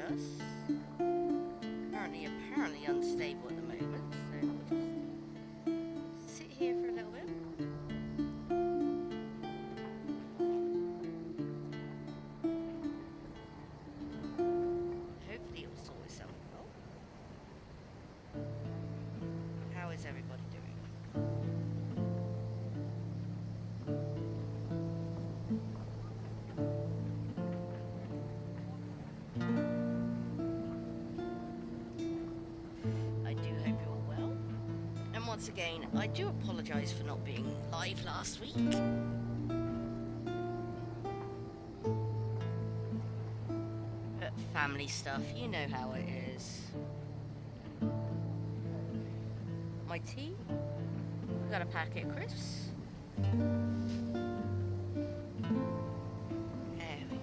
us. Currently, apparently unstable at the moment, so we'll just sit here for a little bit. Hopefully, it will sort itself out. How is everybody doing? Once again, I do apologise for not being live last week. But family stuff, you know how it is. My tea? We got a packet of crisps. There we go.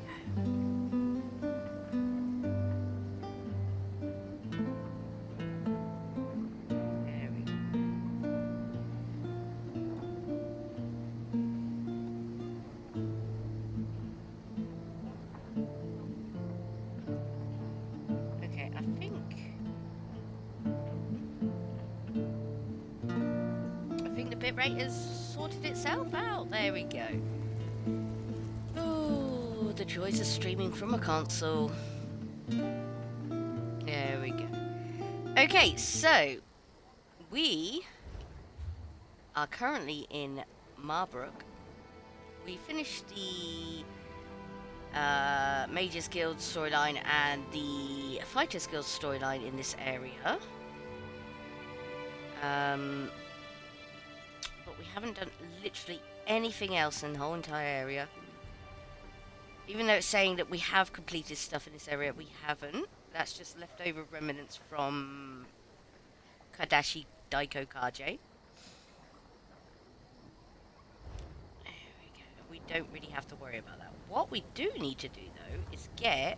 Rate has sorted itself out. There we go. Oh, the joys of streaming from a console. There we go. Okay, so we are currently in Marbrook. We finished the Mages Guild storyline and the Fighters Guild storyline in this area. We haven't done literally anything else in the whole entire area. Even though it's saying that we have completed stuff in this area, we haven't. That's just leftover remnants from Kadashi Daiko Kaje. There we go. We don't really have to worry about that. What we do need to do, though, is get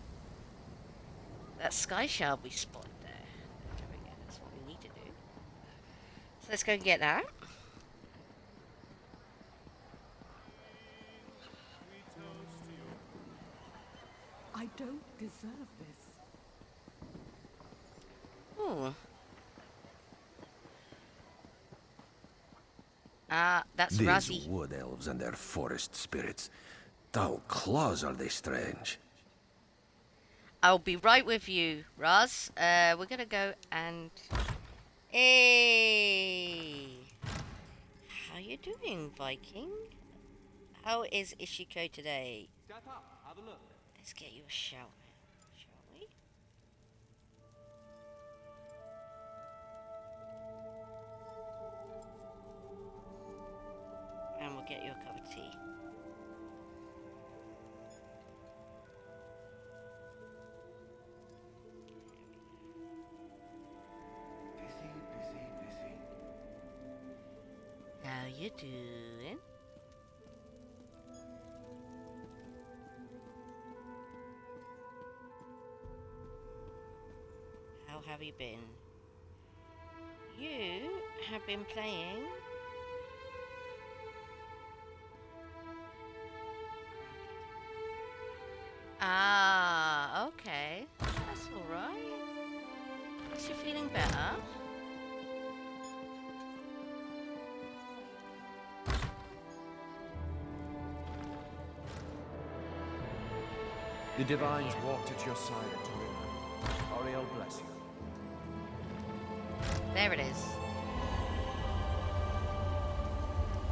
that sky shell we spotted there. There we go. That's what we need to do. So let's go and get that. I don't deserve this. Ooh. That's These Razzie. wood elves and their forest spirits. How close are they strange? I'll be right with you, Raz. We're gonna go and... Hey! How you doing, Viking? How is Ishiko today? Step up, have a look. Let's get you a shout, shall we? And we'll get you a cup of tea. Busy. How you doing? How have you been? You have been playing okay. That's alright. Is you feeling better? The divines walked at your side at Torino. Oriel bless you. There it is.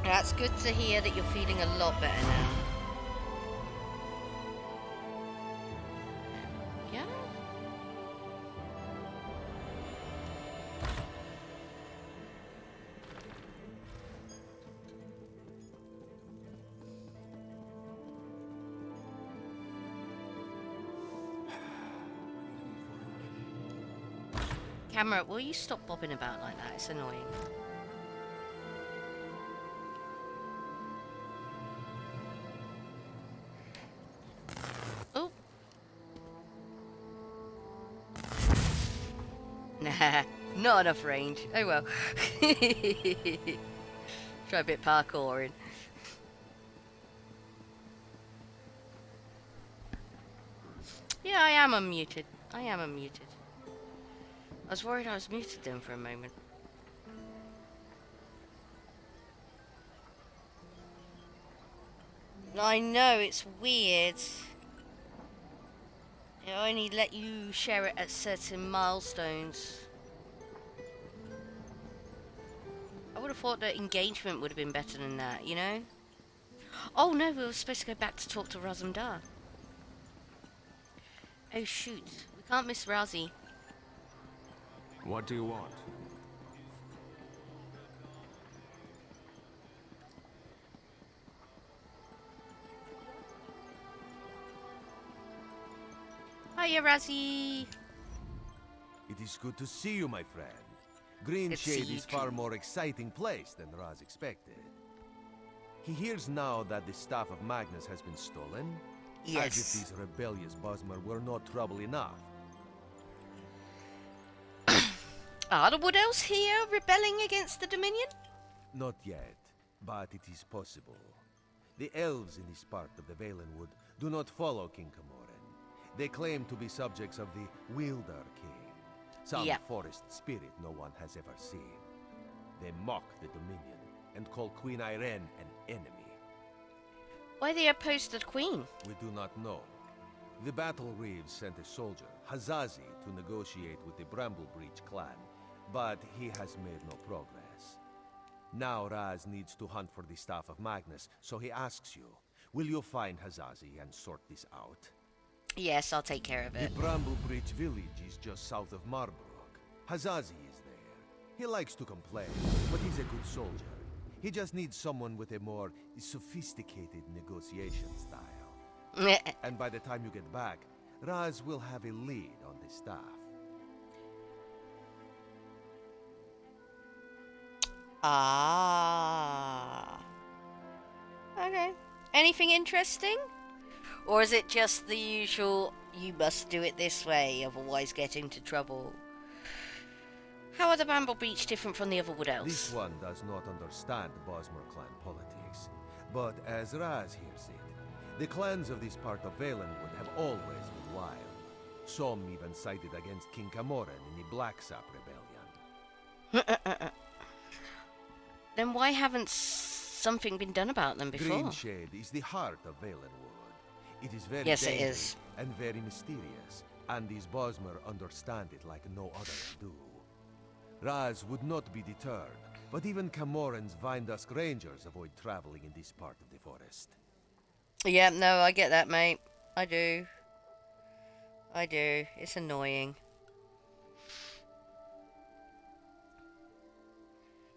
That's good to hear that you're feeling a lot better now. Yeah? Camera, will you stop bobbing about like that? It's annoying. Oh. Nah, not enough range. Oh well. Try a bit parkouring. Yeah, I am unmuted. I am unmuted. I was worried I was muted then for a moment. I know, it's weird. It only let you share it at certain milestones. I would have thought that engagement would have been better than that, you know? Oh no, we were supposed to go back to talk to Razumdar. Oh shoot, we can't miss Razi. What do you want? Hiya, Razi. It is good to see you, my friend. Green Good to see Shade you is far too. more exciting place than Raz expected. He hears now that the staff of Magnus has been stolen. As if Yes. these rebellious Bosmer were not trouble enough. Are the Wood Elves here rebelling against the Dominion? Not yet, but it is possible. The elves in this part of the Valenwood do not follow King Camoran. They claim to be subjects of the Wielder King, some Yep. forest spirit no one has ever seen. They mock the Dominion and call Queen Irene an enemy. Why are they opposed to the Queen? We do not know. The Battle Reeves sent a soldier, Hazazi, to negotiate with the Bramblebreach clan, but he has made no progress. Now Raz needs to hunt for the Staff of Magnus, so he asks you, will you find Hazazi and sort this out? Yes, I'll take care of The it. Bramblebreach village is just south of Marbrook. Hazazi is there. He likes to complain, but he's a good soldier. He just needs someone with a more sophisticated negotiation style. And by the time you get back, Raz will have a lead on the staff. Ah. Okay. Anything interesting? Or is it just the usual, you must do it this way, otherwise get into trouble? How are the Bramble Beach different from the other Wood Elves? This one does not understand Bosmer clan politics. But as Raz hears it, the clans of this part of Valenwood have always been wild. Some even sided against King Camoran in the Blacksap Rebellion. Then why haven't something been done about them before? Greenshade is the heart of Valenwood. It is very Yes, it dangerous is. and very mysterious, and these Bosmer understand it like no others do. Raz would not be deterred, but even Camoran's Vindusk Rangers avoid traveling in this part of the forest. Yeah, no, I get that, mate. I do. I do. It's annoying.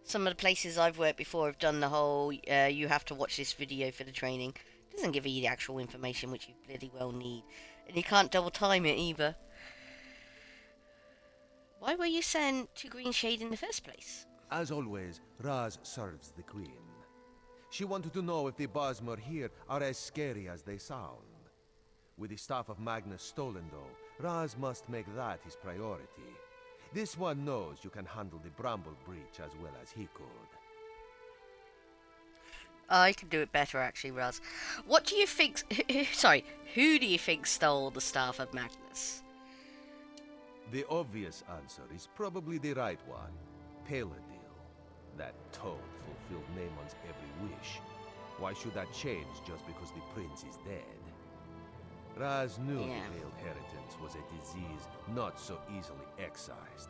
Some of the places I've worked before have done the whole, you have to watch this video for the training. It doesn't give you the actual information which you bloody well need. And you can't double time it either. Why were you sent to Green Shade in the first place? As always, Raz serves the queen. She wanted to know if the Bosmer here are as scary as they sound. With the staff of Magnus stolen, though, Raz must make that his priority. This one knows you can handle the Bramble Breach as well as he could. I can do it better, actually, Raz. What do you think... Sorry, who do you think stole the Staff of Magnus? The obvious answer is probably the right one. Paladil. That toad fulfilled Naaman's every wish. Why should that change just because the prince is dead? Raz knew the veiled inheritance was a disease not so easily excised.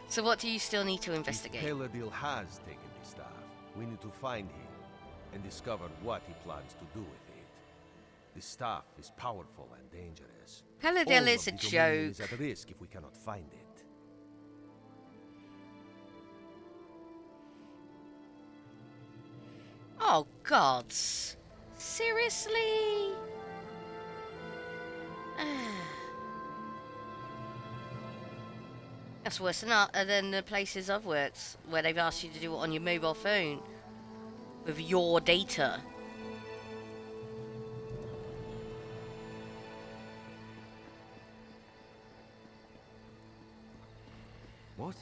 So what do you still need to investigate? If Paladil has taken the staff, we need to find him and discover what he plans to do with it. The staff is powerful and dangerous. Paladil All is of a the Dominion is joke. at risk if we cannot find it. Oh, gods. Seriously? That's worse than the places I've worked, where they've asked you to do it on your mobile phone. With your data. What?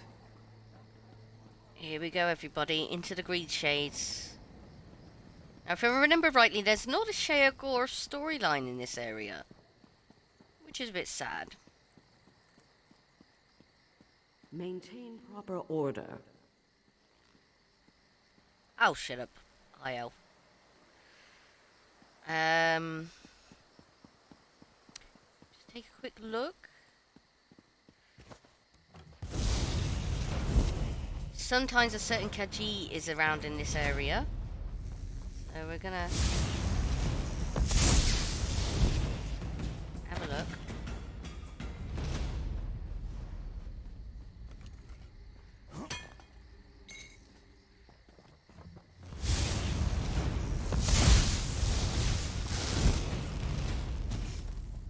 Here we go, everybody, into the green shades. Now, if I remember rightly, there's not a Sheogor storyline in this area, which is a bit sad. Maintain proper order. Oh, shut up, High Elf. Just take a quick look. Sometimes a certain Kaji is around in this area. So we're gonna have a look.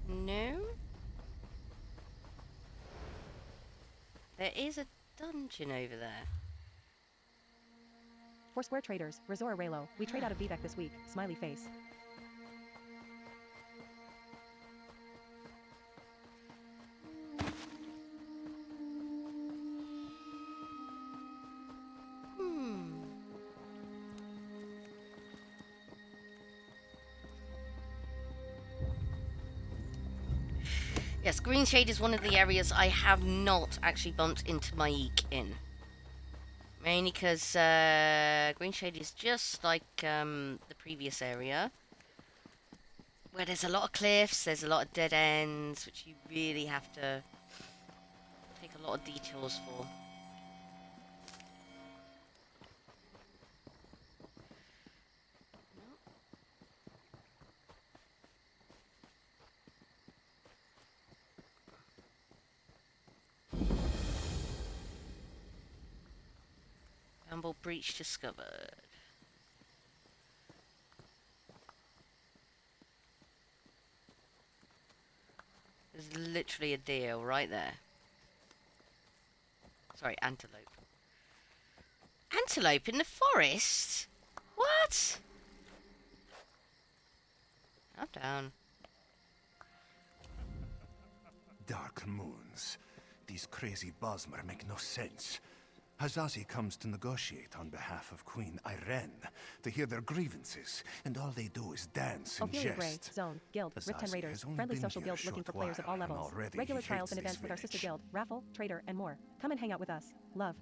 No. There is a dungeon over there. Foursquare traders, Razor Raylo. We trade out of Vivek this week. Smiley face. Yes, Green Shade is one of the areas I have not actually bumped into my Eek in. Mainly because Green Shade is just like the previous area, where there's a lot of cliffs, there's a lot of dead ends, which you really have to take a lot of detours for. Bramble breach discovered. There's literally a deer right there. Sorry, antelope. Antelope in the forest? What? Calm down. Dark moons. These crazy Bosmer make no sense. Hazazi comes to negotiate on behalf of Queen Irene to hear their grievances, and all they do is dance and Ophelia Gray, jest. Zone, Guild, Rift 10 Hazazi Raiders, has only friendly been social here a guild looking short for players of all while, and levels. already Regular he trials hates and this events with our sister village. guild, raffle, trader, and more. Come and hang out with us. Love.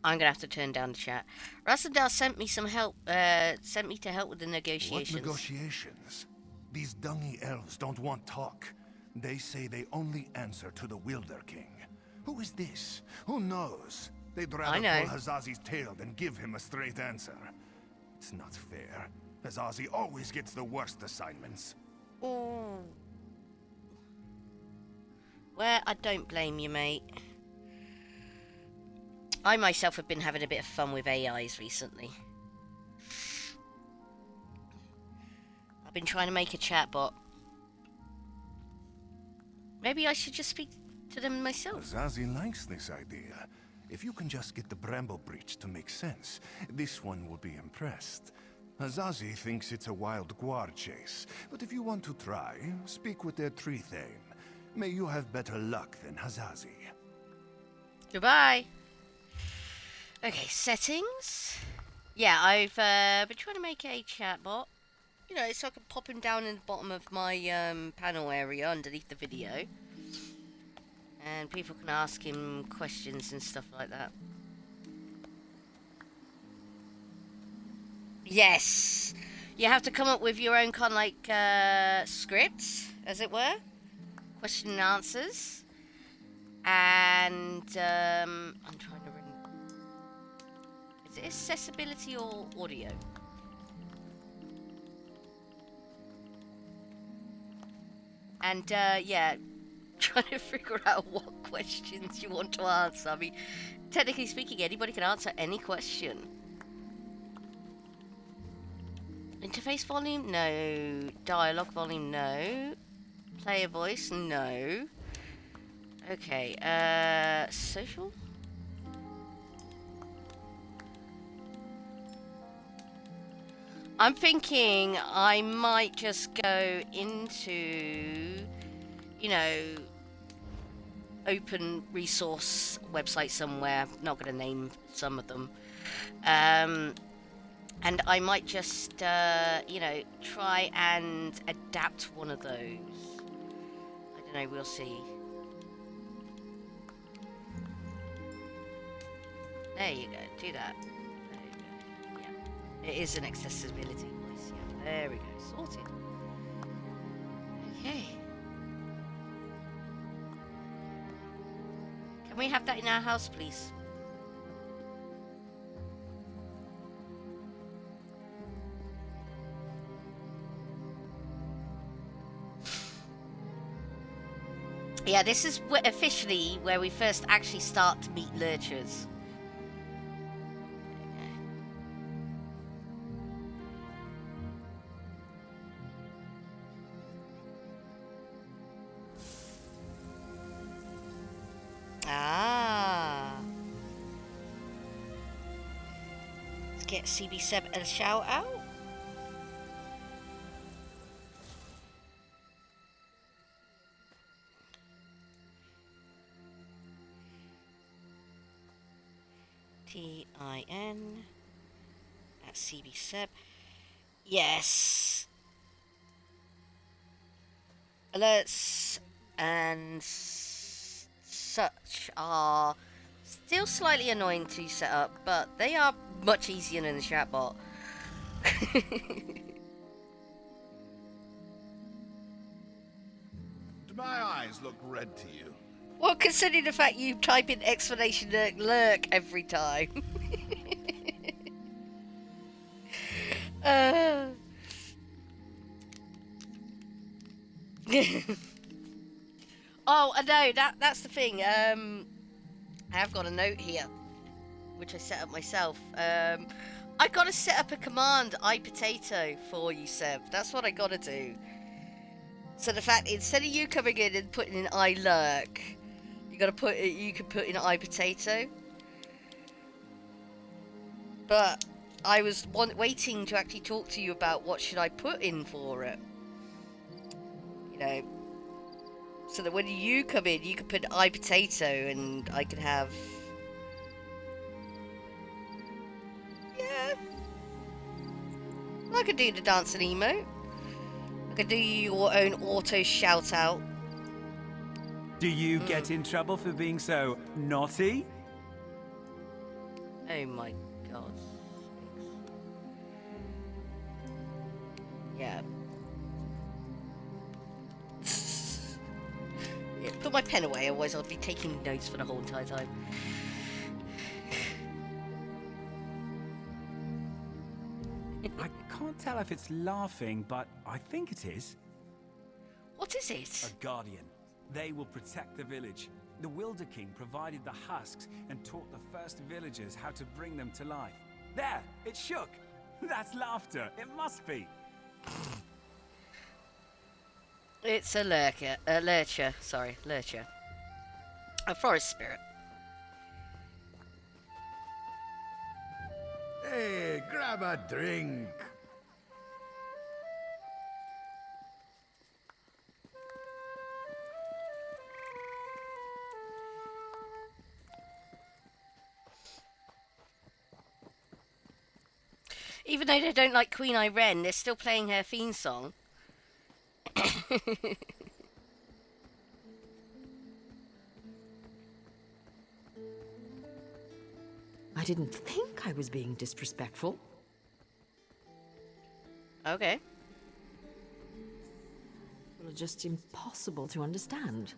I'm gonna have to turn down the chat. Rassadar sent me some help. Sent me to help with the What negotiations. negotiations? These dungy elves don't want talk. They say they only answer to the Wilder King. Who is this? Who knows? They'd rather know. pull Hazazi's tail than give him a straight answer. It's not fair. Hazazi always gets the worst assignments. Ooh. Well, I don't blame you, mate. I myself have been having a bit of fun with AIs recently. I've been trying to make a chatbot. Maybe I should just speak to them myself. Hazazi likes this idea. If you can just get the Bramble Breach to make sense, this one will be impressed. Hazazi thinks it's a wild guar chase, but if you want to try, speak with their tree thane. May you have better luck than Hazazi. Goodbye. Okay, settings. Yeah, I've been trying to make a chatbot. You know, so I can pop him down in the bottom of my panel area underneath the video. And people can ask him questions and stuff like that. Yes! You have to come up with your own kind of like scripts, as it were. Question and answers. And I'm trying to remember. Is it accessibility or audio? And yeah, trying to figure out what questions you want to answer. I mean, technically speaking, anybody can answer any question. Interface volume? No. Dialogue volume? No. Player voice? No. Okay, social? I'm thinking I might just go into, you know, open resource website somewhere. I'm not going to name some of them. And I might just, you know, try and adapt one of those. I don't know, we'll see. There you go, do that. There you go. Yeah, it is an accessibility voice. Yeah, there we go, sorted. Okay. Can we have that in our house, please? Yeah, this is officially where we first actually start to meet lurchers. Ah. Let's get CB7 a shout out. TIN at CB7. Yes. Alerts and such are still slightly annoying to set up, but they are much easier than the chatbot. Do my eyes look red to you? Well, considering the fact you type in explanation lurk every time. Oh, no, that's the thing. I have got a note here, which I set up myself. I gotta set up a command iPotato for you, Seb. That's what I gotta do. So the fact, instead of you coming in and putting in iLurk, you can put in iPotato. But I was waiting to actually talk to you about what should I put in for it. You know, so that when you come in, you can put iPotato and I can have... Yeah. I could do the dancing emote. I could do your own auto shout out. Do you get in trouble for being so naughty? Oh my god. Yeah. Yeah, put my pen away, otherwise I'll be taking notes for the whole entire time. I can't tell if it's laughing, but I think it is. What is it? A guardian. They will protect the village. The Wilder King provided the husks and taught the first villagers how to bring them to life. There! It shook! That's laughter! It must be! It's a lurcher. Lurcher. A forest spirit. Hey, grab a drink. Even though they don't like Queen Irene, they're still playing her theme song. I didn't think I was being disrespectful. Okay. Well, just impossible to understand.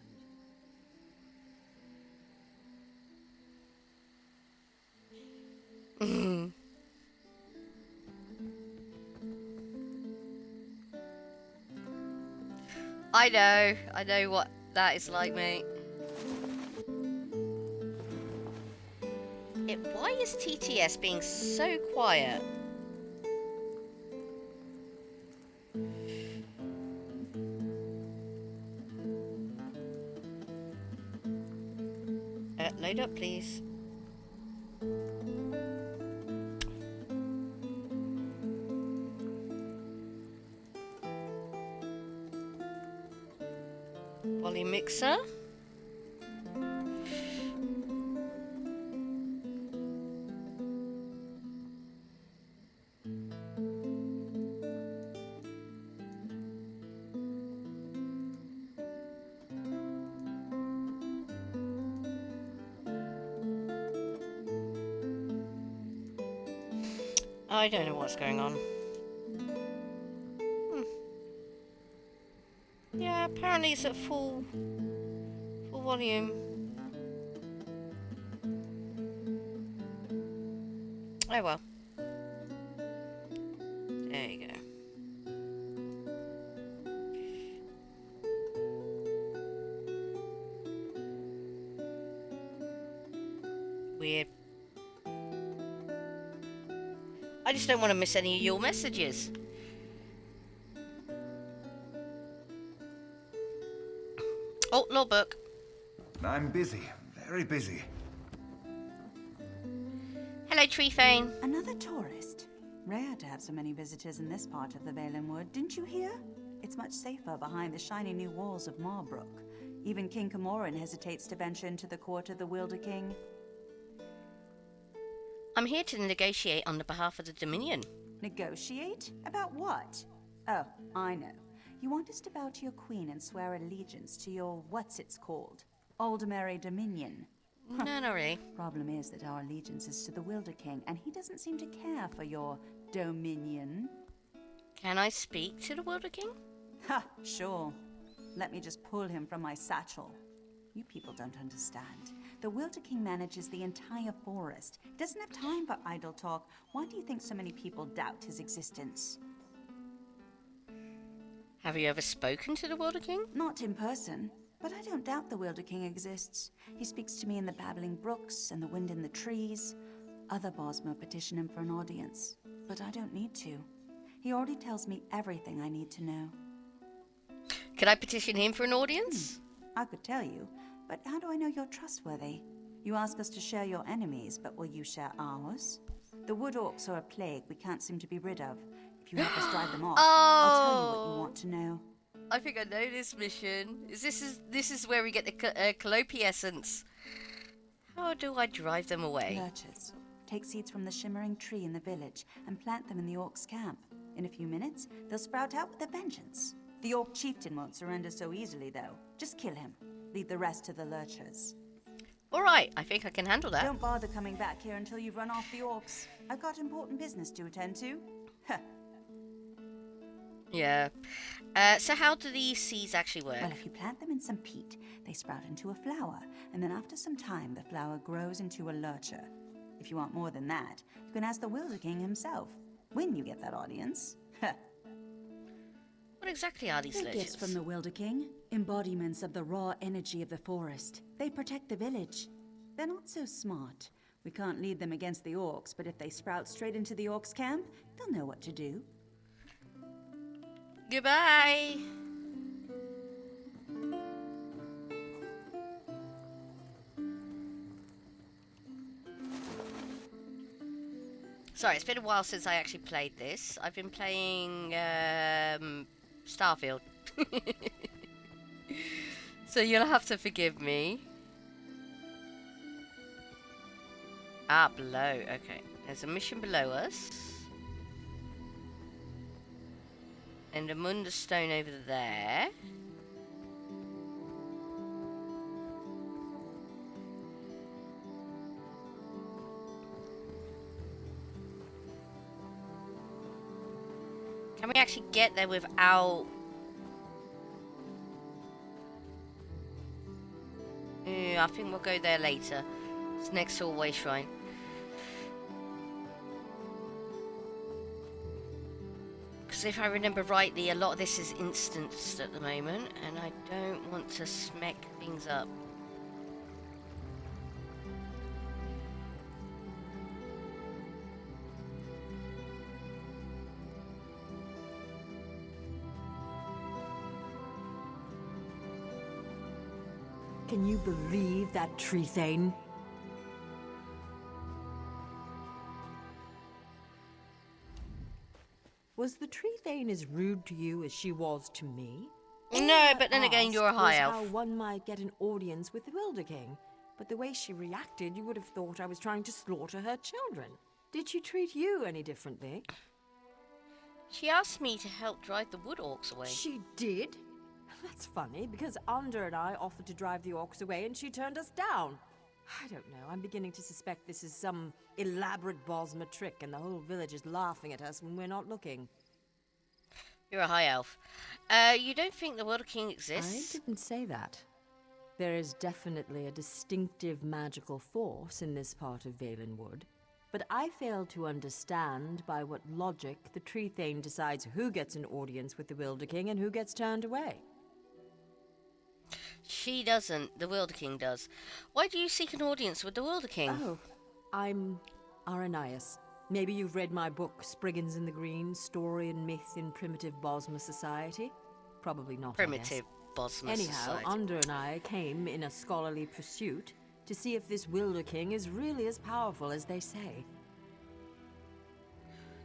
I know what that is like, mate. Why is TTS being so quiet? Load up, please. Volume mixer. I don't know what's going on. Yeah, apparently it's at full volume. Oh well. There you go. Weird. I just don't want to miss any of your messages. Oh, logbook. I'm busy. Very busy. Hello, Treefane. Another tourist. Rare to have so many visitors in this part of the Valen Wood, didn't you hear? It's much safer behind the shiny new walls of Marbrook. Even King Camoran hesitates to venture into the court of the Wilder King. I'm here to negotiate on the behalf of the Dominion. Negotiate? About what? Oh, I know. You want us to bow to your queen and swear allegiance to your what's-it's-called? Aldermary Dominion. No, not really. Problem is that our allegiance is to the Wilder King, and he doesn't seem to care for your dominion. Can I speak to the Wilder King? Ha, sure. Let me just pull him from my satchel. You people don't understand. The Wilder King manages the entire forest. He doesn't have time for idle talk. Why do you think so many people doubt his existence? Have you ever spoken to the Wilder King? Not in person, but I don't doubt the Wilder King exists. He speaks to me in the babbling brooks and the wind in the trees. Other Bosmer petition him for an audience, but I don't need to. He already tells me everything I need to know. Could I petition him for an audience? I could tell you, but how do I know you're trustworthy? You ask us to share your enemies, but will you share ours? The wood orcs are a plague we can't seem to be rid of. If you help us drive them off, I'll tell you what you want to know. I think I know this mission. This is where we get the Calliope essence. How do I drive them away? Lurchers. Take seeds from the shimmering tree in the village and plant them in the orcs' camp. In a few minutes, they'll sprout out with a vengeance. The orc chieftain won't surrender so easily, though. Just kill him. Leave the rest to the lurchers. All right, I think I can handle that. Don't bother coming back here until you've run off the orcs. I've got important business to attend to. Yeah. So how do these seeds actually work? Well, if you plant them in some peat, they sprout into a flower, and then after some time, the flower grows into a lurcher. If you want more than that, you can ask the Wilder King himself, when you get that audience. What exactly are these They're lurchers? gifts from the Wilder King, embodiments of the raw energy of the forest. They protect the village. They're not so smart. We can't lead them against the orcs, but if they sprout straight into the orcs' camp, they'll know what to do. Goodbye. Sorry, it's been a while since I actually played this. I've been playing Starfield. So you'll have to forgive me. Ah, below. Okay. There's a mission below us. And a Munda stone over there. Can we actually get there without... I think we'll go there later. It's next to Hallway Shrine. Because if I remember rightly, a lot of this is instanced at the moment, and I don't want to smack things up. Can you believe that tree thing? Was the tree thane as rude to you as she was to me? No, but then again, you're a high elf. How one might get an audience with the Wilder King. But the way she reacted, you would have thought I was trying to slaughter her children. Did she treat you any differently? She asked me to help drive the wood orcs away. She did? That's funny, because Under and I offered to drive the orcs away and she turned us down. I don't know. I'm beginning to suspect this is some elaborate Bosma trick and the whole village is laughing at us when we're not looking. You're a high elf. You don't think the World King exists? I didn't say that. There is definitely a distinctive magical force in this part of Valenwood, but I fail to understand by what logic the Tree Thane decides who gets an audience with the Wilder King and who gets turned away. She doesn't. The Wilder King does. Why do you seek an audience with the Wilder King? Oh, I'm Aranias. Maybe you've read my book, Spriggans in the Green, Story and Myth in Primitive Bosma Society? Probably not, Primitive Bosma Anyhow, Society. Under and I came in a scholarly pursuit to see if this Wilder King is really as powerful as they say.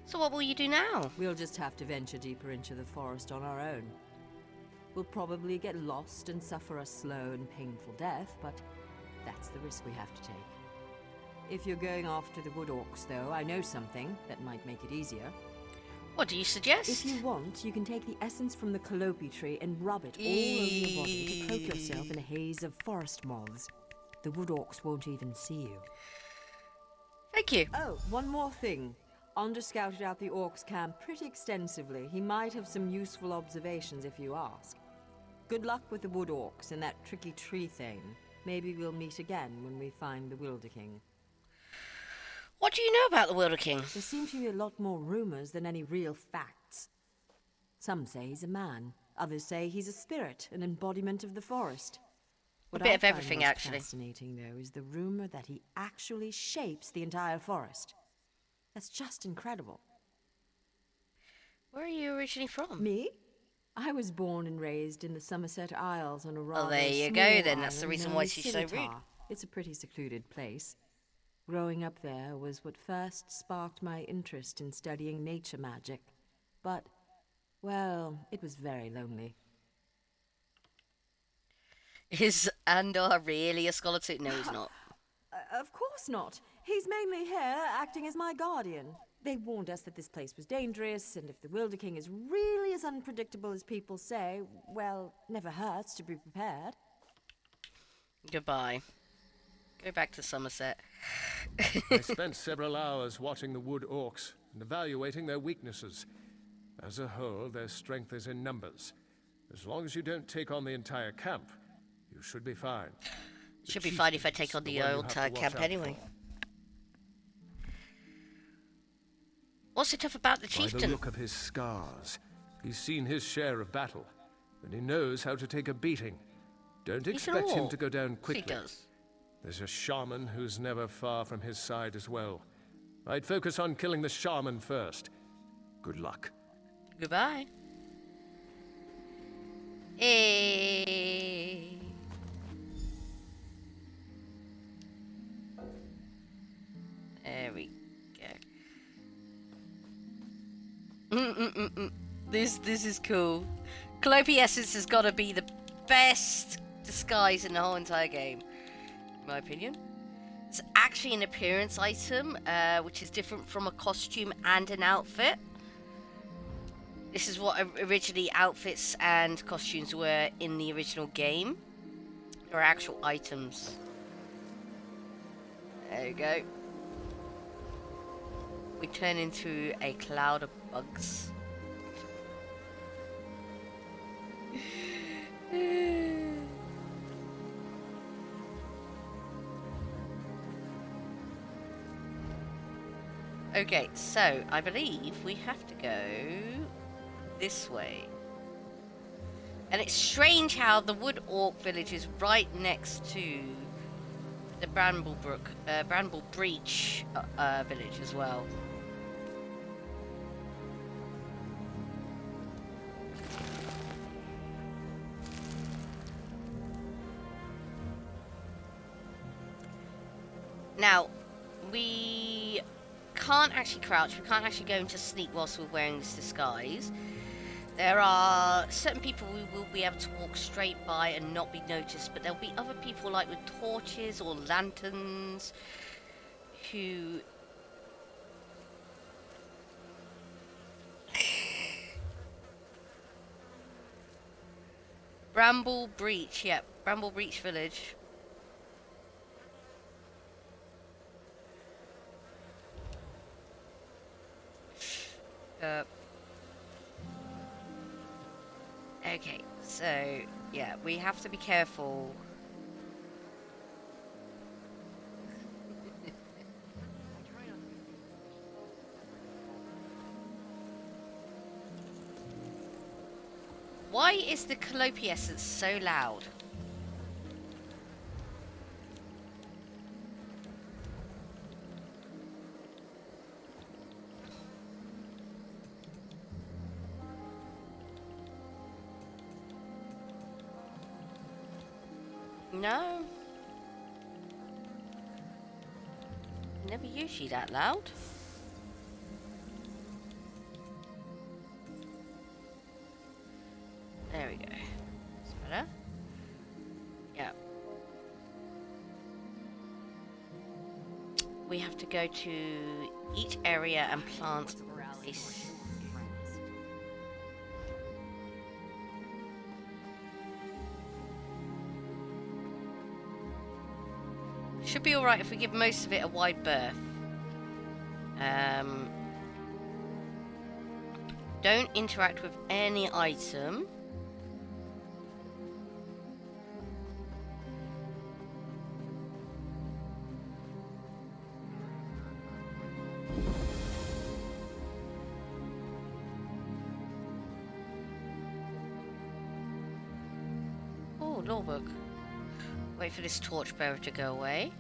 So what will you do now? We'll just have to venture deeper into the forest on our own. We'll probably get lost and suffer a slow and painful death, but that's the risk we have to take. If you're going after the wood orcs, though, I know something that might make it easier. What do you suggest? If you want, you can take the essence from the calope tree and rub it all over your body to cloak yourself in a haze of forest moths. The wood orcs won't even see you. Thank you. Oh, one more thing. Onder scouted out the orcs' camp pretty extensively. He might have some useful observations if you ask. Good luck with the wood orcs and that tricky tree thing. Maybe we'll meet again when we find the Wilder King. What do you know about the Wilder King? There seem to be a lot more rumors than any real facts. Some say he's a man. Others say he's a spirit, an embodiment of the forest. What a bit I of find everything, most actually. Fascinating, though, is the rumor that he actually shapes the entire forest. That's just incredible. Where are you originally from? Me? I was born and raised in the Somerset Isles on a rather there you go, small then. That's the island reason known why as she's so rude. Scimitar. It's a pretty secluded place. Growing up there was what first sparked my interest in studying nature magic. But, well, it was very lonely. Is Andor really a scholar too? No, he's not. Of course not. He's mainly here, acting as my guardian. They warned us that this place was dangerous, and if the Wilder King is really as unpredictable as people say, well, never hurts to be prepared. Goodbye. Go back to Somerset. I spent several hours watching the wood orcs and evaluating their weaknesses. As a whole, their strength is in numbers. As long as you don't take on the entire camp, you should be fine. Should be fine if I take on the entire camp anyway. What's it tough about the By the chieftain? look of his scars, he's seen his share of battle, and he knows how to take a beating. Don't expect him to go down quickly. He does. There's a shaman who's never far from his side as well. I'd focus on killing the shaman first. Good luck. Goodbye. Hey. There we go. This is cool. Calliope Essence has got to be the best disguise in the whole entire game, in my opinion. It's actually an appearance item, which is different from a costume and an outfit. This is what originally outfits and costumes were in the original game. They're actual items. There you go. We turn into a cloud of bugs. Okay, so I believe we have to go this way. And it's strange how the Wood Orc village is right next to the Bramble Breach village as well. Now, we can't actually crouch, we can't actually go into sneak whilst we're wearing this disguise. There are certain people we will be able to walk straight by and not be noticed, but there'll be other people like with torches or lanterns who... Bramble Breach, yep, Bramble Breach Village. up. Okay, so yeah, we have to be careful. Why is the colloquiescence so loud? No. Never usually that loud. There we go. That's better. Yeah. We have to go to each area and plant this. Should be alright if we give most of it a wide berth. Don't interact with any item. Oh, law book. Wait for this torchbearer to go away.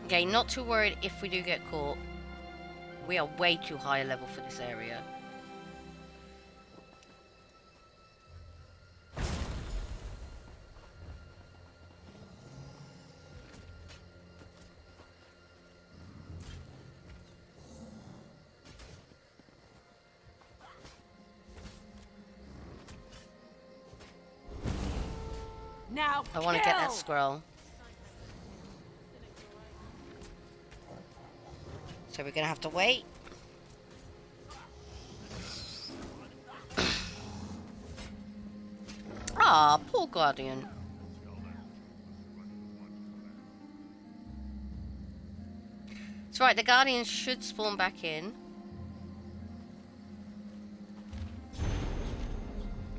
Okay, not too worried if we do get caught. We are way too high a level for this area. Now, I want to get that scroll. So we're gonna have to wait. Ah, poor Guardian. It's right, the Guardians should spawn back in.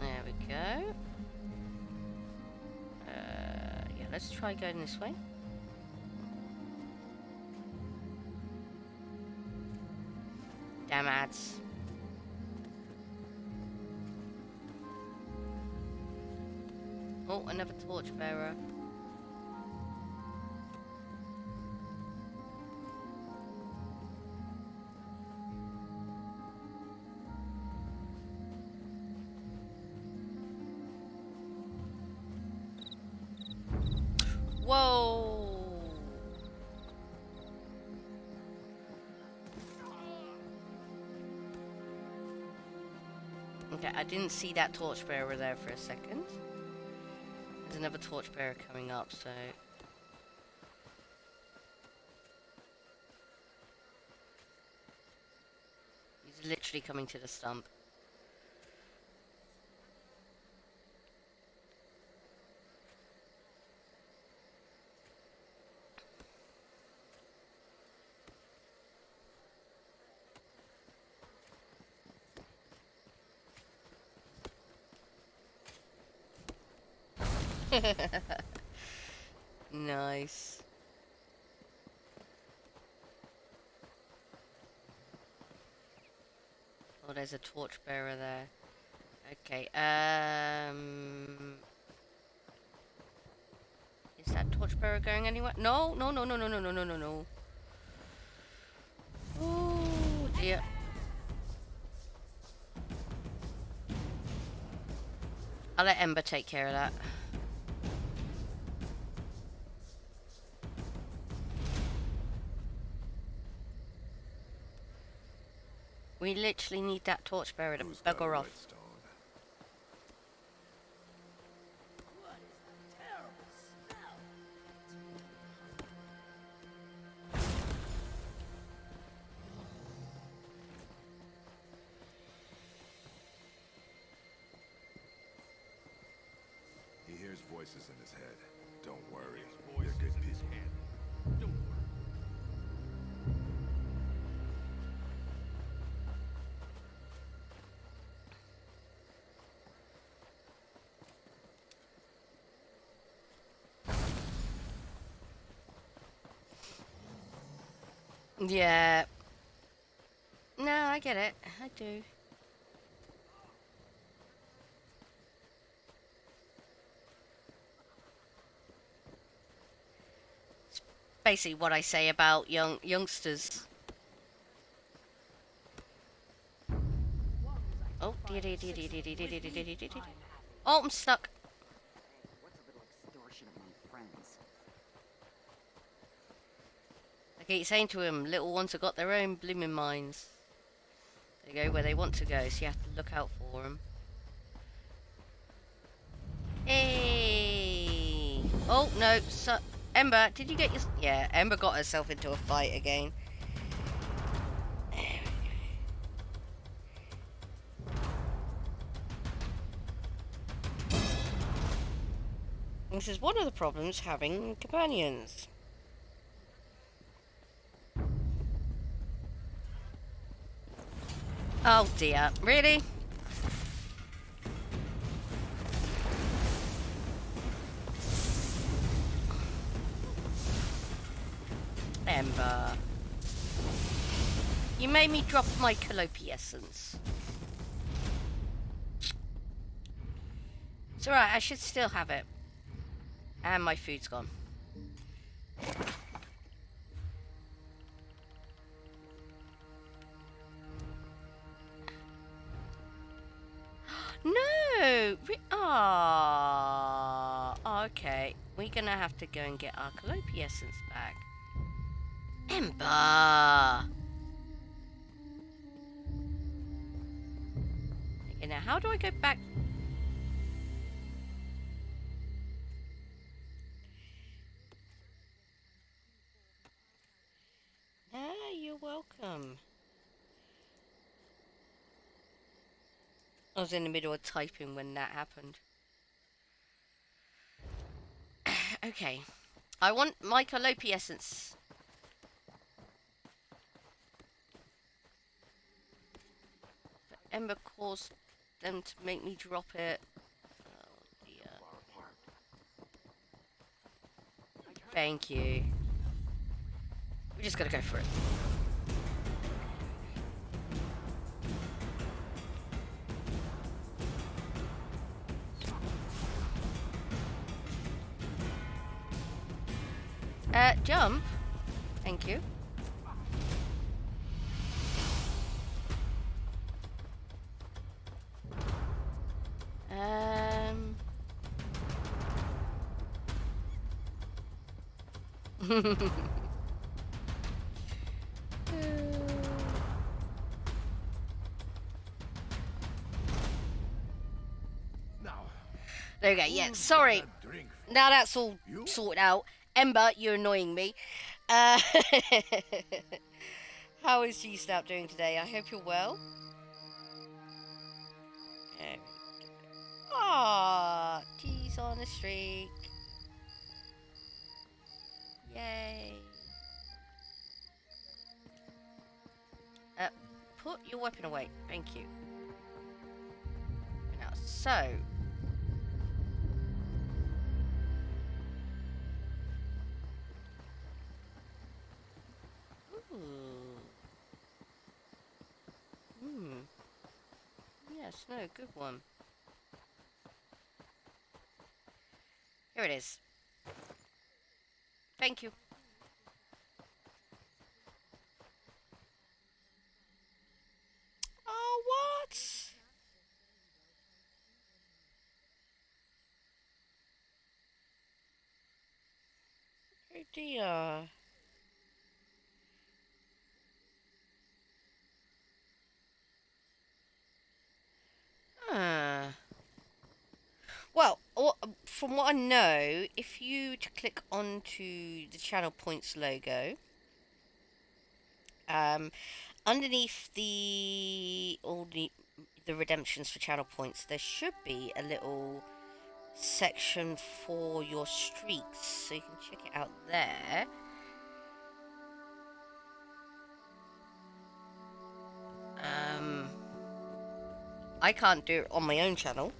There we go. Yeah, let's try going this way. Damn ads. Oh, another torchbearer. Whoa! Okay, I didn't see that torchbearer there for a second. There's another torchbearer coming up, so... He's literally coming to the stump. Nice. Oh, there's a torchbearer there. Okay, is that torchbearer going anywhere? No, no, no, no, no, no, no, no, no, no. Oh, dear. I'll let Ember take care of that. We literally need that torchbearer to bugger off. He hears voices in his head. Don't worry. They're good people. Yeah. No, I get it. I do. It's basically what I say about youngsters. Oh, oh, I'm stuck. I keep saying to him, little ones have got their own blooming minds. They go where they want to go, so you have to look out for them. Hey! Oh, no, so Ember, did you get your... Yeah, Ember got herself into a fight again. This is one of the problems having companions. Oh dear, really? Ember. You made me drop my Calliope essence. It's alright, I should still have it. And my food's gone. No! Okay. We're gonna have to go and get our Calliope essence back. Ember! Okay, now how do I go back? Ah, you're welcome. I was in the middle of typing when that happened. Okay. I want my Calliope essence. But Ember caused them to make me drop it. Oh dear. Thank you. We just gotta go for it. Jump. Thank you. There we go. Yeah, sorry. Now that's all sorted out. Ember, you're annoying me. How is G-Snap doing today? I hope you're well. Ah, G's on the streak. Yay. Put your weapon away. Thank you. Now, so... Yes, no, good one. Here it is. Thank you. Oh, what? Oh dear. Well, from what I know, if you click onto the channel points logo, underneath all the redemptions for channel points, there should be a little section for your streaks, so you can check it out there. I can't do it on my own channel,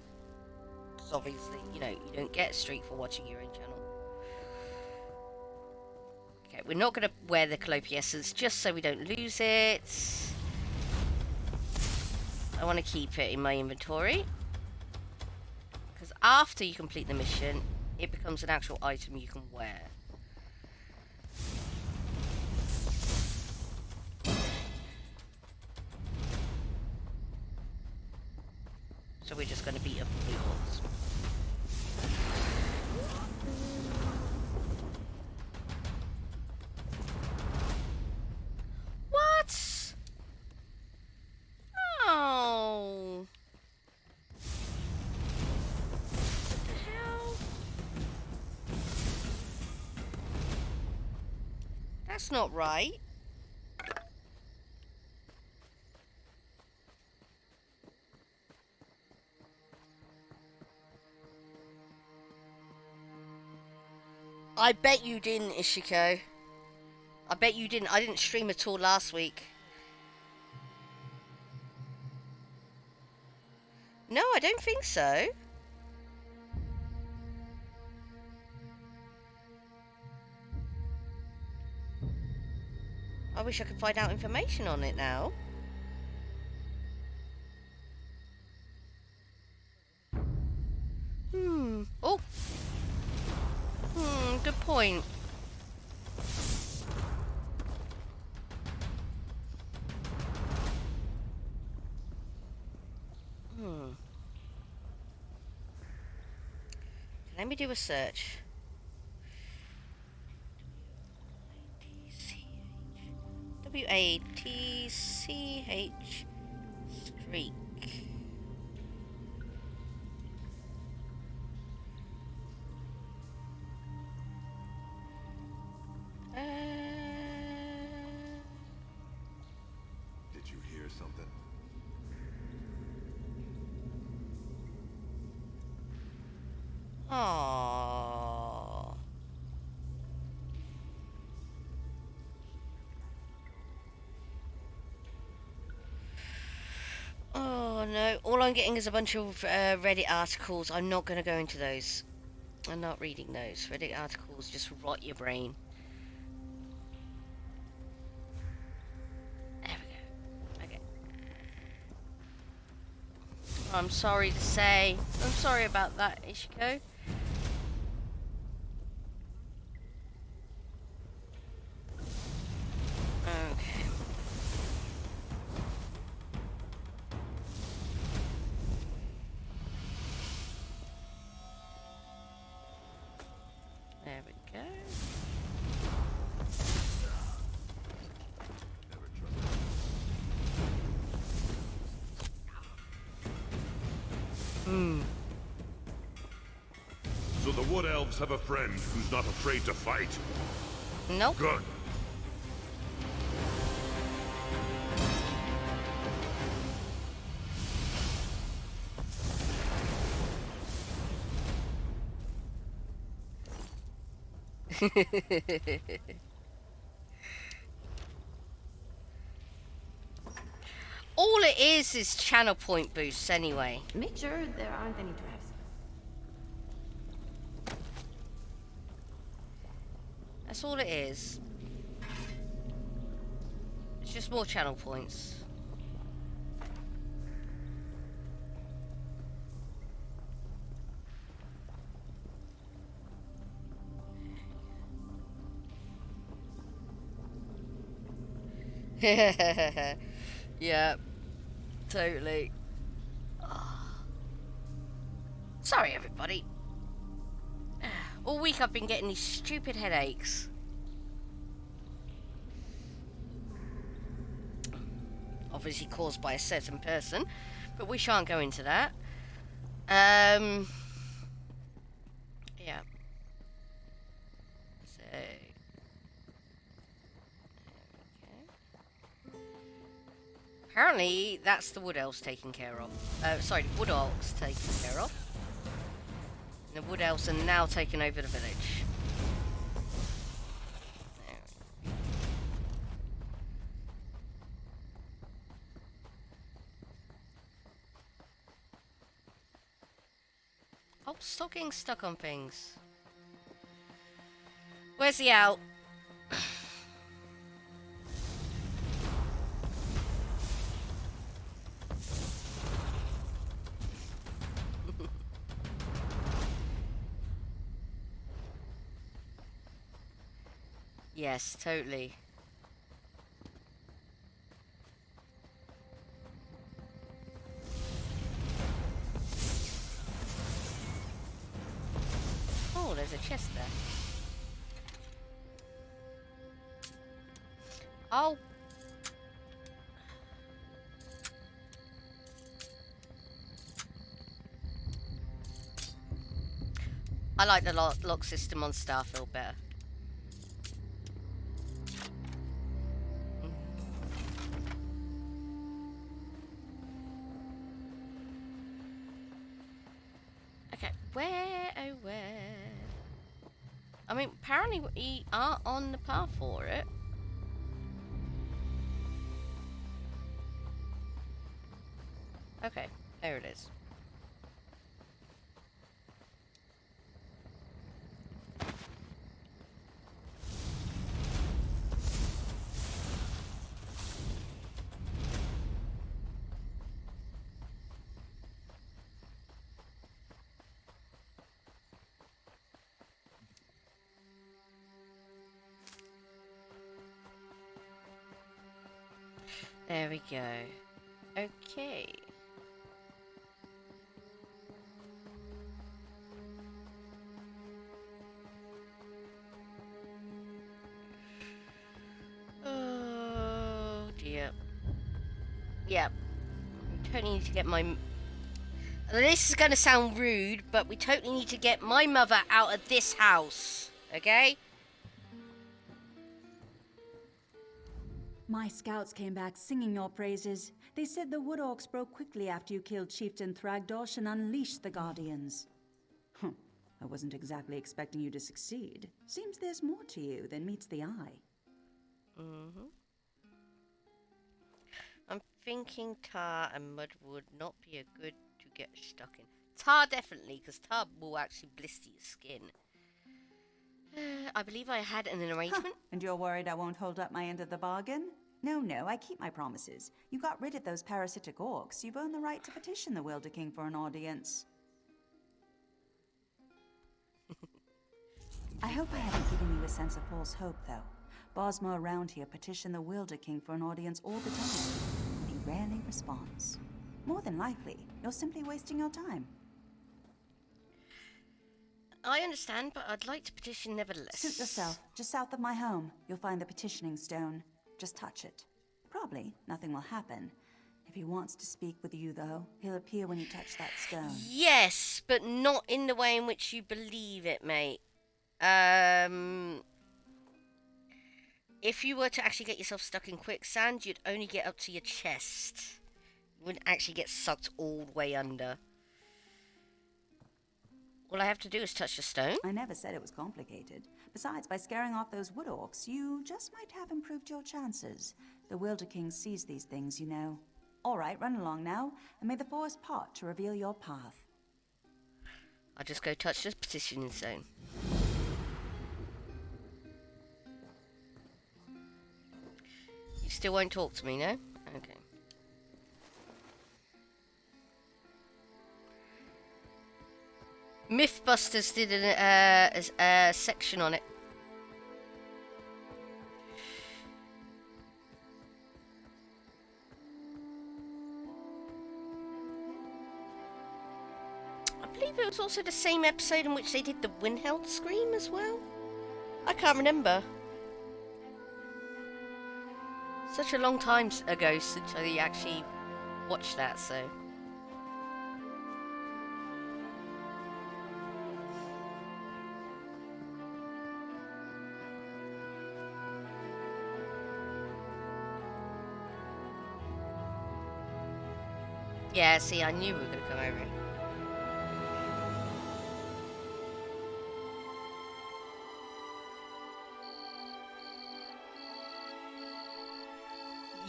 because obviously, you know, you don't get a streak for watching your own channel. Okay, we're not going to wear the Calliope Essence just so we don't lose it. I want to keep it in my inventory, because after you complete the mission, it becomes an actual item you can wear. So we're just going to beat up the blue balls. What? Oh. What the hell? That's not right. I bet you didn't, Ishiko. I bet you didn't. I didn't stream at all last week. No, I don't think so. I wish I could find out information on it now. Oh. Good point. Let me do a search. W-A-T-C-H streak. Did you hear something? Aww. Oh no, all I'm getting is a bunch of Reddit articles. I'm not going to go into those. I'm not reading those. Reddit articles just rot your brain. There we go. Okay. I'm sorry to say. I'm sorry about that, Ishiko. Okay. There we go. So the Wood Elves have a friend who's not afraid to fight? Nope. Good. All it is channel point boosts anyway. Make sure there aren't any traps. That's all it is. It's just more channel points. Yeah, totally. Oh. Sorry, everybody. All week I've been getting these stupid headaches. Obviously caused by a certain person, but we shan't go into that. Yeah. So. Apparently, that's the Wood Elves taken care of. Sorry, the Wood Orcs taken care of. The wood elves are now taking over the village. There we go. Oh, stop getting stuck on things. Where's the out? Yes, totally. Oh, there's a chest there. Oh. I like the lock system on Starfield better. Okay, where, oh where? I mean, apparently we are on the path for it. Okay, there it is. There we go. Okay. Oh dear. Yep. We totally need to get my... This is going to sound rude, but we totally need to get my mother out of this house. Okay? My scouts came back singing your praises. They said the Wood Orcs broke quickly after you killed Chieftain Thragdosh and unleashed the Guardians. I wasn't exactly expecting you to succeed. Seems there's more to you than meets the eye. Mm-hmm. I'm thinking tar and mud would not be a good to get stuck in. Tar definitely, because tar will actually blister your skin. I believe I had an arrangement. And you're worried I won't hold up my end of the bargain? No, I keep my promises. You got rid of those parasitic orcs. You've earned the right to petition the Wilder King for an audience. I hope I haven't given you a sense of false hope, though. Bosma around here petition the Wilder King for an audience all the time. He rarely responds. More than likely, you're simply wasting your time. I understand, but I'd like to petition nevertheless. Suit yourself. Just south of my home, you'll find the petitioning stone. Just touch it. Probably nothing will happen. If he wants to speak with you, though, he'll appear when you touch that stone. Yes, but not in the way in which you believe it, mate. If you were to actually get yourself stuck in quicksand, you'd only get up to your chest. You wouldn't actually get sucked all the way under. All I have to do is touch the stone. I never said it was complicated. Besides, by scaring off those wood orcs, you just might have improved your chances. The Wilder King sees these things, you know. All right, run along now, and may the forest part to reveal your path. I'll just go touch this petitioning stone. You still won't talk to me, no? Okay. Mythbusters did a section on it. I believe it was also the same episode in which they did the Windheld scream as well. I can't remember. Such a long time ago since I actually watched that, so... Yeah, see, I knew we were going to come over here.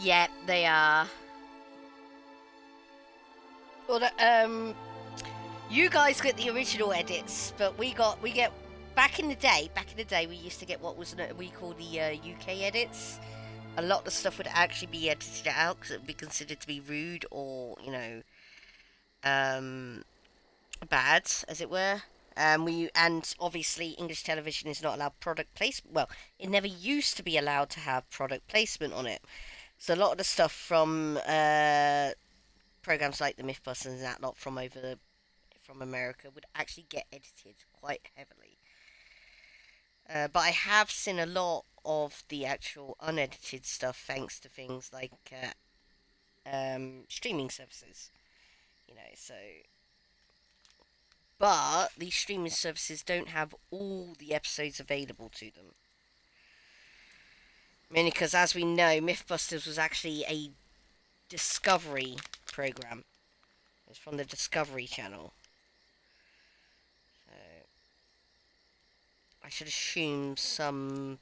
Yep, they are. Well, you guys get the original edits, but we get back in the day. We used to get what we call the UK edits. A lot of stuff would actually be edited out because it would be considered to be rude or bad, as it were. And obviously English television is not allowed product placement. Well, it never used to be allowed to have product placement on it. So a lot of the stuff from programs like the Mythbusters and that lot from America would actually get edited quite heavily. But I have seen a lot of the actual unedited stuff thanks to things like streaming services. So. But these streaming services don't have all the episodes available to them. Mainly because, as we know, Mythbusters was actually a Discovery program. It was from the Discovery Channel. So, I should assume some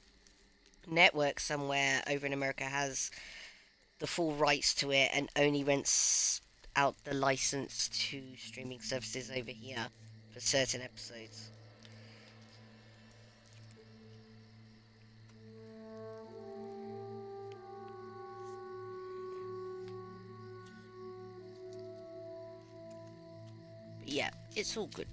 network somewhere over in America has the full rights to it and only rents out the license to streaming services over here for certain episodes. But yeah, it's all good.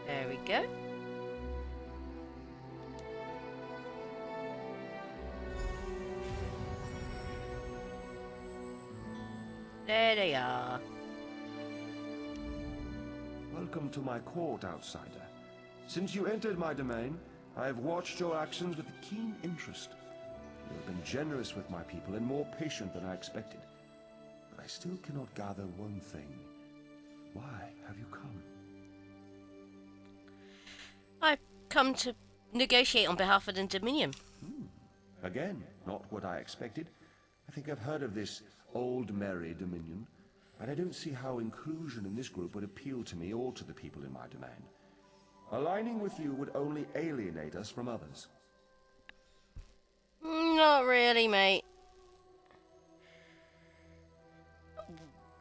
There we go. There they are. Welcome to my court, outsider. Since you entered my domain, I have watched your actions with keen interest. You have been generous with my people and more patient than I expected. But I still cannot gather one thing. Why have you come? I've come to negotiate on behalf of the Dominion. Again, not what I expected. I think I've heard of this old merry Dominion, and I don't see how inclusion in this group would appeal to me or to the people in my domain. Aligning with you would only alienate us from others. Not really, mate.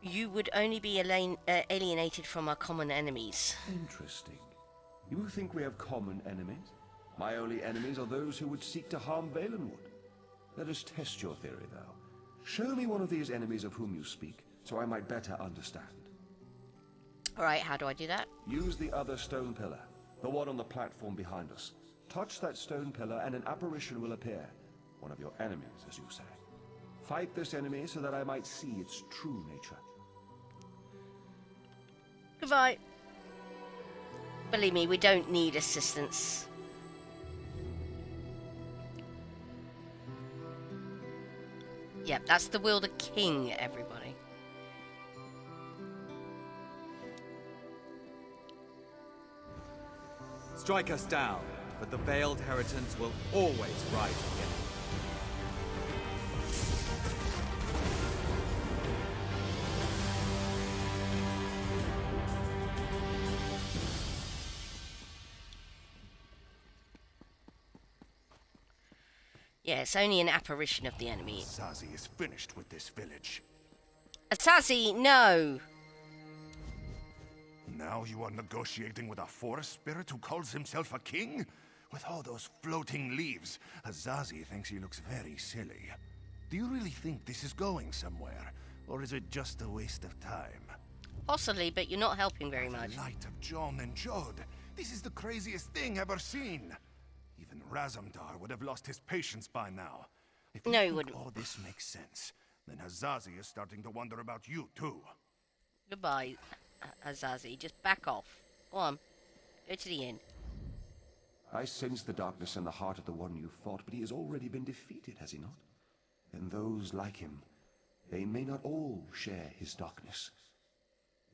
You would only be alienated from our common enemies. Interesting. You think we have common enemies? My only enemies are those who would seek to harm Valenwood. Let us test your theory, though. Show me one of these enemies of whom you speak, so I might better understand. Alright, how do I do that? Use the other stone pillar, the one on the platform behind us. Touch that stone pillar and an apparition will appear. One of your enemies, as you say. Fight this enemy so that I might see its true nature. Goodbye. Believe me, we don't need assistance. Yep, that's the Wielder King, everybody. Strike us down, but the veiled heritance will always rise again. Yeah, it's only an apparition of the enemy. Zazie is finished with this village. Asazi, no! Now you are negotiating with a forest spirit who calls himself a king? With all those floating leaves, Azazi thinks he looks very silly. Do you really think this is going somewhere? Or is it just a waste of time? Possibly, but you're not helping very much. The light of John and Jod. This is the craziest thing ever seen. Even Razamdar would have lost his patience by now. If No, he think wouldn't. all this makes sense, then Azazi is starting to wonder about you too. Goodbye, Azazi. Just back off. Go on. Go to the inn. I sense the darkness in the heart of the one you fought, but he has already been defeated, has he not? And those like him, they may not all share his darkness.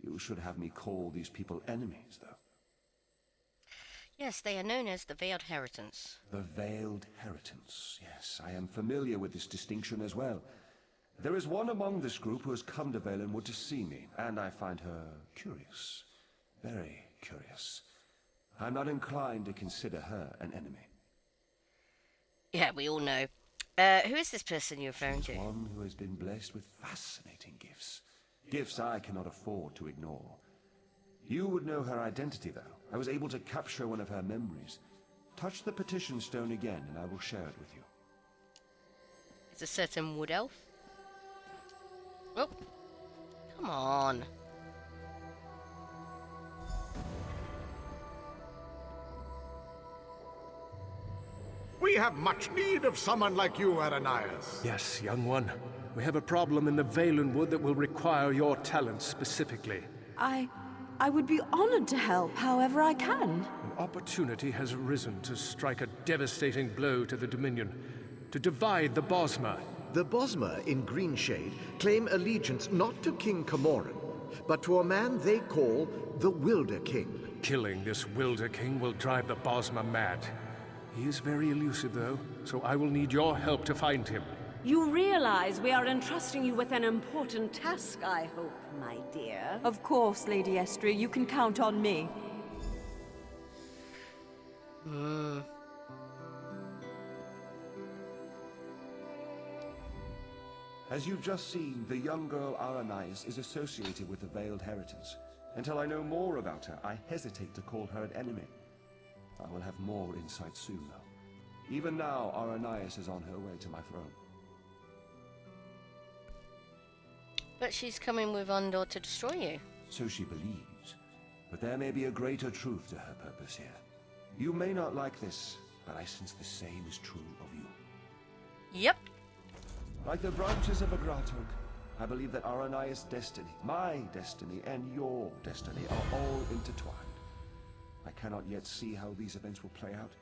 You should have me call these people enemies, though. Yes, they are known as the Veiled Heritants. The Veiled Heritants. Yes, I am familiar with this distinction as well. There is one among this group who has come to Valenwood to see me, and I find her curious. Very curious. I'm not inclined to consider her an enemy. Yeah, we all know. Who is this person you're referring to? One who has been blessed with fascinating gifts. Gifts I cannot afford to ignore. You would know her identity, though. I was able to capture one of her memories. Touch the petition stone again, and I will share it with you. It's a certain wood elf. Oh, come on. We have much need of someone like you, Ananias. Yes, young one. We have a problem in the Valenwood that will require your talents specifically. I would be honored to help however I can. An opportunity has arisen to strike a devastating blow to the Dominion, to divide the Bosmer. The Bosmer in Greenshade claim allegiance not to King Camoran, but to a man they call the Wilder King. Killing this Wilder King will drive the Bosmer mad. He is very elusive, though, so I will need your help to find him. You realize we are entrusting you with an important task, I hope, my dear. Of course, Lady Estria, you can count on me. As you've just seen, the young girl Aranias is associated with the Veiled Heritants. Until I know more about her, I hesitate to call her an enemy. I will have more insight soon, though. Even now, Aranias is on her way to my throne. But she's coming with Undor to destroy you. So she believes. But there may be a greater truth to her purpose here. You may not like this, but I sense the same is true of you. Yep. Like the branches of a Gratok, I believe that Aranias' destiny, my destiny, and your destiny are all intertwined. I cannot yet see how these events will play out,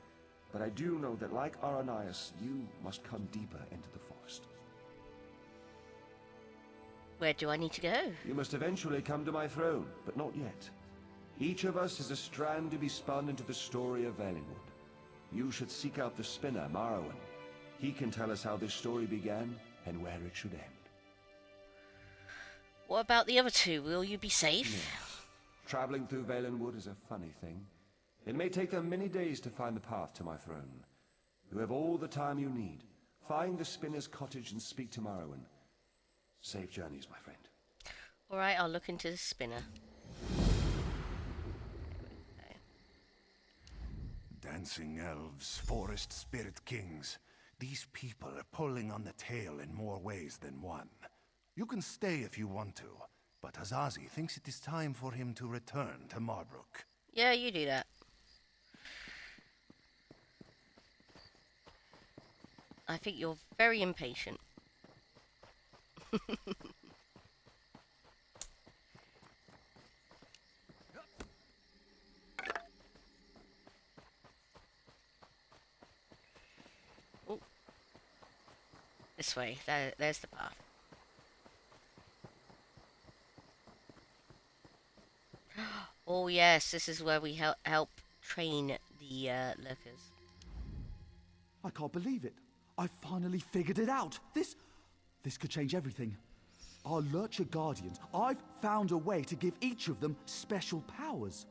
but I do know that like Aranias, you must come deeper into the forest. Where do I need to go? You must eventually come to my throne, but not yet. Each of us is a strand to be spun into the story of Valenwood. You should seek out the spinner, Marrowan. He can tell us how this story began and where it should end. What about the other two? Will you be safe? Yes. Traveling through Valenwood is a funny thing. It may take them many days to find the path to my throne. You have all the time you need. Find the spinner's cottage and speak to Marrowan. Safe journeys, my friend. Alright, I'll look into the spinner. Dancing elves, forest spirit kings. These people are pulling on the tail in more ways than one. You can stay if you want to, but Azazi thinks it is time for him to return to Marbrook. Yeah, you do that. I think you're very impatient. Oh. This way. There's the path. Oh yes, this is where we help train the lurkers. I can't believe it. I finally figured it out. This could change everything. Our Lurcher Guardians, I've found a way to give each of them special powers.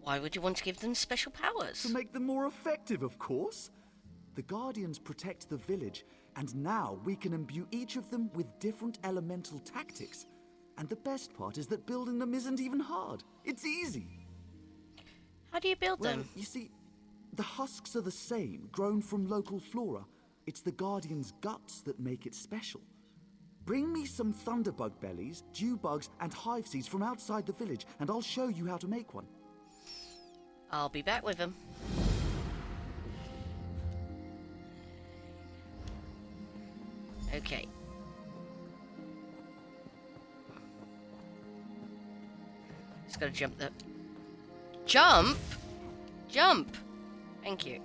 Why would you want to give them special powers? To make them more effective, of course. The Guardians protect the village, and now we can imbue each of them with different elemental tactics. And the best part is that building them isn't even hard. It's easy. How do you build them? You see, the husks are the same, grown from local flora. It's the Guardian's guts that make it special. Bring me some thunderbug bellies, dew bugs, and hive seeds from outside the village, and I'll show you how to make one. I'll be back with them. Okay. Just gotta jump that. Jump? Jump! Thank you.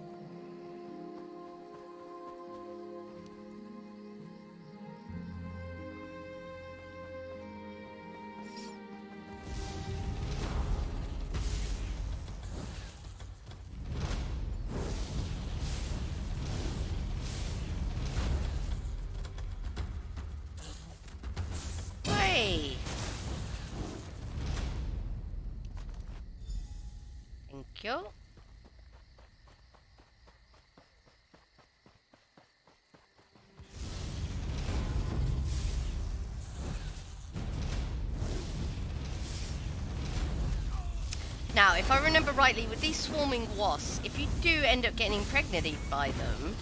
Now, if I remember rightly, with these swarming wasps, if you do end up getting impregnated by them,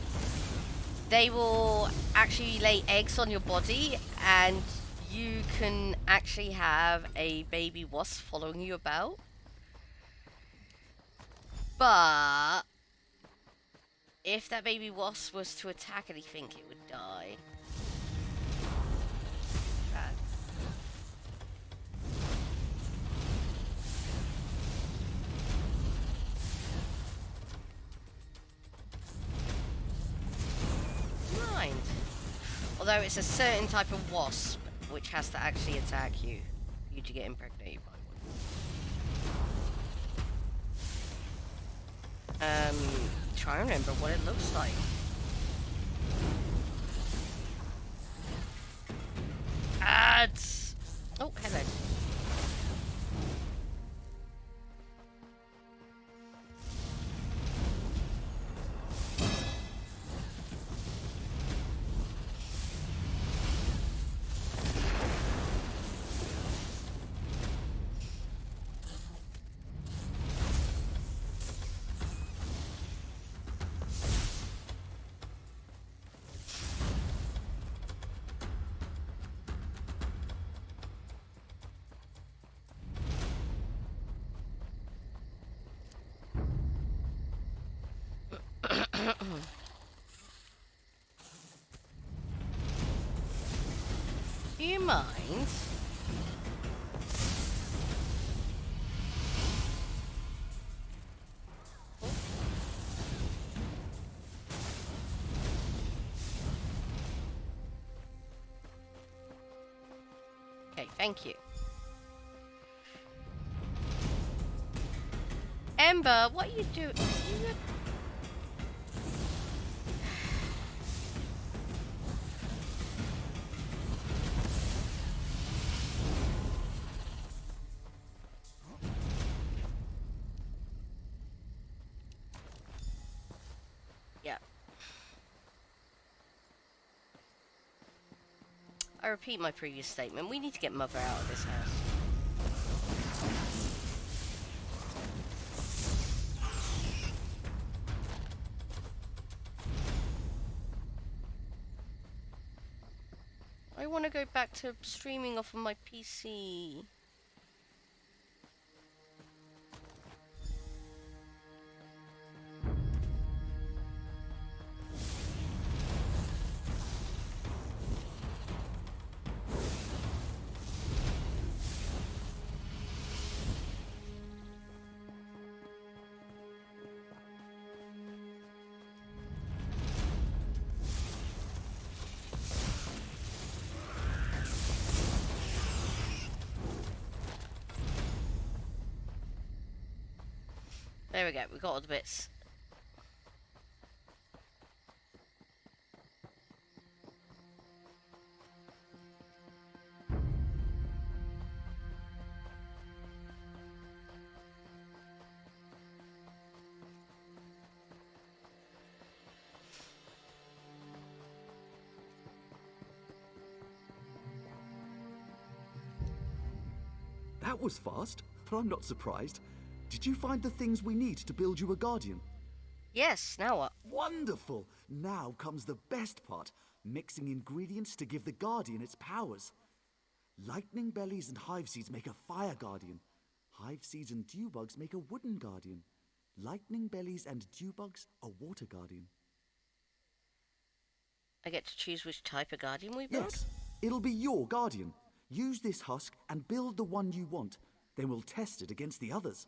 they will actually lay eggs on your body, and you can actually have a baby wasp following you about. But if that baby wasp was to attack anything, it would die. Bad. Mind. Although it's a certain type of wasp which has to actually attack you for you to get impregnated by one. Try and remember what it looks like. Ads. Oh, hello. Do you mind? Okay, thank you. Ember, what are you doing? Yeah. I repeat my previous statement. We need to get Mother out of this house. I want to go back to streaming off of my PC. There we go, we got all the bits. That was fast, but I'm not surprised. Did you find the things we need to build you a guardian? Yes, now what? Wonderful! Now comes the best part, mixing ingredients to give the guardian its powers. Lightning bellies and hive seeds make a fire guardian. Hive seeds and dew bugs make a wooden guardian. Lightning bellies and dew bugs a water guardian. I get to choose which type of guardian we build? Yes, it'll be your guardian. Use this husk and build the one you want. Then we'll test it against the others.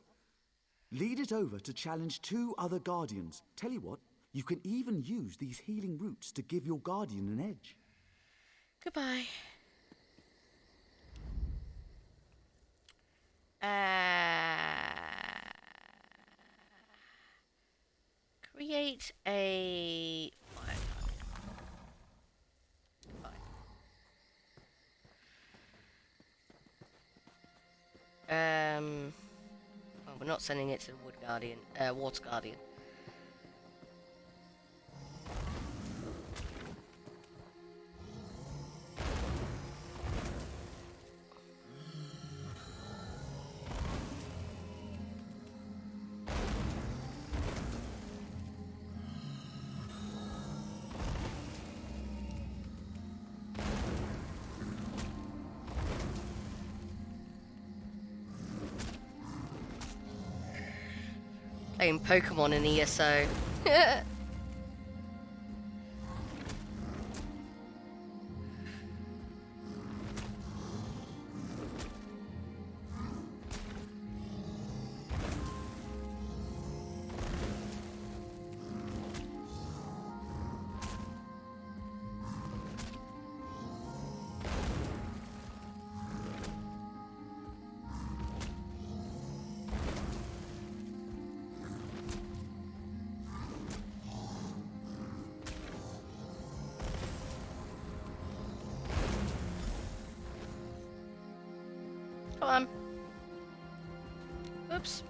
Lead it over to challenge 2 other guardians. Tell you what, you can even use these healing roots to give your guardian an edge. Goodbye. Create a fire guardian. Well, we're not sending it to the Wood Guardian, Water Guardian. playing Pokemon in ESO. Come on. Oops.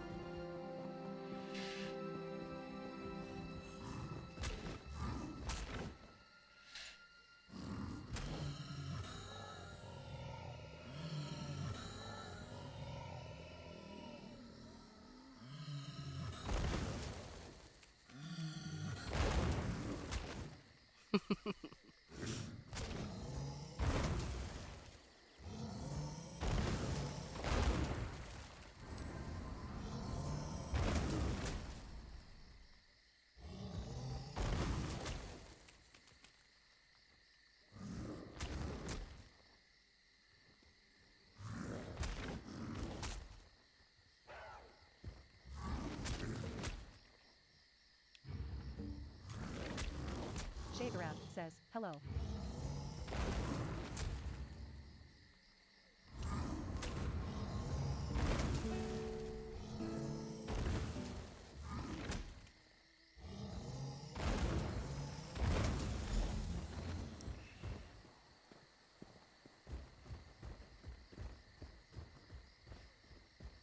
Shake around says, hello.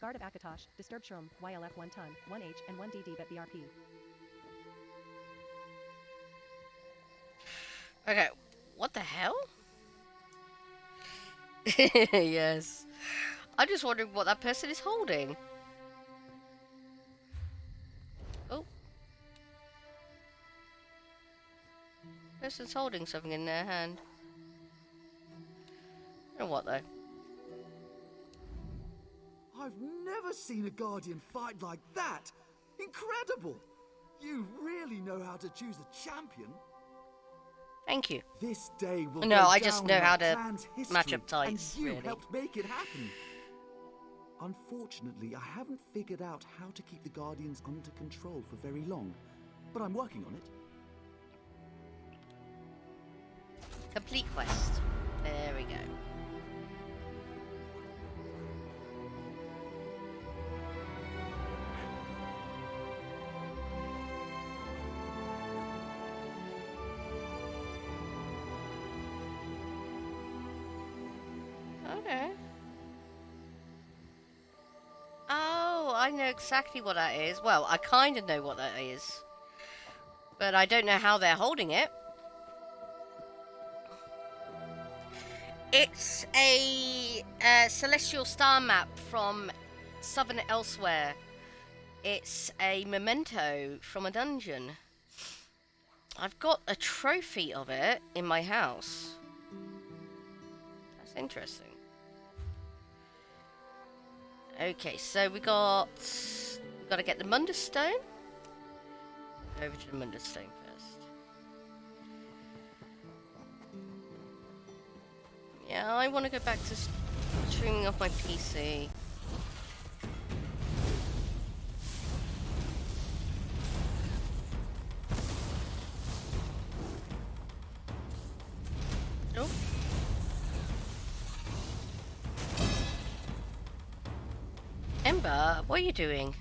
Guard of Akatosh, Disturb Shroom, YLF 1 ton, 1H and 1 DD bet BRP. Okay, what the hell? Yes. I'm just wondering what that person is holding. Oh. Person's holding something in their hand. I don't know what though. I've never seen a Guardian fight like that! Incredible! You really know how to choose a champion. Thank you. This day will No, go I just down know in how our to clan's match history, up types, and you really. helped make it happen. Unfortunately, I haven't figured out how to keep the Guardians under control for very long, but I'm working on it. Complete quest. There we go. Okay. Oh, I know exactly what that is. Well, I kind of know what that is. But I don't know how they're holding it. It's a celestial star map from Southern Elsewhere. It's a memento from a dungeon. I've got a trophy of it in my house. That's interesting. Okay, so we got to get the Mundus Stone. Over to the Mundus Stone first. Yeah, I want to go back to streaming off my PC. Oh. Ember, what are you doing?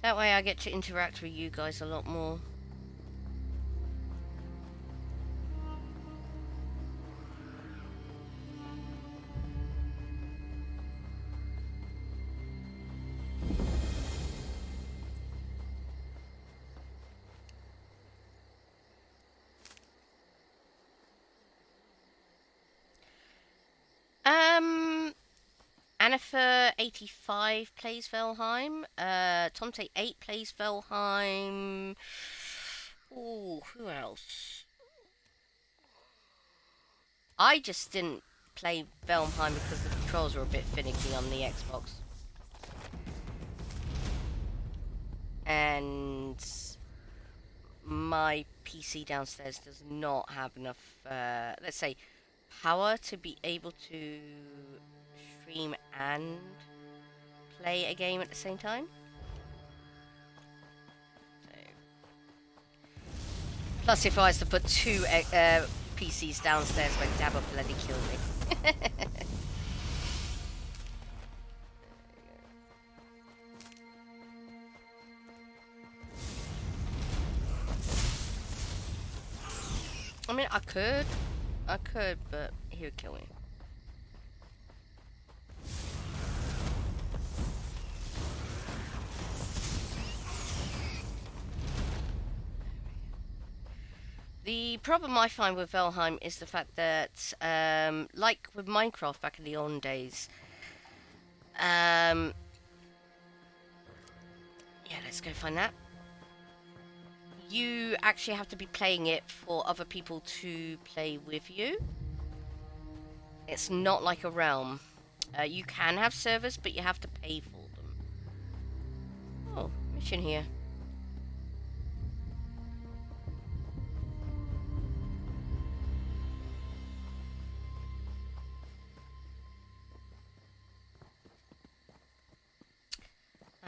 That way I get to interact with you guys a lot more. Anifer85 plays Valheim. Tomte8 plays Valheim. Oh, who else? I just didn't play Valheim because the controls were a bit finicky on the Xbox. And my PC downstairs does not have enough, let's say, power to be able to stream and play a game at the same time. So. Plus, if I was to put two PCs downstairs, when Dab would bloody kill me. I mean, I could, but he would kill me. The problem I find with Valheim is the fact that, like with Minecraft back in the olden days, yeah, let's go find that. You actually have to be playing it for other people to play with you. It's not like a Realm. You can have servers, but you have to pay for them. Oh, mission here.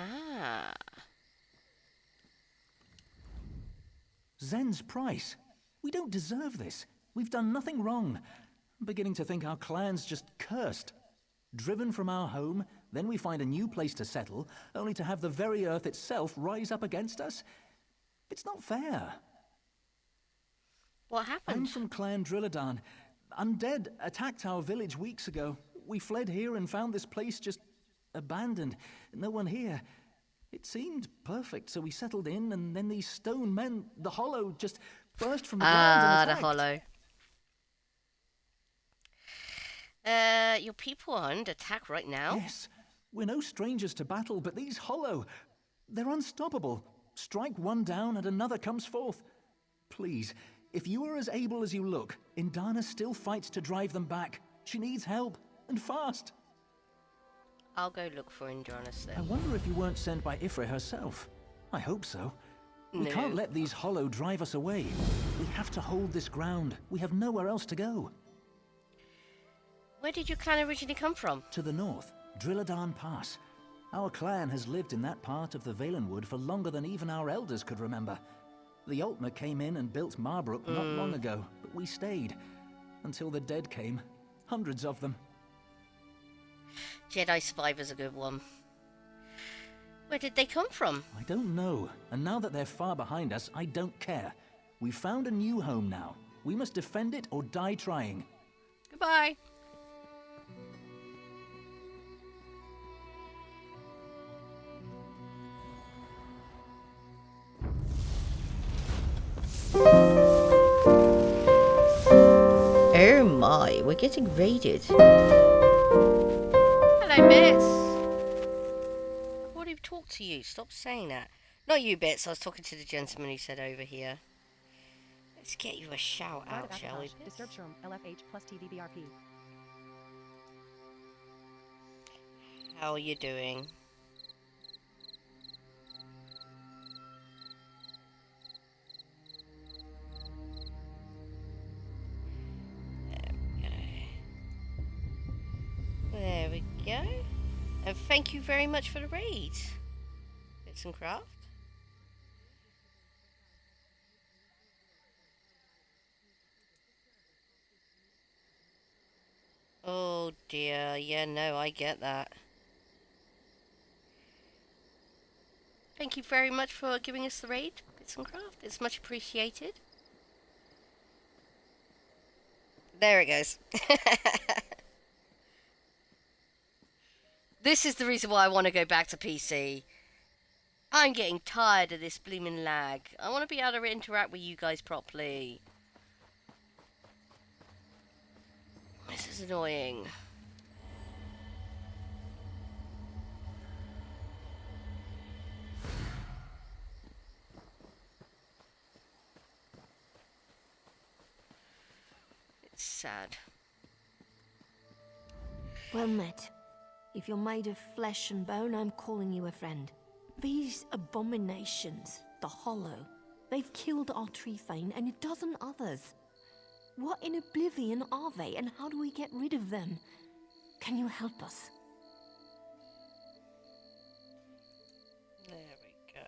Ah. Zen's price. We don't deserve this. We've done nothing wrong. I'm beginning to think our clan's just cursed. Driven from our home, then we find a new place to settle, only to have the very earth itself rise up against us. It's not fair. What happened? I'm from Clan Drilladan. Undead attacked our village weeks ago. We fled here and found this place just abandoned. No one here. It seemed perfect, so we settled in, and then these stone men, the Hollow, just burst from the ground and attacked. The Hollow. Your people are under attack right now? Yes. We're no strangers to battle, but these Hollow, they're unstoppable. Strike one down and another comes forth. Please, if you are as able as you look, Indana still fights to drive them back. She needs help, and fast. I'll go look for Indranus then. I wonder if you weren't sent by Ifre herself. I hope so. We can't let these Hollow drive us away. We have to hold this ground. We have nowhere else to go. Where did your clan originally come from? To the north, Drilladan Pass. Our clan has lived in that part of the Valenwood for longer than even our elders could remember. The Altmer came in and built Marbrook not long ago, but we stayed. Until the dead came. Hundreds of them. Jedi Survivor's a good one. Where did they come from? I don't know. And now that they're far behind us, I don't care. We've found a new home now. We must defend it or die trying. Goodbye. Oh my, we're getting raided. Hello, Bits. I've already talked to you. Stop saying that. Not you, Bits. I was talking to the gentleman who said over here. Let's get you a shout out, shall we? Disturbed Shroom, LFH plus TVBRP. How are you doing? There we go. And thank you very much for the raid. Bits and Craft. Oh dear, yeah, no, I get that. Thank you very much for giving us the raid, Bits and Craft. It's much appreciated. There it goes. This is the reason why I want to go back to PC. I'm getting tired of this blooming lag. I want to be able to interact with you guys properly. This is annoying. sad. Well met. If you're made of flesh and bone, I'm calling you a friend. These abominations, the Hollow, they've killed our Treefane and a dozen others. What in oblivion are they, and how do we get rid of them? Can you help us? There we go.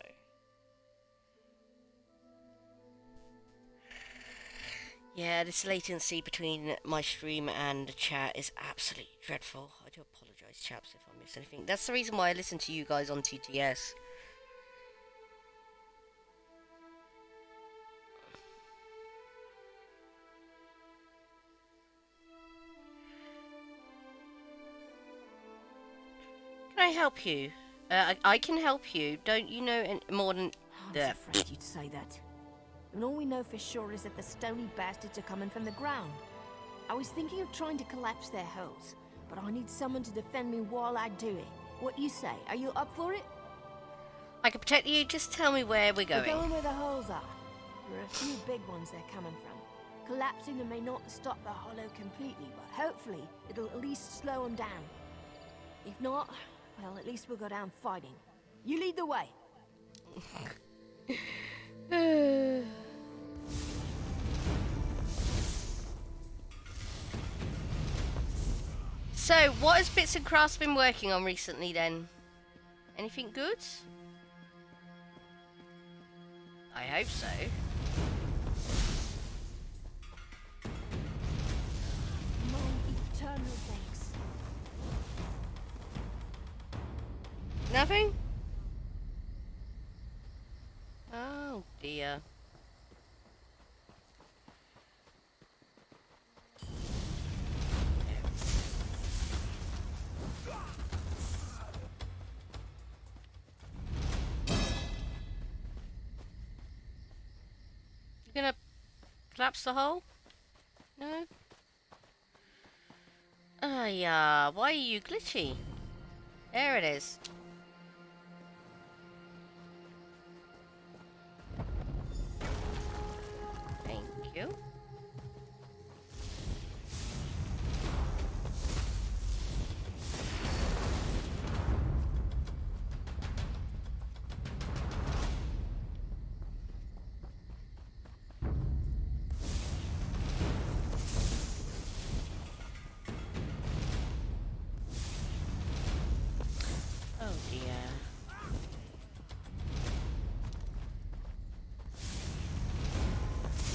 Yeah, this latency between my stream and the chat is absolutely dreadful. I do apologise, chaps, if I miss anything. That's the reason why I listen to you guys on TTS. Can I help you? I can help you. Don't you know more than... I was afraid you'd say that. And all we know for sure is that the stony bastards are coming from the ground. I was thinking of trying to collapse their hulls, but I need someone to defend me while I do it. What you say? Are you up for it? I can protect you, just tell me where we're going. We're going where the holes are. There are a few big ones they're coming from. Collapsing them may not stop the Hollow completely, but hopefully it'll at least slow them down. If not, well, at least we'll go down fighting. You lead the way. So, what has Bits and Crafts been working on recently then? Anything good? I hope so. My eternal thanks. Nothing? Oh dear. You gonna collapse the hole? No? Oh yeah, why are you glitchy? There it is. Thank you. Oh dear.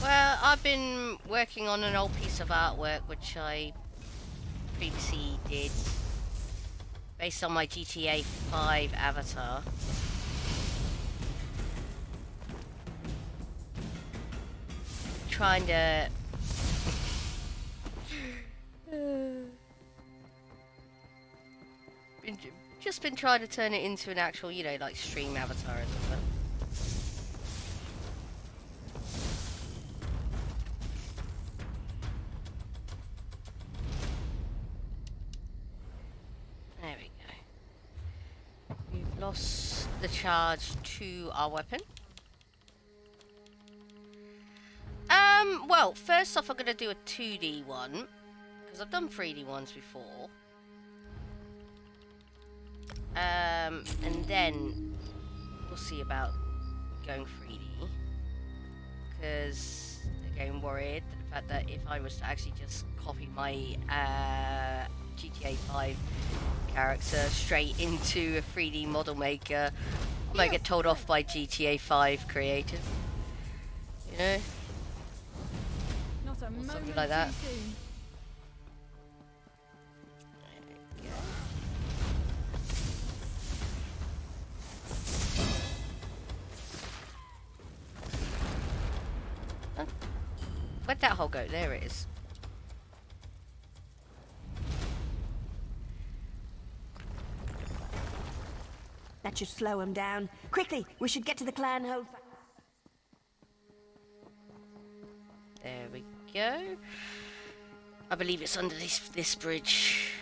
Well, I've been working on an old piece of artwork which I previously did based on my GTA 5 avatar. Trying to just been trying to turn it into an actual, you know, like stream avatar or something. There we go. We've lost the charge to our weapon. Well, first off I'm going to do a 2D one, because I've done 3D ones before. And then we'll see about going 3D, because again worried that the fact that if I was to actually just copy my GTA 5 character straight into a 3D model maker, I might get told off by GTA 5 creators, you know, Not a or moment something like that. too soon. Where'd that hole go? There it is. That should slow him down. Quickly, we should get to the clan hole. There we go. I believe it's under this bridge.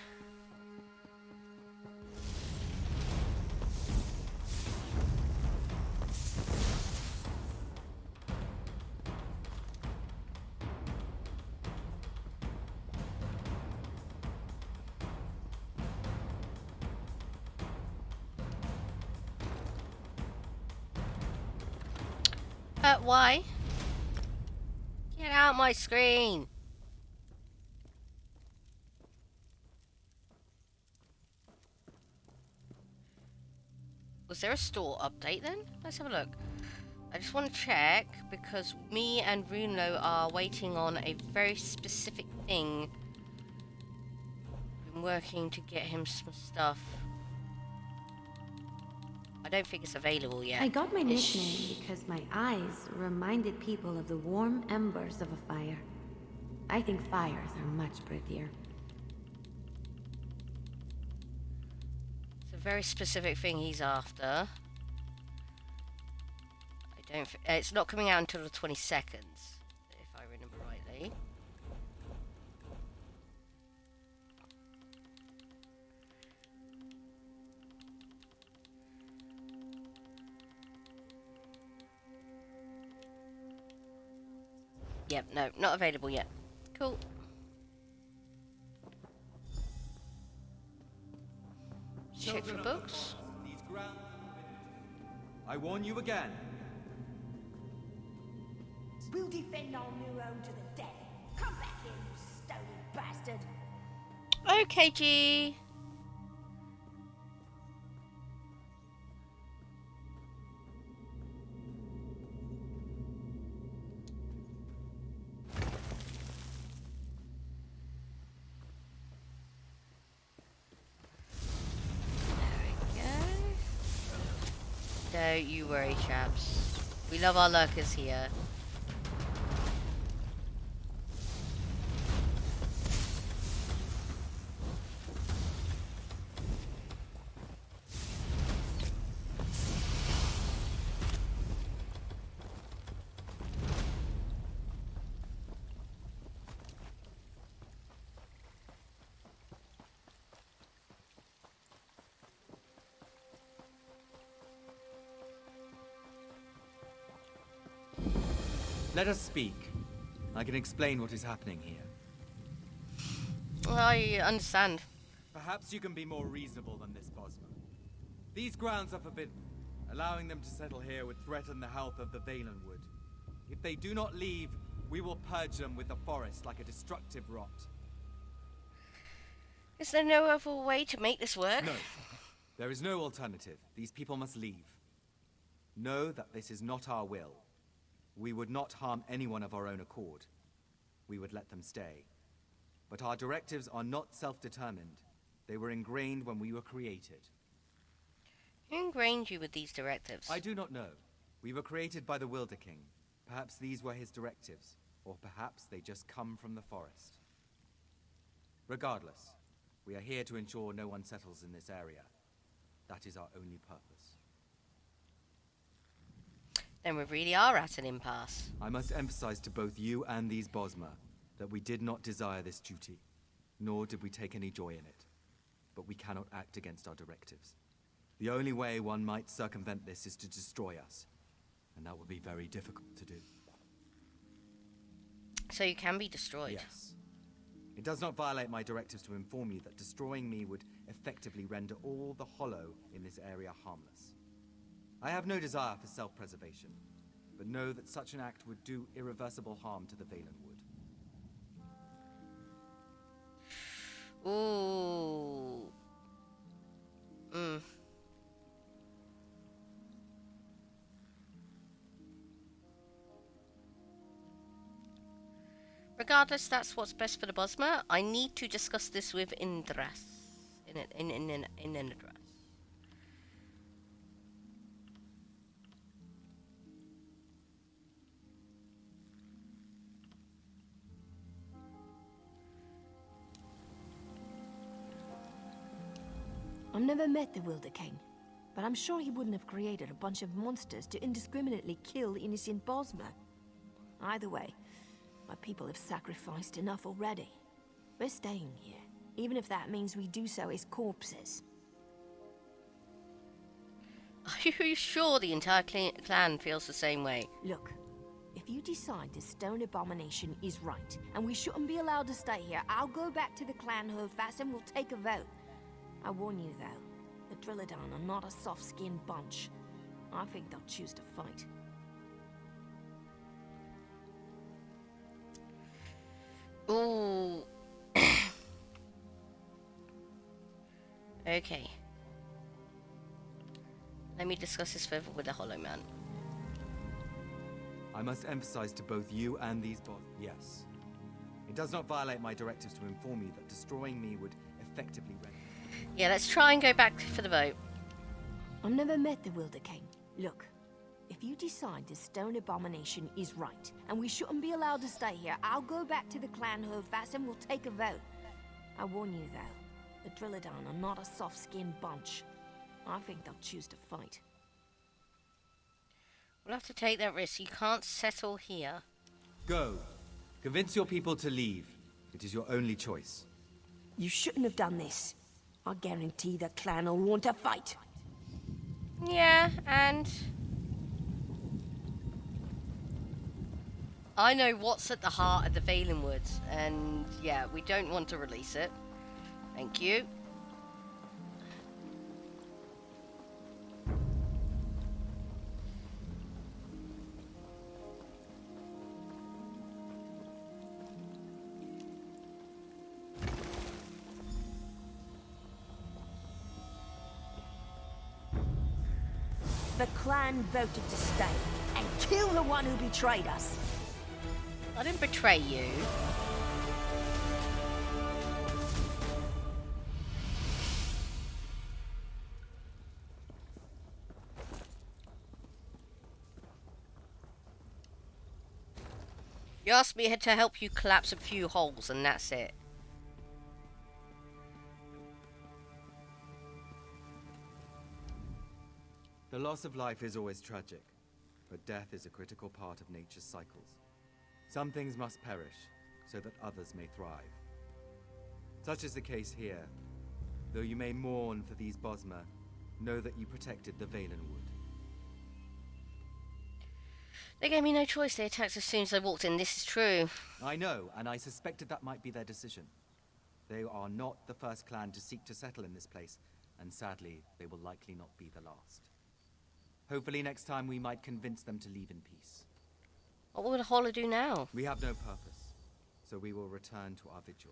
Why? Get out my screen! Was there a store update then? Let's have a look. I just want to check because me and Runlo are waiting on a very specific thing. Been working to get him some stuff. I don't think it's available yet. I got my nickname because my eyes reminded people of the warm embers of a fire. I think fires are much prettier. It's a very specific thing he's after. It's not coming out until the 22nd, if I remember rightly. Yep, no, not available yet. Cool. Check for books. I warn you again. We'll defend our new home to the death. Come back here, you stony bastard. Okay, G. Don't you worry, chaps. We love our lurkers here. Let us speak. I can explain what is happening here. Well, I understand. Perhaps you can be more reasonable than this, Bosma. These grounds are forbidden. Allowing them to settle here would threaten the health of the Valenwood. If they do not leave, we will purge them with the forest like a destructive rot. Is there no other way to make this work? No. There is no alternative. These people must leave. Know that this is not our will. We would not harm anyone of our own accord. We would let them stay. But our directives are not self-determined. They were ingrained when we were created. Who ingrained you with these directives? I do not know. We were created by the Wilder King. Perhaps these were his directives, or perhaps they just come from the forest. Regardless, we are here to ensure no one settles in this area. That is our only purpose. Then we really are at an impasse. I must emphasize to both you and these Bosma that we did not desire this duty, nor did we take any joy in it. But we cannot act against our directives. The only way one might circumvent this is to destroy us, and that would be very difficult to do. So you can be destroyed? Yes. It does not violate my directives to inform you that destroying me would effectively render all the hollow in this area harmless. I have no desire for self-preservation, but know that such an act would do irreversible harm to the Valenwood. Ooh. Regardless, that's what's best for the Bosma. I need to discuss this with Indras. In Indras. I've never met the Wilder King, but I'm sure he wouldn't have created a bunch of monsters to indiscriminately kill innocent Bosma. Either way, my people have sacrificed enough already. We're staying here, even if that means we do so as corpses. Are you sure the entire clan feels the same way? Look, if you decide this stone abomination is right, and we shouldn't be allowed to stay here, I'll go back to the clan Hovedfast and we'll take a vote. I warn you, though, the Drilladan are not a soft-skinned bunch. I think they'll choose to fight. Ooh. Okay. Let me discuss this further with the Hollow Man. I must emphasize to both you and these yes. It does not violate my directives to inform you that destroying me would effectively render... Yeah, let's try and go back for the vote. I've never met the Wilder King. Look, if you decide the stone abomination is right, and we shouldn't be allowed to stay here, I'll go back to the clan Hovedfast and we'll take a vote. I warn you, though, the Drilladon are not a soft-skinned bunch. I think they'll choose to fight. We'll have to take that risk. You can't settle here. Go. Convince your people to leave. It is your only choice. You shouldn't have done this. I guarantee the clan will want to fight. Yeah, and... I know what's at the heart of the Valen Woods, and yeah, we don't want to release it. Thank you. The clan voted to stay and kill the one who betrayed us. I didn't betray you. You asked me to help you collapse a few holes, and that's it. The loss of life is always tragic, but death is a critical part of nature's cycles. Some things must perish, so that others may thrive. Such is the case here. Though you may mourn for these Bosmer, know that you protected the Valen Wood. They gave me no choice. They attacked as soon as I walked in. This is true. I know, and I suspected that might be their decision. They are not the first clan to seek to settle in this place, and sadly, they will likely not be the last. Hopefully next time we might convince them to leave in peace. What will the Hollow do now? We have no purpose, so we will return to our vigil.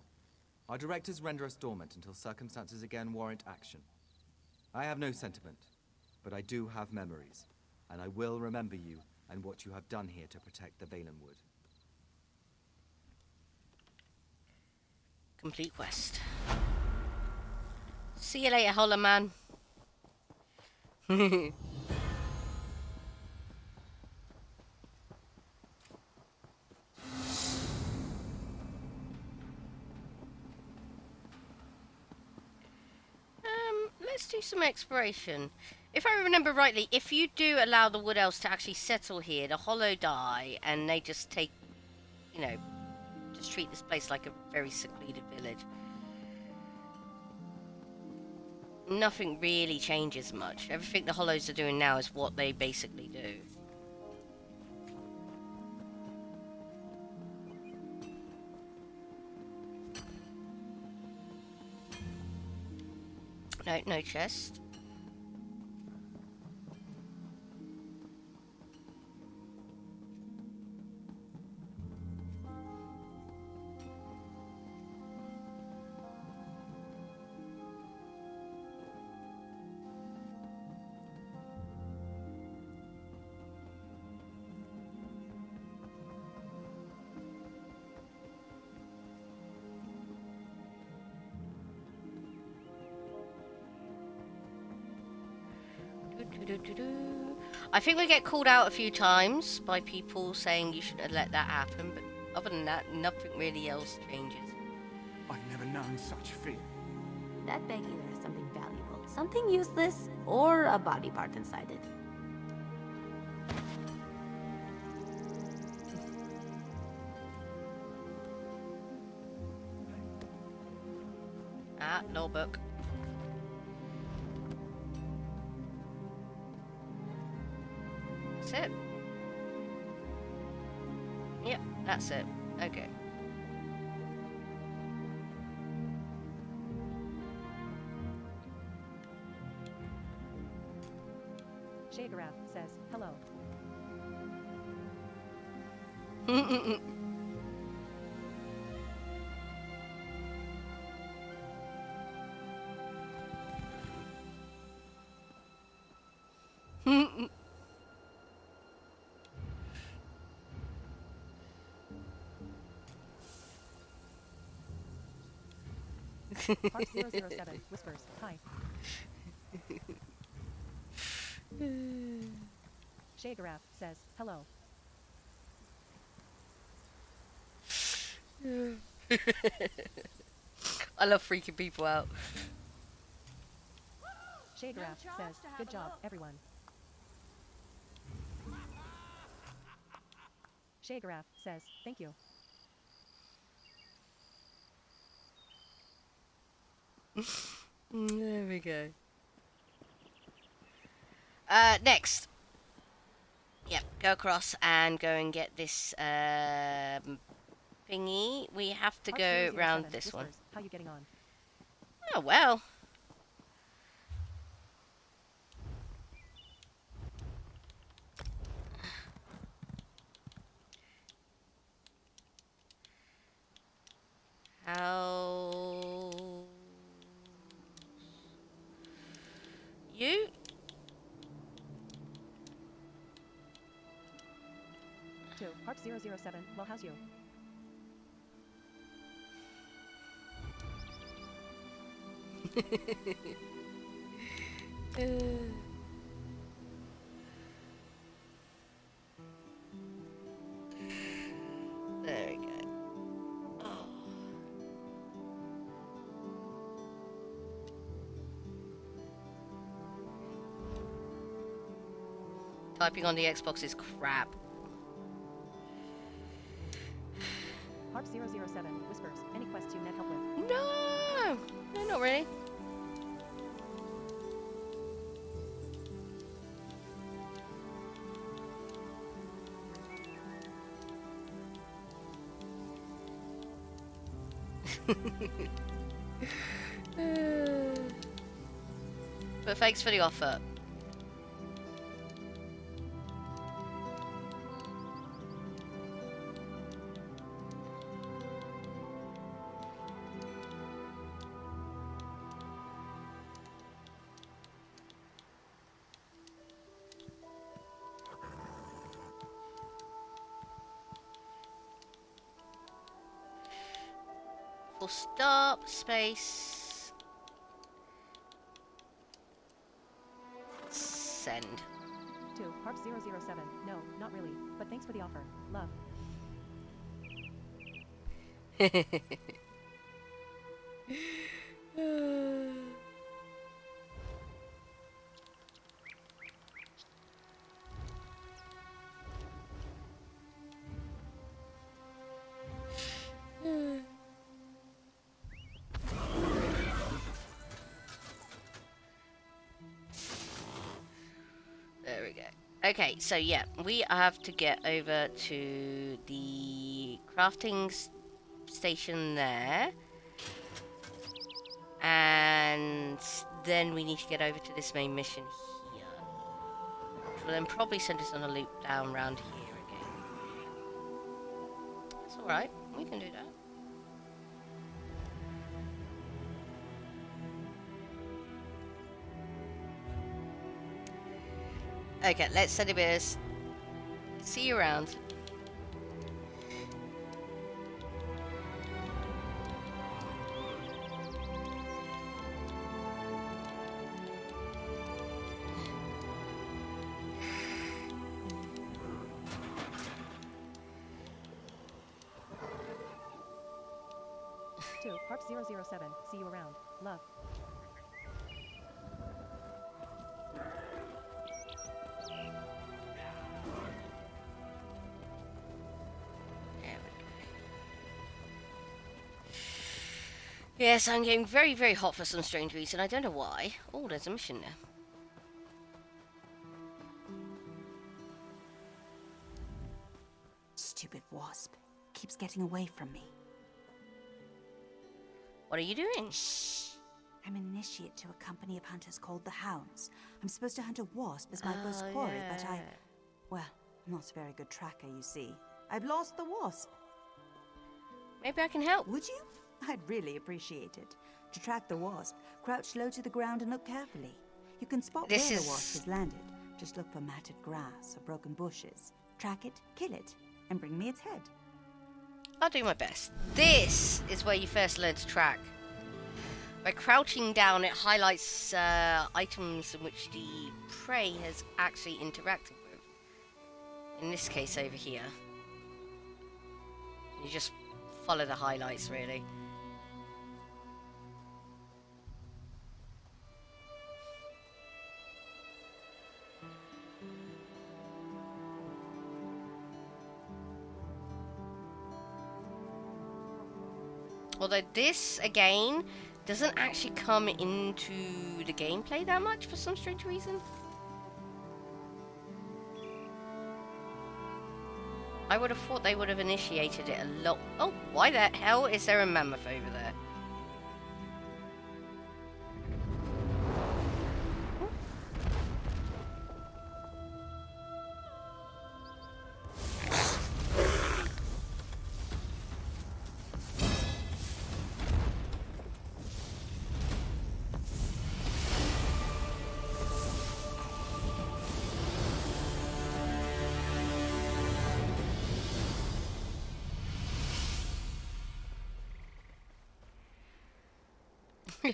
Our directors render us dormant until circumstances again warrant action. I have no sentiment, but I do have memories, and I will remember you and what you have done here to protect the Valen Wood. Complete quest. See you later, Hollow Man. Let's do some exploration. If I remember rightly, if you do allow the Wood Elves to actually settle here, the Hollow die, and they just take, you know, just treat this place like a very secluded village. Nothing really changes much. Everything the Hollows are doing now is what they basically do. No, no chest. I think we get called out a few times by people saying you shouldn't have let that happen, but other than that, nothing really else changes. I've never known such fear. That bag either has something valuable, something useless, or a body part inside it. Ah, no book. That's it. Yep, that's it. Okay. Shagarath says, hello. Park007 whispers, hi. Shagaraf says, hello. I love freaking people out. Shagaraf says, good job, everyone. Shagaraf says, thank you. There we go. Next. Yep, go across and go and get this thingy. We have to go round this one. How you getting on? Oh well. How you? Park007, well, how's you? There we go. Oh. Typing on the Xbox is crap. Park007 whispers, any quests you need help with? No, not really. But thanks for the offer. Full stop, space, send. To Park007, no, not really, but thanks for the offer. Love. There we go. Okay, so yeah, we have to get over to the crafting station there. And then we need to get over to this main mission here. Which will then probably send us on a loop down around here again. That's alright, we can do that. Okay, let's send a bit. See you around. To Park007, see you around. Love. Yes, I'm getting very, very hot for some strange reason. I don't know why. Oh, there's a mission there. Stupid wasp. Keeps getting away from me. What are you doing? Shh. I'm an initiate to a company of hunters called the Hounds. I'm supposed to hunt a wasp as my first quarry, but well, I'm not a very good tracker, you see. I've lost the wasp. Maybe I can help. Would you? I'd really appreciate it. To track the wasp, crouch low to the ground and look carefully. You can spot where the wasp has landed. Just look for matted grass or broken bushes. Track it, kill it, and bring me its head. I'll do my best. This is where you first learn to track. By crouching down, it highlights items in which the prey has actually interacted with. In this case over here. You just follow the highlights, really. Although this, again, doesn't actually come into the gameplay that much for some strange reason. I would have thought they would have initiated it a lot. Oh, why the hell is there a mammoth over there?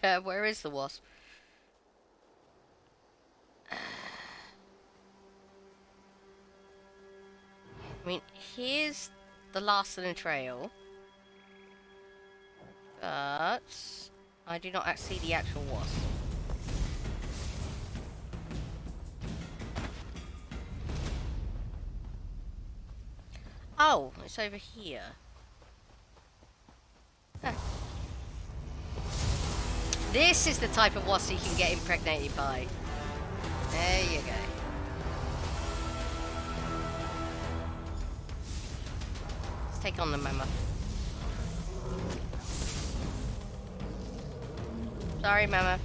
Yeah, where is the wasp? I mean, here's the last of the trail. But I do not see the actual wasp. Oh, it's over here. Huh. This is the type of wasp you can get impregnated by. There you go. Let's take on the mammoth. Sorry, mammoth.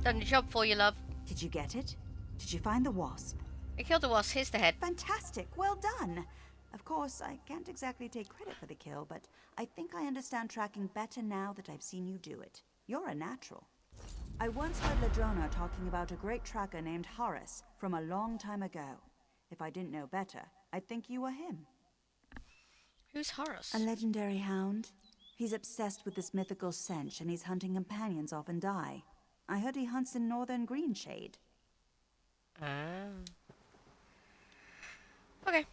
Done the job for you, love. Did you get it? Did you find the wasp? I killed the wasp. Here's the head. Fantastic. Well done. Of course, I can't exactly take credit for the kill, but I think I understand tracking better now that I've seen you do it. You're a natural. I once heard Ladrona talking about a great tracker named Horace from a long time ago. If I didn't know better, I'd think you were him. Who's Horace? A legendary hound. He's obsessed with this mythical stench, and he's hunting companions often die. I heard he hunts in northern Greenshade. Ah. Okay.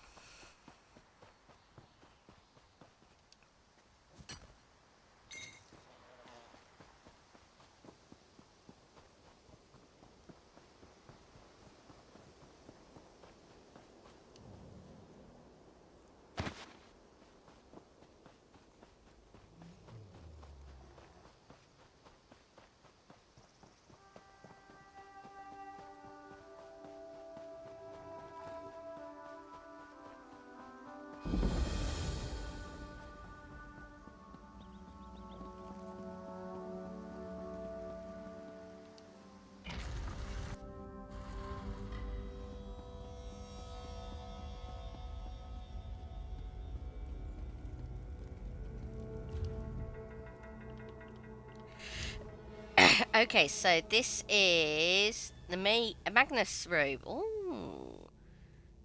Okay, so this is the Magnus robe. Ooh.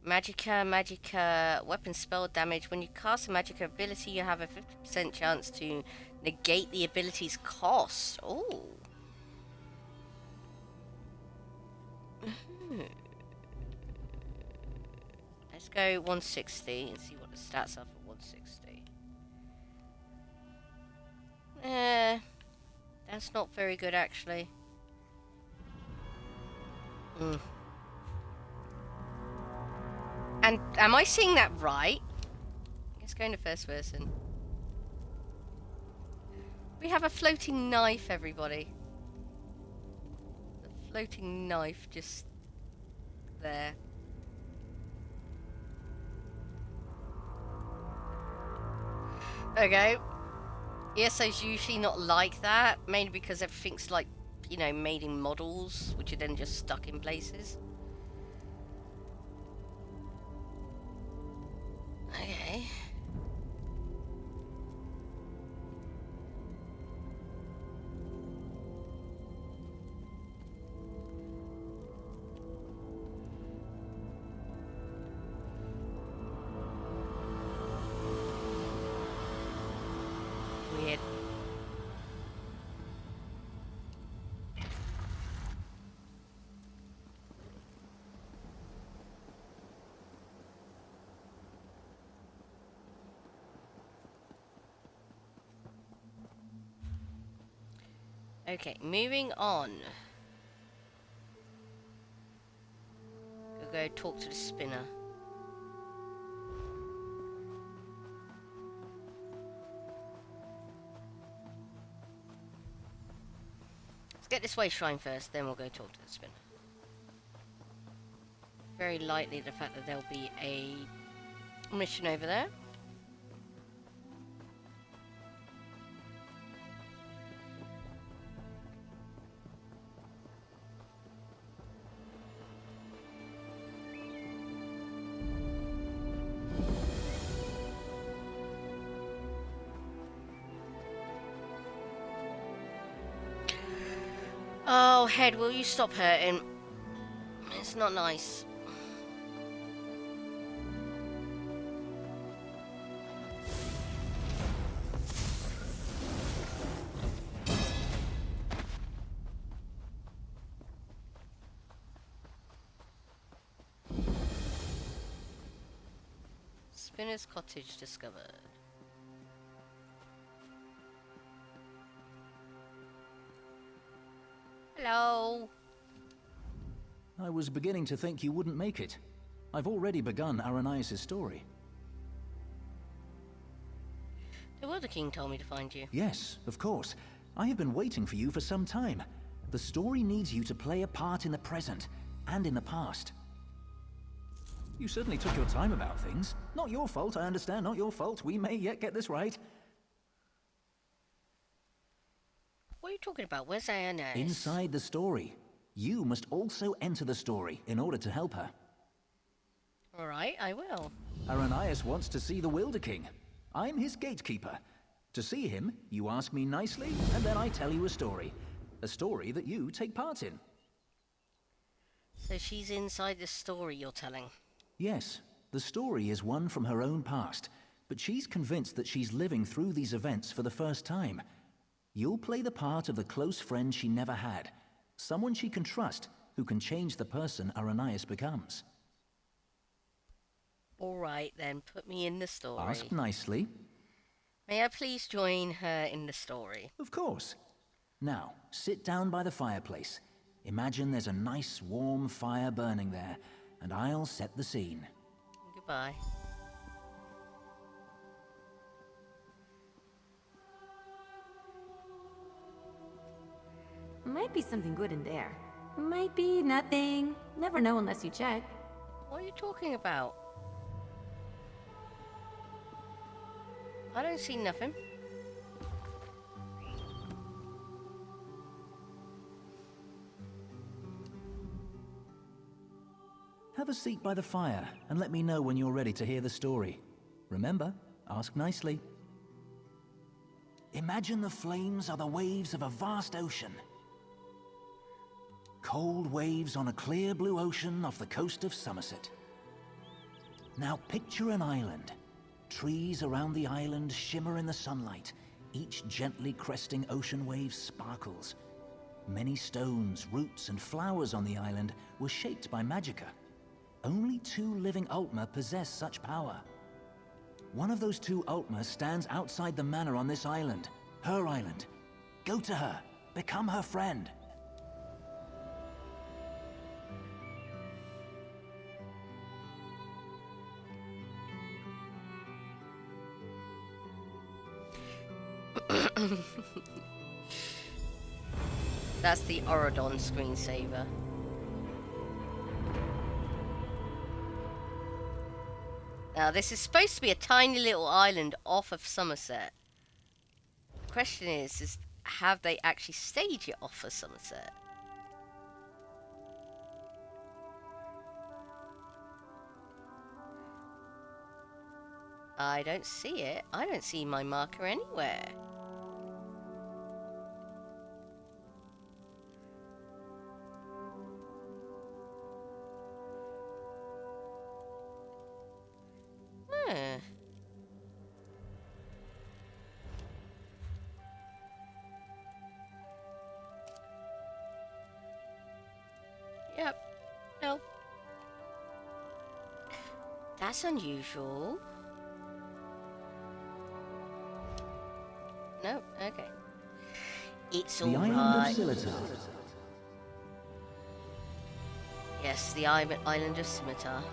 Magicka, weapon spell damage. When you cast a Magicka ability, you have a 50% chance to negate the ability's cost. Oh. Let's go 160 and see what the stats are for 160. That's not very good, actually. And am I seeing that right? Let's go into first person. We have a floating knife, everybody. A floating knife just there. Okay. ESO's usually not like that, mainly because everything's like you know, made in models, which are then just stuck in places. Okay. Weird. Okay, moving on. We'll go talk to the spinner. Let's get this way shrine first, then we'll go talk to the spinner. Very likely the fact that there'll be a mission over there. Oh, head, will you stop hurting? It's not nice. Spinner's cottage discovered. Hello. I was beginning to think you wouldn't make it. I've already begun Aranias' story. The Wilder King told me to find you. Yes, of course. I have been waiting for you for some time. The story needs you to play a part in the present and in the past. You certainly took your time about things. Not your fault, I understand, not your fault. We may yet get this right. What are you talking about? Where's Aranias? Inside the story. You must also enter the story in order to help her. Alright, I will. Aranias wants to see the Wilder King. I'm his gatekeeper. To see him, you ask me nicely, and then I tell you a story. A story that you take part in. So she's inside the story you're telling? Yes, the story is one from her own past, but she's convinced that she's living through these events for the first time. You'll play the part of the close friend she never had. Someone she can trust, who can change the person Aranias becomes. Alright then, put me in the story. Ask nicely. May I please join her in the story? Of course. Now, sit down by the fireplace. Imagine there's a nice warm fire burning there, and I'll set the scene. Goodbye. Might be something good in there. Might be nothing. Never know unless you check. What are you talking about? I don't see nothing. Have a seat by the fire and let me know when you're ready to hear the story. Remember, ask nicely. Imagine the flames are the waves of a vast ocean. Cold waves on a clear blue ocean off the coast of Somerset. Now picture an island. Trees around the island shimmer in the sunlight. Each gently cresting ocean wave sparkles. Many stones, roots, and flowers on the island were shaped by magicka. Only 2 living Altmer possess such power. One of those 2 Altmer stands outside the manor on this island. Her island. Go to her. Become her friend. That's the Orodon screensaver. Now, this is supposed to be a tiny little island off of Somerset. The question is have they actually staged it off for Somerset? I don't see it. I don't see my marker anywhere. Huh. Yep. No. That's unusual. No? Okay. It's all The right. island of Scimitar. Yes, the island of Scimitar.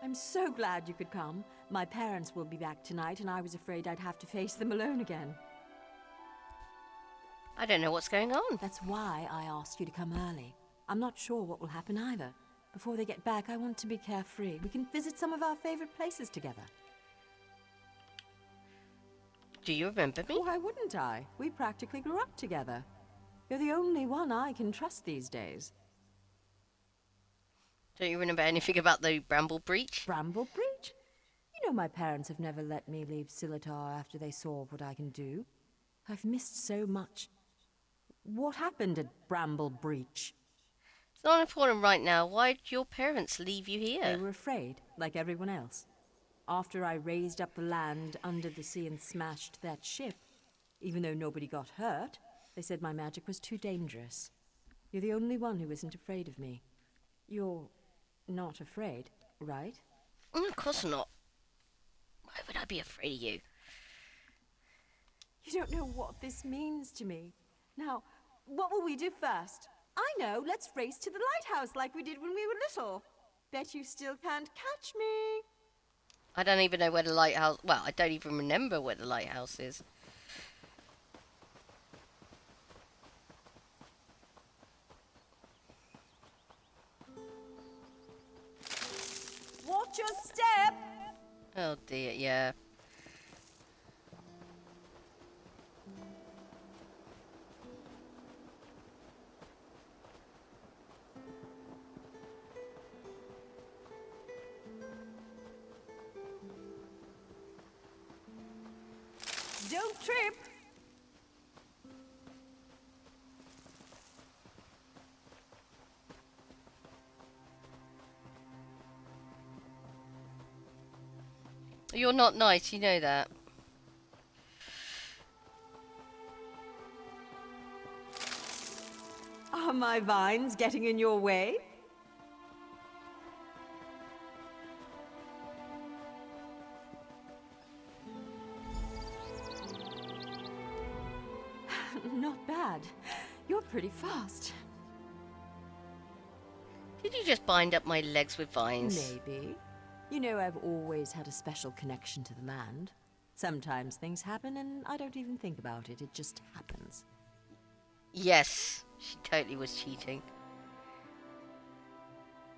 I'm so glad you could come. My parents will be back tonight, and I was afraid I'd have to face them alone again. I don't know what's going on. That's why I asked you to come early. I'm not sure what will happen either. Before they get back, I want to be carefree. We can visit some of our favorite places together. Do you remember me? Why wouldn't I? We practically grew up together. You're the only one I can trust these days. Don't you remember anything about the Bramble Breach? Bramble Breach? You know my parents have never let me leave Scimitar after they saw what I can do. I've missed so much. What happened at Bramble Breach? It's not important right now. Why did your parents leave you here? They were afraid, like everyone else. After I raised up the land under the sea and smashed that ship, even though nobody got hurt, they said my magic was too dangerous. You're the only one who isn't afraid of me. You're not afraid, right? Of course not. Why would I be afraid of you? You don't know what this means to me. Now, what will we do first? I know, let's race to the lighthouse like we did when we were little. Bet you still can't catch me. I don't even know where the lighthouse... Well, I don't even remember where the lighthouse is. Watch your step! Oh dear, yeah. Don't trip! You're not nice, you know that. Are my vines getting in your way? Not bad. You're pretty fast. Did you just bind up my legs with vines? Maybe. You know, I've always had a special connection to the land. Sometimes things happen and I don't even think about it. It just happens. Yes, she totally was cheating.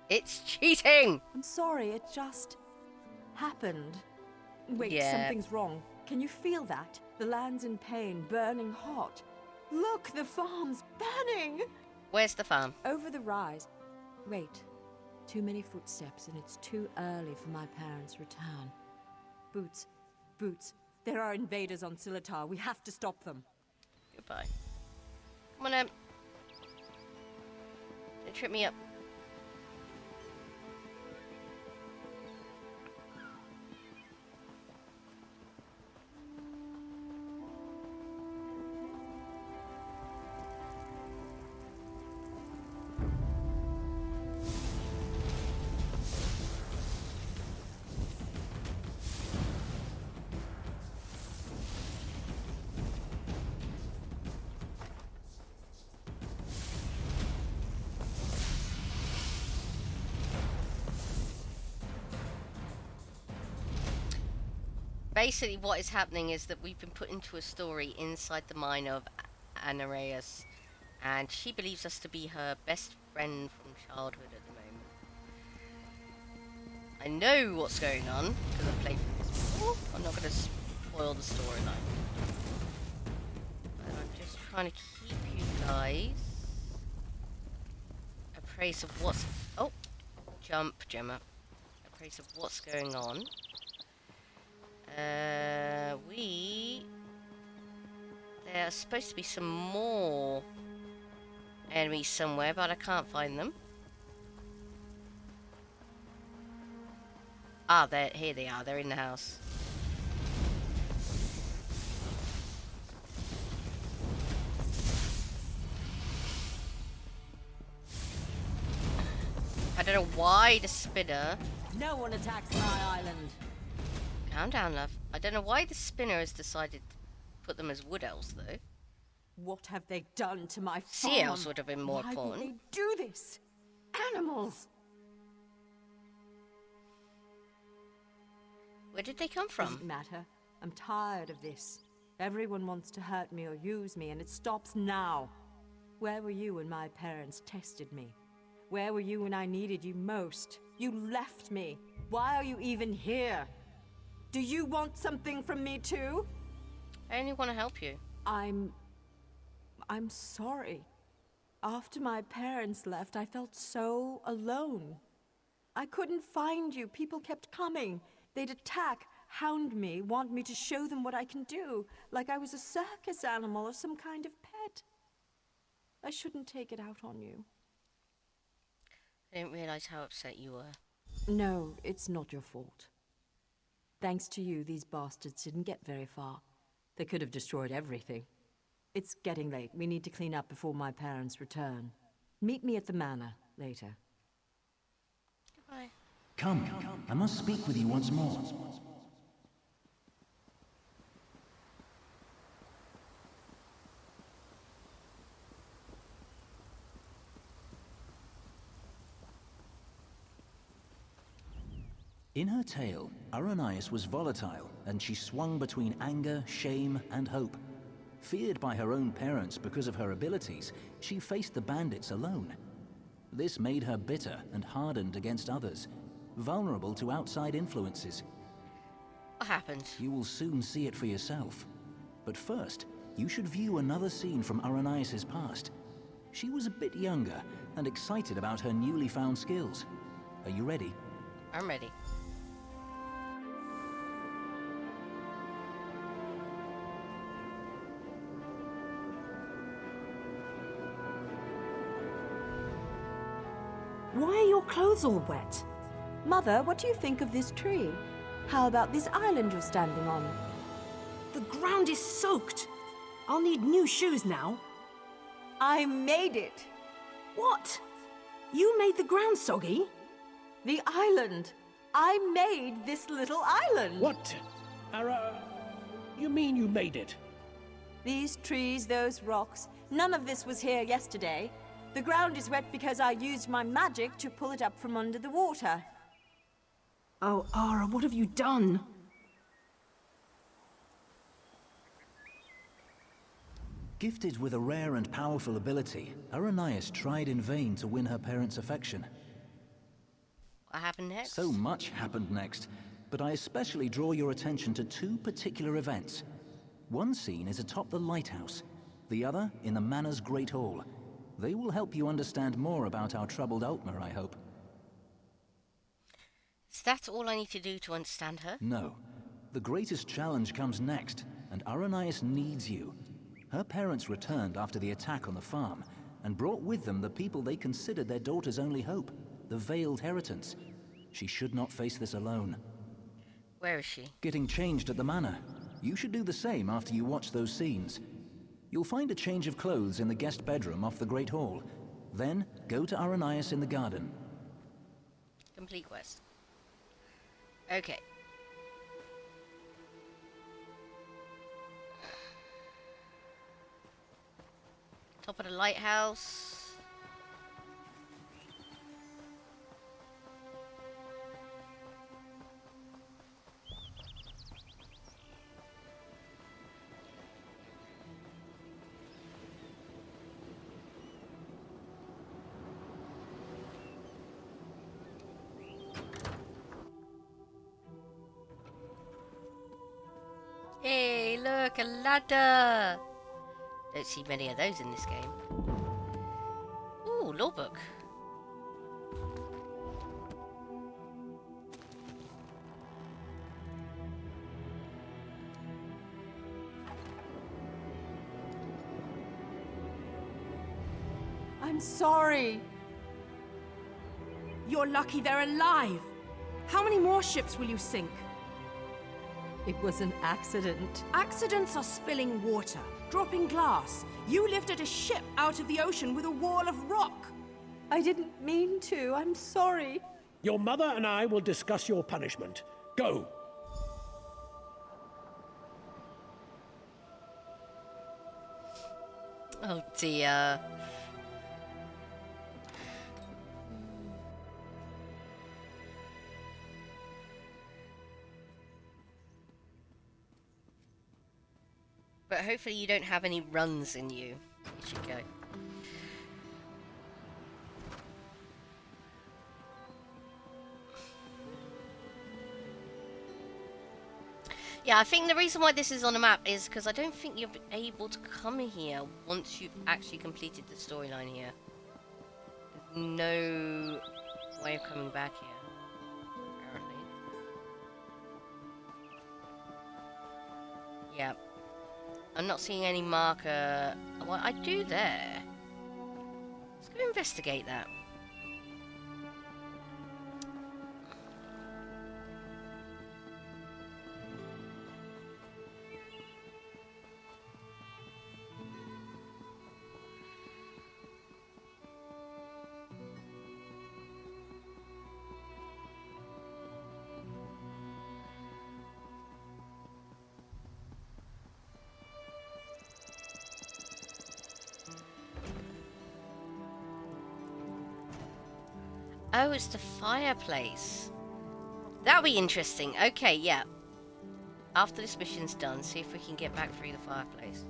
It's cheating! I'm sorry, it just happened. Wait, Yeah. something's wrong. Can you feel that? The land's in pain, burning hot. Look, the farm's burning! Where's the farm? Over the rise. Wait. Too many footsteps, and it's too early for my parents' return. Boots. Boots. There are invaders on Scimitar. We have to stop them. Goodbye. Come on, Em. Don't trip me up. Basically, what is happening is that we've been put into a story inside the mine of Anareus, and she believes us to be her best friend from childhood at the moment. I know what's going on because I've played through this before. I'm not going to spoil the storyline, but I'm just trying to keep you guys appraised of what's... Oh, jump, Gemma. Appraised of what's going on. There are supposed to be some more enemies somewhere, but I can't find them. Ah, here they are. They're in the house. I don't know why the spinner... No one attacks my island. Calm down, love. I don't know why the spinner has decided to put them as wood elves, though. What have they done to my farm? Sea elves would have been more Why important. would they do this? Animals! Where did they come from? Doesn't matter. I'm tired of this. Everyone wants to hurt me or use me, and it stops now. Where were you when my parents tested me? Where were you when I needed you most? You left me. Why are you even here? Do you want something from me too? I only want to help you. I'm sorry. After my parents left, I felt so alone. I couldn't find you. People kept coming. They'd attack, hound me, want me to show them what I can do, like I was a circus animal or some kind of pet. I shouldn't take it out on you. I didn't realize how upset you were. No, it's not your fault. Thanks to you, these bastards didn't get very far. They could have destroyed everything. It's getting late. We need to clean up before my parents return. Meet me at the manor later. Goodbye. Come, I must speak with you once more. In her tale, Aranias was volatile, and she swung between anger, shame, and hope. Feared by her own parents because of her abilities, she faced the bandits alone. This made her bitter and hardened against others, vulnerable to outside influences. What happened? You will soon see it for yourself. But first, you should view another scene from Aranias' past. She was a bit younger and excited about her newly found skills. Are you ready? I'm ready. Why are your clothes all wet? Mother, what do you think of this tree? How about this island you're standing on? The ground is soaked. I'll need new shoes now. I made it. What? You made the ground soggy? The island. I made this little island. What? You mean you made it? These trees, those rocks, none of this was here yesterday. The ground is wet because I used my magic to pull it up from under the water. Oh, Ara, what have you done? Gifted with a rare and powerful ability, Aranias tried in vain to win her parents' affection. What happened next? So much happened next, but I especially draw your attention to two particular events. One scene is atop the lighthouse, the other in the manor's great hall. They will help you understand more about our troubled Altmer, I hope. Is that all I need to do to understand her? No. The greatest challenge comes next, and Aranias needs you. Her parents returned after the attack on the farm, and brought with them the people they considered their daughter's only hope, the Veiled Heritance. She should not face this alone. Where is she? Getting changed at the manor. You should do the same after you watch those scenes. You'll find a change of clothes in the guest bedroom off the Great Hall. Then, go to Aranias in the garden. Complete quest. Okay. Top of the lighthouse. Hey, look, a ladder! Don't see many of those in this game. Ooh, law book. I'm sorry. You're lucky they're alive. How many more ships will you sink? It was an accident. Accidents are spilling water, dropping glass. You lifted a ship out of the ocean with a wall of rock. I didn't mean to. I'm sorry. Your mother and I will discuss your punishment. Go. Oh dear. But hopefully you don't have any runs in you. You should go. Yeah, I think the reason why this is on the map is because I don't think you're able to come here once you've actually completed the storyline here. There's no way of coming back here, apparently. Yeah. I'm not seeing any marker. Well, I do there. Let's go investigate that. Oh, it's the fireplace. That'll be interesting. Okay, yeah. After this mission's done, see if we can get back through the fireplace.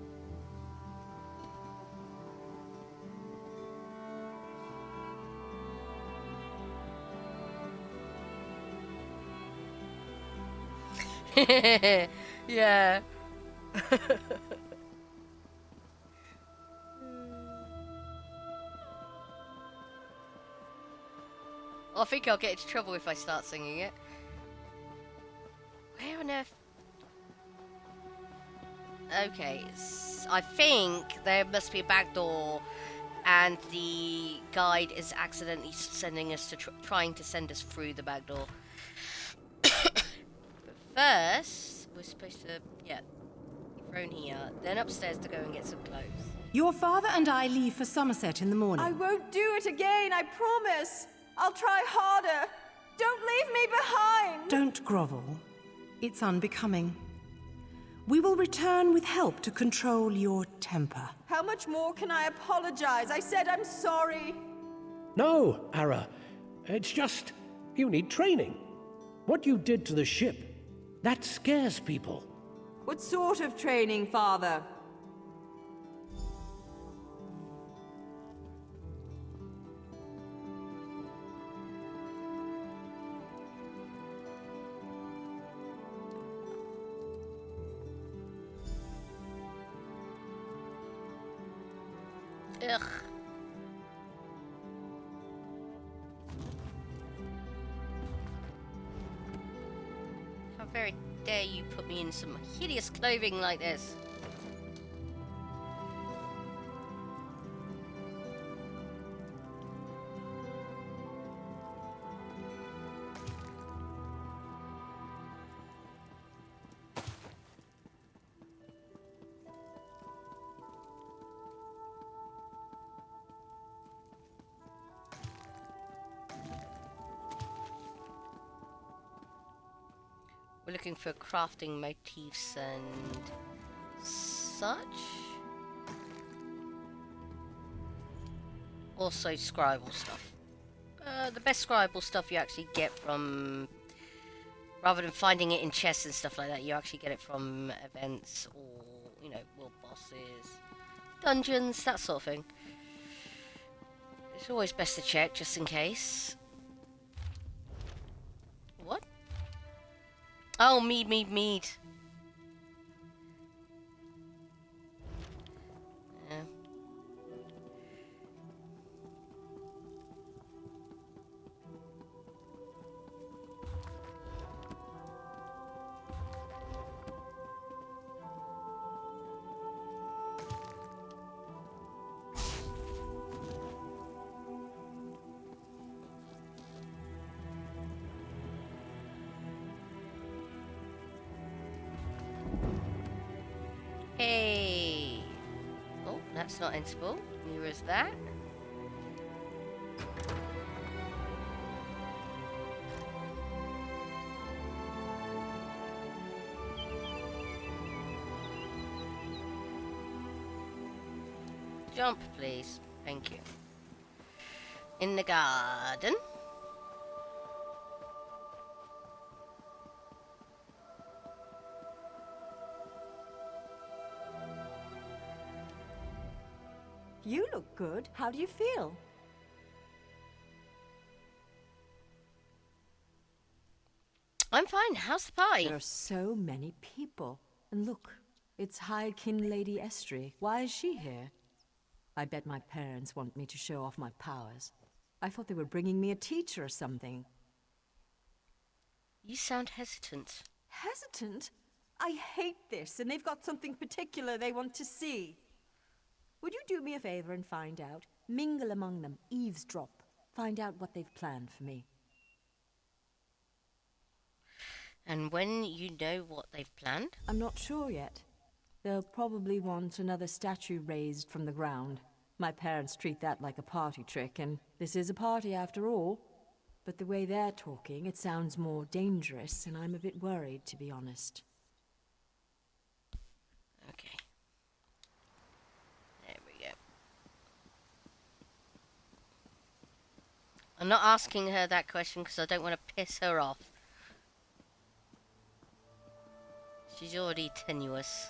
Yeah. I think I'll get into trouble if I start singing it. Where on earth? Okay, I think there must be a back door, and the guide is accidentally sending us to trying to send us through the back door. But first, we're supposed to, yeah, be thrown here, then upstairs to go and get some clothes. Your father and I leave for Somerset in the morning. I won't do it again, I promise. I'll try harder. Don't leave me behind. Don't grovel. It's unbecoming. We will return with help to control your temper. How much more can I apologize? I said I'm sorry. No, Ara. It's just, you need training. What you did to the ship, that scares people. What sort of training, Father? Ugh. How very dare you put me in some hideous clothing like this? We're looking for crafting motifs and such. Also scribal stuff. The best scribal stuff you actually get from, rather than finding it in chests and stuff like that, you actually get it from events or, you know, world bosses, dungeons, that sort of thing. It's always best to check just in case. What? Oh, mead. That's not entable. Neither is that. Jump, please. Thank you. In the garden. You look good. How do you feel? I'm fine. How's the pie? There are so many people. And look, it's High Kin Lady Estrie. Why is she here? I bet my parents want me to show off my powers. I thought they were bringing me a teacher or something. You sound hesitant. Hesitant? I hate this, and they've got something particular they want to see. Would you do me a favor and find out? Mingle among them, eavesdrop. Find out what they've planned for me. And when you know what they've planned? I'm not sure yet. They'll probably want another statue raised from the ground. My parents treat that like a party trick, and this is a party after all. But the way they're talking, it sounds more dangerous, and I'm a bit worried, to be honest. Okay. There we go. I'm not asking her that question because I don't want to piss her off. She's already tenuous.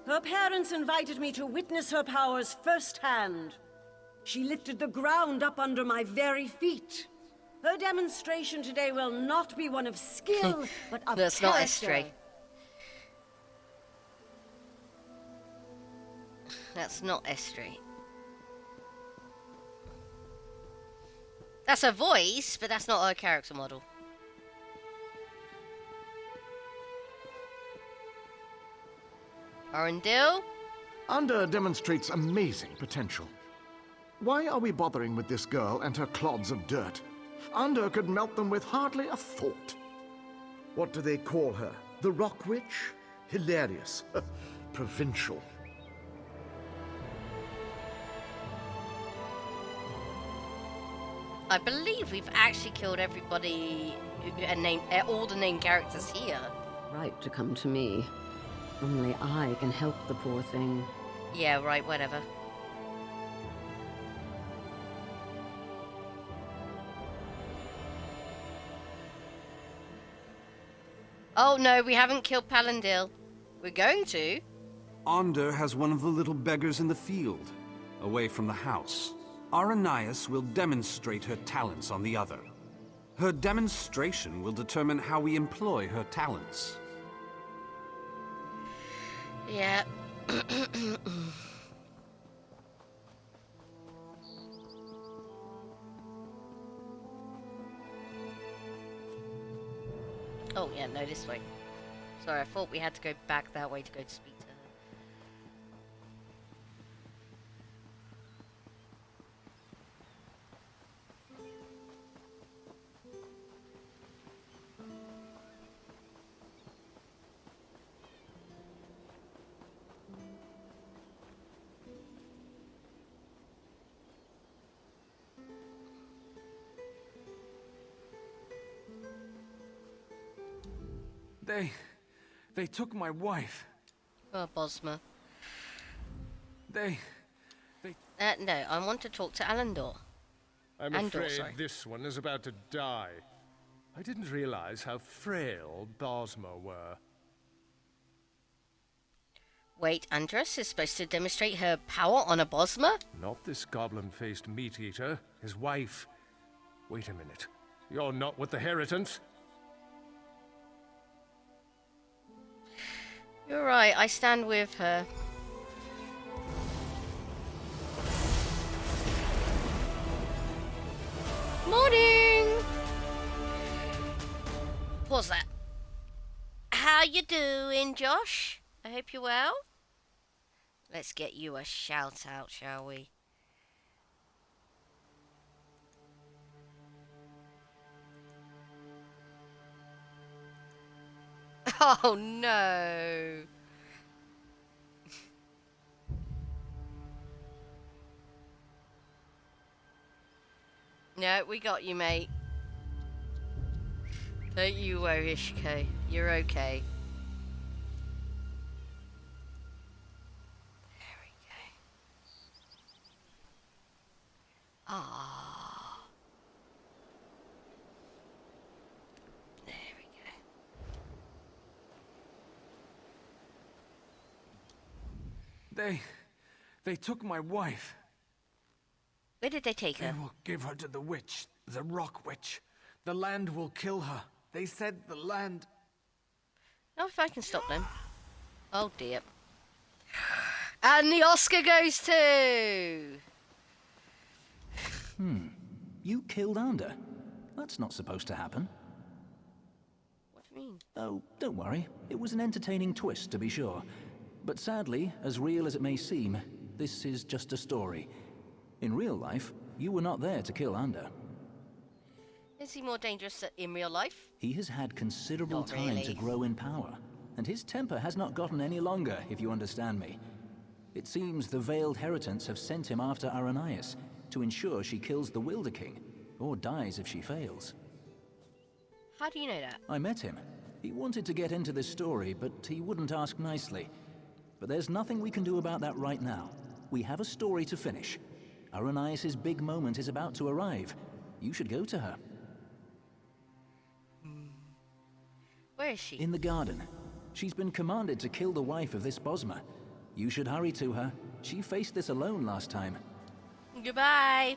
Her parents invited me to witness her powers firsthand. She lifted the ground up under my very feet. Her demonstration today will not be one of skill, but of That's character. not Estrie. That's not Estrie. That's her voice, but that's not her character model. Arundel? Ander demonstrates amazing potential. Why are we bothering with this girl and her clods of dirt? Ander could melt them with hardly a thought. What do they call her? The Rock Witch? Hilarious. Provincial. I believe we've actually killed everybody and named all the named characters here. Right to come to me. Only I can help the poor thing. Yeah, right, whatever. Oh no, we haven't killed Palandil. We're going to. Ander has one of the little beggars in the field, away from the house. Aranias will demonstrate her talents on the other. Her demonstration will determine how we employ her talents. Yeah. Oh, yeah, no, this way. Sorry, I thought we had to go back that way to go to speak to her. They took my wife. Oh, Bosma. They... No, I want to talk to Alandor. I'm Andor, afraid sorry. this one is about to die. I didn't realize how frail Bosma were. Wait, Andress is supposed to demonstrate her power on a Bosma? Not this goblin-faced meat-eater, his wife. Wait a minute. You're not with the Heritants? You're right, I stand with her. Morning! What's that? How you doing, Josh? I hope you're well. Let's get you a shout out, shall we? Oh no. No, we got you, mate. Don't you worry, Ishiko. You're okay. There we go. Ah. There we go. They took my wife. Where did they take her? They will give her to the witch, the rock witch. The land will kill her. They said the land... Now if I can stop them. Oh dear. And the Oscar goes to... You killed Ander? That's not supposed to happen. What do you mean? Oh, don't worry. It was an entertaining twist, to be sure. But sadly, as real as it may seem, this is just a story. In real life, you were not there to kill Ander. Is he more dangerous in real life? He has had considerable Not time really. to grow in power, and his temper has not gotten any longer, if you understand me. It seems the Veiled Heritants have sent him after Aranias to ensure she kills the Wilder King, or dies if she fails. How do you know that? I met him. He wanted to get into this story, but he wouldn't ask nicely. But there's nothing we can do about that right now. We have a story to finish. Aranias' big moment is about to arrive. You should go to her. Where is she? In the garden. She's been commanded to kill the wife of this Bosma. You should hurry to her. She faced this alone last time. Goodbye.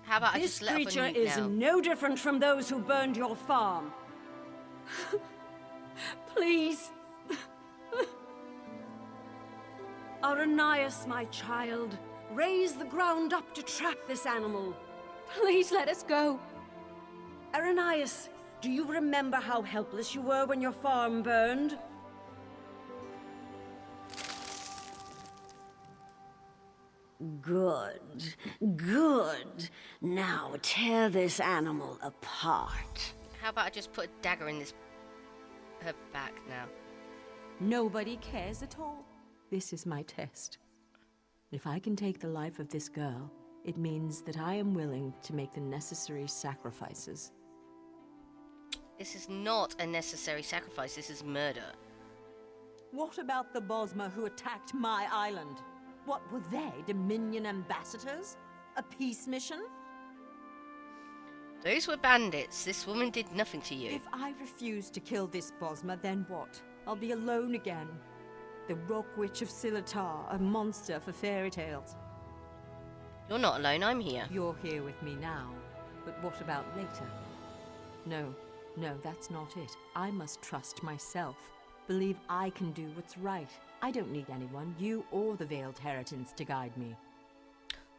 How about I This just let off a creature nuke is now? no different from those who burned your farm. Please. Aranias, my child, raise the ground up to trap this animal. Please let us go. Aranias, do you remember how helpless you were when your farm burned? Good, good. Now tear this animal apart. How about I just put a dagger in her back now? Nobody cares at all. This is my test. If I can take the life of this girl, it means that I am willing to make the necessary sacrifices. This is not a necessary sacrifice, this is murder. What about the Bosma who attacked my island? What were they, Dominion ambassadors? A peace mission? Those were bandits. This woman did nothing to you. If I refuse to kill this Bosma, then what? I'll be alone again. The Rock Witch of Silatar, a monster for fairy tales. You're not alone, I'm here. You're here with me now, but what about later? No, that's not it. I must trust myself. Believe I can do what's right. I don't need anyone, you or the Veiled Heritants, to guide me.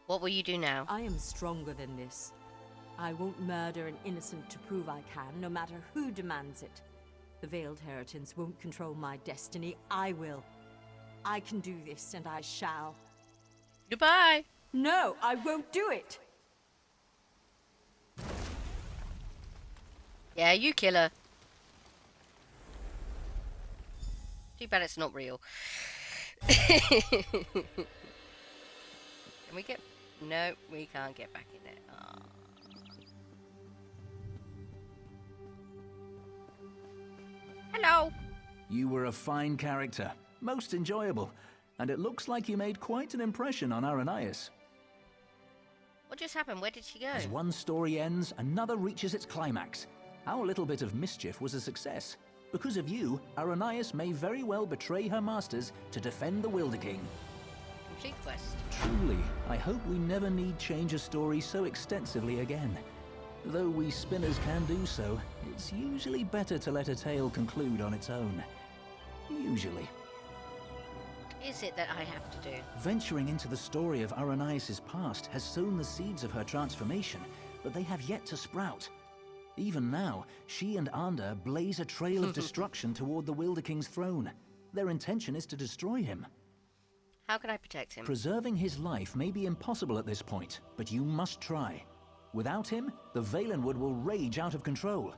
What will you do now? I am stronger than this. I won't murder an innocent to prove I can, no matter who demands it. The Veiled Heritants won't control my destiny. I will. I can do this, and I shall. Goodbye. No, I won't do it. Yeah, you kill her. Too bad it's not real. Can we get... No, we can't get back in it. Aww. Hello. You were a fine character, most enjoyable, and it looks like you made quite an impression on Aranias. What just happened? Where did she go? As one story ends, another reaches its climax. Our little bit of mischief was a success. Because of you, Aranias may very well betray her masters to defend the Wilder King. Complete quest. Truly, I hope we never need change a story so extensively again. Though we spinners can do so, it's usually better to let a tale conclude on its own. Usually. is it that I have to do? Venturing into the story of Aranias' past has sown the seeds of her transformation, but they have yet to sprout. Even now, she and Ander blaze a trail of destruction toward the Wilder King's throne. Their intention is to destroy him. How can I protect him? Preserving his life may be impossible at this point, but you must try. Without him, the Valenwood will rage out of control.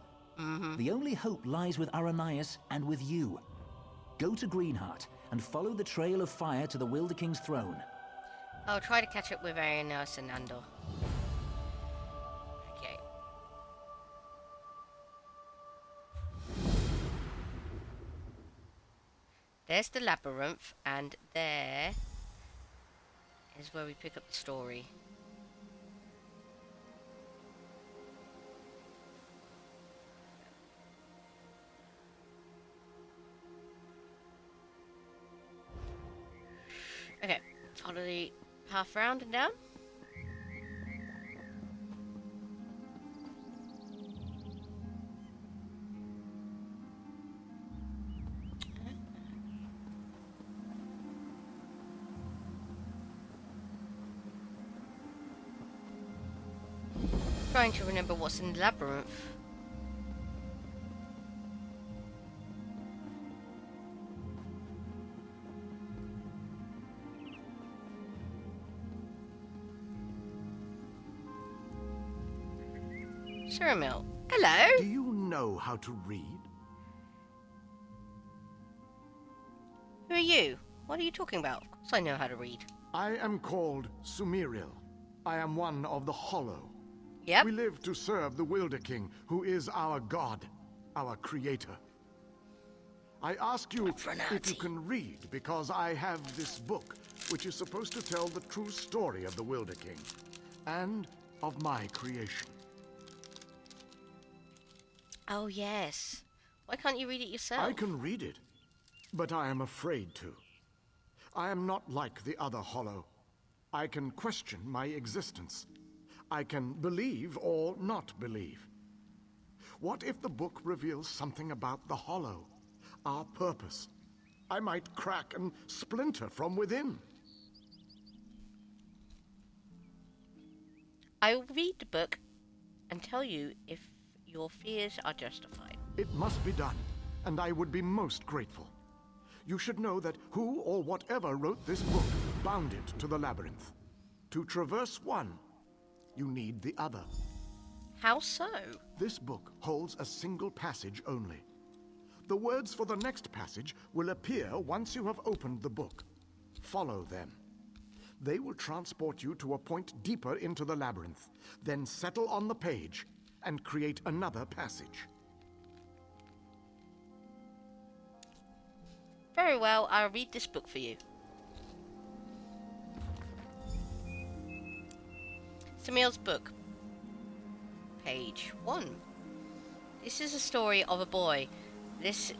The only hope lies with Aranias and with you. Go to Greenheart and follow the trail of fire to the Wilder King's throne. I'll try to catch up with Aranias and Andor. Okay. There's the labyrinth, and there is where we pick up the story. Okay, follow the path round and down. Trying to remember what's in the labyrinth. Ceramil, hello. Do you know how to read? Who are you? What are you talking about? Of course I know how to read. I am called Sumiril. I am one of the Hollow. Yep. We live to serve the Wilder King, who is our god, our creator. I ask you if you can read, because I have this book, which is supposed to tell the true story of the Wilder King, and of my creation. Oh, yes. Why can't you read it yourself? I can read it, but I am afraid to. I am not like the other Hollow. I can question my existence. I can believe or not believe. What if the book reveals something about the Hollow, our purpose? I might crack and splinter from within. I will read the book and tell you if your fears are justified. It must be done, and I would be most grateful. You should know that who or whatever wrote this book bound it to the labyrinth. To traverse one, you need the other. How so? This book holds a single passage only. The words for the next passage will appear once you have opened the book. Follow them. They will transport you to a point deeper into the labyrinth, then settle on the page and create another passage. Very well, I'll read this book for you. Samir's book. Page 1. This is a story of a boy. This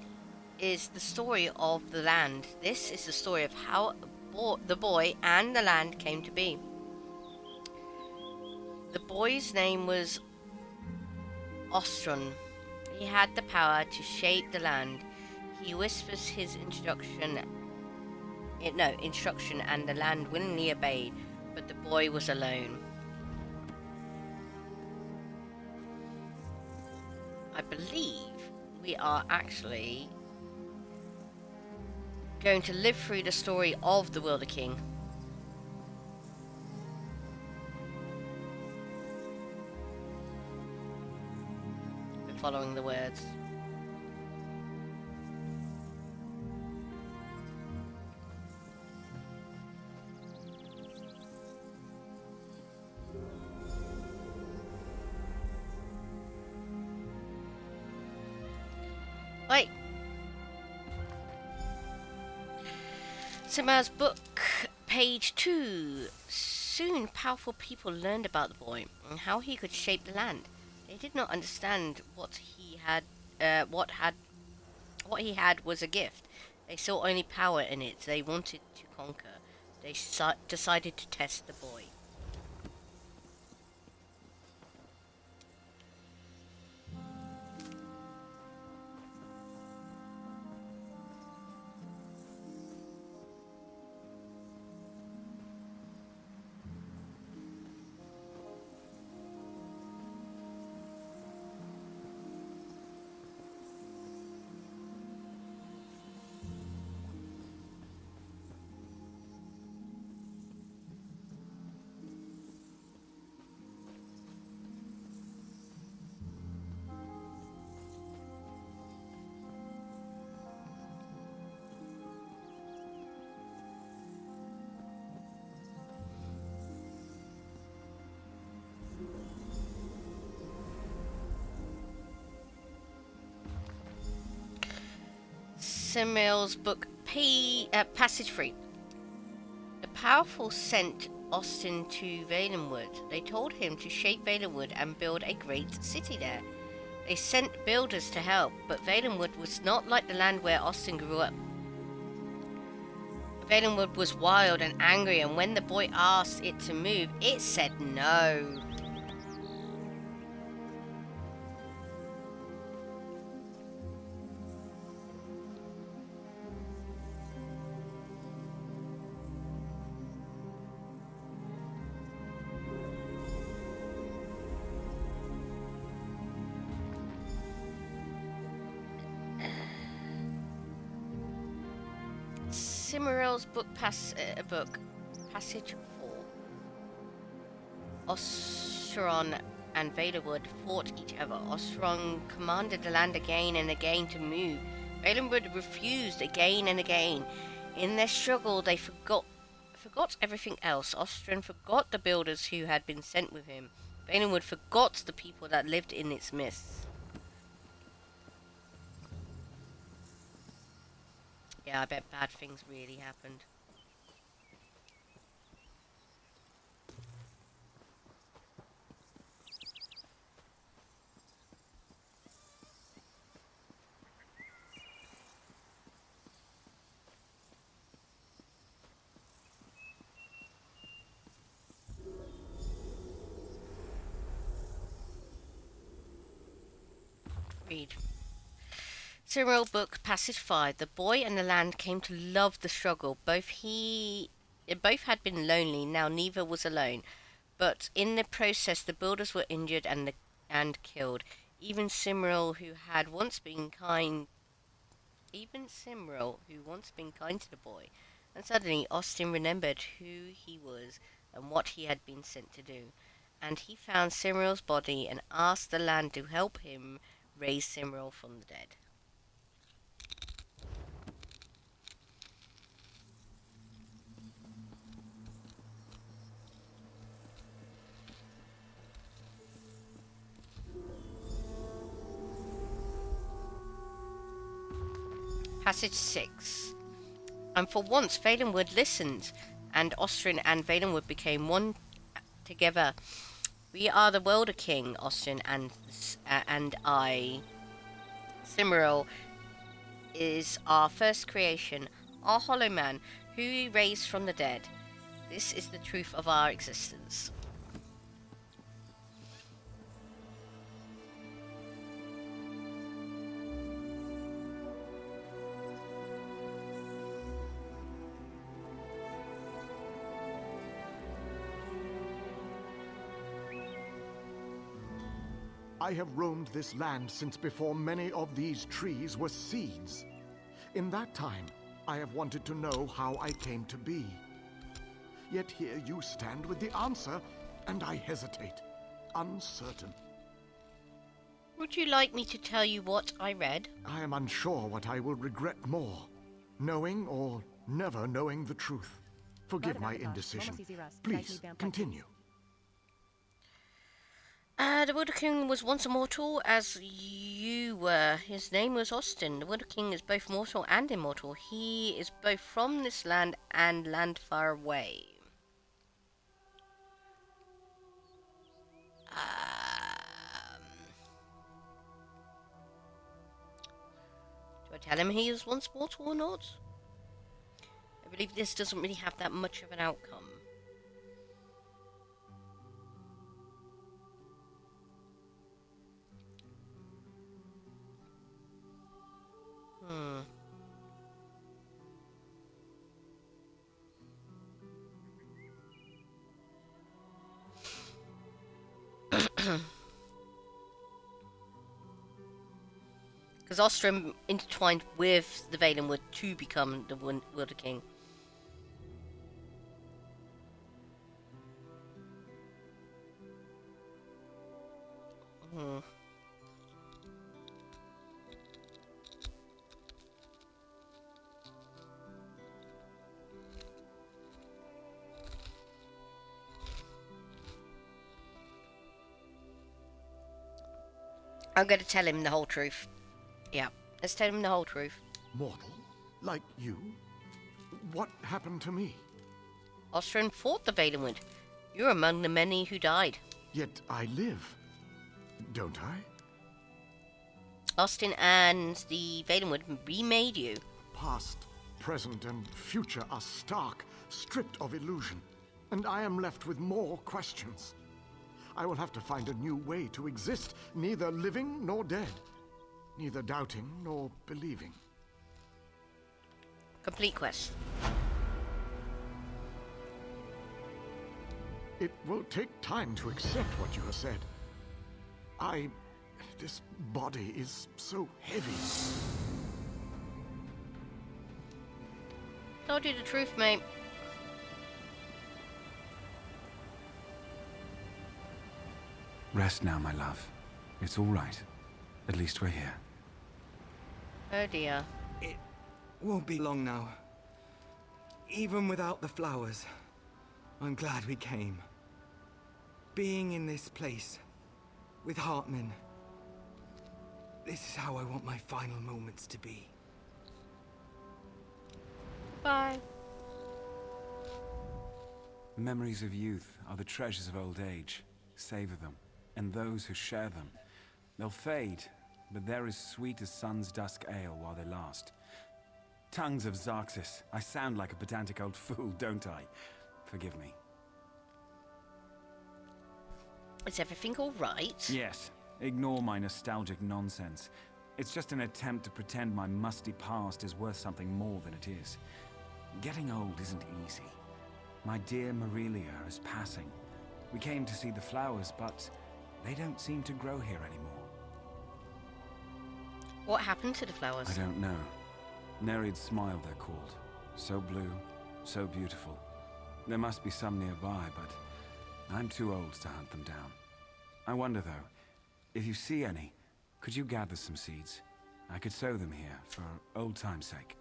is the story of the land. This is the story of how the boy and the land came to be. The boy's name was Ostron. He had the power to shape the land. He whispers his instruction and the land willingly obeyed, but the boy was alone. I believe we are actually going to live through the story of the Wilder King. We're following the words. Right. Samir's book, page 2. Soon powerful people learned about the boy and how he could shape the land. They did not understand what he had. What he had was a gift. They saw only power in it. They wanted to conquer. They decided to test the boy. Simil's book Passage 3. The powerful sent Austin to Valenwood. They told him to shape Valenwood and build a great city there. They sent builders to help, but Valenwood was not like the land where Austin grew up. Valenwood was wild and angry, and when the boy asked it to move, it said no. Cimarel's book, Passage 4. Ostron and Valenwood fought each other. Ostron commanded the land again and again to move. Valenwood refused again and again. In their struggle, they forgot everything else. Ostron forgot the builders who had been sent with him. Valenwood forgot the people that lived in its midst. Yeah, I bet bad things really happened. Read. Cyril book Passage 5. The boy and the land came to love the struggle. Both had been lonely, now neither was alone. But in the process the builders were injured and killed. Even Cyril, who once been kind to the boy. And suddenly Austin remembered who he was and what he had been sent to do. And he found Cyril's body and asked the land to help him raise Cyril from the dead. Passage 6. And for once Valenwood listened, and Ostrin and Valenwood became one together. We are the Welder King, Austin and I. Cyril is our first creation, our hollow man, who we raised from the dead. This is the truth of our existence. I have roamed this land since before many of these trees were seeds. In that time, I have wanted to know how I came to be. Yet here you stand with the answer, and I hesitate, uncertain. Would you like me to tell you what I read? I am unsure what I will regret more, knowing or never knowing the truth. Forgive my indecision. Please, continue. The Welder King was once immortal, as you were. His name was Austin. The Welder King is both mortal and immortal. He is both from this land and land far away. Do I tell him he is once mortal or not? I believe this doesn't really have that much of an outcome. Because Ostrom intertwined with the Valenwood to become the Welder King. I'm going to tell him the whole truth. Yeah, let's tell him the whole truth. Mortal? Like you? What happened to me? Ostrin fought the Valenwood. You're among the many who died. Yet I live, don't I? Austin and the Valenwood remade you. Past, present, and future are stark, stripped of illusion, and I am left with more questions. I will have to find a new way to exist, neither living nor dead, neither doubting nor believing. Complete quest. It will take time to accept what you have said. This body is so heavy. Told you the truth, mate. Rest now, my love. It's all right. At least we're here. Oh dear. It won't be long now. Even without the flowers, I'm glad we came. Being in this place, with Hartman, this is how I want my final moments to be. Bye. The memories of youth are the treasures of old age. Savor them, and those who share them. They'll fade, but they're as sweet as sun's dusk ale while they last. Tongues of Xarxis, I sound like a pedantic old fool, don't I? Forgive me. Is everything all right? Yes, ignore my nostalgic nonsense. It's just an attempt to pretend my musty past is worth something more than it is. Getting old isn't easy. My dear Mirelia is passing. We came to see the flowers, but they don't seem to grow here anymore. What happened to the flowers? I don't know. Nereid's smile, they're called. So blue, so beautiful. There must be some nearby, but I'm too old to hunt them down. I wonder, though, if you see any, could you gather some seeds? I could sow them here, for old time's sake.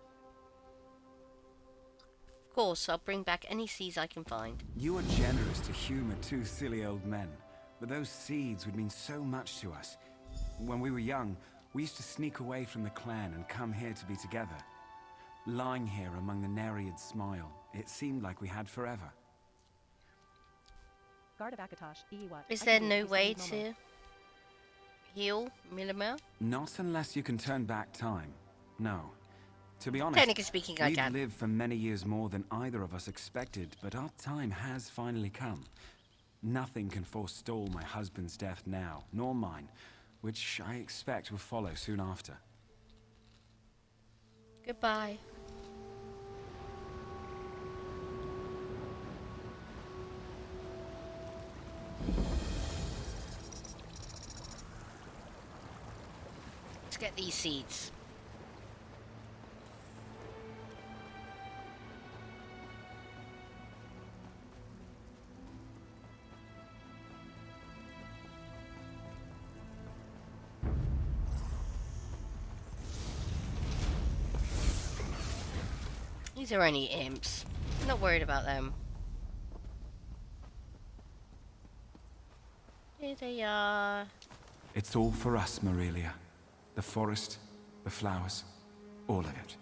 Of course, I'll bring back any seeds I can find. You are generous to humor two silly old men, but those seeds would mean so much to us. When we were young, we used to sneak away from the clan and come here to be together. Lying here among the Nereid's smile, it seemed like we had forever. Guard of Akatosh, Iiwat. Is there no way to heal Milimel? Not unless you can turn back time. No. To be honest, Technically speaking, I we've can. lived for many years more than either of us expected, but our time has finally come. Nothing can forestall my husband's death now, nor mine, which I expect will follow soon after. Goodbye. Let's get these seeds. These are only imps. I'm not worried about them. Here they are. It's all for us, Mirelia. The forest, the flowers, all of it.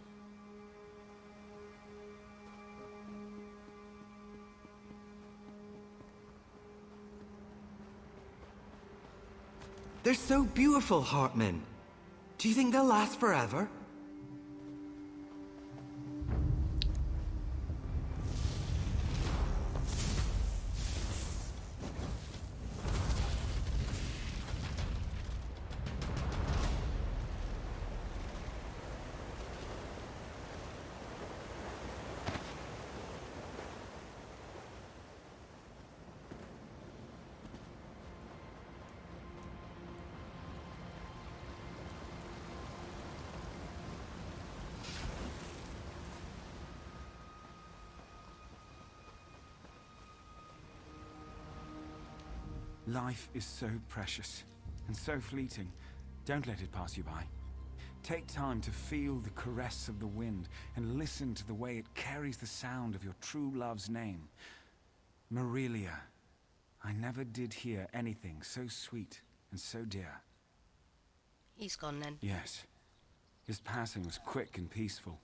They're so beautiful, Hartman. Do you think they'll last forever? Life is so precious and so fleeting. Don't let it pass you by. Take time to feel the caress of the wind and listen to the way it carries the sound of your true love's name. Mirelia, I never did hear anything so sweet and so dear. He's gone then. Yes. His passing was quick and peaceful.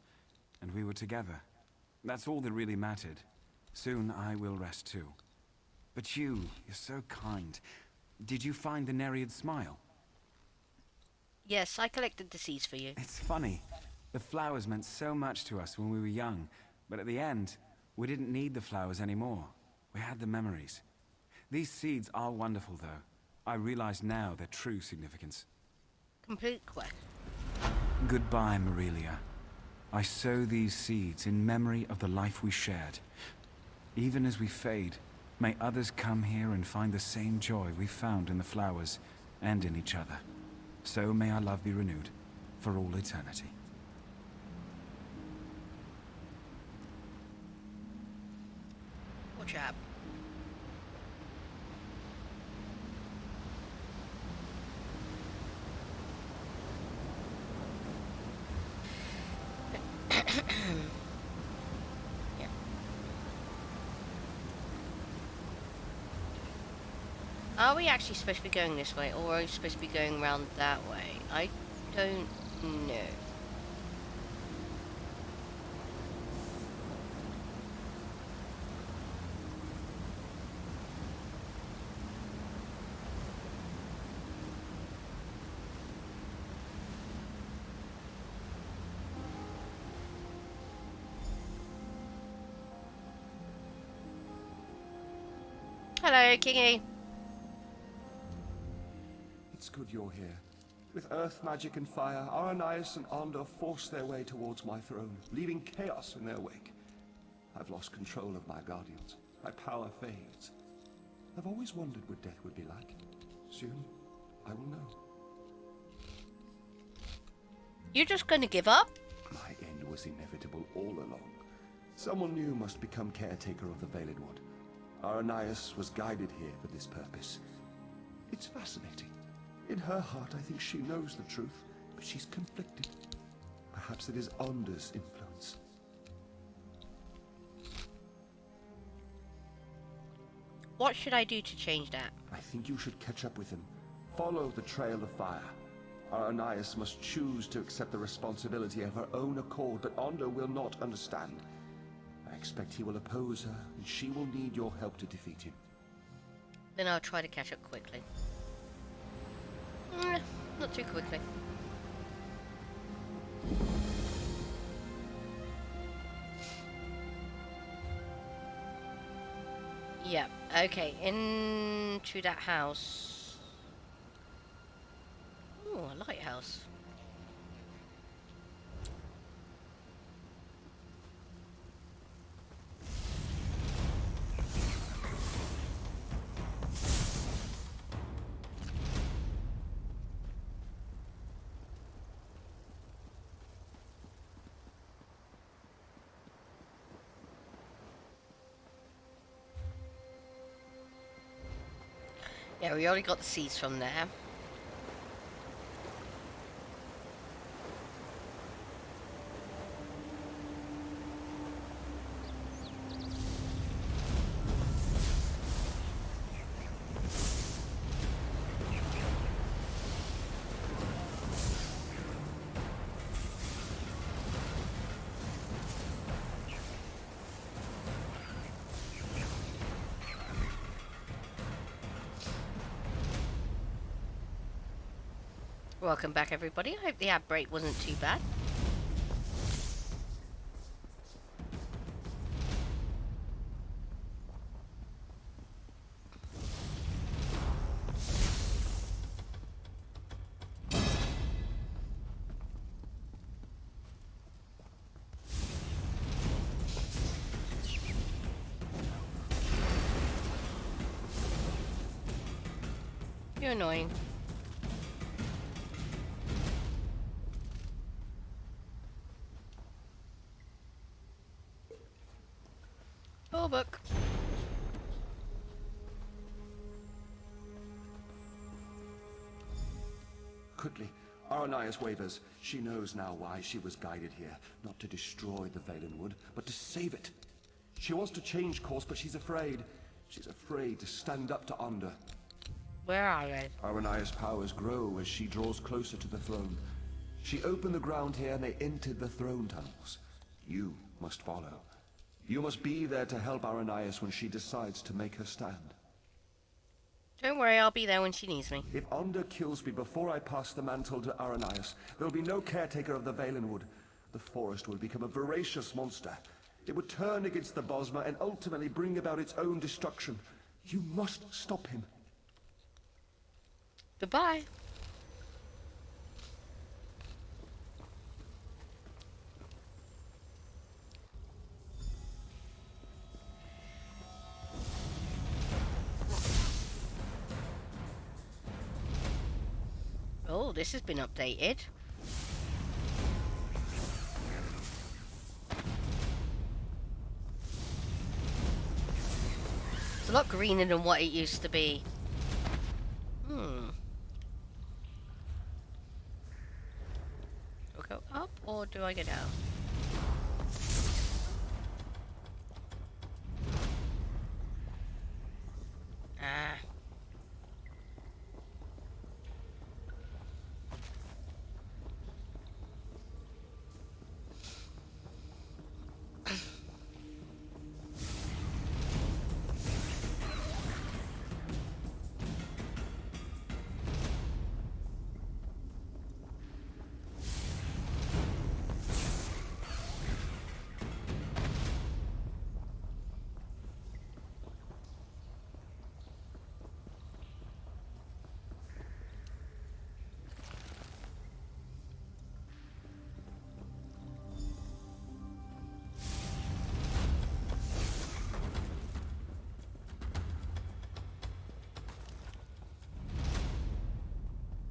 and we were together. That's all that really mattered. Soon I will rest too. But you're so kind. Did you find the Nereid smile? Yes, I collected the seeds for you. It's funny. The flowers meant so much to us when we were young, but at the end, we didn't need the flowers anymore. We had the memories. These seeds are wonderful, though. I realize now their true significance. Complete quest. Goodbye, Marilia. I sow these seeds in memory of the life we shared. Even as we fade, may others come here and find the same joy we found in the flowers and in each other. So may our love be renewed for all eternity. Watch out. Yeah. Are we actually supposed to be going this way, or are we supposed to be going around that way? I don't know. Hello, Kingy. It's good you're here. With earth magic and fire, Aranias and Ander forced their way towards my throne, leaving chaos in their wake. I've lost control of my guardians. My power fades. I've always wondered what death would be like. Soon, I will know. You're just gonna give up? My end was inevitable all along. Someone new must become caretaker of the Veiled Wood. Aranias was guided here for this purpose. It's fascinating. In her heart, I think she knows the truth, but she's conflicted. Perhaps it is Ander's influence. What should I do to change that? I think you should catch up with him. Follow the trail of fire. Aranias must choose to accept the responsibility of her own accord, but Ander will not understand. I expect he will oppose her, and she will need your help to defeat him. Then I'll try to catch up quickly. Not too quickly. Yeah, okay, into that house. Ooh, a lighthouse. Yeah, we already got the seeds from there. Welcome back, everybody. I hope the ad break wasn't too bad. You're annoying. Book. Quickly, Aranias wavers. She knows now why she was guided here. Not to destroy the Valen Wood, but to save it. She wants to change course, but she's afraid. She's afraid to stand up to Ander. Where are they? Aranias' powers grow as she draws closer to the throne. She opened the ground here and they entered the throne tunnels. You must follow. You must be there to help Aranias when she decides to make her stand. Don't worry, I'll be there when she needs me. If Onda kills me before I pass the mantle to Aranias, there'll be no caretaker of the Valenwood. The forest will become a voracious monster. It would turn against the Bosmer and ultimately bring about its own destruction. You must stop him. Goodbye. Oh, this has been updated. It's a lot greener than what it used to be. Do I go up or do I go down? Ah.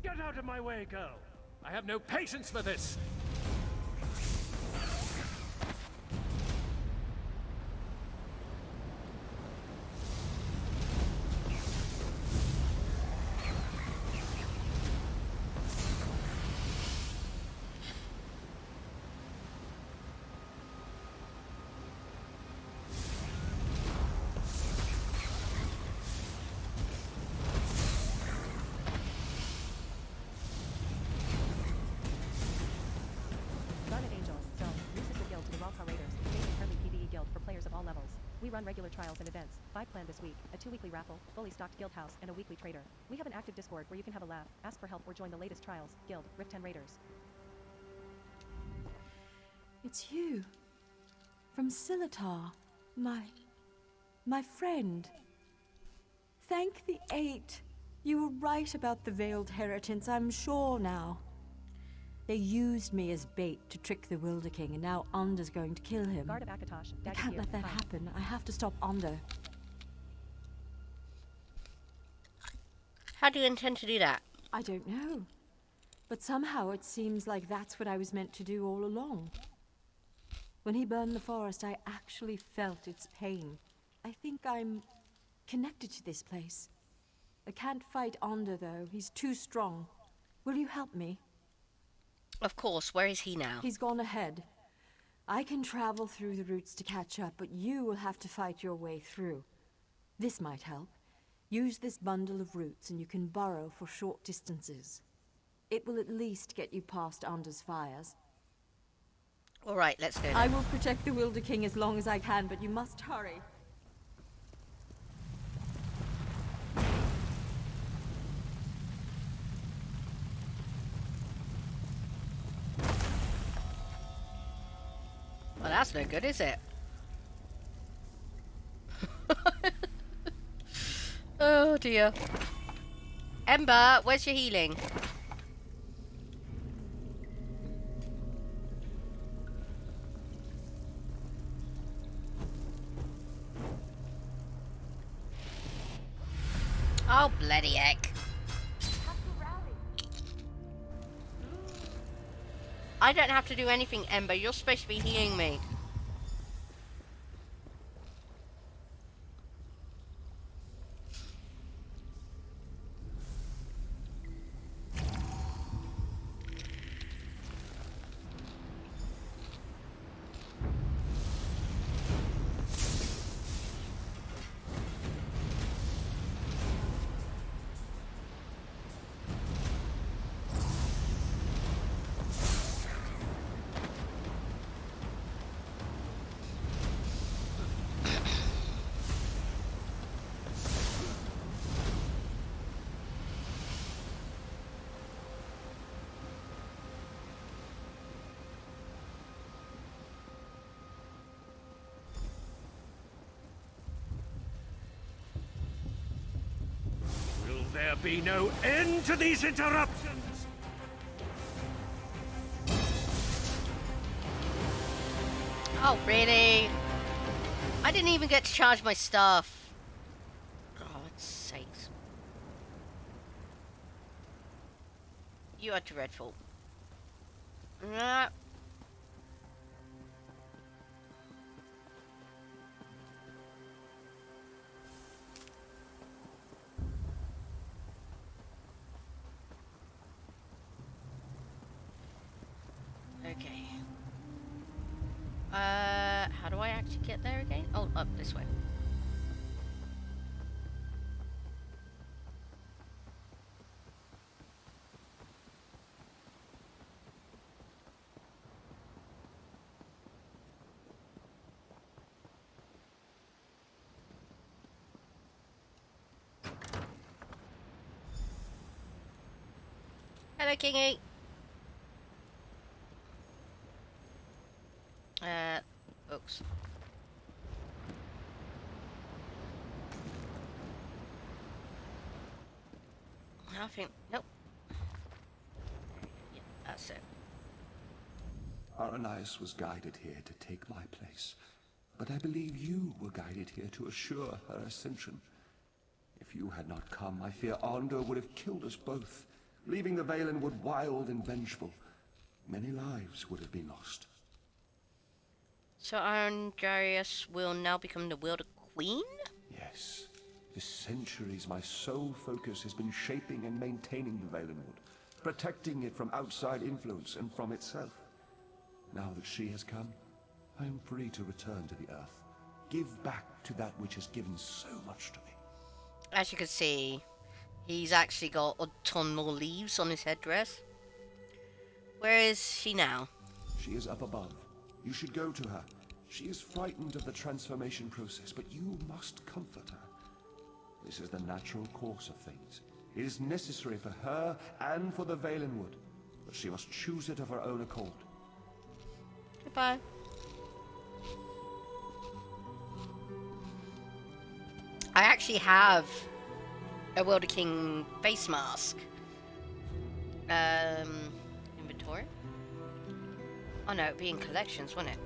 Get out of my way, girl! I have no patience for this! We run regular trials and events, 5 planned this week, a 2-weekly raffle, fully stocked guild house, and a weekly trader. We have an active Discord where you can have a laugh, ask for help, or join the latest trials, guild, Rift 10 Raiders. It's you. From Silitar. My friend. Thank the 8. You were right about the veiled heritance, I'm sure now. They used me as bait to trick the Wilder King, and now Onder's going to kill him. Guard of Akatosh, I can't let that happen. I have to stop Onder. How do you intend to do that? I don't know. But somehow it seems like that's what I was meant to do all along. When he burned the forest, I actually felt its pain. I think I'm connected to this place. I can't fight Onder, though. He's too strong. Will you help me? Of course. Where is he now? He's gone ahead. I can travel through the roots to catch up, but you will have to fight your way through. This might help. Use this bundle of roots and you can burrow for short distances. It will at least get you past Onder's fires. All right, let's go then. I will protect the Wilder King as long as I can, but you must hurry. Well, that's no good, is it? Oh dear. Ember, where's your healing? Oh, bloody heck. I don't have to do anything, Ember. You're supposed to be healing me. there be no end to these interruptions? Oh, really? I didn't even get to charge my stuff. God's sakes. You are dreadful. Nah. Okay. How do I actually get there again? Oh, up this way. Hello, Kingy. Books. Nothing. Nope. Yeah, that's it. Aranias was guided here to take my place, but I believe you were guided here to assure her ascension. If you had not come, I fear Arndor would have killed us both, leaving the Valenwood wild and vengeful. Many lives would have been lost. So Arndarius will now become the Wielder Queen? Yes. For centuries, my sole focus has been shaping and maintaining the Valenwood, protecting it from outside influence and from itself. Now that she has come, I am free to return to the Earth, give back to that which has given so much to me. As you can see, he's actually got a ton more leaves on his headdress. Where is she now? She is up above. You should go to her. She is frightened of the transformation process, but you must comfort her. This is the natural course of things. It is necessary for her and for the Valenwood, but she must choose it of her own accord. Goodbye. I actually have a Wielder King face mask. Inventory? Oh no, it'd be in collections, wouldn't it?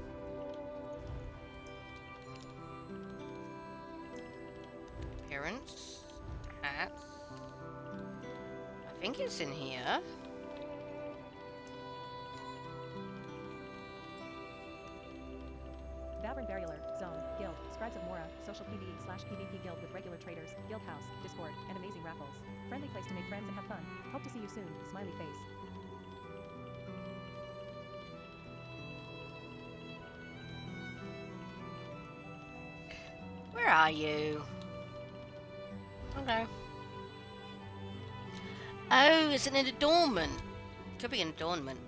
Appearance. Hats. I think it's in here. Vavrin Varialer, Zone, Guild, Scribes of Mora, Social PvE/PvP Guild with regular traders, Guild House, Discord, and amazing raffles. Friendly place to make friends and have fun. Hope to see you soon. Smiley face. Where are you? Okay. Oh, it's an adornment. Could be an adornment.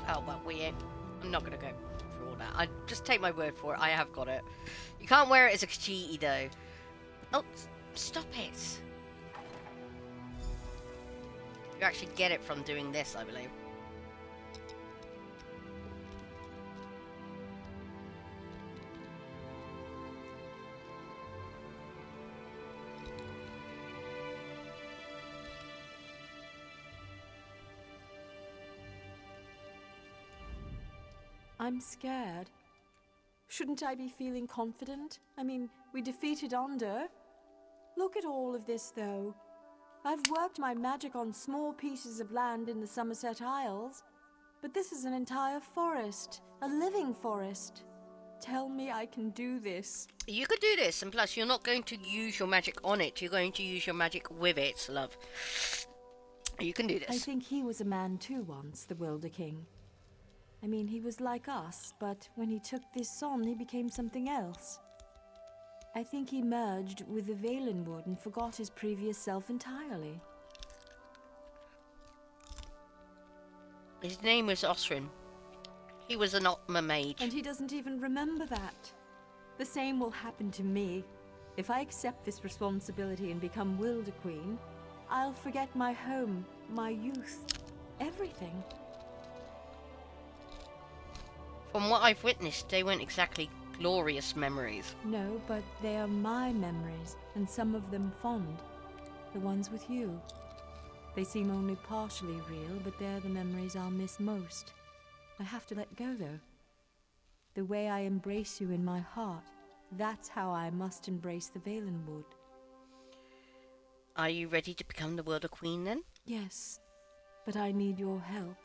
Oh, well, I'm not gonna go for all that. I just take my word for it. I have got it. You can't wear it as a Khajiit, though. Oh, stop it. You actually get it from doing this, I believe. I'm scared. Shouldn't I be feeling confident? I mean, we defeated Onder. Look at all of this, though. I've worked my magic on small pieces of land in the Somerset Isles, but this is an entire forest, a living forest. Tell me I can do this. You could do this, and plus you're not going to use your magic on it, you're going to use your magic with it, love. You can do this. I think he was a man too once, the Wielder King. I mean, he was like us, but when he took this on, he became something else. I think he merged with the Valenwood and forgot his previous self entirely. His name was Osrin. He was an Otma mage. And he doesn't even remember that. The same will happen to me. If I accept this responsibility and become Wielder Queen, I'll forget my home, my youth, everything. From what I've witnessed, they weren't exactly glorious memories. No, but they are my memories, and some of them fond. The ones with you. They seem only partially real, but they're the memories I'll miss most. I have to let go, though. The way I embrace you in my heart, that's how I must embrace the Valenwood. Are you ready to become the Wilder Queen, then? Yes, but I need your help.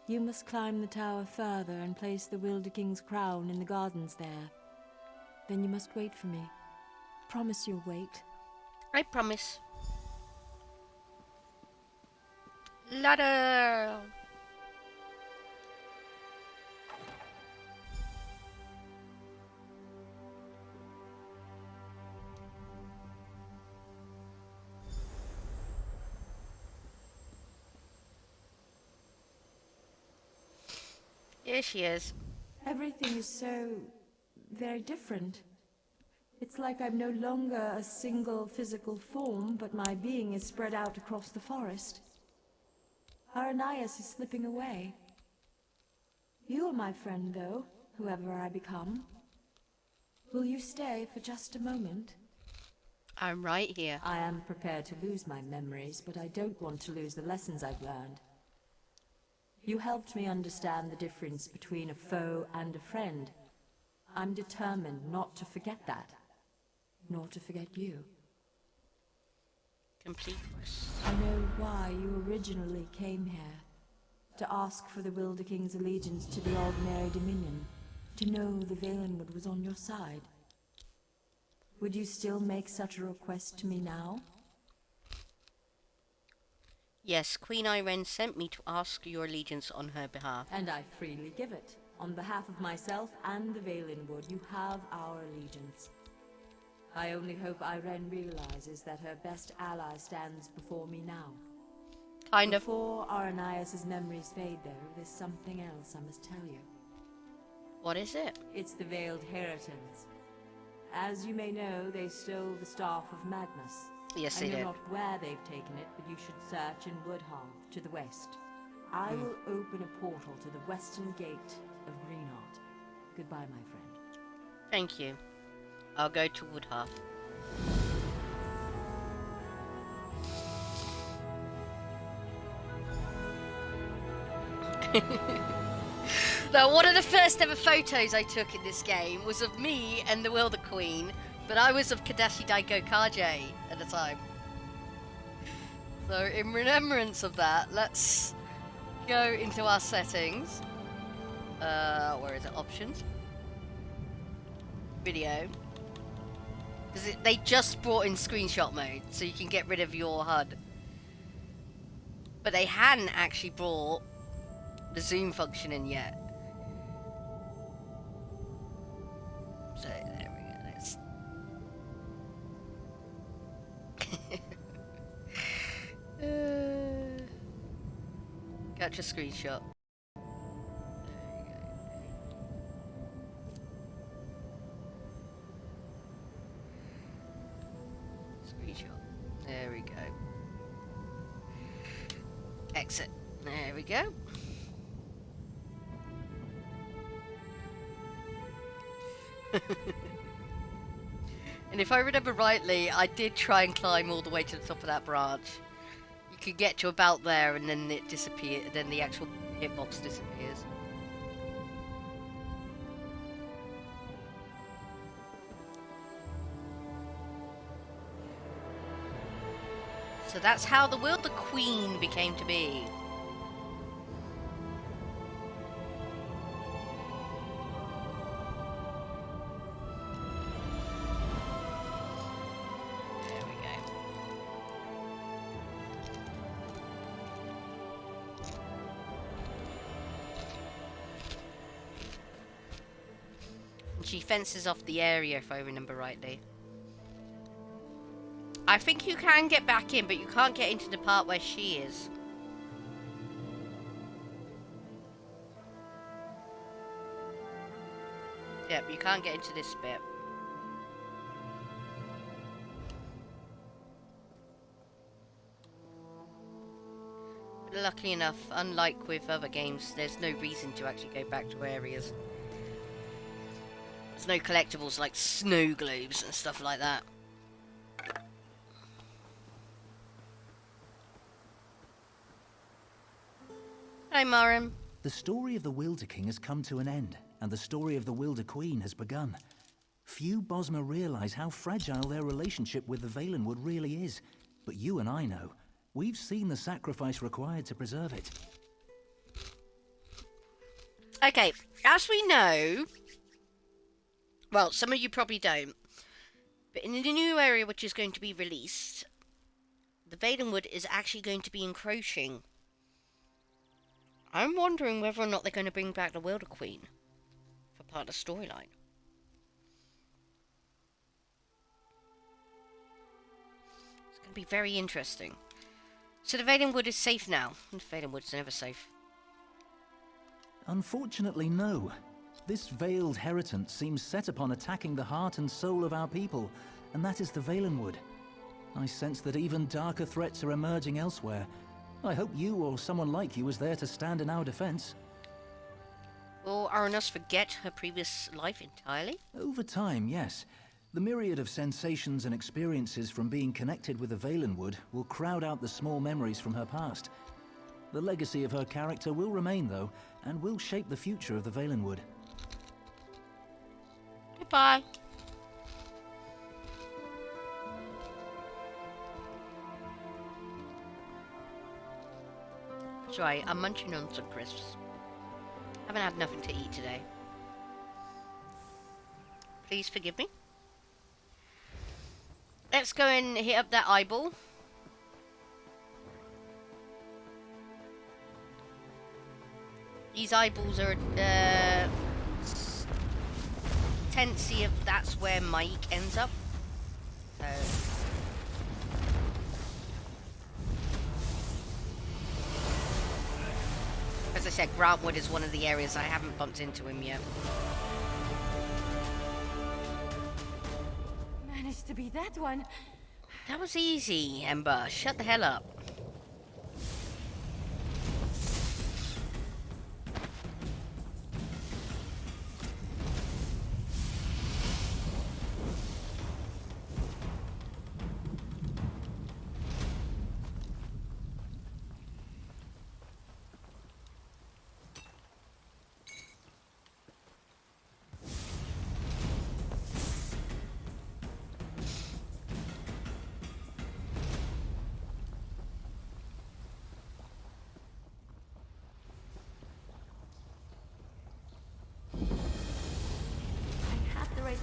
You must climb the tower further and place the Wilder King's crown in the gardens there. Then you must wait for me. Promise you'll wait. I promise. Ladder! Here she is. Everything is so very different. It's like I'm no longer a single physical form, but my being is spread out across the forest. Aranias is slipping away. You are my friend, though, whoever I become. Will you stay for just a moment? I'm right here. I am prepared to lose my memories, but I don't want to lose the lessons I've learned. You helped me understand the difference between a foe and a friend. I'm determined not to forget that, nor to forget you. Complete. I know why you originally came here. To ask for the Wilder King's allegiance to the Ordinary Dominion. To know the Valenwood was on your side. Would you still make such a request to me now? Yes, Queen Irene sent me to ask your allegiance on her behalf. And I freely give it. On behalf of myself and the Valenwood, you have our allegiance. I only hope Irene realizes that her best ally stands before me now. Kind of. Before Aranias' memories fade, though, there's something else I must tell you. What is it? It's the Veiled Heritons. As you may know, they stole the Staff of Madness. Yes, I they know did. not where they've taken it, but you should search in Woodhearth to the west. I will open a portal to the western gate of Greenheart. Goodbye, my friend. Thank you. I'll go to Woodhearth. Now, one of the first ever photos I took in this game was of me and the Wilder Queen, but I was of Kadashi Daiko Kage at the time. So, in remembrance of that, let's go into our settings. Where is it? Options. Video. Because they just brought in screenshot mode, so you can get rid of your HUD. But they hadn't actually brought the zoom function in yet. So there we go. Let's capture screenshot. There we go. Exit. There we go. And if I remember rightly, I did try and climb all the way to the top of that branch. You could get to about there and then it disappears, then the actual hitbox disappears. So that's how the Wilder Queen became to be. There we go. And she fences off the area, if I remember rightly. I think you can get back in, but you can't get into the part where she is. Yep, you can't get into this bit. But luckily enough, unlike with other games, there's no reason to actually go back to areas. There's no collectibles like snow globes and stuff like that. Hi, Marim. The story of the Wilder King has come to an end, and the story of the Wilder Queen has begun. Few Bosmer realize how fragile their relationship with the Valenwood really is, but you and I know. We've seen the sacrifice required to preserve it. Okay, as we know, well, some of you probably don't, but in the new area which is going to be released, the Valenwood is actually going to be encroaching. I'm wondering whether or not they're going to bring back the Wilder Queen for part of the storyline. It's going to be very interesting. So the Valenwood is safe now. The Valenwood's never safe. Unfortunately, no. This veiled heritant seems set upon attacking the heart and soul of our people, and that is the Valenwood. I sense that even darker threats are emerging elsewhere. I hope you or someone like you is there to stand in our defense. Will Aranos forget her previous life entirely? Over time, yes. The myriad of sensations and experiences from being connected with the Valenwood will crowd out the small memories from her past. The legacy of her character will remain, though, and will shape the future of the Valenwood. Goodbye. Sorry, I'm munching on some crisps. Haven't had nothing to eat today. Please forgive me. Let's go and hit up that eyeball. These eyeballs are tendency of that's where Mike ends up. So as I said, Grantwood is one of the areas I haven't bumped into him yet. Managed to be that one. That was easy, Ember. Shut the hell up.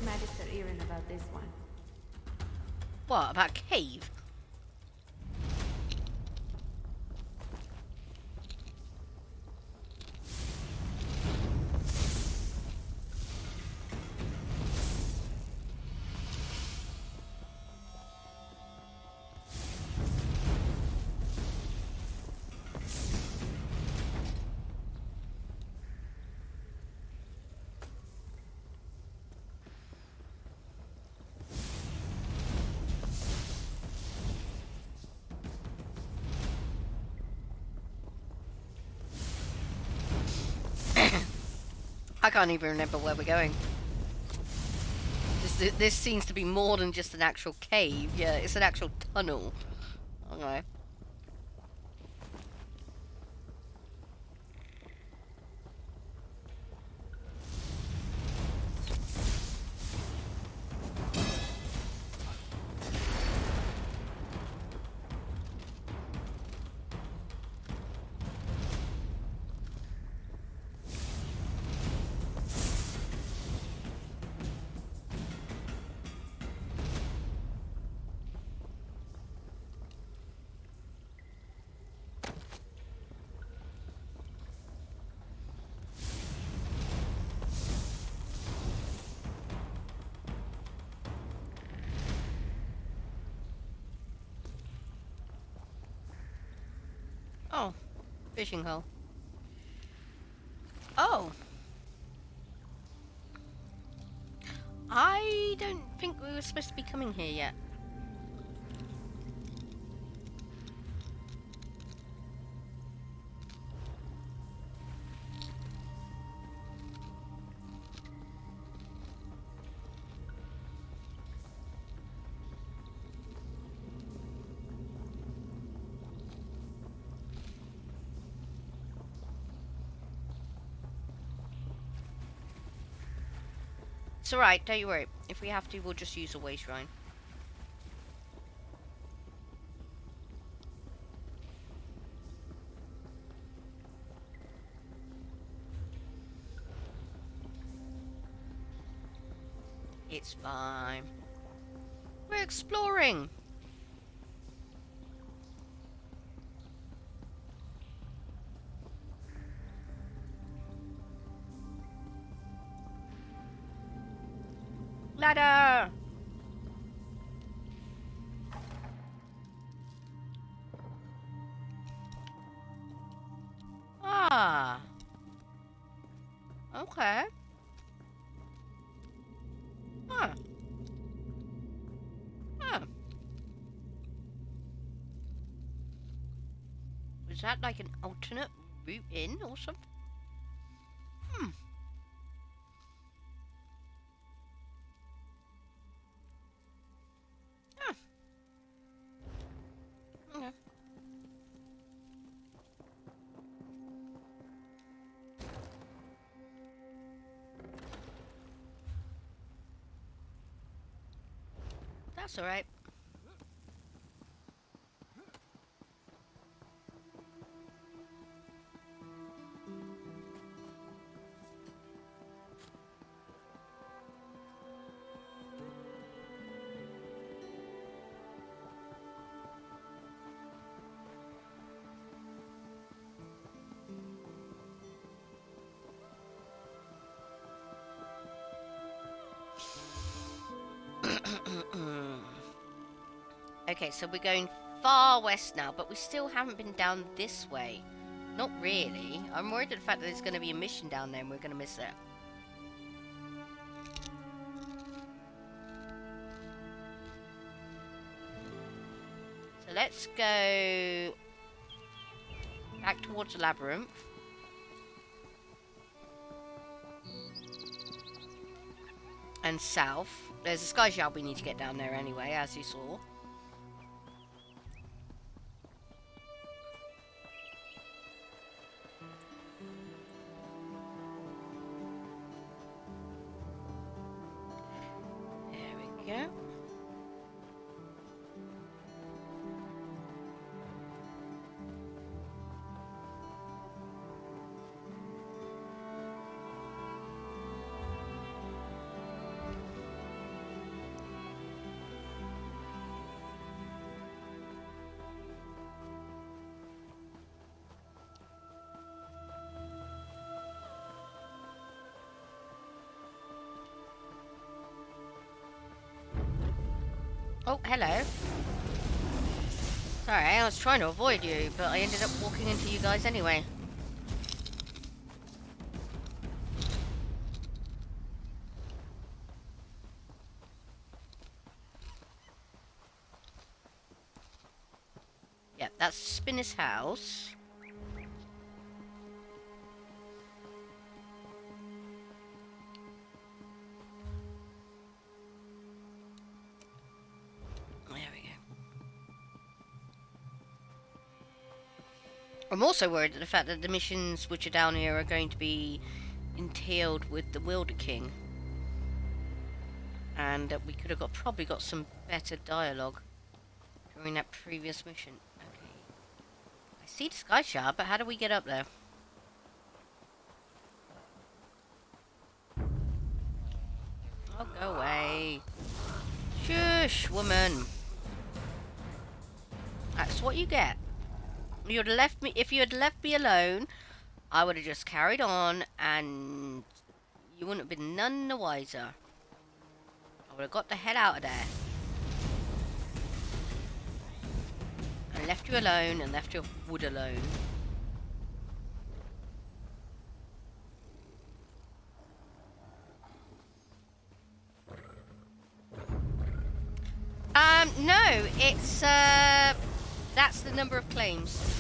Magister Erin about this one. What, about cave? I can't even remember where we're going. This seems to be more than just an actual cave. Yeah, it's an actual tunnel. Okay. Oh, fishing hole. Oh. I don't think we were supposed to be coming here yet. It's alright, don't you worry. If we have to, we'll just use a way shrine. It's fine. We're exploring. Ladder! Ah. Okay. Huh. Huh. Was that like an alternate route in or something? Hmm. Huh. Okay. That's alright. Okay, so we're going far west now, but we still haven't been down this way. Not really. I'm worried at the fact that there's going to be a mission down there and we're going to miss it. So let's go back towards the labyrinth. And south. There's a sky shard we need to get down there anyway, as you saw. Yeah. Oh, hello. Sorry, I was trying to avoid you, but I ended up walking into you guys anyway. Yep, that's Spinner's house. I'm also worried at the fact that the missions which are down here are going to be entailed with the Wilder King. And we could have probably got some better dialogue during that previous mission. Okay. I see the sky shard, but how do we get up there? Oh, go away. Shush, woman. That's what you get. You'd have left me. If you had left me alone, I would have just carried on, and you wouldn't have been none the wiser. I would have got the hell out of there, and left you alone, and left your wood alone. No, it's that's the number of claims.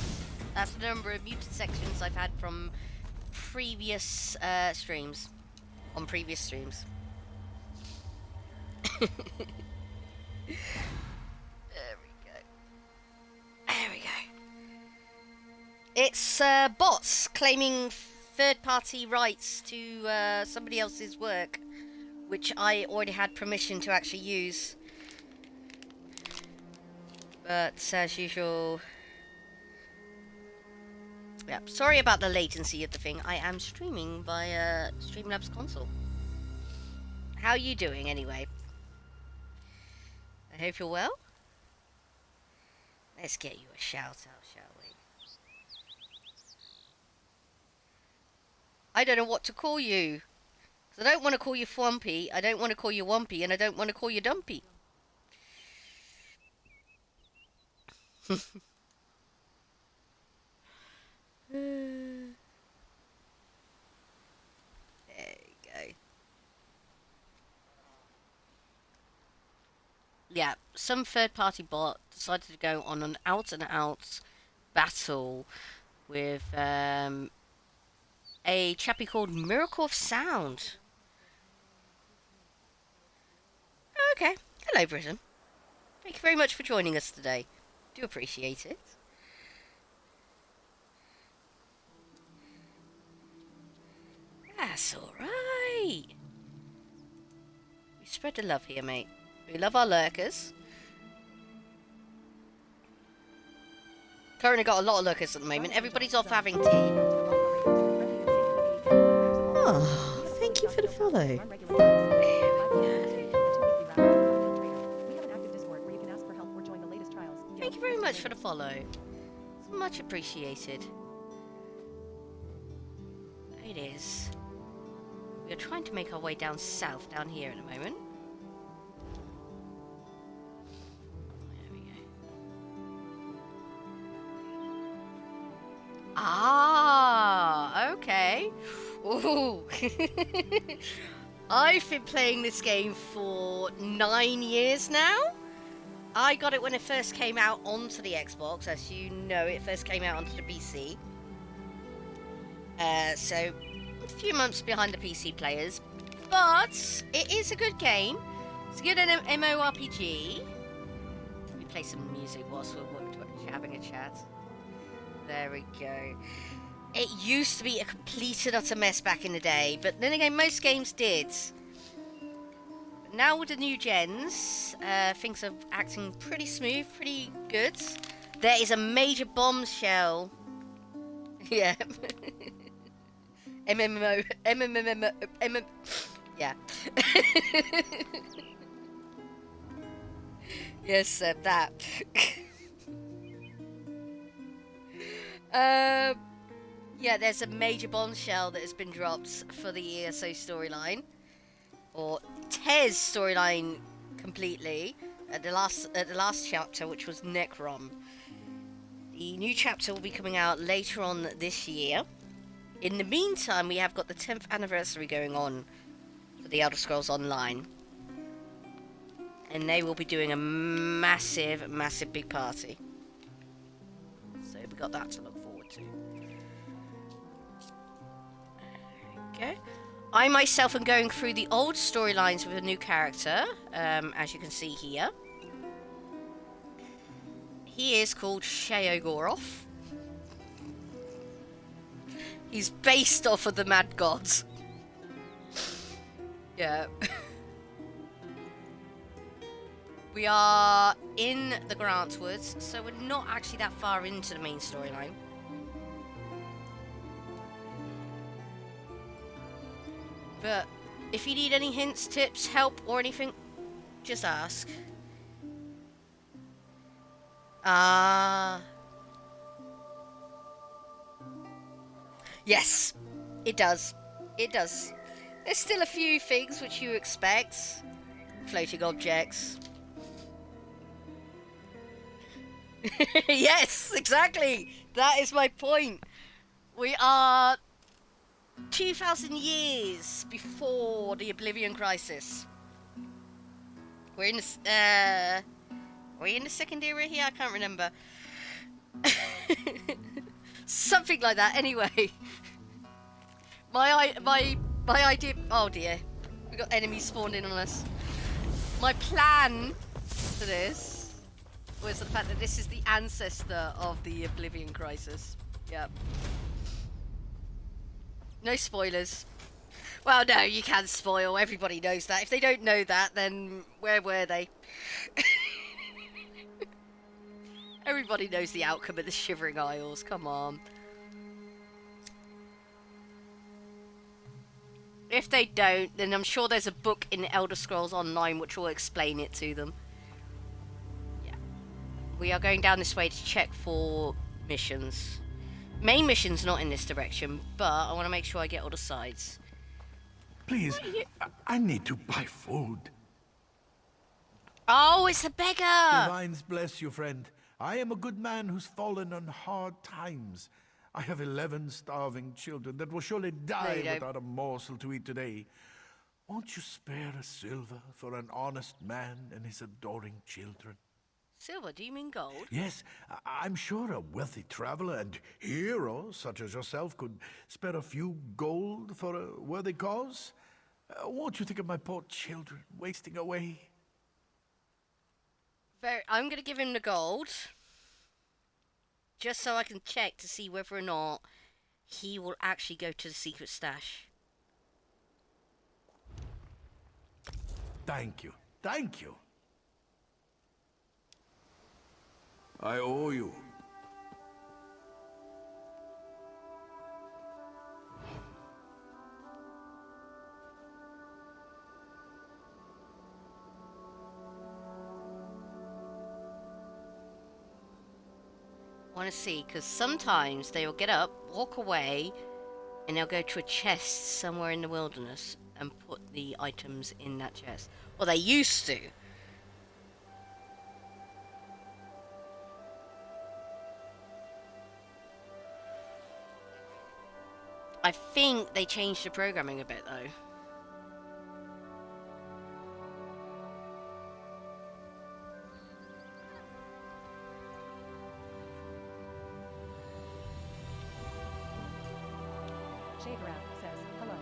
That's the number of muted sections I've had from previous streams. On previous streams. There we go. There we go. It's bots claiming third-party rights to somebody else's work which I already had permission to actually use. But as usual, yeah, sorry about the latency of the thing. I am streaming via Streamlabs console. How are you doing anyway? I hope you're well. Let's get you a shout out, shall we? I don't know what to call you. Because I don't want to call you Flumpy, I don't want to call you Wumpy, and I don't want to call you Dumpy. There you go. Yeah, some third-party bot decided to go on an out-and-out battle with a chappie called Miracleofsound. Okay, hello Britain. Thank you very much for joining us today. Do appreciate it. That's alright. We spread the love here, mate. We love our lurkers. Currently got a lot of lurkers at the moment. Everybody's off having tea. Oh, thank you for the follow. Thank you very much for the follow. It's much appreciated. It is. We are trying to make our way down south, down here in a moment. There we go. Ah, okay. Ooh. I've been playing this game for 9 years now. I got it when it first came out onto the Xbox. As you know, it first came out onto the PC. So, a few months behind the PC players. But, it is a good game. It's a good MMORPG. Let me play some music whilst we're having a chat. There we go. It used to be a complete and utter mess back in the day. But then again, most games did. Now with the new gens, things are acting pretty smooth, pretty good. There is a major bombshell. Yeah. Yeah. Yes, that. Yeah, there's a major bombshell that has been dropped for the ESO storyline. Or Tez storyline completely at the last chapter, which was Necrom. The new chapter will be coming out later on this year. In the meantime, we have got the 10th anniversary going on for the Elder Scrolls Online. And they will be doing a massive, massive big party. So we've got that to look forward to. There we go. I myself am going through the old storylines with a new character, as you can see here. He is called Sheogoroth. He's based off of the Mad Gods. Yeah. We are in the Grantwoods, so we're not actually that far into the main storyline. But if you need any hints, tips, help, or anything, just ask. Yes, it does. It does. There's still a few things which you expect. Floating objects. Yes, exactly. That is my point. We are 2,000 years before the Oblivion Crisis. We're in the second era here? I can't remember. Something like that. Anyway, my idea. Oh dear, we got enemies spawned in on us. My plan for this was the fact that this is the ancestor of the Oblivion Crisis. Yep. No spoilers. Well, no, you can spoil. Everybody knows that. If they don't know that, then where were they? Everybody knows the outcome of the Shivering Isles. Come on. If they don't, then I'm sure there's a book in Elder Scrolls Online which will explain it to them. Yeah. We are going down this way to check for missions. Main mission's not in this direction, but I want to make sure I get all the sides. Please, I need to buy food. Oh, it's the beggar! Divines bless you, friend. I am a good man who's fallen on hard times. I have 11 starving children that will surely die without a morsel to eat today. Won't you spare a silver for an honest man and his adoring children? Silver, do you mean gold? Yes, I'm sure a wealthy traveler and hero such as yourself could spare a few gold for a worthy cause. Won't you think of my poor children wasting away? I'm going to give him the gold. Just so I can check to see whether or not he will actually go to the secret stash. Thank you. Thank you. I owe you. I want to see, because sometimes they will get up, walk away, and they'll go to a chest somewhere in the wilderness and put the items in that chest. Well, they used to. I think they changed the programming a bit, though. Shade Rat says, hello.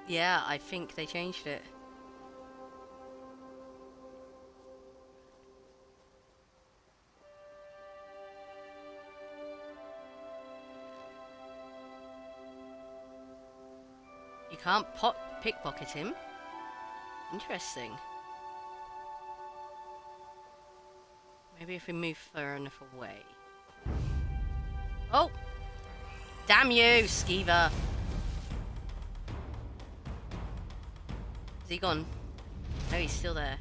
Yeah, I think they changed it. You can't pickpocket him. Interesting. Maybe if we move far enough away. Oh! Damn you, Skeever! Is he gone? No, he's still there.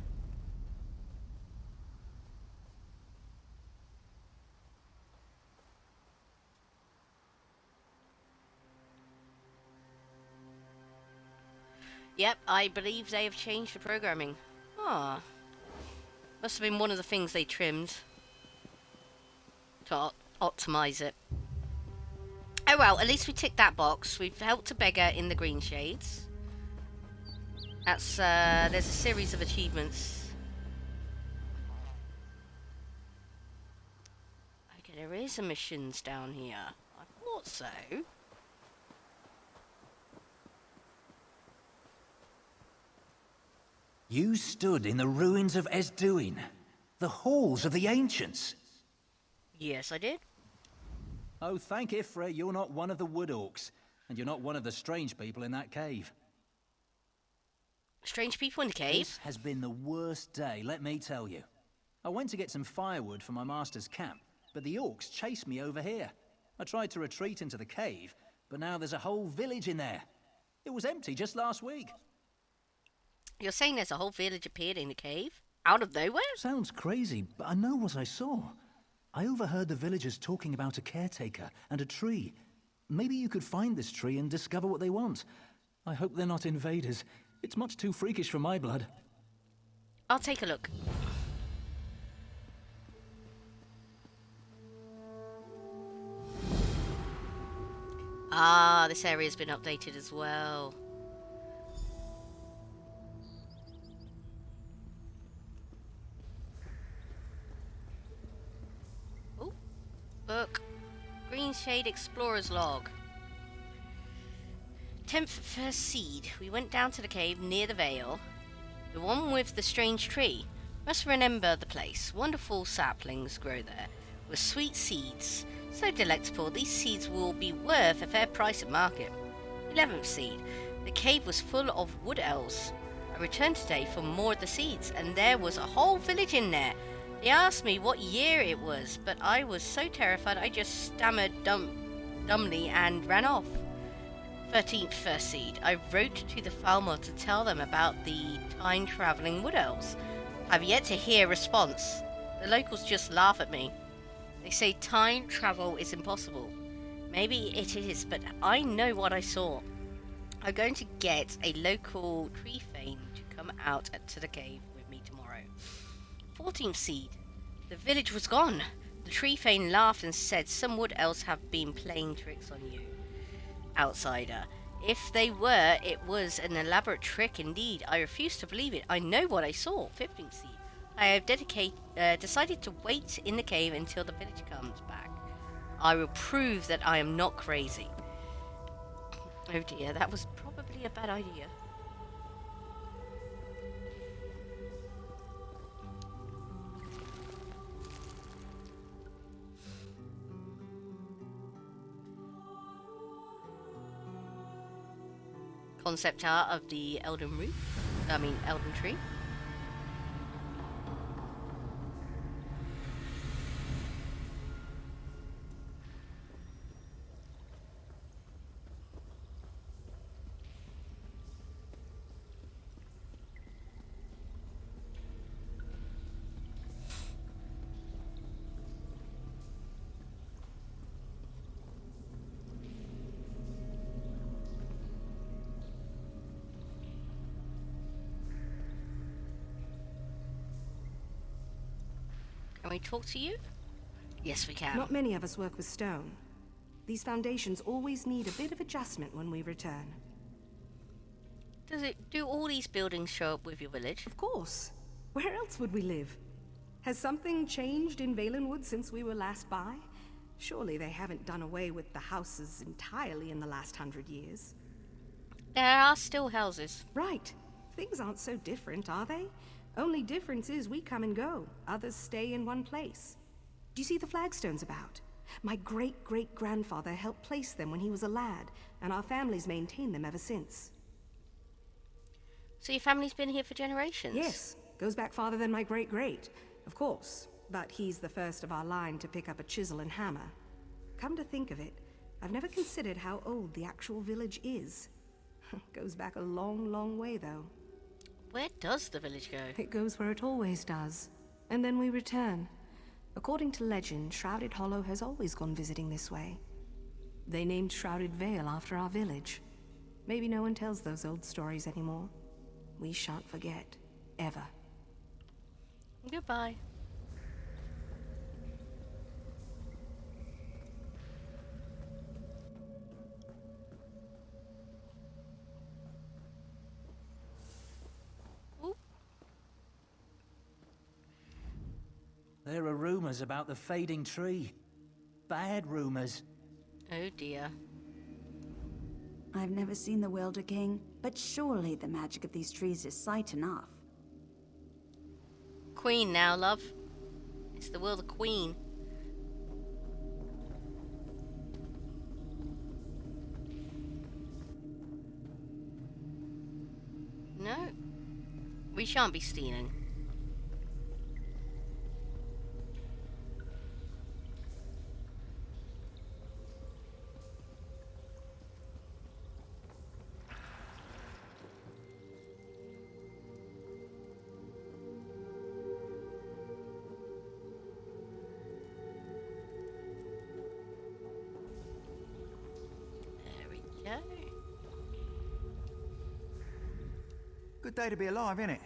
Yep, I believe they have changed the programming. Ah. Must have been one of the things they trimmed to optimize it. Oh well, at least we ticked that box. We've helped a beggar in the green shades. That's, there's a series of achievements. Okay, there is a missions down here. I thought so. You stood in the ruins of Esduin, the halls of the ancients. Yes, I did. Oh, thank Ifra, you're not one of the wood orcs, and you're not one of the strange people in that cave. Strange people in the cave? This has been the worst day, let me tell you. I went to get some firewood for my master's camp, but the orcs chased me over here. I tried to retreat into the cave, but now there's a whole village in there. It was empty just last week. You're saying there's a whole village appeared in the cave? Out of nowhere? Sounds crazy, but I know what I saw. I overheard the villagers talking about a caretaker and a tree. Maybe you could find this tree and discover what they want. I hope they're not invaders. It's much too freakish for my blood. I'll take a look. Ah, this area's been updated as well. 14 Shade Explorer's Log. 10th First Seed. We went down to the cave near the Vale. The one with the strange tree. Must remember the place. Wonderful saplings grow there, with sweet seeds. So delectable, these seeds will be worth a fair price at market. 11th Seed. The cave was full of wood elves. I returned today for more of the seeds, and there was a whole village in there. They asked me what year it was, but I was so terrified I just stammered dumbly and ran off. 13th First Seed. I wrote to the Falmer to tell them about the time-travelling wood elves. I've yet to hear a response. The locals just laugh at me. They say time travel is impossible. Maybe it is, but I know what I saw. I'm going to get a local tree fane to come out to the cave with me tomorrow. 14th Seed. The village was gone. The tree fane laughed and said some wood elves have been playing tricks on you. Outsider. If they were, it was an elaborate trick indeed. I refuse to believe it. I know what I saw. 15th Seed. I have decided to wait in the cave until the village comes back. I will prove that I am not crazy. Oh dear, that was probably a bad idea. Concept art of the Elden Tree. Can we talk to you? Yes, we can. Not many of us work with stone. These foundations always need a bit of adjustment when we return. Do all these buildings show up with your village? Of course. Where else would we live? Has something changed in Valenwood since we were last by? Surely they haven't done away with the houses entirely in the last 100 years. There are still houses. Right. Things aren't so different, are they? Only difference is we come and go. Others stay in one place. Do you see the flagstones about? My great-great-grandfather helped place them when he was a lad, and our family's maintained them ever since. So your family's been here for generations? Yes. Goes back farther than my great-great, of course. But he's the first of our line to pick up a chisel and hammer. Come to think of it, I've never considered how old the actual village is. Goes back a long, long way, though. Where does the village go? It goes where it always does. And then we return. According to legend, Shrouded Hollow has always gone visiting this way. They named Shrouded Vale after our village. Maybe no one tells those old stories anymore. We shan't forget. Ever. Goodbye. There are rumors about the fading tree. Bad rumors. Oh dear. I've never seen the Wilder King, but surely the magic of these trees is sight enough. Queen now, love. It's the Wilder Queen. No. We shan't be stealing. Good day to be alive, innit?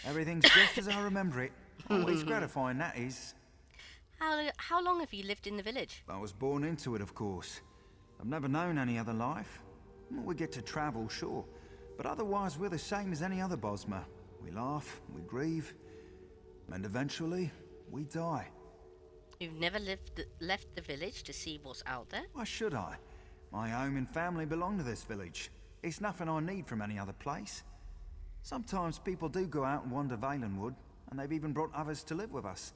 Everything's just as I remember it. Always gratifying, that is. How long have you lived in the village? I was born into it, of course. I've never known any other life. We get to travel, sure. But otherwise, we're the same as any other Bosmer. We laugh, we grieve, and eventually, we die. You've never left the village to see what's out there? Why should I? My home and family belong to this village. It's nothing I need from any other place. Sometimes people do go out and wander Valenwood, and they've even brought others to live with us.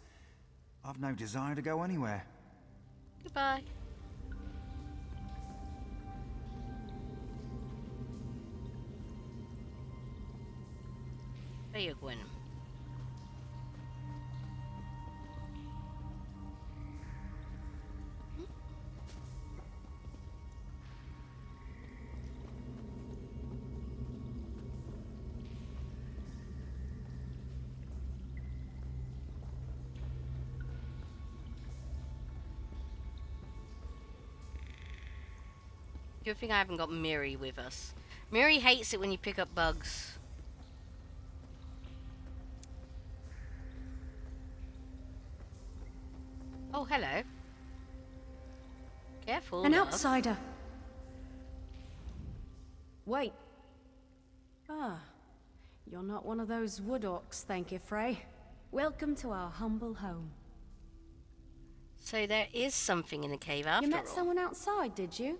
I've no desire to go anywhere. Goodbye. There you go. Good thing I haven't got Miri with us. Miri hates it when you pick up bugs. Oh, hello. Careful. An love. outsider. Wait. Ah, you're not one of those wood orcs, thank you, Frey. Welcome to our humble home. So there is something in the cave after You met all. someone outside, did you?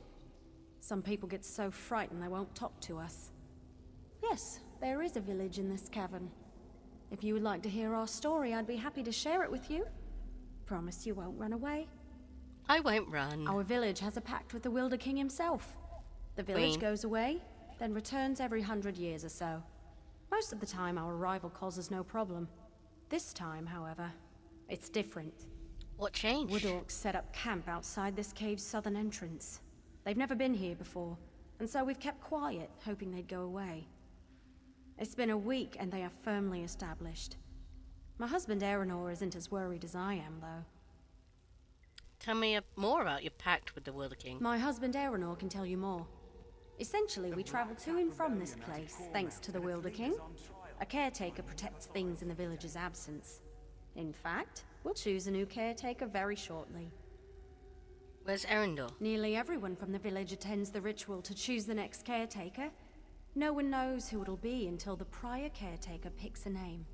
Some people get so frightened they won't talk to us. Yes, there is a village in this cavern. If you would like to hear our story, I'd be happy to share it with you. Promise you won't run away. I won't run. Our village has a pact with the Wilder King himself. The village Queen. goes away, then returns every 100 years or so. Most of the time, our arrival causes no problem. This time, however, it's different. What changed? Wood orcs set up camp outside this cave's southern entrance. They've never been here before, and so we've kept quiet, hoping they'd go away. It's been a week, and they are firmly established. My husband Eleanor isn't as worried as I am, though. Tell me more about your pact with the Wilder King. My husband Eleanor can tell you more. Essentially, we travel to and from this place, thanks to the Wilder King. A caretaker protects things in the village's absence. In fact, we'll choose a new caretaker very shortly. Where's Erendor? Nearly everyone from the village attends the ritual to choose the next caretaker. No one knows who it'll be until the prior caretaker picks a name.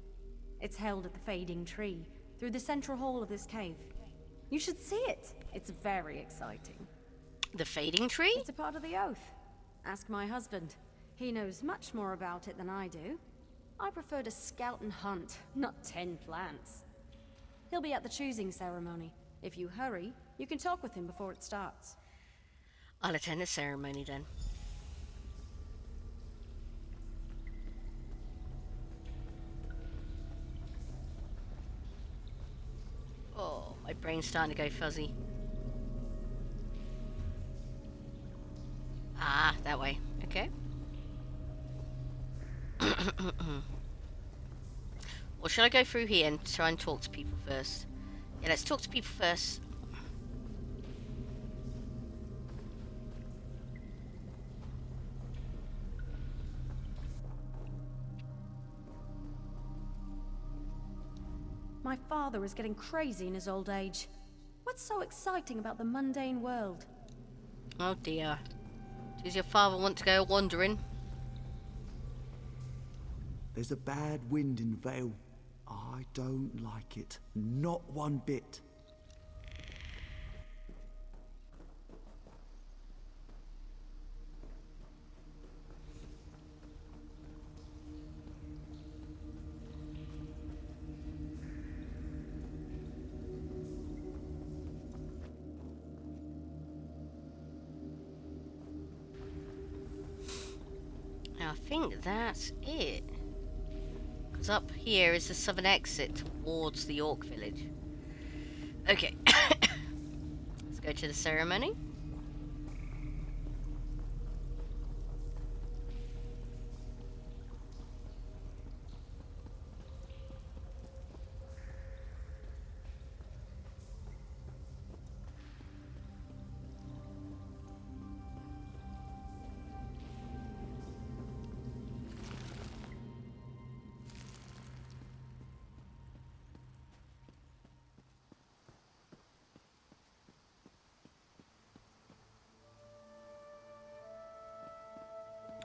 It's held at the Fading Tree, through the central hall of this cave. You should see it. It's very exciting. The Fading Tree? It's a part of the oath. Ask my husband. He knows much more about it than I do. I prefer to scout and hunt, not tend plants. He'll be at the choosing ceremony. If you hurry, you can talk with him before it starts. I'll attend the ceremony then. Oh, my brain's starting to go fuzzy. Ah, that way. Okay. Or should I go through here and try and talk to people first? Yeah, let's talk to people first. My father is getting crazy in his old age. What's so exciting about the mundane world? Oh dear. Does your father want to go wandering? There's a bad wind in Vale. I don't like it. Not one bit. I think that's it. Because up here is the southern exit towards the Orc village. Okay. Let's go to the ceremony.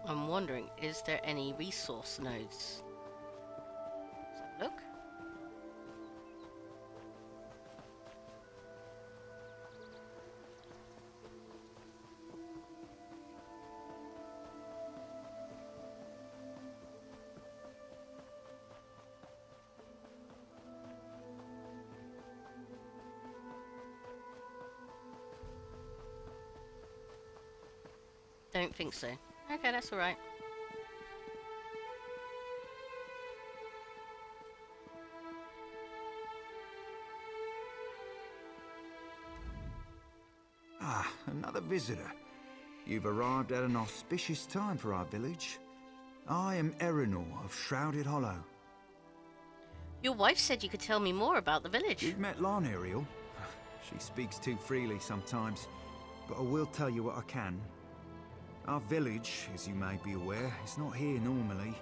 I'm wondering, is there any resource nodes? Let's have a look. don't think so. Okay, that's alright. Ah, another visitor. You've arrived at an auspicious time for our village. I am Erinor of Shrouded Hollow. Your wife said you could tell me more about the village. You've met Lan, Ariel. She speaks too freely sometimes, but I will tell you what I can. Our village, as you may be aware, is not here normally.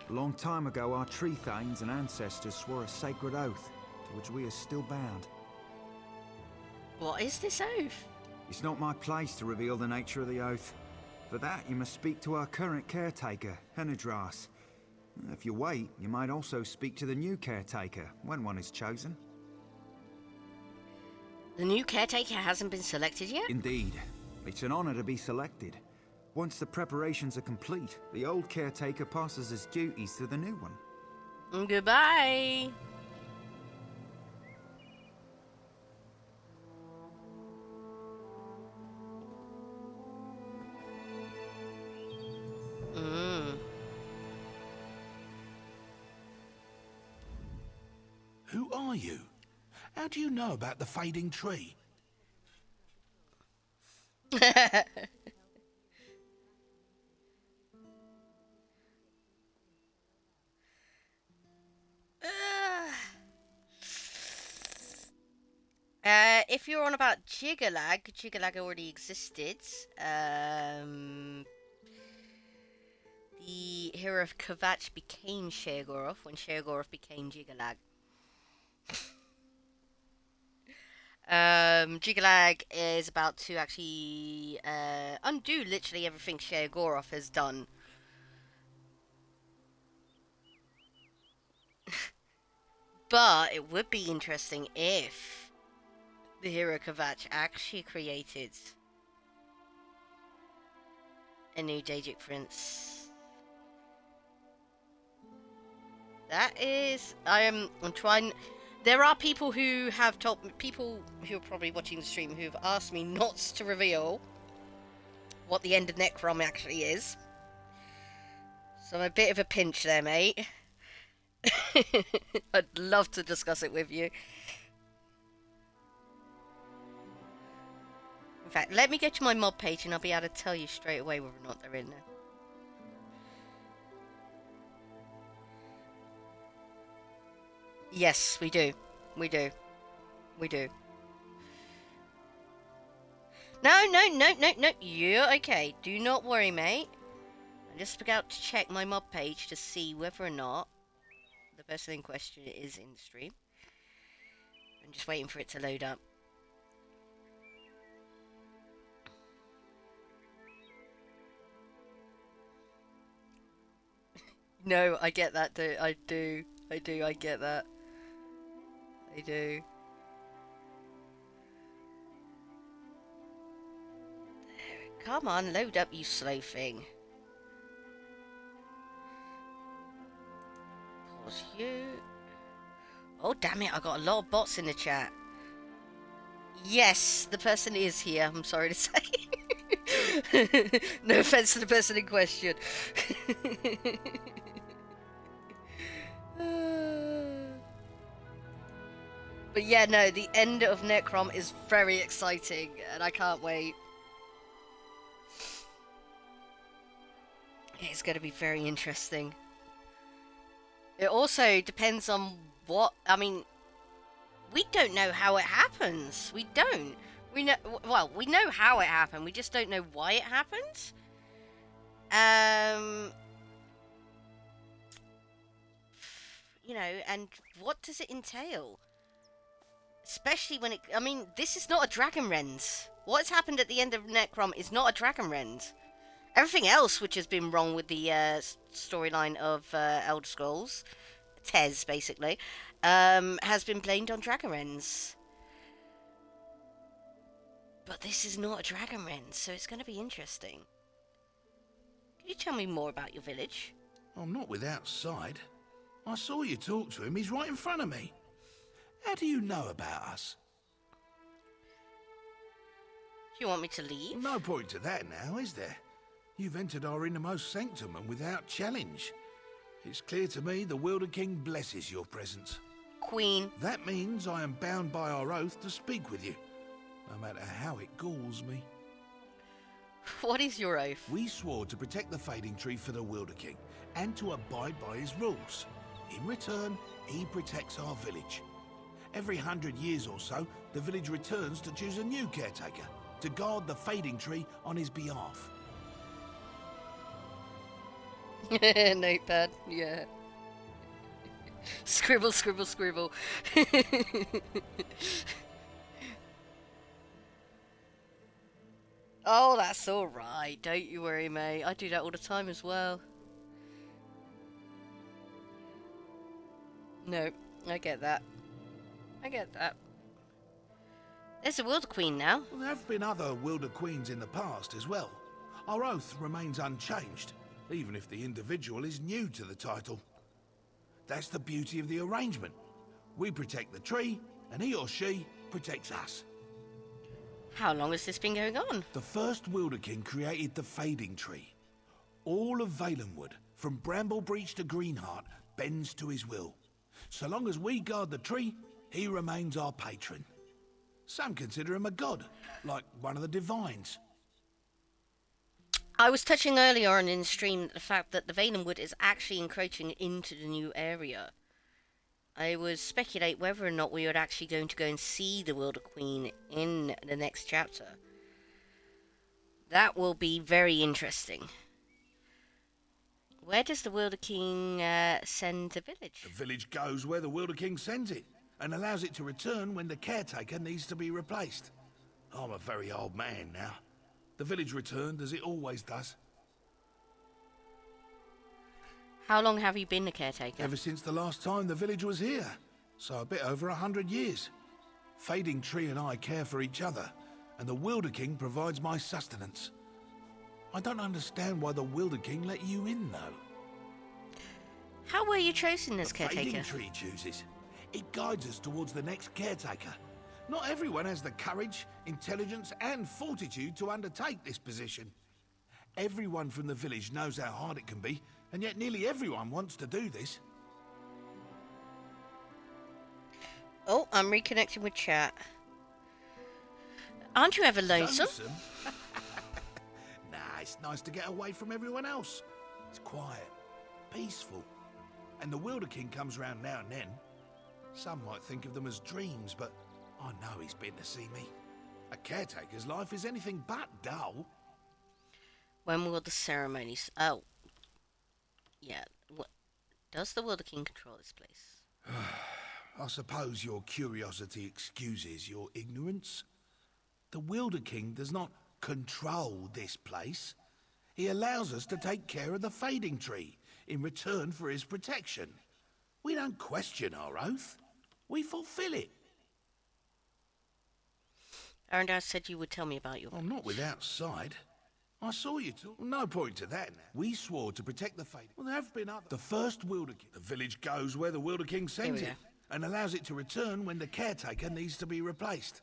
A long time ago, our tree thanes and ancestors swore a sacred oath, to which we are still bound. What is this oath? It's not my place to reveal the nature of the oath. For that, you must speak to our current caretaker, Henadras. If you wait, you might also speak to the new caretaker, when one is chosen. The new caretaker hasn't been selected yet? Indeed. It's an honor to be selected. Once the preparations are complete, the old caretaker passes his duties to the new one. Goodbye! Who are you? How do you know about the fading tree? If you're on about Jiggalag already existed. The hero of Kvatch became Sheogorath when Sheogorath became Jiggalag. Jiggalag is about to actually undo literally everything Sheogorath has done. But it would be interesting if the hero Kvatch actually created a new Daedric Prince. That is, I'm trying. There are people who have told me, people who are probably watching the stream, who have asked me not to reveal what the end of Necrom actually is. So I'm a bit of a pinch there, mate. I'd love to discuss it with you. In fact, let me go to my mod page and I'll be able to tell you straight away whether or not they're in there. Yes, we do. We do. We do. No. You're okay. Do not worry, mate. I'm just about to check my mod page to see whether or not the person in question is in the stream. I'm just waiting for it to load up. No, I get that, I do. I get that. I do. Come on, load up, you slow thing. Pause you. Oh, damn it, I got a lot of bots in the chat. Yes, the person is here, I'm sorry to say. No offense to the person in question. But yeah, no, the end of Necrom is very exciting, and I can't wait. It's going to be very interesting. It also depends on what... I mean, we don't know how it happens. We don't. We know... Well, we know how it happened. We just don't know why it happened. You know, and what does it entail? Especially when it... I mean, this is not a Dragon Rend. What's happened at the end of Necrom is not a Dragon Rend. Everything else which has been wrong with the storyline of Elder Scrolls, TES basically, has been blamed on Dragon Rends. But this is not a Dragon Rend, so it's going to be interesting. Can you tell me more about your village? I'm not without sight. I saw you talk to him. He's right in front of me. How do you know about us? You want me to leave? No point to that now, is there? You've entered our innermost sanctum and without challenge. It's clear to me the Wilder King blesses your presence. Queen. That means I am bound by our oath to speak with you, no matter how it galls me. What is your oath? We swore to protect the Fading Tree for the Wilder King and to abide by his rules. In return, he protects our village. Every 100 years or so, the village returns to choose a new caretaker to guard the Fading Tree on his behalf. Notepad, yeah. Scribble, scribble, scribble. Oh, that's alright. Don't you worry, mate. I do that all the time as well. No, I get that. I get that. There's a Wilder Queen now. Well, there have been other Wilder Queens in the past as well. Our oath remains unchanged, even if the individual is new to the title. That's the beauty of the arrangement. We protect the tree, and he or she protects us. How long has this been going on? The first Wilder King created the Fading Tree. All of Valenwood, from Bramblebreach to Greenheart, bends to his will. So long as we guard the tree, he remains our patron. Some consider him a god, like one of the divines. I was touching earlier on in the stream the fact that the Valenwood is actually encroaching into the new area. I was speculate whether or not we were actually going to go and see the Wilder Queen in the next chapter. That will be very interesting. Where does the Wilder King send the village? The village goes where the Wilder King sends it, and allows it to return when the caretaker needs to be replaced. I'm a very old man now. The village returned as it always does. How long have you been the caretaker? Ever since the last time the village was here, so a bit over 100 years. Fading Tree and I care for each other, and the Wilder King provides my sustenance. I don't understand why the Wilder King let you in, though. How were you chosen as caretaker? Fading Tree chooses. It guides us towards the next caretaker. Not everyone has the courage, intelligence, and fortitude to undertake this position. Everyone from the village knows how hard it can be, and yet nearly everyone wants to do this. Oh, I'm reconnecting with chat. Aren't you ever lonesome? Nah, it's nice to get away from everyone else. It's quiet, peaceful. And the Wilder King comes round now and then. Some might think of them as dreams, but I know he's been to see me. A caretaker's life is anything but dull. When will the ceremonies... Oh. Yeah. What... Does the Wilder King control this place? I suppose your curiosity excuses your ignorance. The Wilder King does not control this place. He allows us to take care of the Fading Tree in return for his protection. We don't question our oath. We fulfill it. Arendelle said you would tell me about your... I'm not without sight. I saw you talk. No point to that now. We swore to protect the Fading. Well, there have been others. The first Wilder King. The village goes where the Wilder King sends it, and allows it to return when the caretaker needs to be replaced.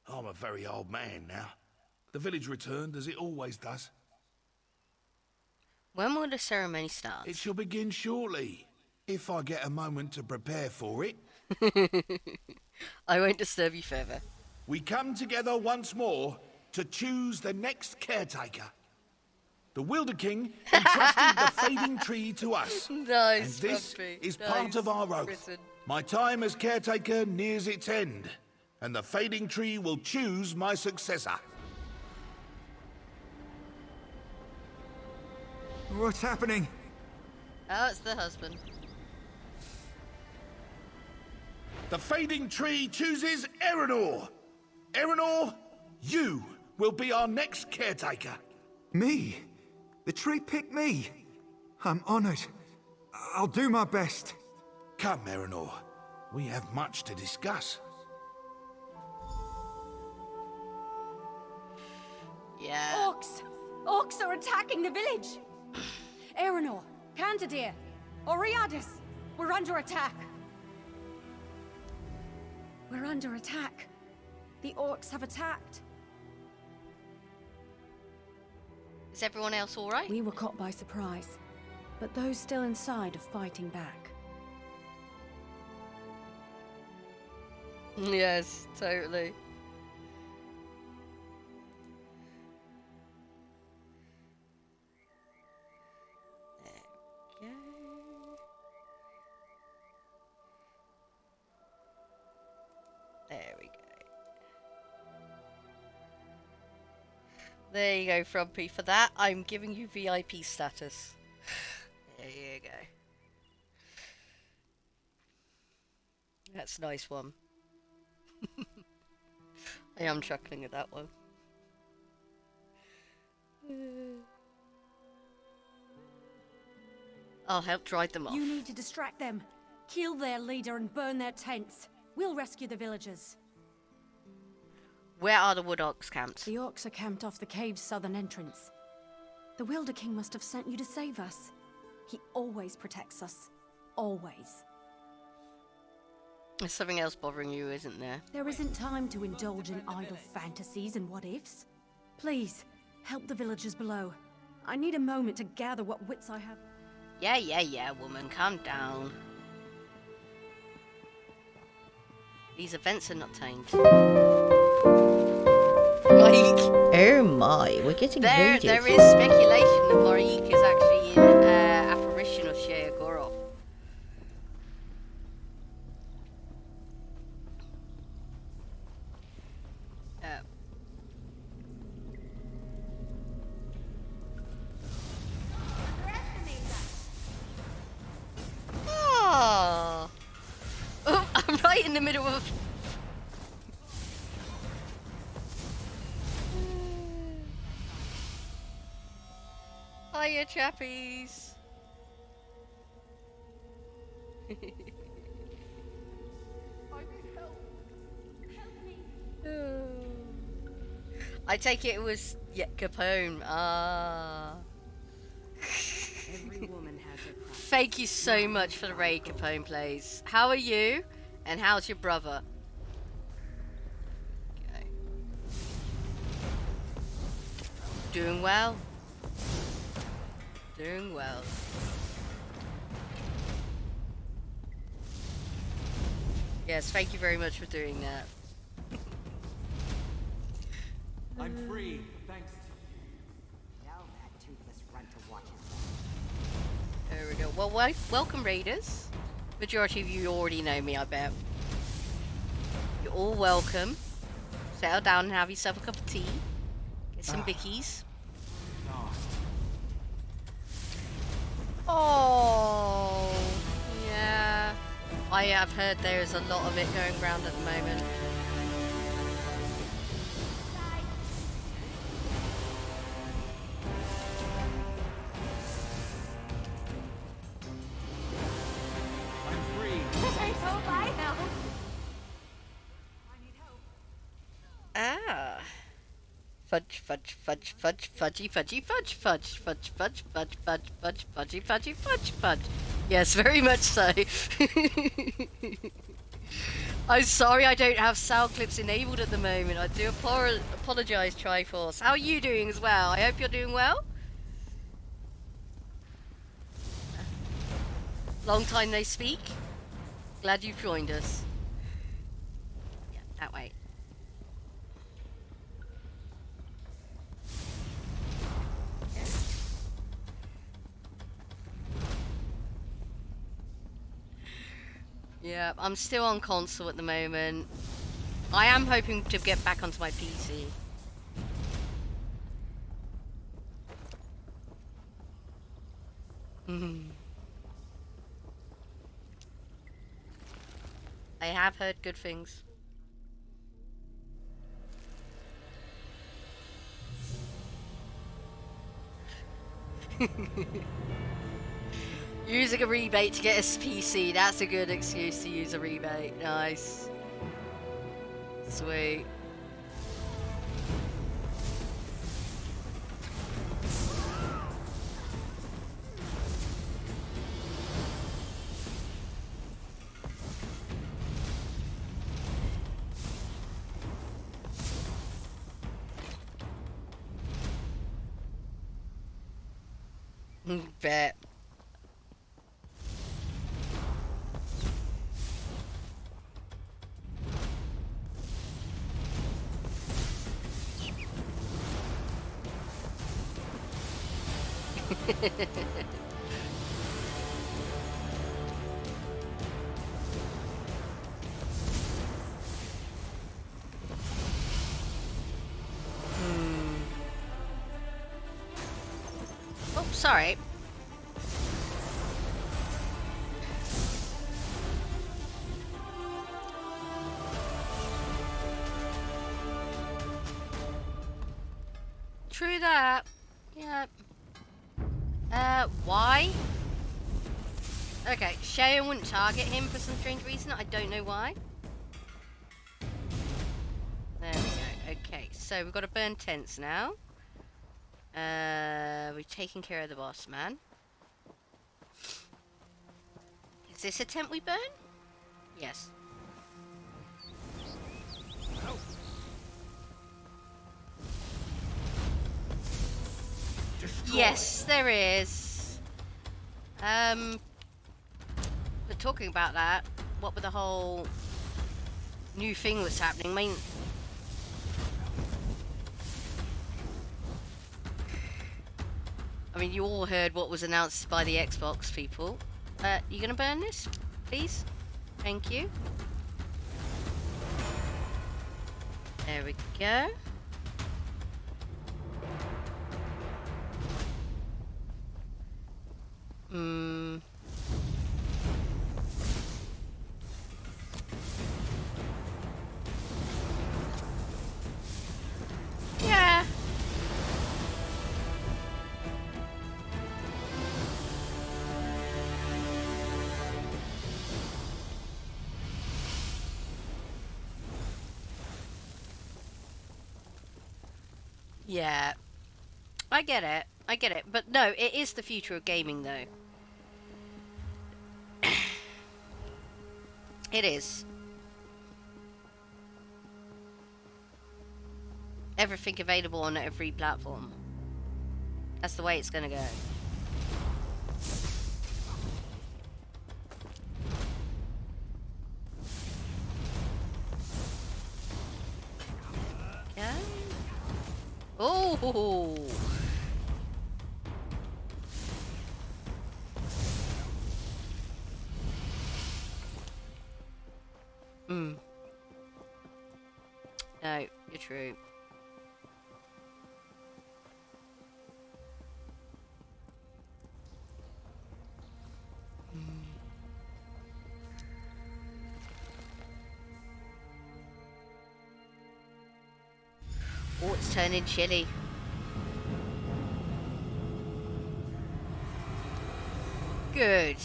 I'm a very old man now. The village returned as it always does. When will the ceremony start? It shall begin shortly, if I get a moment to prepare for it. I won't disturb you further. We come together once more to choose the next caretaker. The Wilder King entrusted the Fading Tree to us. Nice, and this Puppy. is Nice. part of our oath. Written. My time as caretaker nears its end, and the Fading Tree will choose my successor. What's happening? Oh, it's the husband. The Fading Tree chooses Erenor. Erenor, you will be our next caretaker. Me? The tree picked me. I'm honored. I'll do my best. Come, Erenor. We have much to discuss. Yeah. Orcs! Orcs are attacking the village! Erenor, Candidair, Oriadis, we're under attack. We're under attack. The orcs have attacked. Is everyone else all right? We were caught by surprise, but those still inside are fighting back. Yes, totally. There we go. There we go. There you go, Frumpy. For that, I'm giving you VIP status. There you go. That's a nice one. I am chuckling at that one. I'll help drive them off. You need to distract them. Kill their leader and burn their tents. We'll rescue the villagers. Where are the Wood Orcs camped? The orcs are camped off the cave's southern entrance. The Wilder King must have sent you to save us. He always protects us. Always. There's something else bothering you, isn't there? There isn't time to indulge in idle fantasies and what-ifs. Please, help the villagers below. I need a moment to gather what wits I have. Yeah, woman. Calm down. These events are not tamed. Oh my, we're getting heated. There is speculation that Marique is actually in apparition of Shea Goroth. Oh, I'm right in the middle of. Hiya, chappies. I take it was Capone. Every woman has her price. Thank you so much for the raid, Capone plays. How are you? And how's your brother? Okay. Doing well. Doing well. Yes, thank you very much for doing that. I'm free, thanks to you. Now that toothless runt to watch his There we go. Well, welcome, raiders. Majority of you already know me, I bet. You're all welcome. Settle down and have yourself a cup of tea. Get some bickies. Oh, yeah. I have heard there is a lot of it going around at the moment. I'm free. Ah. Fudge, fudge, fudge, fudge, fudgy, fudgy, fudge, fudge, fudge, fudge, fudge, fudge, fudge, fudgy, fudgy, fudge, fudge. Yes, very much so. I'm sorry I don't have sound clips enabled at the moment. I do apologise, Triforce. How are you doing as well? I hope you're doing well. Long time no speak. Glad you've joined us. Yeah, that way. Yeah, I'm still on console at the moment. I am hoping to get back onto my PC. I have heard good things. Using a rebate to get a PC, that's a good excuse to use a rebate. Nice. Sweet. Bet. Oh, sorry. True that. Yeah. Why? Okay, Sharon wouldn't target him for some strange reason. I don't know why. There we go. Okay, so we've got to burn tents now. We've taken care of the boss man. Is this a tent we burn? Yes. Yes, there is. But talking about that, what with the whole new thing that's happening, I mean, you all heard what was announced by the Xbox people. You gonna burn this, please? Thank you. There we go. Yeah. Yeah. I get it. I get it. But no, it is the future of gaming, though. It is. Everything available on every platform. That's the way it's gonna go. Yeah. Oh. No, you're true. Oh, it's turning chilly. Good.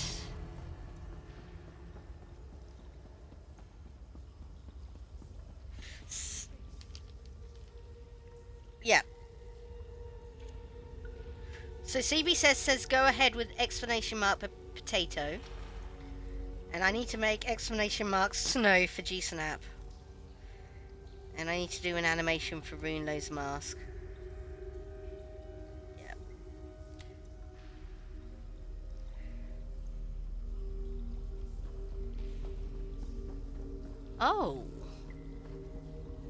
Yeah. So CB says go ahead with exclamation mark potato. And I need to make exclamation mark snow for G-Snap. And I need to do an animation for Runelow's mask. Yeah. Oh.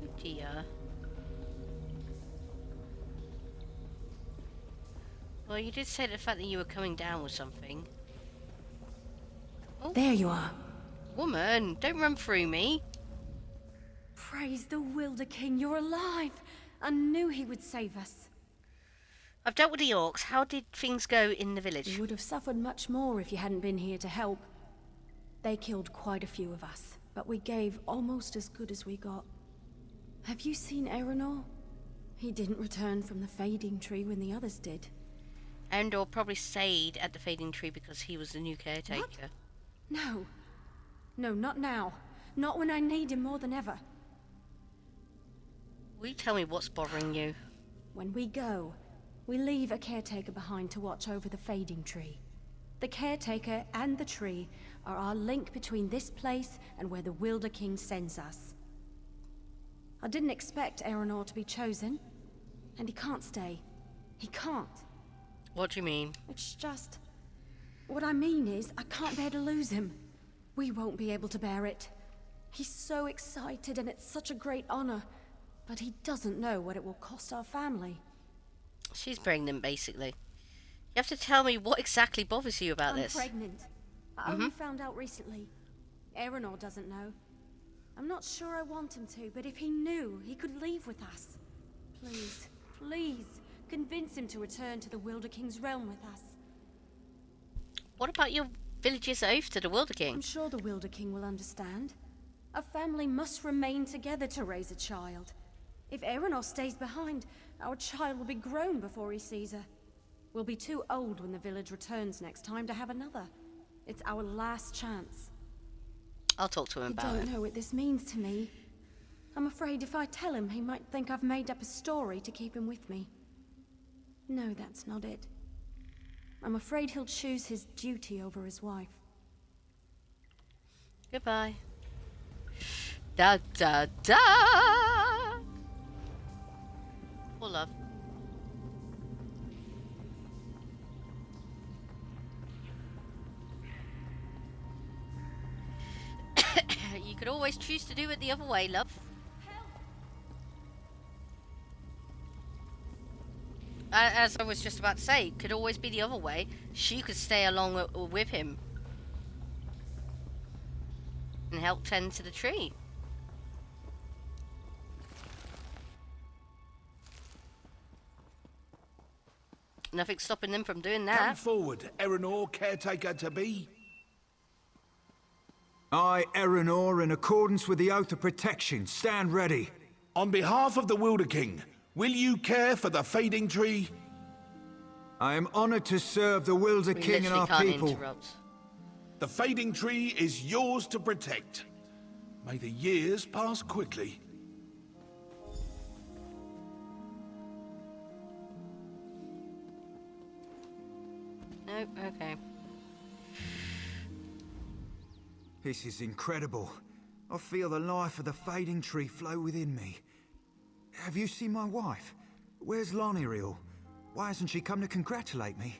Oh dear. Well, you did say the fact that you were coming down with something. Oh. There you are. Woman, don't run through me. Praise the Wilder King, you're alive! I knew he would save us. I've dealt with the orcs. How did things go in the village? We would have suffered much more if you hadn't been here to help. They killed quite a few of us, but we gave almost as good as we got. Have you seen Aeronor? He didn't return from the Fading Tree when the others did. Andor probably stayed at the Fading Tree because he was the new caretaker. What? No. No, not now. Not when I need him more than ever. Will you tell me what's bothering you? When we go, we leave a caretaker behind to watch over the Fading Tree. The caretaker and the tree are our link between this place and where the Wilder King sends us. I didn't expect Aeronor to be chosen, and he can't stay. He can't. What do you mean? It's just... What I mean is, I can't bear to lose him. We won't be able to bear it. He's so excited and it's such a great honor. But he doesn't know what it will cost our family. She's pregnant, basically. You have to tell me what exactly bothers you about this. I'm pregnant. I only found out recently. Aeronor doesn't know. I'm not sure I want him to, but if he knew, he could leave with us. Please, please, convince him to return to the Wilder King's realm with us. What about your village's oath to the Wilder King? I'm sure the Wilder King will understand. A family must remain together to raise a child. If Aeronor stays behind, our child will be grown before he sees her. We'll be too old when the village returns next time to have another. It's our last chance. I'll talk to him about it. I don't know what this means to me. I'm afraid if I tell him, he might think I've made up a story to keep him with me. No, that's not it. I'm afraid he'll choose his duty over his wife. Goodbye. Da da da! Poor love. You could always choose to do it the other way, love. As I was just about to say, it could always be the other way. She could stay along with him and help tend to the tree. Nothing's stopping them from doing that. Come forward, Aeronor, caretaker to be. I, Aeronor, in accordance with the Oath of Protection, stand ready. On behalf of the Wilder King, will you care for the fading tree? I am honored to serve the Wilder King and our people. Interrupt. The fading tree is yours to protect. May the years pass quickly. Nope, okay. This is incredible. I feel the life of the fading tree flow within me. Have you seen my wife? Where's Loniriel? Why hasn't she come to congratulate me?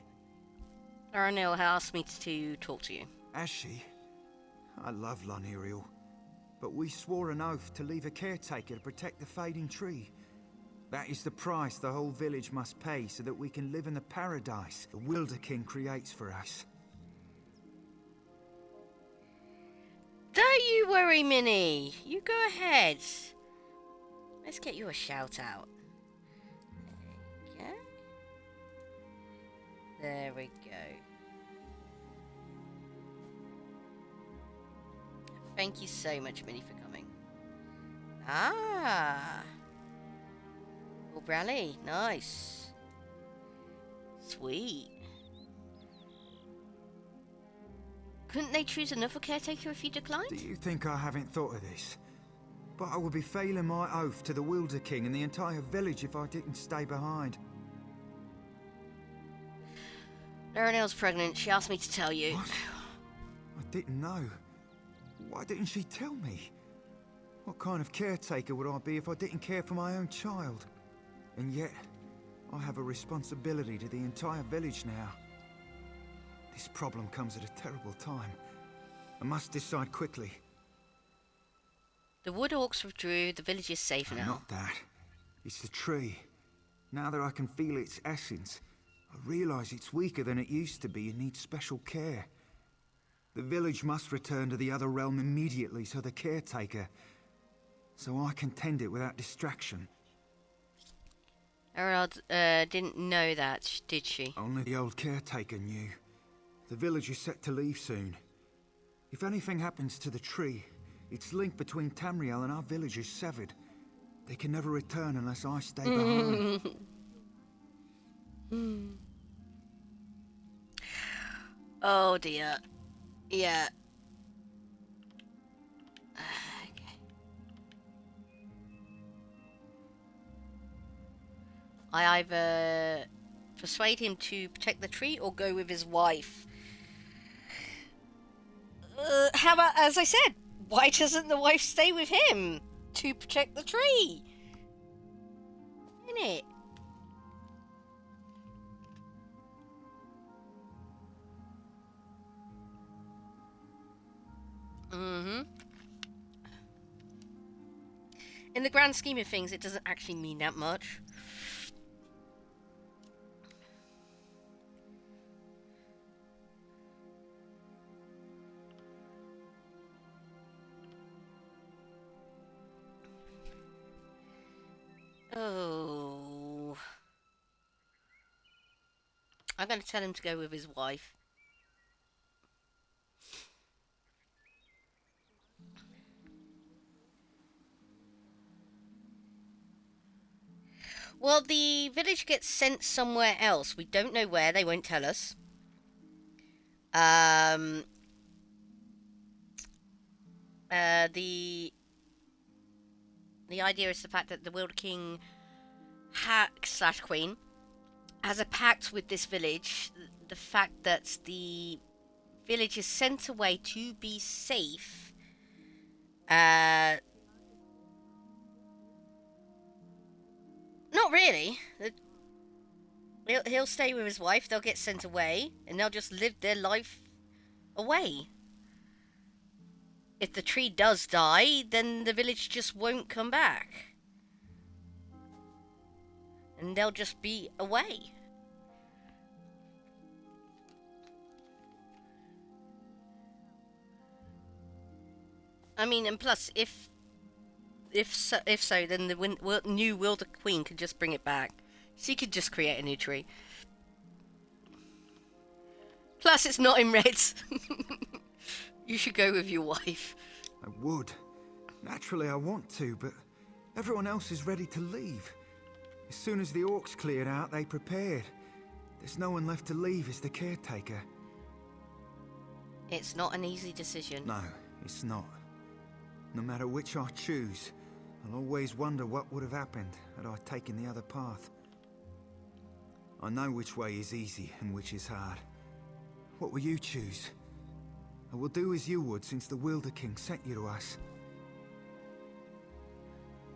Aranil asked me to talk to you. Has she? I love Loniriel. But we swore an oath to leave a caretaker to protect the fading tree. That is the price the whole village must pay so that we can live in the paradise the Wilder King creates for us. Don't you worry, Minnie. You go ahead. Let's get you a shout out. Okay. There we go. Thank you so much, Minnie, for coming. Ah. Oh, rally. Nice. Sweet. Couldn't they choose another caretaker if you declined? Do you think I haven't thought of this? But I would be failing my oath to the Wilder King and the entire village if I didn't stay behind. Laranelle's pregnant. She asked me to tell you. What? I didn't know. Why didn't she tell me? What kind of caretaker would I be if I didn't care for my own child? And yet, I have a responsibility to the entire village now. This problem comes at a terrible time. I must decide quickly. The wood orcs withdrew. The village is safe now. Not that. It's the tree. Now that I can feel its essence, I realise it's weaker than it used to be and needs special care. The village must return to the other realm immediately so the caretaker... so I can tend it without distraction. Erald didn't know that, did she? Only the old caretaker knew. The village is set to leave soon. If anything happens to the tree, its link between Tamriel and our village is severed. They can never return unless I stay behind. Oh dear. Yeah. Okay. I either persuade him to protect the tree or go with his wife. How about, as I said, why doesn't the wife stay with him to protect the tree? Innit? Mm-hmm. In the grand scheme of things, it doesn't actually mean that much. Oh. I'm going to tell him to go with his wife. Well, the village gets sent somewhere else. We don't know where. They won't tell us. The idea is the fact that the Wilder King / Queen has a pact with this village. The fact that the village is sent away to be safe. Not really. He'll stay with his wife. They'll get sent away, and they'll just live their life away. If the tree does die, then the village just won't come back. And they'll just be away. I mean, and plus, if so, then the new Wilder Queen could just bring it back. She could just create a new tree. Plus, it's not in red. You should go with your wife. I would. Naturally, I want to, but everyone else is ready to leave. As soon as the orcs cleared out, they prepared. There's no one left to leave as the caretaker. It's not an easy decision. No, it's not. No matter which I choose, I'll always wonder what would have happened had I taken the other path. I know which way is easy and which is hard. What will you choose? I will do as you would since the Wilder King sent you to us.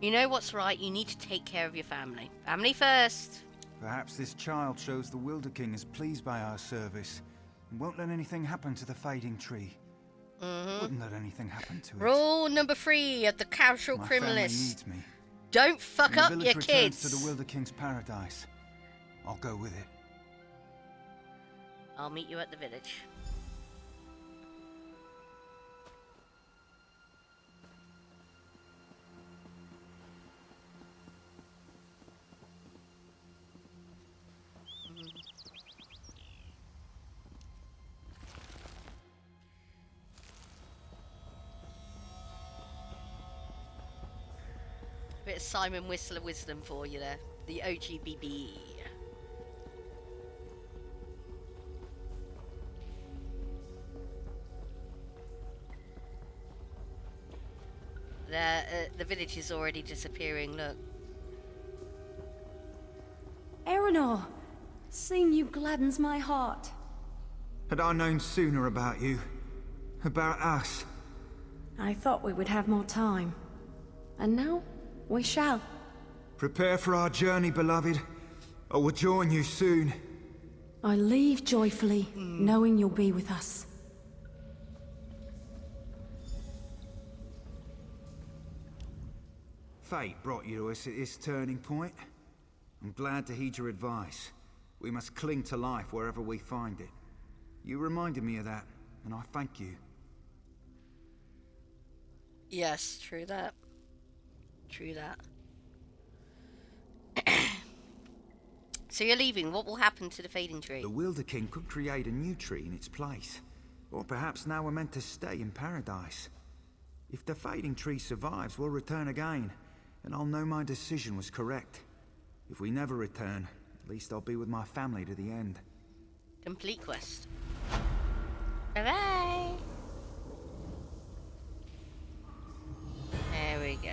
You know what's right. You need to take care of your family. Family first. Perhaps this child shows the Wilder King is pleased by our service and won't let anything happen to the fading tree. Wouldn't let anything happen to it. Rule number 3 of the casual My criminalist. family needs me. Don't fuck When up the your village returns kids. to the Wilder King's paradise, I'll go with it. I'll meet you at the village. Bit of Simon Whistler wisdom for you there. The OGBB. The village is already disappearing, look. Eleanor, seeing you gladdens my heart. Had I known sooner about you, about us. I thought we would have more time. And now, we shall. Prepare for our journey, beloved. I will join you soon. I leave joyfully, knowing you'll be with us. Fate brought you to us at this turning point. I'm glad to heed your advice. We must cling to life wherever we find it. You reminded me of that, and I thank you. Yes, true that. True that. So you're leaving. What will happen to the fading tree? The Wilder King could create a new tree in its place. Or perhaps now we're meant to stay in paradise. If the fading tree survives, we'll return again, and I'll know my decision was correct. If we never return, at least I'll be with my family to the end. Complete quest. Bye-bye. There we go.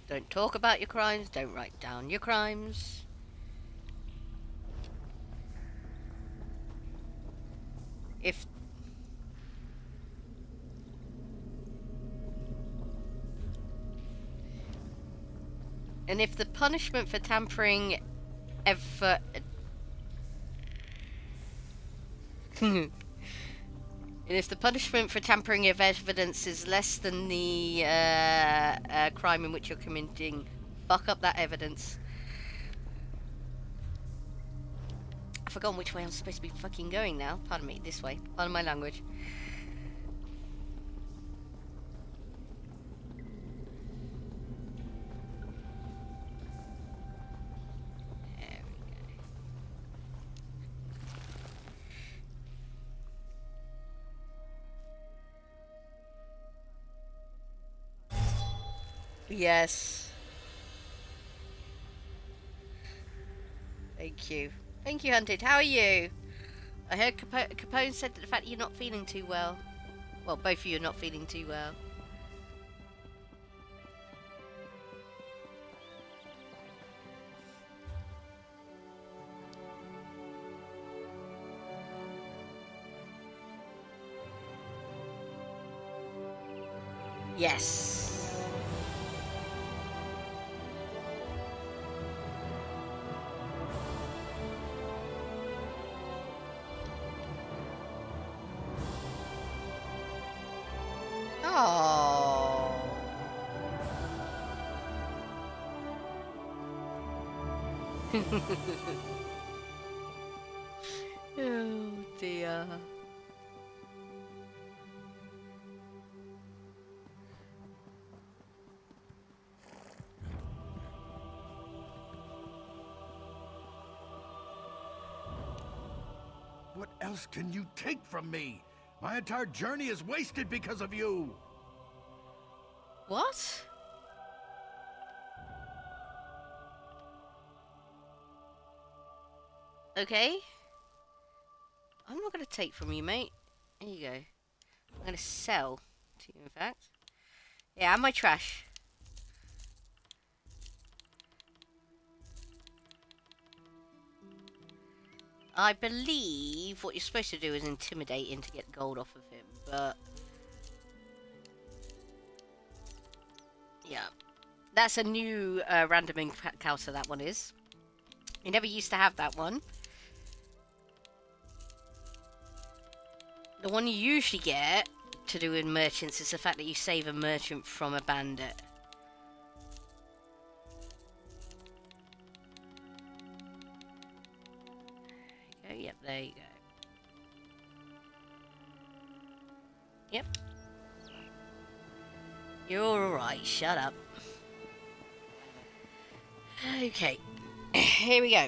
Don't talk about your crimes, don't write down your crimes. If And if the punishment for tampering ever... And if the punishment for tampering of evidence is less than the crime in which you're committing, fuck up that evidence. I've forgotten which way I'm supposed to be fucking going now. Pardon me, this way. Pardon my language. Yes. Thank you. Thank you, Hunted. How are you? I heard Capone said that the fact that you're not feeling too well. Well, both of you are not feeling too well. Yes. Oh. Oh dear. What else can you take from me? My entire journey is wasted because of you. What? Okay. I'm not going to take from you, mate. There you go. I'm going to sell to you, in fact. Yeah, and my trash. I believe what you're supposed to do is intimidate him to get gold off of him, but... yeah. That's a new random encounter, that one is. You never used to have that one. The one you usually get to do with merchants is the fact that you save a merchant from a bandit. There you go, yep, there you go. Yep. You're alright, shut up. Okay, here we go.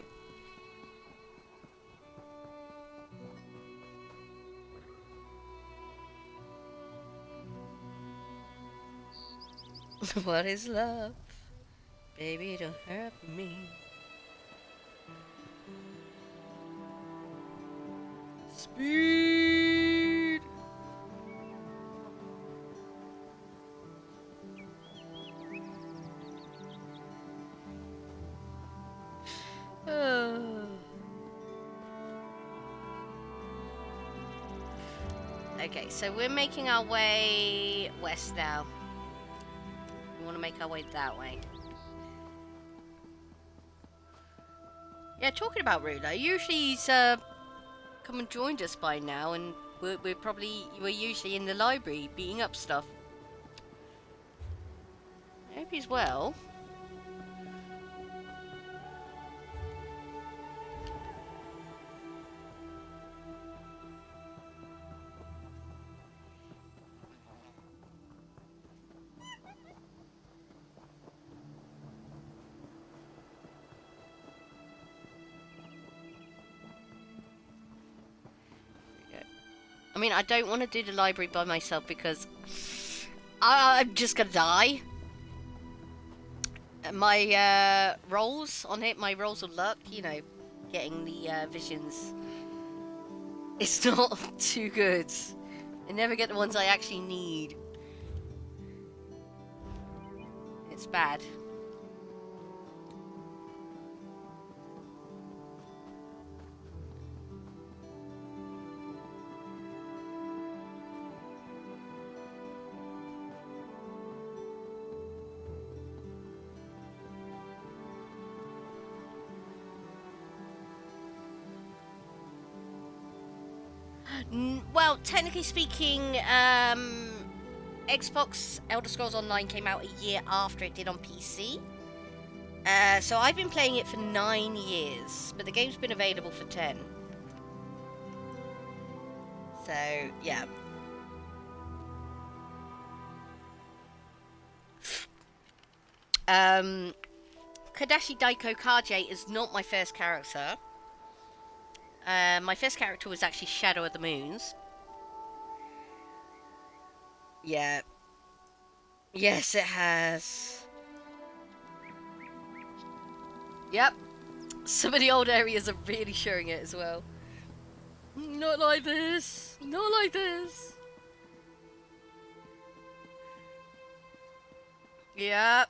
What is love? Baby, don't hurt me. Speed! Okay, so we're making our way west now. We want to make our way that way. Yeah, talking about Ruler, usually he's come and joined us by now, and we're usually in the library beating up stuff. I hope he's well. I mean, I don't want to do the library by myself because I'm just gonna die. My rolls on it, my rolls of luck, you know, getting the visions, it's not too good. I never get the ones I actually need. It's bad. Well, technically speaking, Xbox Elder Scrolls Online came out a year after it did on PC. So I've been playing it for 9 years, but the game's been available for 10. So, yeah. Kadashi Daiko Kaje is not my first character. My first character was actually Shadow of the Moons. Yeah. Yes, it has. Yep. Some of the old areas are really showing it as well. Not like this. Not like this. Yep.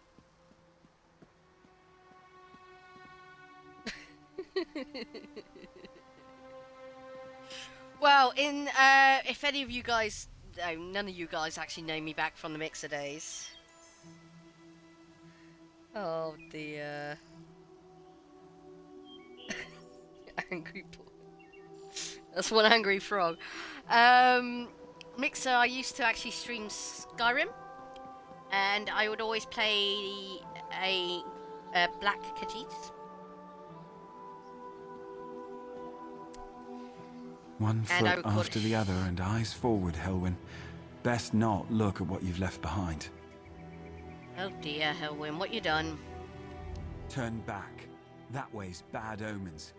Well, if any of you guys, no, none of you guys actually know me back from the Mixer days. Oh dear. Angry boy. That's one angry frog. Mixer, I used to actually stream Skyrim, and I would always play a Black Khajiit. One foot after the other and eyes forward, Helwyn. Best not look at what you've left behind. Oh dear, Helwyn, what you done? Turn back. That way's bad omens.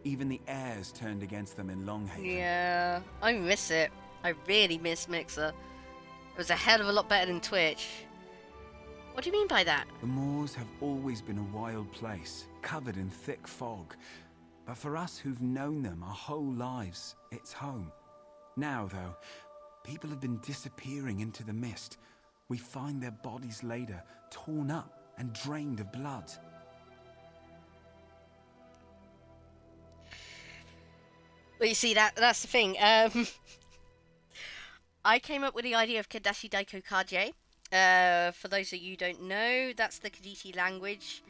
Even the air's turned against them in Longhaven. Yeah, I miss it. I really miss Mixer. It was a hell of a lot better than Twitch. What do you mean by that? The moors have always been a wild place, covered in thick fog. But for us who've known them our whole lives, it's home. Now, though, people have been disappearing into the mist. We find their bodies later, torn up and drained of blood. Well, you see, that's the thing. I came up with the idea of Kadashi Daiko Kaje. For those of you who don't know, that's the Kaditi language,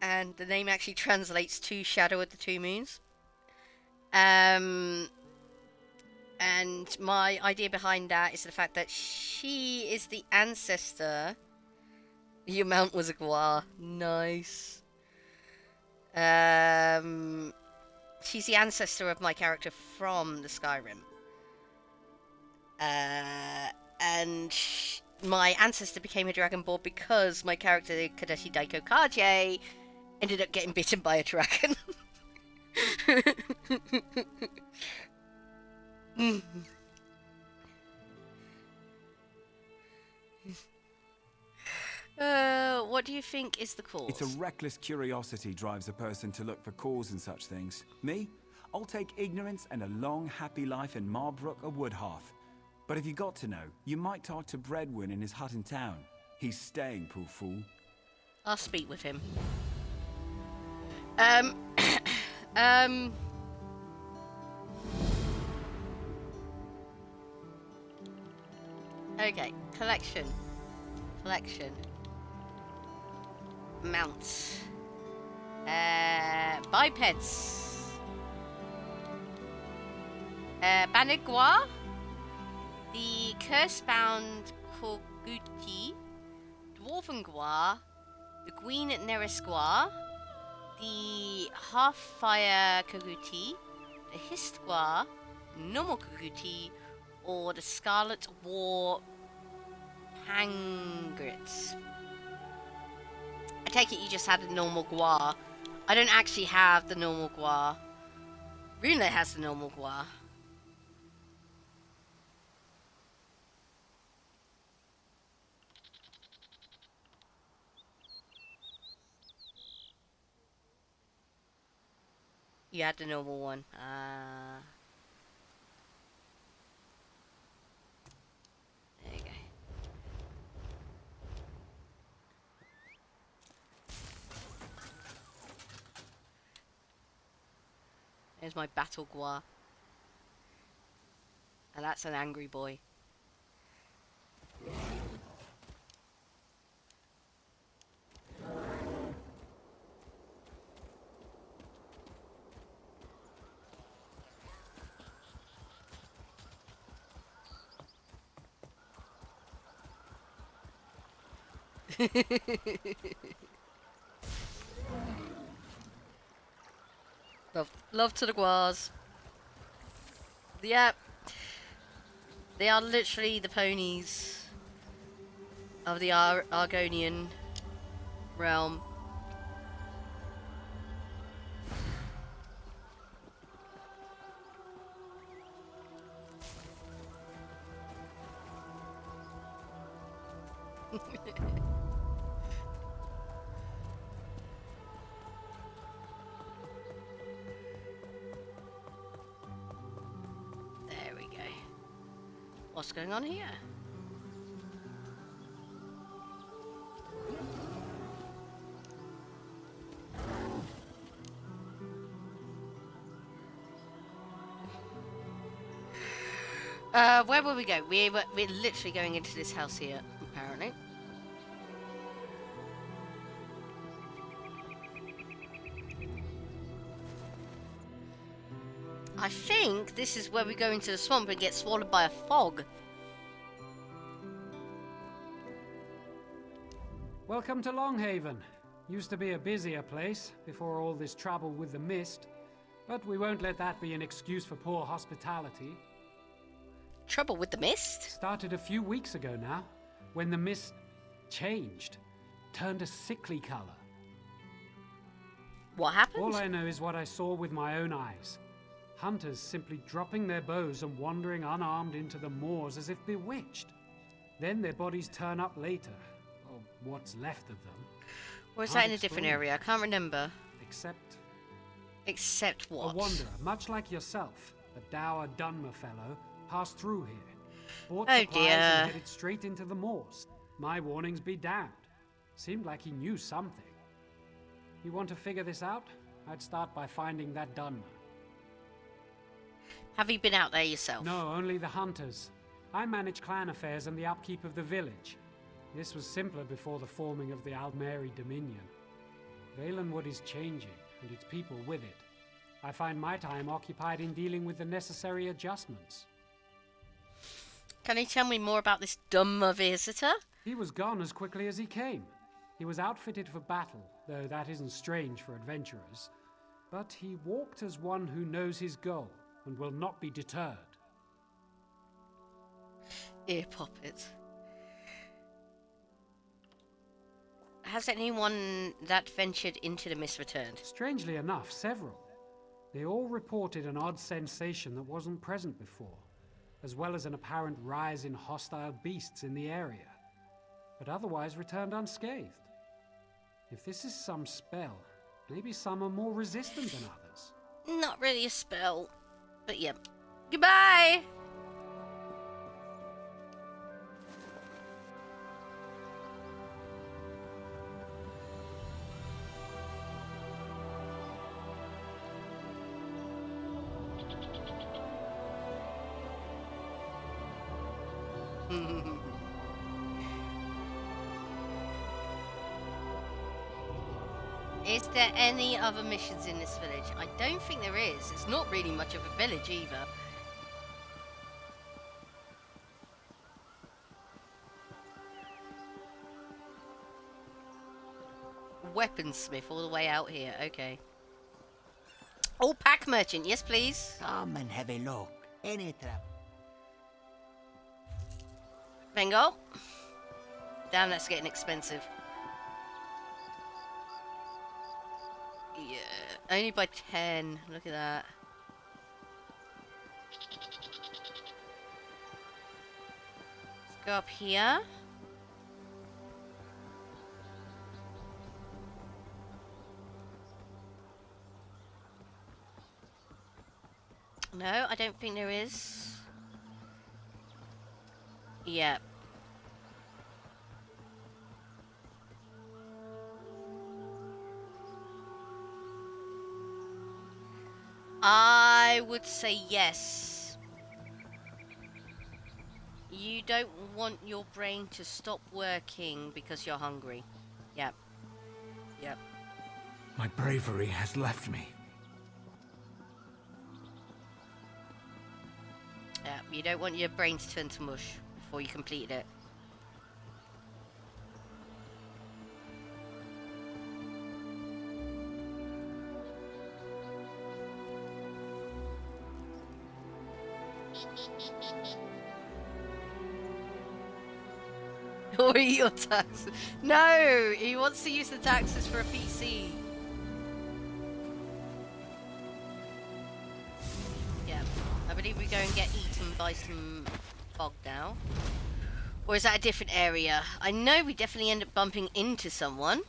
and the name actually translates to Shadow of the Two Moons. And my idea behind that is the fact that she is the ancestor. Your mount was a Gwa. Nice. She's the ancestor of my character from the Skyrim. And my ancestor became a Dragonborn because my character, Kadashi Daiko Kaje, ended up getting bitten by a dragon. What do you think is the cause? It's a reckless curiosity drives a person to look for cause in such things. Me? I'll take ignorance and a long, happy life in Marbrook or Woodhearth. But if you got to know, you might talk to Breadwin in his hut in town. He's staying, poor fool. I'll speak with him. Okay, collection. Mounts. Bipeds. Banigua. The Curse-bound Koguti. Dwarven Gua. The Queen Nerisqua. The Half-Fire Koguti. The Histgua. Normal Koguti. Or the Scarlet War Pangrits. I take it you just had a normal Gua. I don't actually have the normal Gua. Runa has the normal Gua. You had the normal one. There you go. There's my battle Gua. And that's an angry boy. Love to the guas. Yep. They are literally the ponies of the Argonian realm. There we go. What's going on here? Where will we go? We're literally going into this house here, apparently. I think this is where we go into the swamp and get swallowed by a fog. Welcome to Longhaven. Used to be a busier place before all this trouble with the mist, but we won't let that be an excuse for poor hospitality. Trouble with the mist? Started a few weeks ago now, when the mist changed, turned a sickly color. What happened? All I know is what I saw with my own eyes. Hunters simply dropping their bows and wandering unarmed into the moors as if bewitched. Then their bodies turn up later, or what's left of them. Or is that in a different area? I can't remember. Except what? A wanderer, much like yourself, a dour Dunmer fellow, passed through here. Bought supplies and headed straight into the moors. My warnings be damned. Seemed like he knew something. You want to figure this out? I'd start by finding that Dunmer. Have you been out there yourself? No, only the hunters. I manage clan affairs and the upkeep of the village. This was simpler before the forming of the Aldmeri Dominion. Valenwood is changing, and its people with it. I find my time occupied in dealing with the necessary adjustments. Can you tell me more about this dumb visitor? He was gone as quickly as he came. He was outfitted for battle, though that isn't strange for adventurers. But he walked as one who knows his goal and will not be deterred. Ear poppet. Has anyone that ventured into the mist returned? Strangely enough, several. They all reported an odd sensation that wasn't present before, as well as an apparent rise in hostile beasts in the area, but otherwise returned unscathed. If this is some spell, maybe some are more resistant than others. Not really a spell, but yeah. Goodbye! Is there any other missions in this village? I don't think there is. It's not really much of a village either. Weaponsmith all the way out here. Okay. Oh, pack merchant. Yes, please. Come and have a look. Any trouble? Bingo. Damn, that's getting expensive. Yeah, only by 10. Look at that. Let's go up here. No, I don't think there is. Yeah. I would say yes. You don't want your brain to stop working because you're hungry. Yep. Yep. My bravery has left me. Yeah, you don't want your brain to turn to mush before you complete it. Or eat your taxes. No! He wants to use the taxes for a PC. Yeah. I believe we go and get eaten by some fog now. Or is that a different area? I know we definitely end up bumping into someone.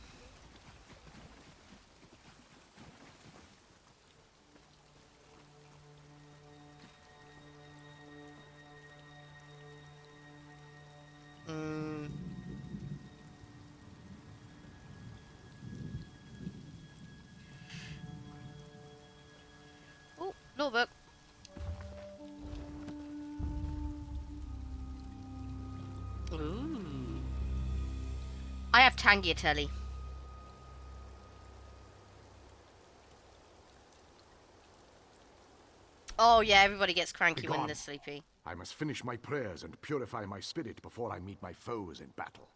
Oh, notebook. Ooh. I have tagliatelle. Oh yeah, everybody gets cranky when they're sleepy. I must finish my prayers and purify my spirit before I meet my foes in battle.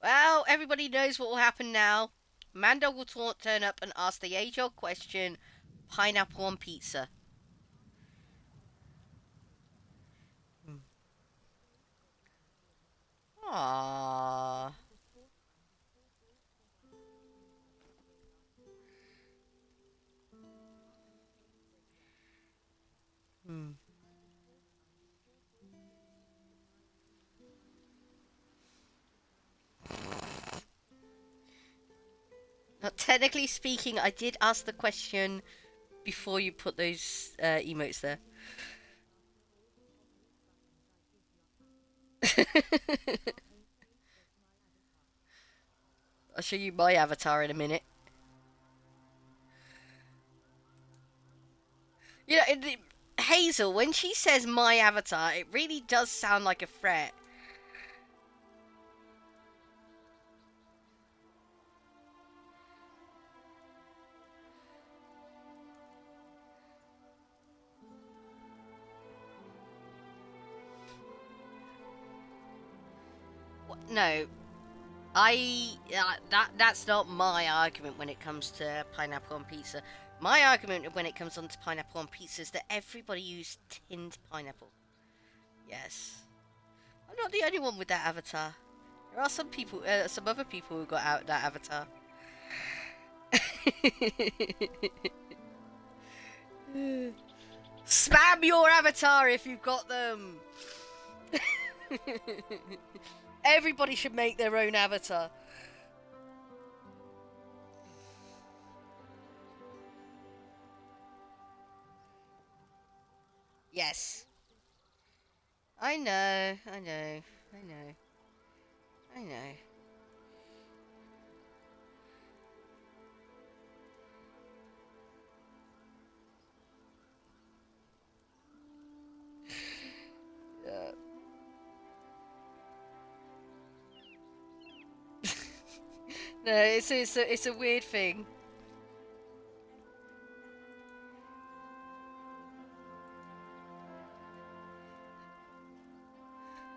Well, everybody knows what will happen now. Mando will turn up and ask the age-old question, pineapple on pizza. Aww. Now, technically speaking, I did ask the question before you put those emotes there. I'll show you my avatar in a minute. You know, Hazel, when she says my avatar, it really does sound like a threat. No, that's not my argument when it comes to pineapple on pizza. My argument when it comes on to pineapple on pizza is that everybody used tinned pineapple. Yes. I'm not the only one with that avatar. There are some people, some other people who got out that avatar. Spam your avatar if you've got them! Everybody should make their own avatar. Yes. I know, I know, I know. I know. Yeah. No, it's a weird thing.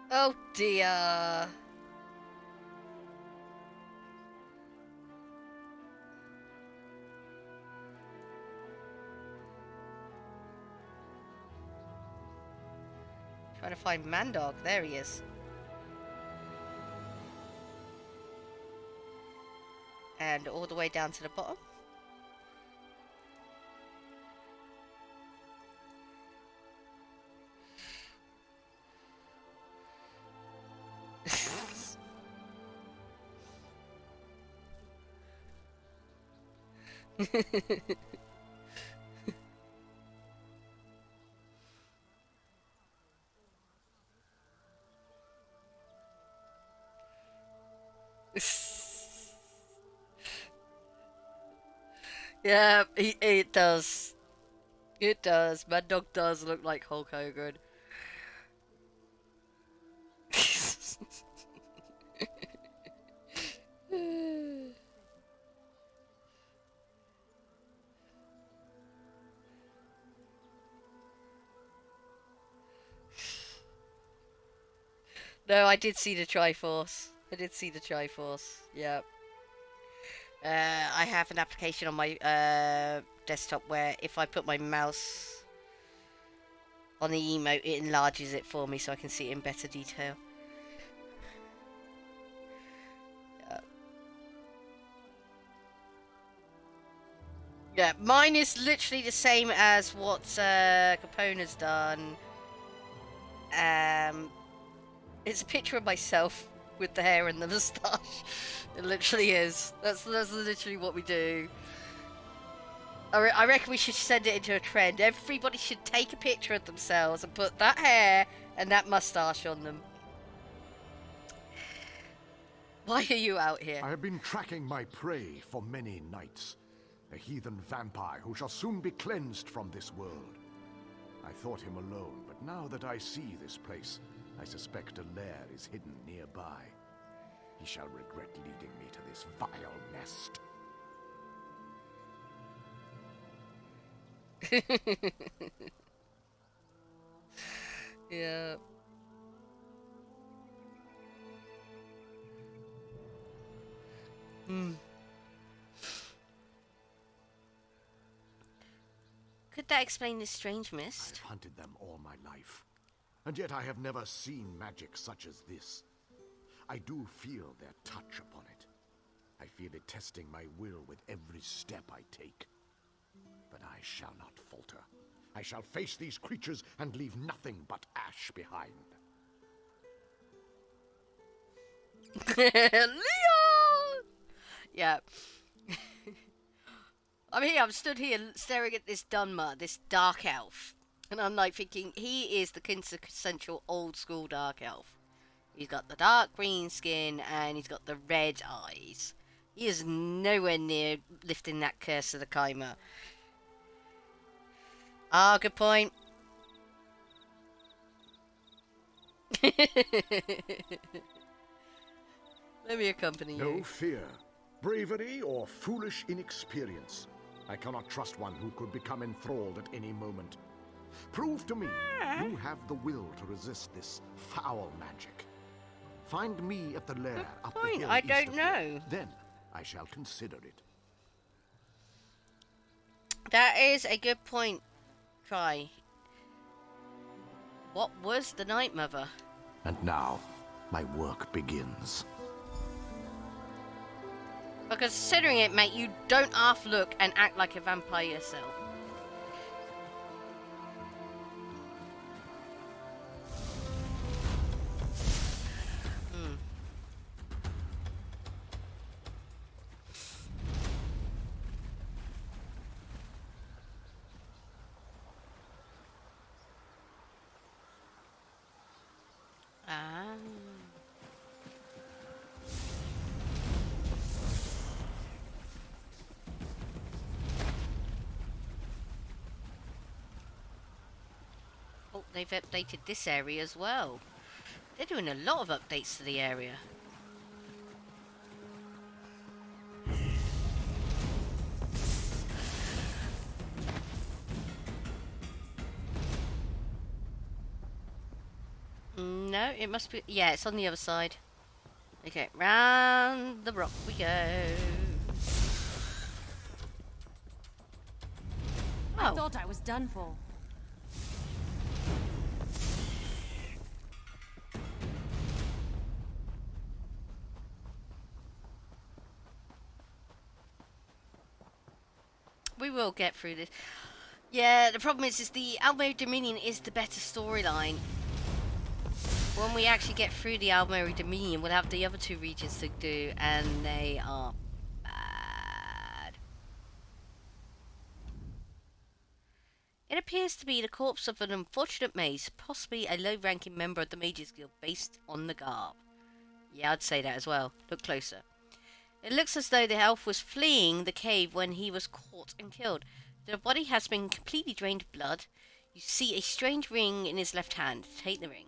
Oh dear. Trying to find Mandog. There he is. And all the way down to the bottom. Yeah, it does. It does. Mad Dog does look like Hulk Hogan. No, I did see the Triforce. I did see the Triforce. Yeah. I have an application on my desktop where if I put my mouse on the emote, it enlarges it for me so I can see it in better detail. Yeah, mine is literally the same as what Capone's done. It's a picture of myself with the hair and the moustache. It literally is. That's literally what we do. I reckon we should send it into a trend. Everybody should take a picture of themselves and put that hair and that moustache on them. Why are you out here? I have been tracking my prey for many nights. A heathen vampire who shall soon be cleansed from this world. I thought him alone, but now that I see this place, I suspect a lair is hidden nearby. He shall regret leading me to this vile nest. Yeah. Could that explain this strange mist? I've hunted them all my life, and yet I have never seen magic such as this. I do feel their touch upon it. I feel it testing my will with every step I take. But I shall not falter. I shall face these creatures and leave nothing but ash behind. Leon! Yeah. I'm stood here staring at this Dunmer, this dark elf. And I'm like thinking, he is the quintessential old school dark elf. He's got the dark green skin and he's got the red eyes. He is nowhere near lifting that curse of the Kaimer. Ah, good point. Let me accompany you. No fear, bravery, or foolish inexperience. I cannot trust one who could become enthralled at any moment. Prove to me you have the will to resist this foul magic. Find me at the lair up the hill I east don't of know. here. Then I shall consider it. That is a good point. Try. What was the Night Mother? And now, my work begins. But considering it, mate, you don't half look and act like a vampire yourself. Oh, they've updated this area as well. They're doing a lot of updates to the area. No, it must be... Yeah, it's on the other side. Okay, round the rock we go. I thought I was done for. We will get through this. Yeah, the problem is the Almeri Dominion is the better storyline. When we actually get through the Almeri Dominion, we'll have the other two regions to do, and they are bad. It appears to be the corpse of an unfortunate mage, possibly a low-ranking member of the Mages Guild, based on the garb. Yeah, I'd say that as well. Look closer. It looks as though the elf was fleeing the cave when he was caught and killed. The body has been completely drained of blood. You see a strange ring in his left hand. Take the ring.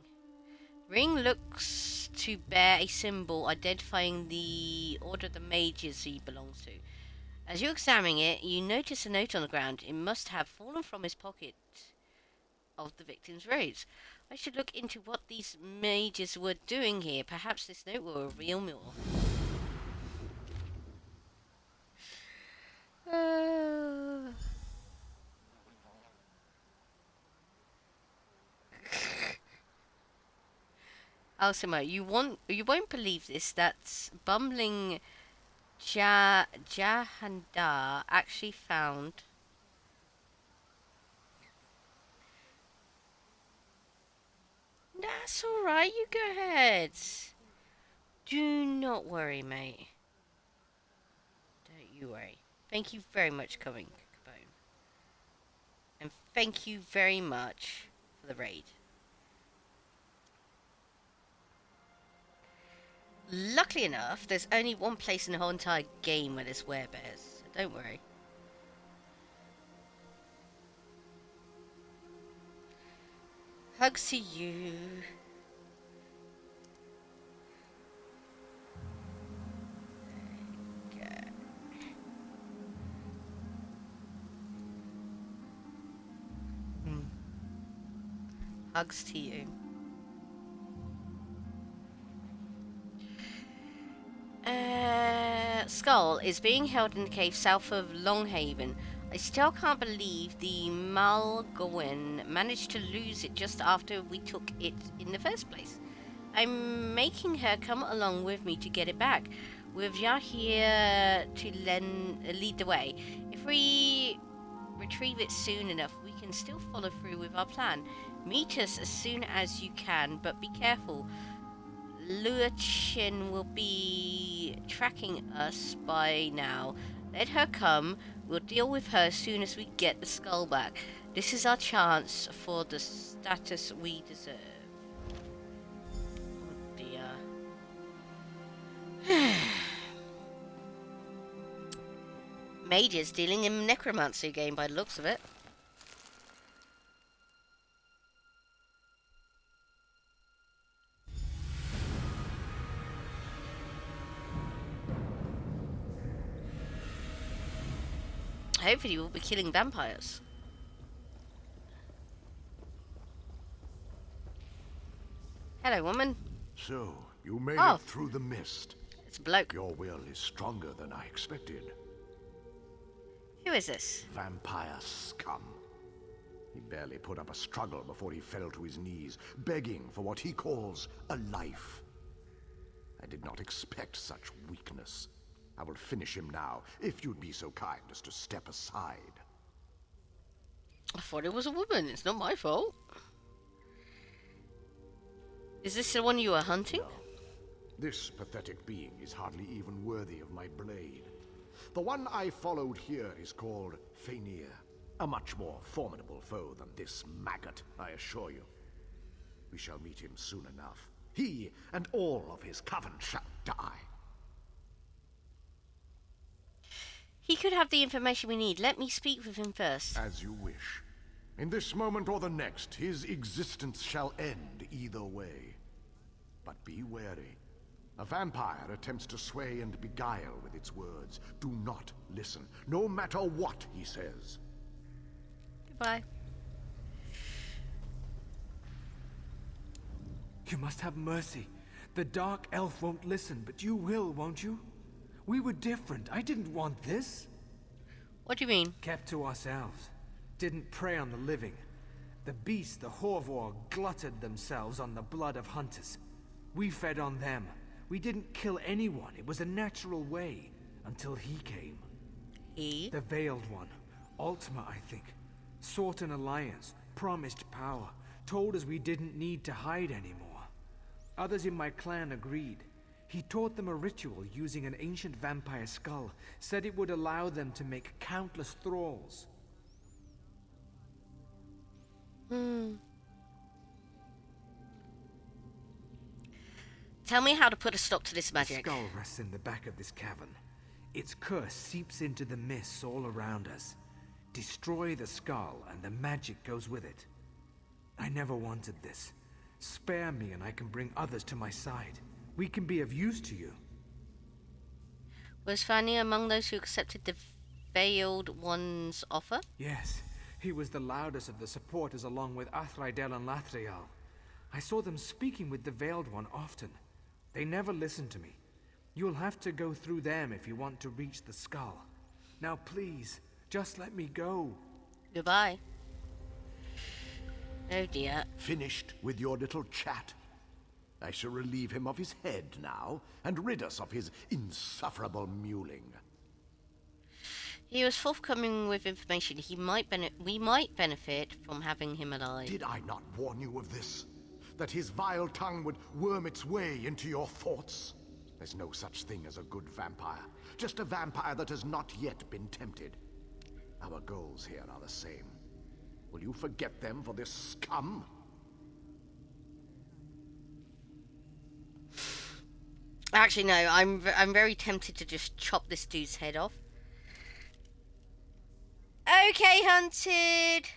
The ring looks to bear a symbol identifying the order of the mages he belongs to. As you examine it, you notice a note on the ground. It must have fallen from his pocket of the victim's robes. I should look into what these mages were doing here. Perhaps this note will reveal more. Alcimo, you won't believe this. That's bumbling Jahandar actually found. That's all right. You go ahead. Do not worry, mate. Don't you worry. Thank you very much for coming, Capone. And thank you very much for the raid. Luckily enough, there's only one place in the whole entire game where there's werebears, so don't worry. Hugs to you. Okay. Hugs to you. Skull is being held in the cave south of Longhaven. I still can't believe the Malgowen managed to lose it just after we took it in the first place. I'm making her come along with me to get it back, with Yah here to lead the way. If we retrieve it soon enough, we can still follow through with our plan. Meet us as soon as you can, but be careful. Luachin will be tracking us by now. Let her come. We'll deal with her as soon as we get the skull back. This is our chance for the status we deserve. Oh dear. Mages dealing in necromancy game by the looks of it. Hopefully we'll be killing vampires. Hello, woman. So, you made Oh. it through the mist. It's a bloke. Your will is stronger than I expected. Who is this? Vampire scum. He barely put up a struggle before he fell to his knees, begging for what he calls a life. I did not expect such weakness. I will finish him now, if you'd be so kind as to step aside. I thought it was a woman. It's not my fault. Is this the one you are hunting? No. This pathetic being is hardly even worthy of my blade. The one I followed here is called Faenir, a much more formidable foe than this maggot, I assure you. We shall meet him soon enough. He and all of his coven shall die. He could have the information we need. Let me speak with him first. As you wish. In this moment or the next, his existence shall end either way. But be wary. A vampire attempts to sway and beguile with its words. Do not listen, no matter what he says. Goodbye. You must have mercy. The dark elf won't listen, but you will, won't you? We were different. I didn't want this. What do you mean? Kept to ourselves. Didn't prey on the living. The beasts, the Horvor, glutted themselves on the blood of hunters. We fed on them. We didn't kill anyone. It was a natural way. Until he came. He? The Veiled One. Ultima, I think. Sought an alliance. Promised power. Told us we didn't need to hide anymore. Others in my clan agreed. He taught them a ritual using an ancient vampire skull. Said it would allow them to make countless thralls. Tell me how to put a stop to this The magic. skull rests in the back of this cavern. Its curse seeps into the mists all around us. Destroy the skull and the magic goes with it. I never wanted this. Spare me and I can bring others to my side. We can be of use to you. Was Fanny among those who accepted the Veiled One's offer? Yes, he was the loudest of the supporters along with Athraidel and Lathriel. I saw them speaking with the Veiled One often. They never listened to me. You'll have to go through them if you want to reach the skull. Now please, just let me go. Goodbye. Oh dear. Finished with your little chat? I shall relieve him of his head now, and rid us of his insufferable mewling. He was forthcoming with information. We might benefit from having him alive. Did I not warn you of this? That his vile tongue would worm its way into your thoughts? There's no such thing as a good vampire. Just a vampire that has not yet been tempted. Our goals here are the same. Will you forget them for this scum? Actually, no. I'm very tempted to just chop this dude's head off. Okay, Hunted.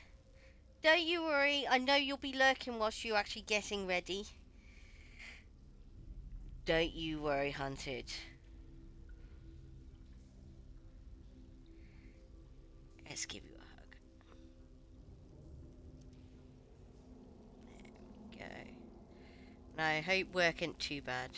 Don't you worry. I know you'll be lurking whilst you're actually getting ready. Don't you worry, Hunted. Let's give you a hug. There we go. Now, I hope work ain't too bad.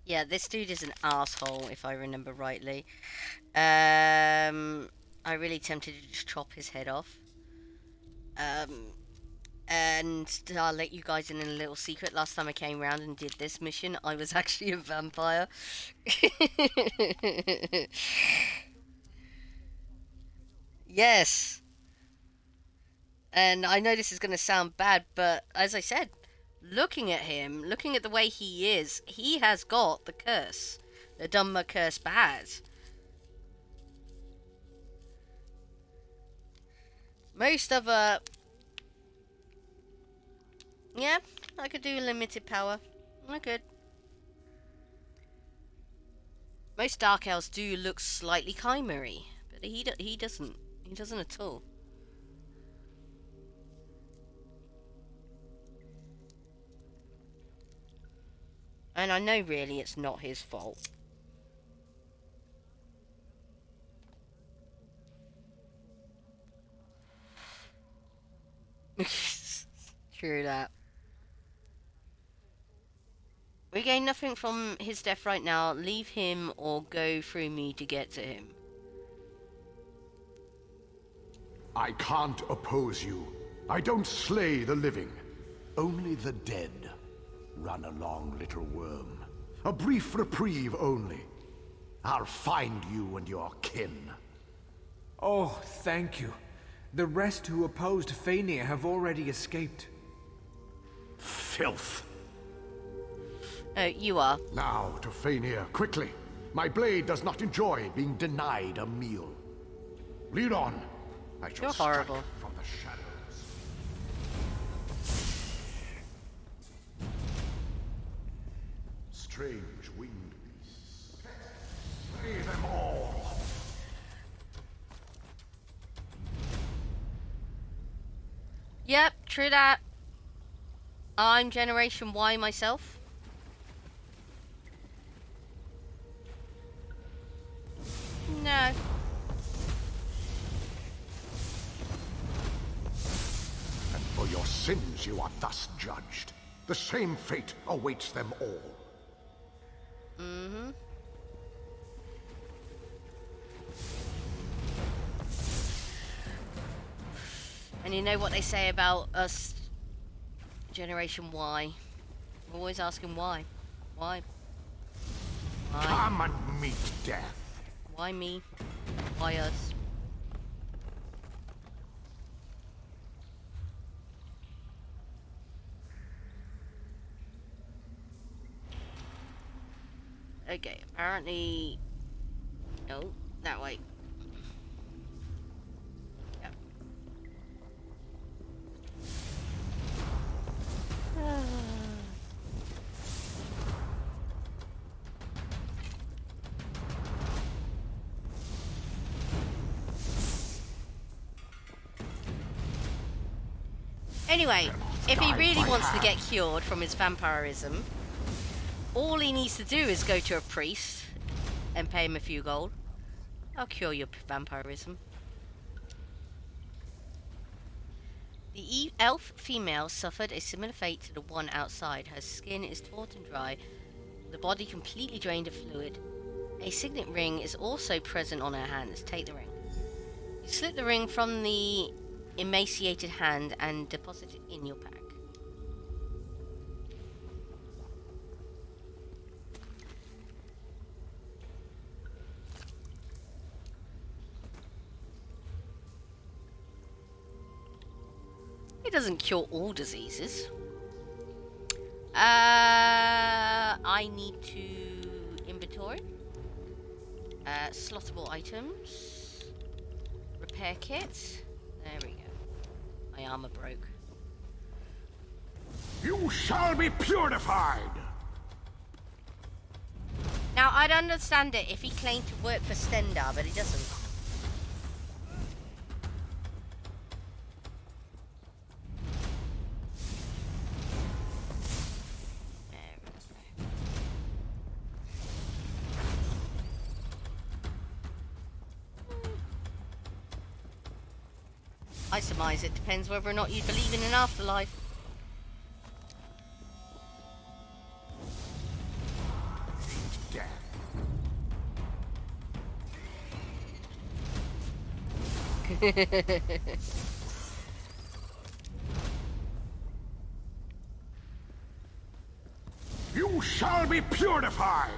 Yeah, this dude is an asshole, if I remember rightly. I'm really tempted to just chop his head off. And I'll let you guys in a little secret. Last time I came around and did this mission, I was actually a vampire. Yes. And I know this is going to sound bad, but as I said, looking at him, looking at the way he is, he has got the curse. The Dhamma curse bad. Most other... Yeah, I could do limited power. I could. Most Dark Elves do look slightly chimery, but he doesn't. He doesn't at all. And I know really it's not his fault. True that. We gain nothing from his death right now. Leave him or go through me to get to him. I can't oppose you. I don't slay the living. Only the dead. Run along, little worm. A brief reprieve only. I'll find you and your kin. Oh, thank you. The rest who opposed Fenir have already escaped. Filth. You are. Now to Fenir, quickly. My blade does not enjoy being denied a meal. Lead on. I shall You're horrible. strike from the shadows. Strange winged beasts. Slay them all. Yep, true that. I'm Generation Y myself. No. And for your sins you are thus judged. The same fate awaits them all. Mm-hmm. And you know what they say about us, Generation Y? We're always asking why. Why? Why? Come and meet death. Why me? Why us? Okay, apparently... No, that way. Yep. Anyway, if he really wants to get cured from his vampirism, all he needs to do is go to a priest and pay him a few gold. I'll cure your vampirism. The elf female suffered a similar fate to the one outside. Her skin is taut and dry, the body completely drained of fluid. A signet ring is also present on her hands. Take the ring. You slip the ring from the emaciated hand and deposit it in your pack. It doesn't cure all diseases. I need to inventory. Slottable items. Repair kit. There we go. My armor broke. You shall be purified! Now, I'd understand it if he claimed to work for Stendar, but he doesn't. I surmise it depends whether or not you believe in an afterlife. You shall be purified!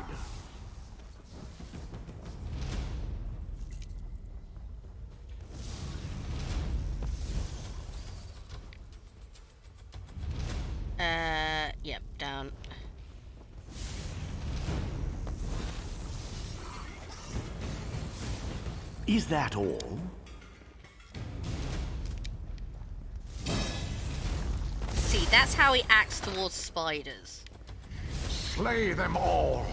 Yep, down. Is that all? See, that's how he acts towards spiders. Slay them all!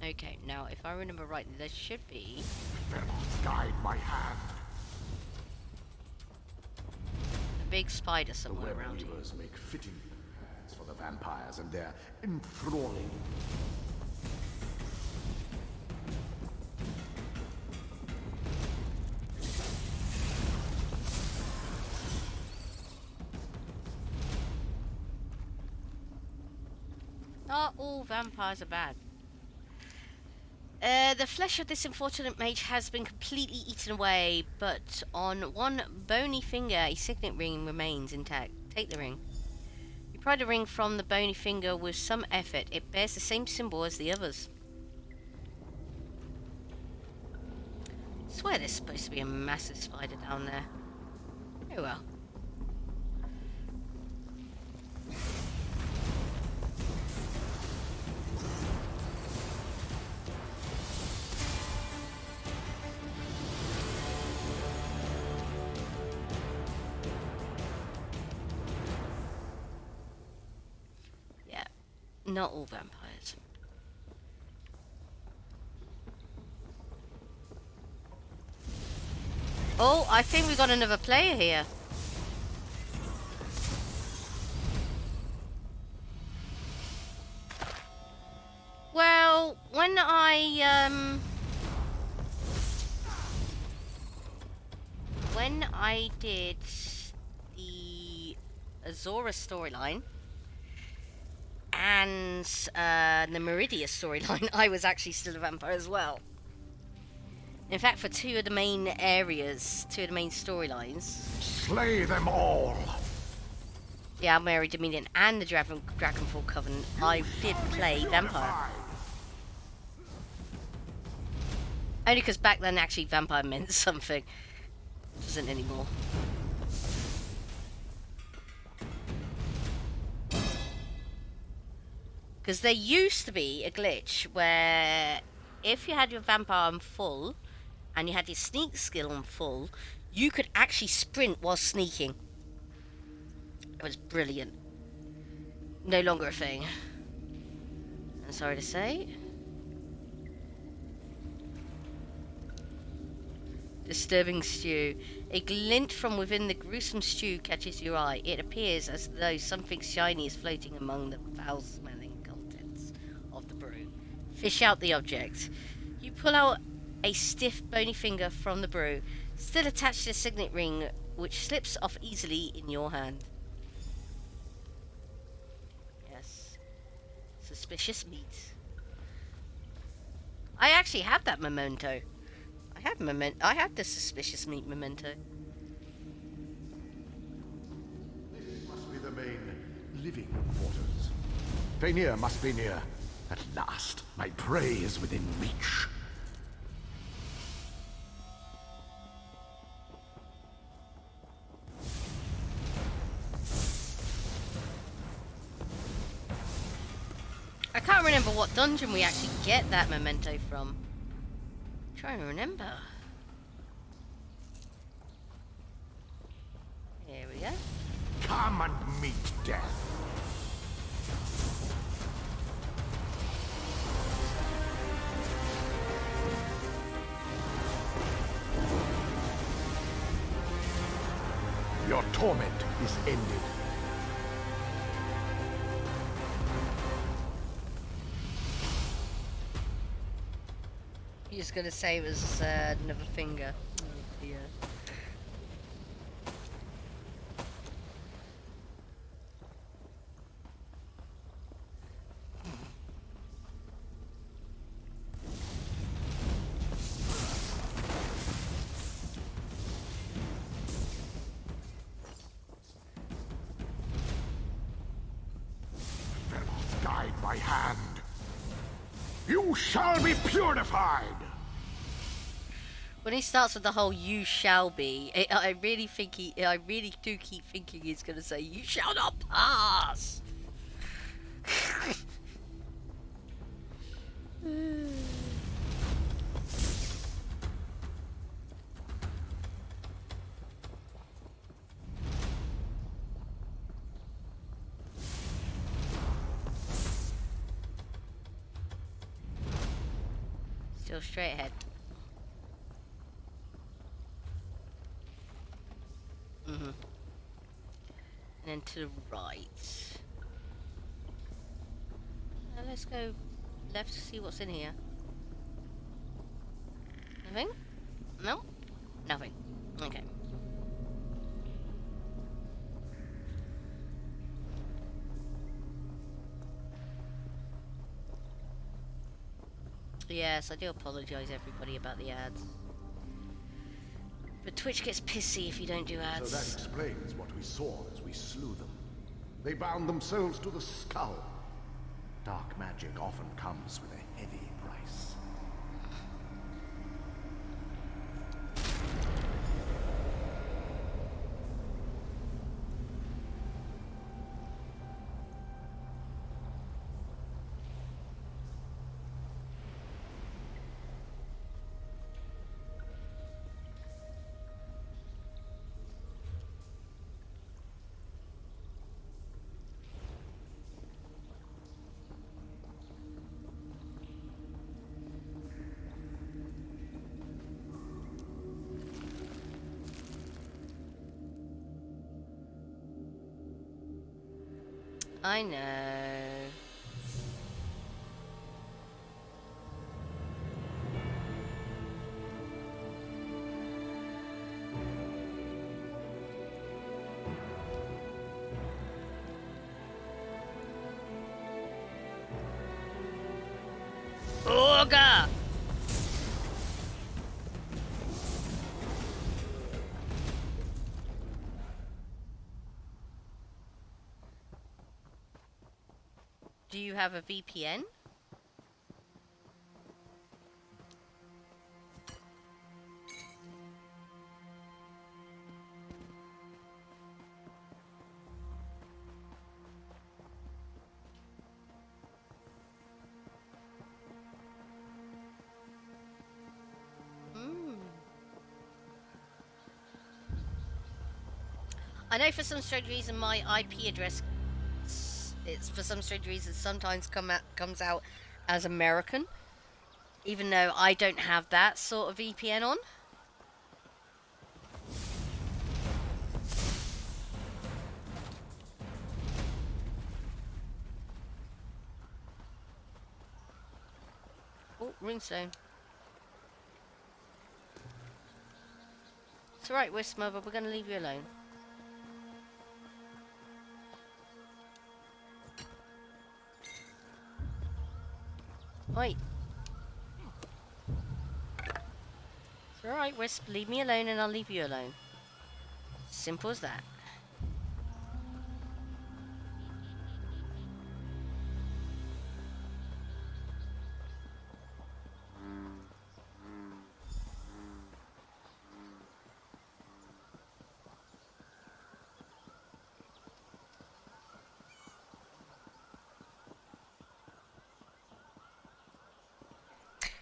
Okay, now if I remember rightly, there should be... Guide my hand. A big spider somewhere the around here. weavers make fitting pads for the vampires and their enthralling. Not all vampires are bad. The flesh of this unfortunate mage has been completely eaten away, but on one bony finger a signet ring remains intact. Take the ring. You pry the ring from the bony finger with some effort. It bears the same symbol as the others. I swear there's supposed to be a massive spider down there. Oh well. Not all vampires. Oh, I think we got another player here. Well, when I did the Azora storyline and the Meridia storyline, I was actually still a vampire as well. In fact, for two of the main areas, two of the main storylines... Slay them all! Yeah, Mary Dominion and the Dragonfall Covenant, I did play vampire. Only because back then actually vampire meant something. It doesn't anymore. Because there used to be a glitch where if you had your vampire on full and you had your sneak skill on full, you could actually sprint while sneaking. It was brilliant. No longer a thing. I'm sorry to say. Disturbing stew. A glint from within the gruesome stew catches your eye. It appears as though something shiny is floating among the foul-smelling contents of the brew. Fish out the object. You pull out a stiff, bony finger from the brew, still attached to the signet ring, which slips off easily in your hand. Yes. Suspicious meat. I actually have that memento. I have the suspicious meat memento. This must be the main living quarters. Fenir must be near. At last, my prey is within reach. I can't remember what dungeon we actually get that memento from. I'm trying to remember. Here we go. Come and meet death. Your torment is ended. He's gonna say it was another finger. Oh dear. Fellows died by hand. You shall be purified. When he starts with the whole "you shall be," I really do keep thinking he's gonna say "you shall not pass." Still straight ahead. And then to the right. Now let's go left to see what's in here. Nothing? No? Nothing. Okay. Yes, I do apologise everybody about the ads. But Twitch gets pissy if you don't do ads. So that explains what we saw as we slew them. They bound themselves to the skull. Dark magic often comes with a heavy price. I know. Ogre! Do you have a VPN? I know for some strange reason my IP address, it's for some strange reason sometimes comes out as American, even though I don't have that sort of VPN on. Oh, runestone. It's alright, Wisma, but we're going to leave you alone. Oi. It's alright, Wisp. Leave me alone and I'll leave you alone. Simple as that.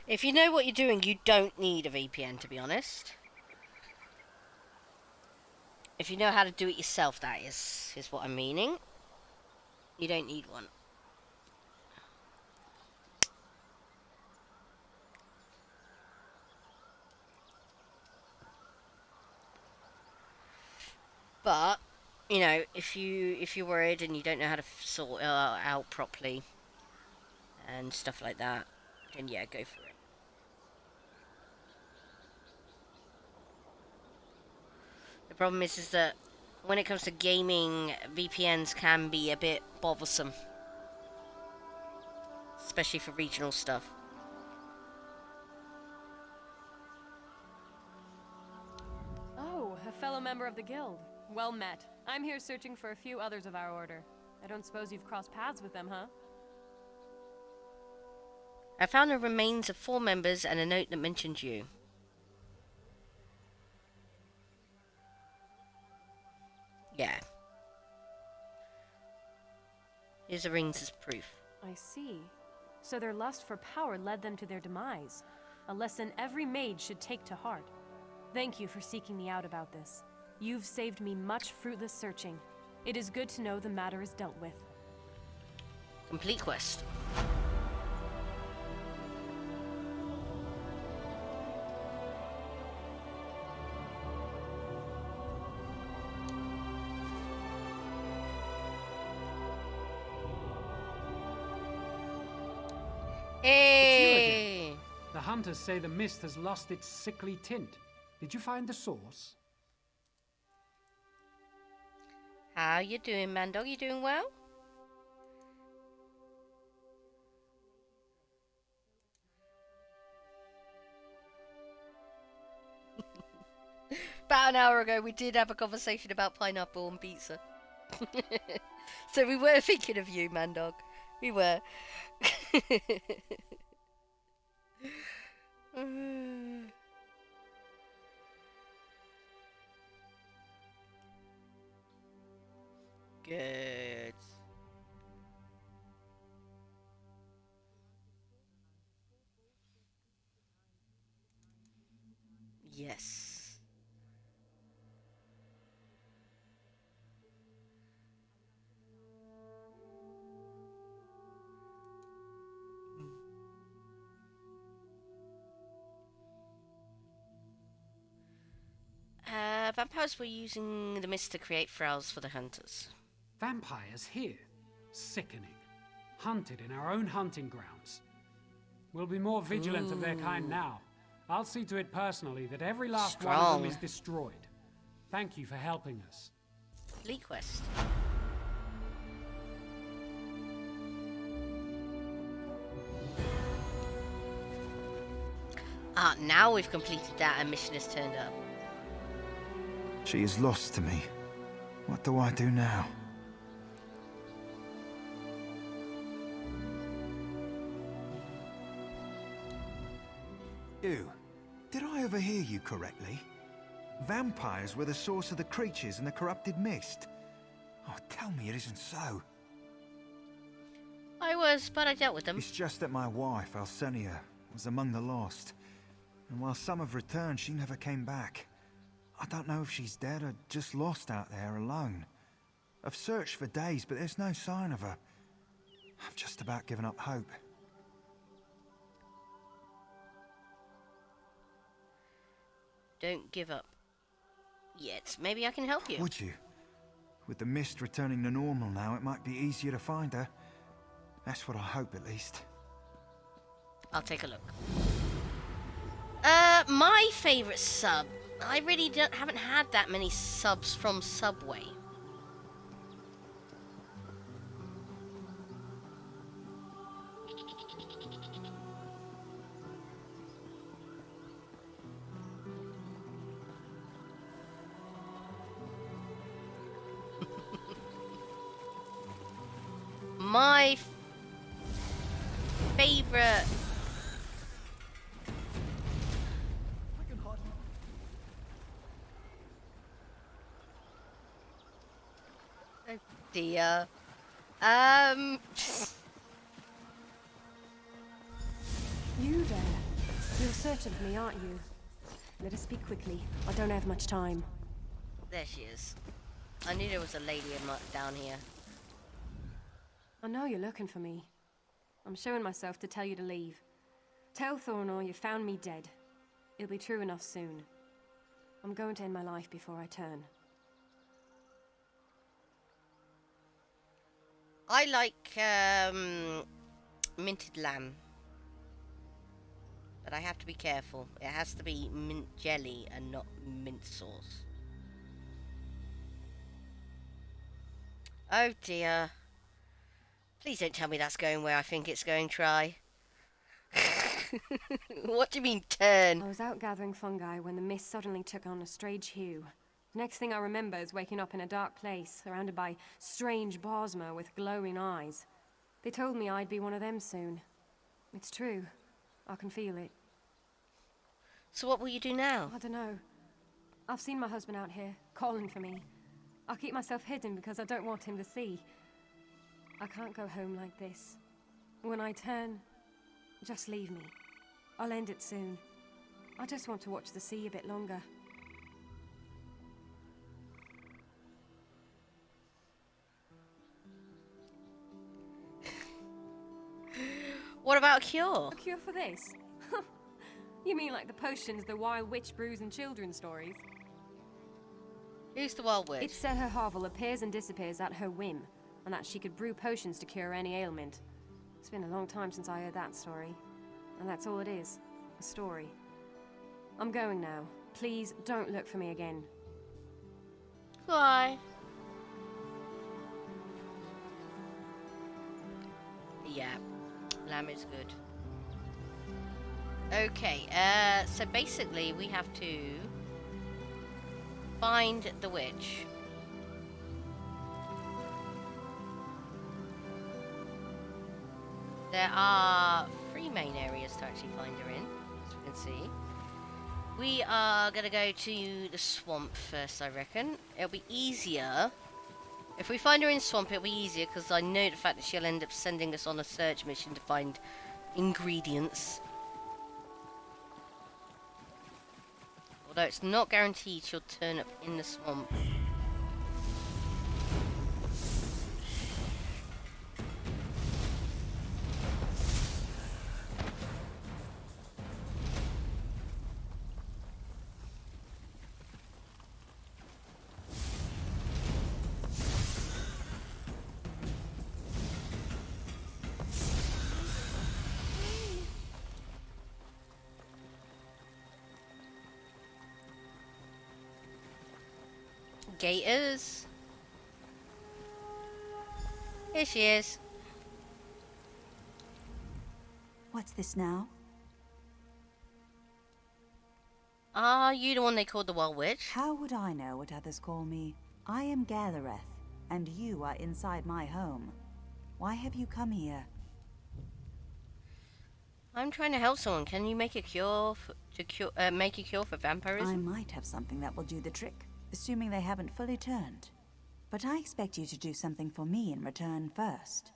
If you know what you're doing, you don't need a VPN, to be honest. If you know how to do it yourself, that is what I'm meaning. You don't need one. But, you know, if you're worried and you don't know how to sort it out properly and stuff like that, then yeah, go for it. The problem is that when it comes to gaming, VPNs can be a bit bothersome. Especially for regional stuff. Oh, a fellow member of the guild. Well met. I'm here searching for a few others of our order. I don't suppose you've crossed paths with them, huh? I found the remains of 4 members and a note that mentioned you. Yeah. Here's the rings as proof. I see. So their lust for power led them to their demise. A lesson every mage should take to heart. Thank you for seeking me out about this. You've saved me much fruitless searching. It is good to know the matter is dealt with. Complete quest. Hey! The hunters say the mist has lost its sickly tint. Did you find the source? How you doing, Mandog? You doing well? About an hour ago, we did have a conversation about pineapple on pizza. So we were thinking of you, Mandog. We were. Good. Yes. Vampires were using the mist to create thralls for the hunters. Vampires here? Sickening. Hunted in our own hunting grounds. We'll be more vigilant of their kind now. I'll see to it personally that every last one of them is destroyed. Thank you for helping us. Complete quest. Ah, now we've completed that and mission has turned up. She is lost to me. What do I do now? You. Did I overhear you correctly? Vampires were the source of the creatures in the corrupted mist. Oh, tell me it isn't so. I was, but I dealt with them. It's just that my wife, Alcenia, was among the lost. And while some have returned, she never came back. I don't know if she's dead or just lost out there alone. I've searched for days, but there's no sign of her. I've just about given up hope. Don't give up yet. Maybe I can help you. Would you? With the mist returning to normal now, it might be easier to find her. That's what I hope, at least. I'll take a look. My favourite sub. I really haven't had that many subs from Subway. My favorite. Oh dear. You there. You're certain of me, aren't you? Let us speak quickly. I don't have much time. There she is. I knew there was a lady down here. I know you're looking for me. I'm showing myself to tell you to leave. Tell Thornor you found me dead. It'll be true enough soon. I'm going to end my life before I turn. I like minted lamb. But I have to be careful. It has to be mint jelly and not mint sauce. Oh dear. Please don't tell me that's going where I think it's going, Try. What do you mean, turn? I was out gathering fungi when the mist suddenly took on a strange hue. The next thing I remember is waking up in a dark place, surrounded by strange Bosma with glowing eyes. They told me I'd be one of them soon. It's true. I can feel it. So what will you do now? I don't know. I've seen my husband out here, calling for me. I'll keep myself hidden because I don't want him to see. I can't go home like this. When I turn, just leave me. I'll end it soon. I just want to watch the sea a bit longer. What about a cure? A cure for this? You mean like the potions the wild witch brews in children's stories? Who's the wild witch? It said her hovel appears and disappears at her whim, and that she could brew potions to cure any ailment. It's been a long time since I heard that story. And that's all it is. A story. I'm going now. Please don't look for me again. Bye. Yeah. Lamb is good. Okay, so basically we have to find the witch. There are 3 main areas to actually find her in, as we can see. We are going to go to the swamp first, I reckon. It'll be easier. If we find her in swamp, it'll be easier, because I know the fact that she'll end up sending us on a search mission to find ingredients. Although it's not guaranteed she'll turn up in the swamp. Gators. Here she is. What's this now? Are you the one they called the Wild Witch? How would I know what others call me? I am Gathereth, and you are inside my home. Why have you come here? I'm trying to help someone. Can you make a cure make a cure for vampirism? I might have something that will do the trick, assuming they haven't fully turned. But I expect you to do something for me in return first.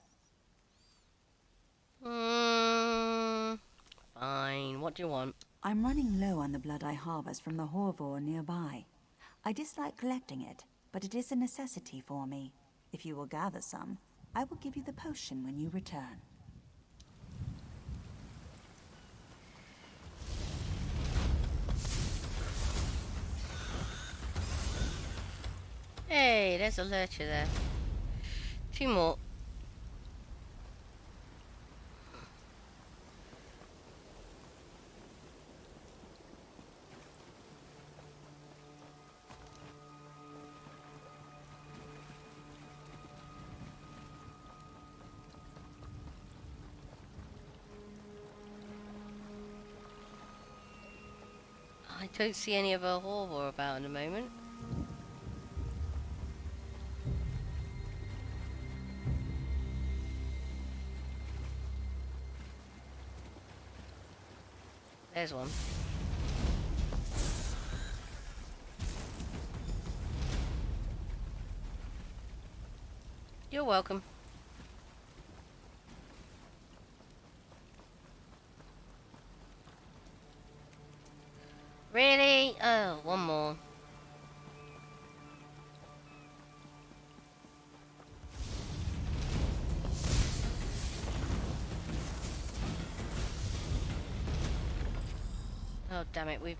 Fine. What do you want? I'm running low on the blood I harvest from the Horvor nearby. I dislike collecting it, but it is a necessity for me. If you will gather some, I will give you the potion when you return. Hey, there's a lurcher there. 2 more. I don't see any of her Horvor about in the moment. there's one. You're welcome. Really? Oh, one more. Oh, damn it, we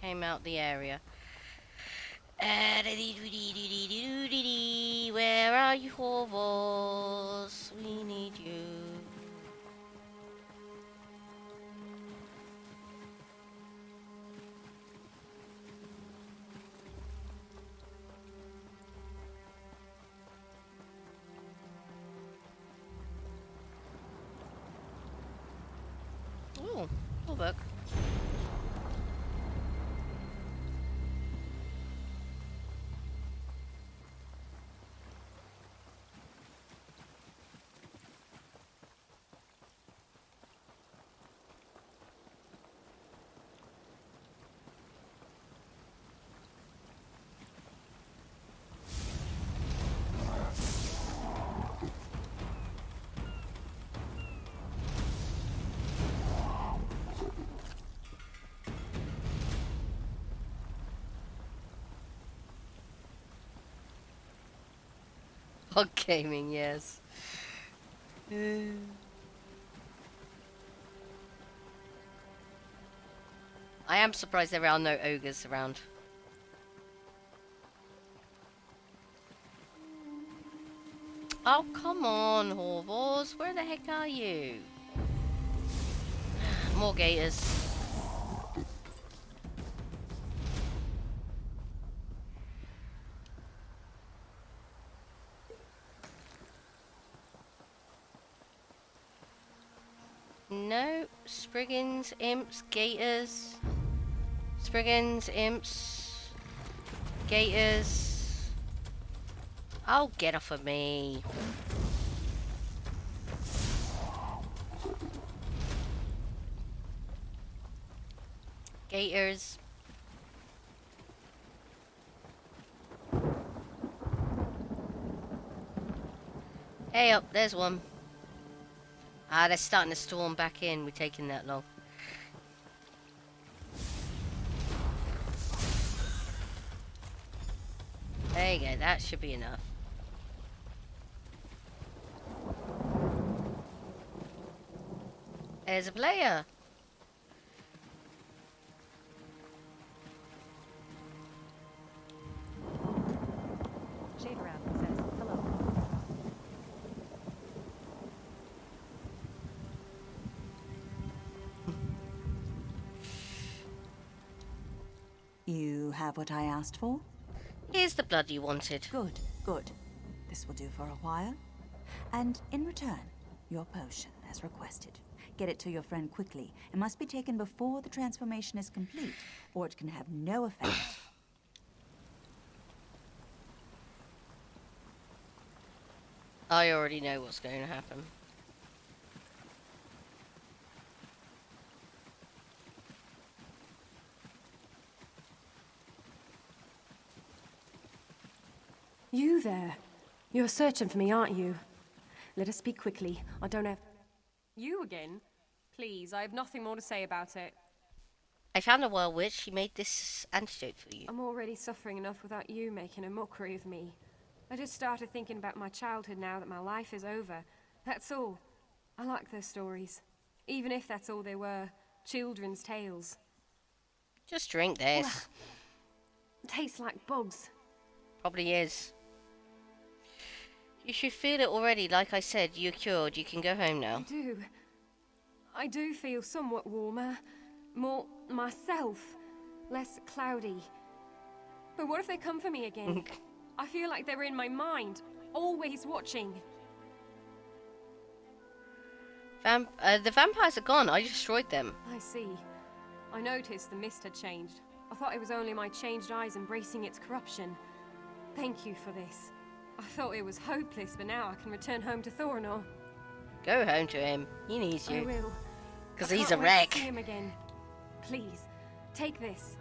came out the area. Where are you, Horvos? We need you. Oh, will work. Hog gaming, yes. I am surprised there are no ogres around. Oh, come on, Horvors. Where the heck are you? More gators. No, Spriggans, imps, gators. Spriggans, imps, gators. Oh, get off of me. Gators. Hey up, there's one. Ah, they're starting to storm back in. We're taking that long. There you go, that should be enough. There's a player. Shade around says hello. You have what I asked for? Here's the blood you wanted. Good, good. This will do for a while. And in return, your potion, as requested. Get it to your friend quickly. It must be taken before the transformation is complete, or it can have no effect. I already know what's going to happen. You there? You're searching for me, aren't you? Let us speak quickly. I don't have... You again? Please, I have nothing more to say about it. I found a wild witch. She made this antidote for you. I'm already suffering enough without you making a mockery of me. I just started thinking about my childhood now that my life is over. That's all. I like those stories. Even if that's all they were. Children's tales. Just drink this. Tastes like bugs. Probably is. You should feel it already. Like I said, you're cured. You can go home now. I do feel somewhat warmer. More myself. Less cloudy. But what if they come for me again? I feel like they're in my mind. Always watching. The vampires are gone. I destroyed them. I see. I noticed the mist had changed. I thought it was only my changed eyes embracing its corruption. Thank you for this. I thought it was hopeless, but now I can return home to Thorinor. Go home to him. He needs you. I will. Because I he's can't a wait to wreck. see him again. Please, take this.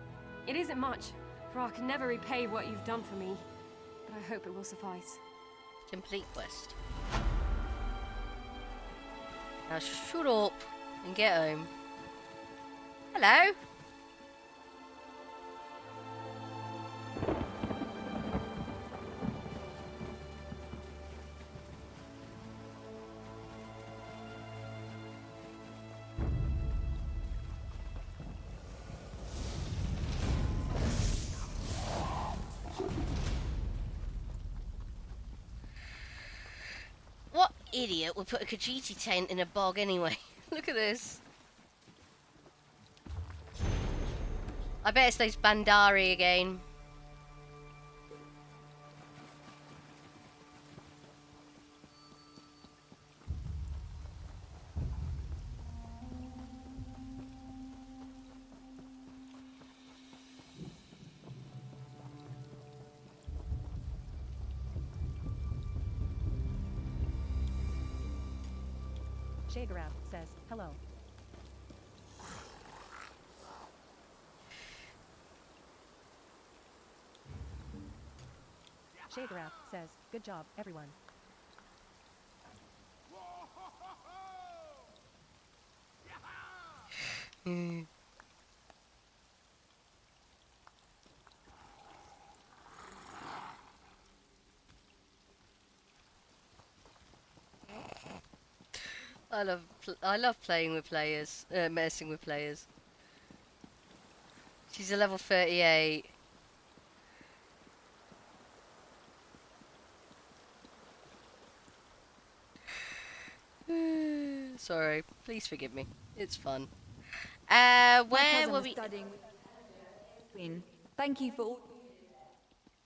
It isn't much, for I can never repay what you've done for me. But I hope it will suffice. Complete quest. Now shut up and get home. Hello? What idiot would put a Khajiit tent in a bog anyway? Look at this. I bet it's those Bandari again. Shagarab says, hello. Shagarab says, good job, everyone. I love playing with players, messing with players. She's a level 38. Sorry, please forgive me. It's fun. Where were we? Queen, thank you for.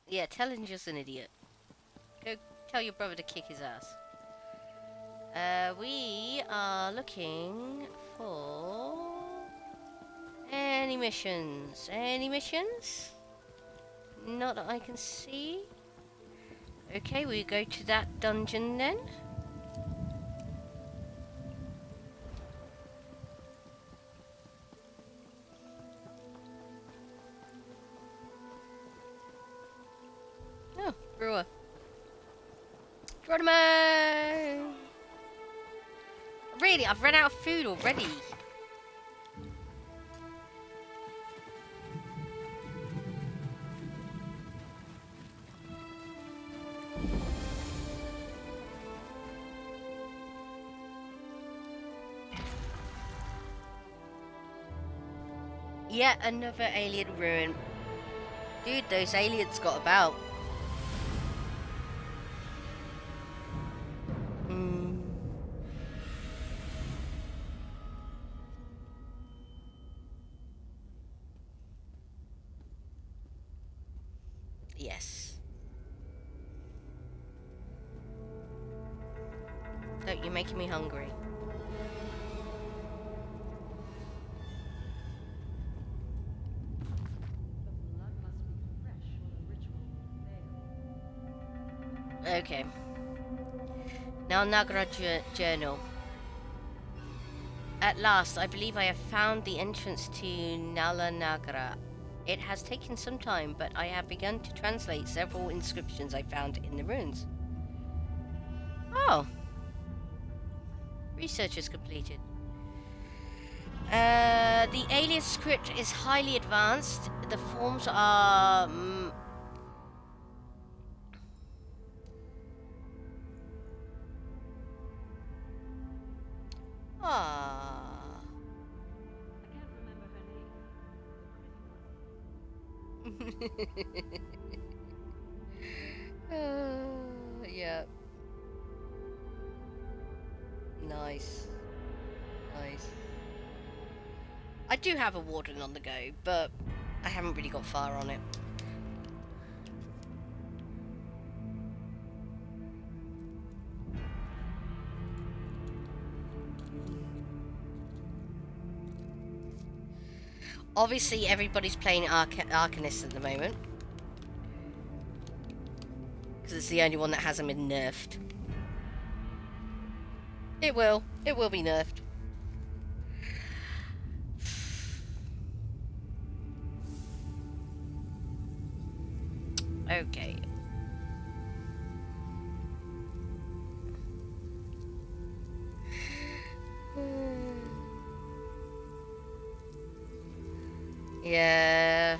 Yeah, Tellinger's an idiot. Go tell your brother to kick his ass. We are looking for any missions. Any missions? Not that I can see. Okay, we go to that dungeon then. Oh, brewer. Geronimo! Really, I've run out of food already. Yet another alien ruin. Dude, those aliens got about. Yes. Look, you're making me hungry. Okay. Now Nagra Journal. At last, I believe I have found the entrance to Nala Nagra. It has taken some time, but I have begun to translate several inscriptions I found in the ruins. Oh. Research is completed. The alien script is highly advanced. The forms are... Yeah. Nice. Nice. I do have a warden on the go, but I haven't really got far on it. Obviously, everybody's playing Arcanist at the moment. Because it's the only one that hasn't been nerfed. It will be nerfed. Okay. Yeah.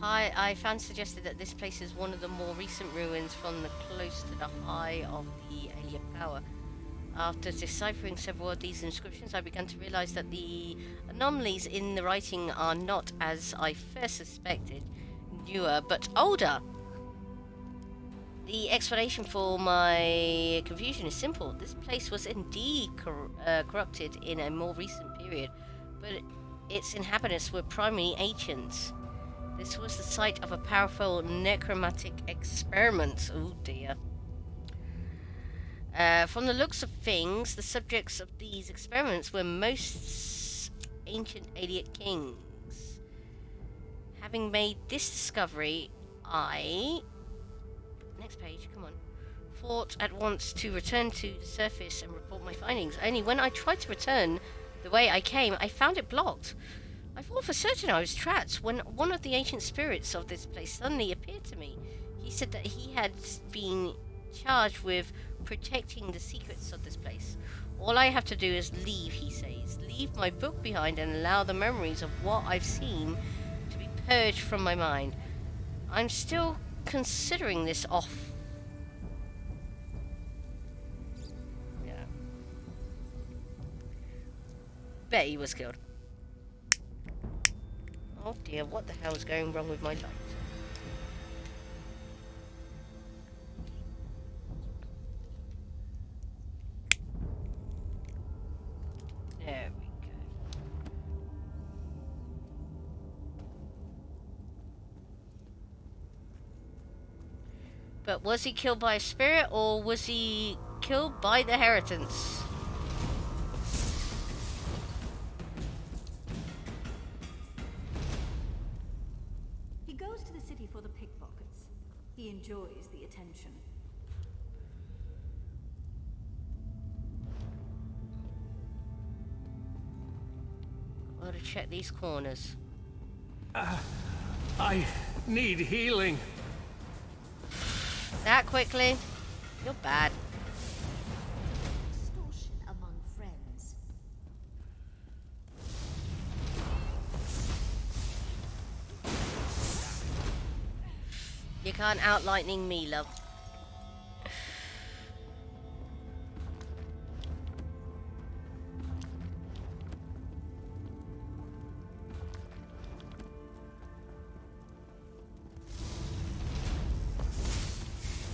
I found suggested that this place is one of the more recent ruins from the close to the high of the alien power. After deciphering several of these inscriptions, I began to realize that the anomalies in the writing are not, as I first suspected, newer but older. The explanation for my confusion is simple. This place was indeed corrupted in a more recent period, but its inhabitants were primarily ancients. This was the site of a powerful necromantic experiment. Oh dear. From the looks of things, the subjects of these experiments were most ancient alien kings. Having made this discovery, I... Next page, come on. Thought at once to return to the surface and report my findings. Only when I tried to return the way I came, I found it blocked. I thought for certain I was trapped when one of the ancient spirits of this place suddenly appeared to me. He said that he had been charged with protecting the secrets of this place. All I have to do is leave, he says. Leave my book behind and allow the memories of what I've seen to be purged from my mind. I'm still considering this off. Yeah. Bet he was killed. Oh dear, what the hell is going wrong with my light? There we go. But was he killed by a spirit or was he killed by the inheritance? He goes to the city for the pickpockets. He enjoys the attention. Got to check these corners. I need healing. That quickly? You're bad. Extortion among friends. You can't out-lightning me, love.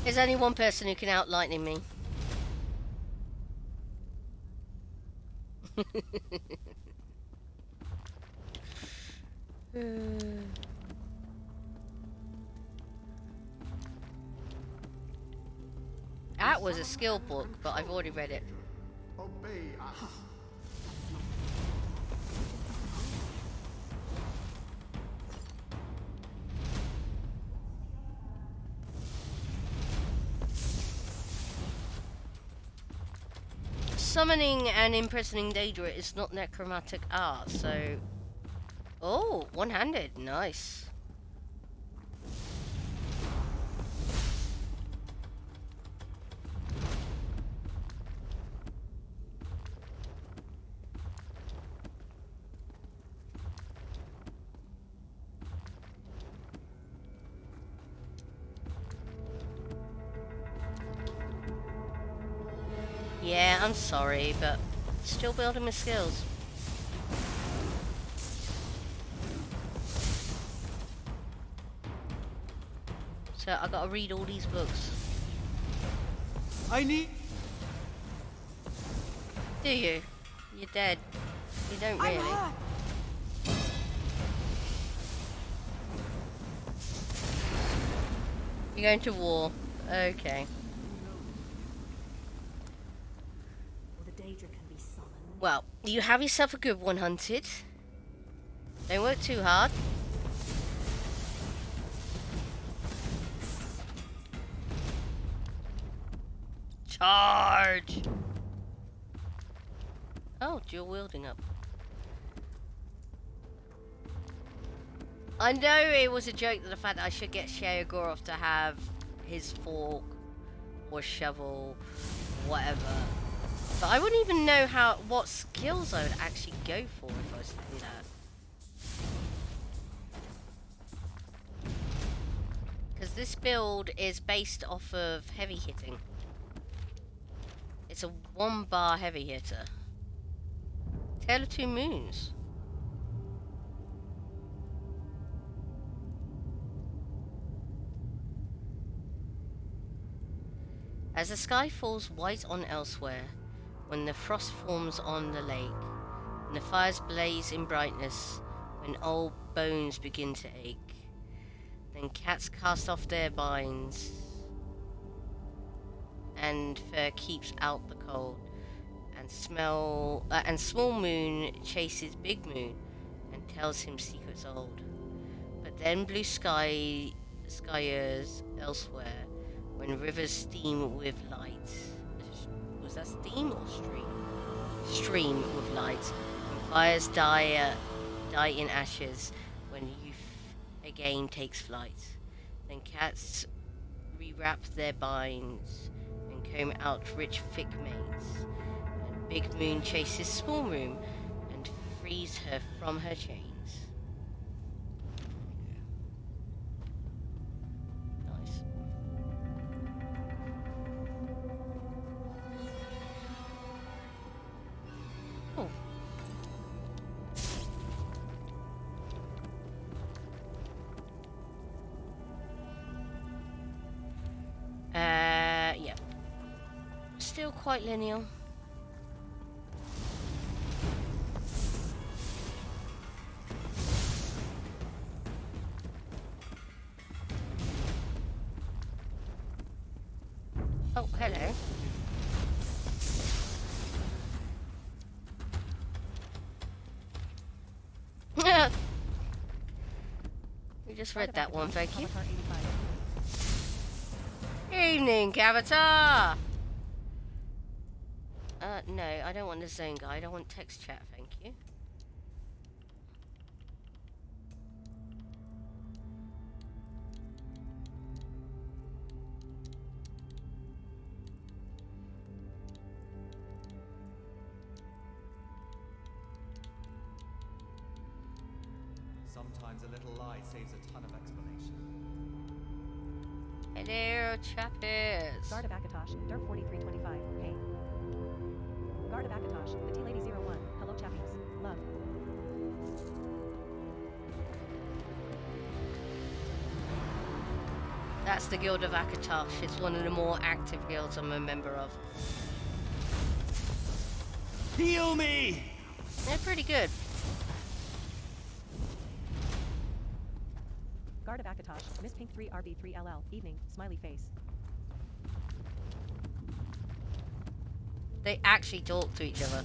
There's only one person who can out-lightning me. That was a skill book, but I've already read it. Obey us. Summoning and imprisoning Daedra is not necromantic art, so... Oh, one-handed, nice. Yeah, I'm sorry, but still building my skills. So I gotta read all these books. I need... Do you? You're dead. You don't really. You're going to war. Okay. Well, you have yourself a good one, Hunted. Don't work too hard. Charge! Oh, dual wielding up. I know it was a joke, the fact that I should get Sheogorov to have his fork or shovel, whatever. But I wouldn't even know what skills I would actually go for if I was to do that. Because this build is based off of heavy hitting. It's a 1-bar heavy hitter. Tale of Two Moons. As the sky falls white on elsewhere, when the frost forms on the lake, when the fires blaze in brightness, when old bones begin to ache, then cats cast off their binds, and fur keeps out the cold, and small moon chases big moon, and tells him secrets old. But then blue skyers elsewhere, when rivers steam with light. Was that steam or stream? Stream with light. When fires die in ashes, when youth again takes flight. Then cats rewrap their binds and comb out rich thick mates. And big moon chases small moon and frees her from her chains. Yeah. Still quite lineal. Oh, hello. We just read that one, thank you. Evening, Cavatar! No, I don't want the zone guide. I want text chat, thank you. Sometimes a little lie saves a ton of explanation. Hello, chappers. Guard of Akatosh, Dirt 4325. Hey. Guard of Akatosh, TheTeaLady 01. Hello, chappies. Love. That's the Guild of Akatosh. It's one of the more active guilds I'm a member of. Heal me! They're pretty good. Guard of Akatosh, Miss Pink 3RB3LL. Evening, smiley face. They actually talk to each other,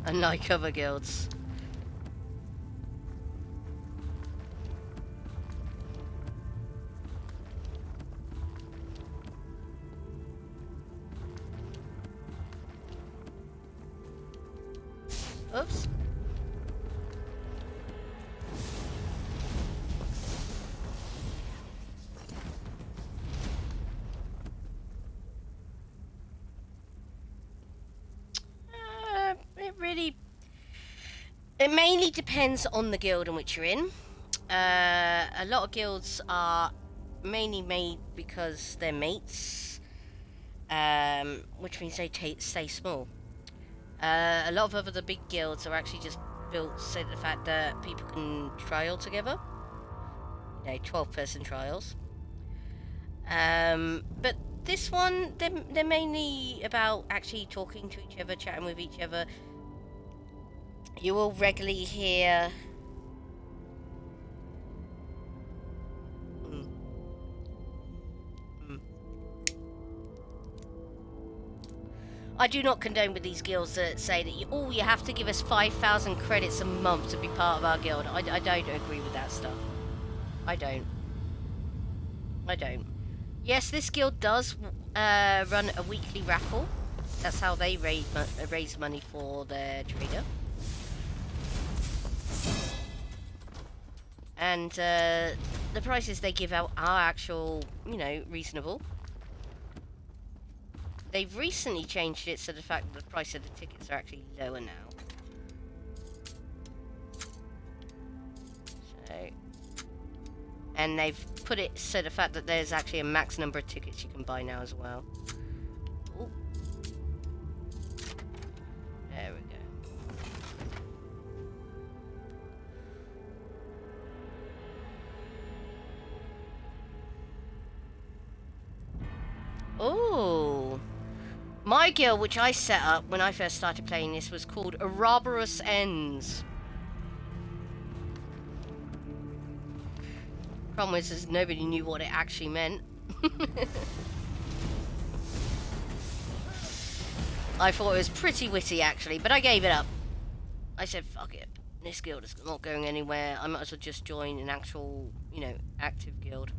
unlike other guilds. Oops. It mainly depends on the guild in which you're in. A lot of guilds are mainly made because they're mates, which means they stay small. A lot of other big guilds are actually just built so the fact that people can trial together. You know, 12-person trials. But this one, they're mainly about actually talking to each other, chatting with each other. You will regularly hear I do not condone with these guilds that say that you have to give us 5,000 credits a month to be part of our guild. I don't agree with that stuff. I don't. Yes, this guild does run a weekly raffle. That's how they raise money for their trader. And the prices they give out are actual, you know, reasonable. They've recently changed it so the fact that the price of the tickets are actually lower now. So, and they've put it so the fact that there's actually a max number of tickets you can buy now as well. Ooh. There we go. Oh, my guild, which I set up when I first started playing this, was called Ouroboros Ends. Problem is nobody knew what it actually meant. I thought it was pretty witty actually, but I gave it up. I said, fuck it. This guild is not going anywhere. I might as well just join an actual, you know, active guild.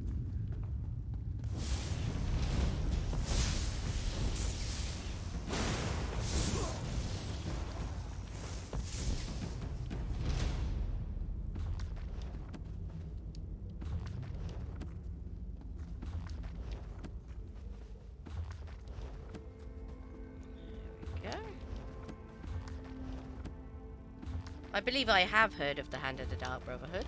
I believe I have heard of the Hand of the Dark Brotherhood.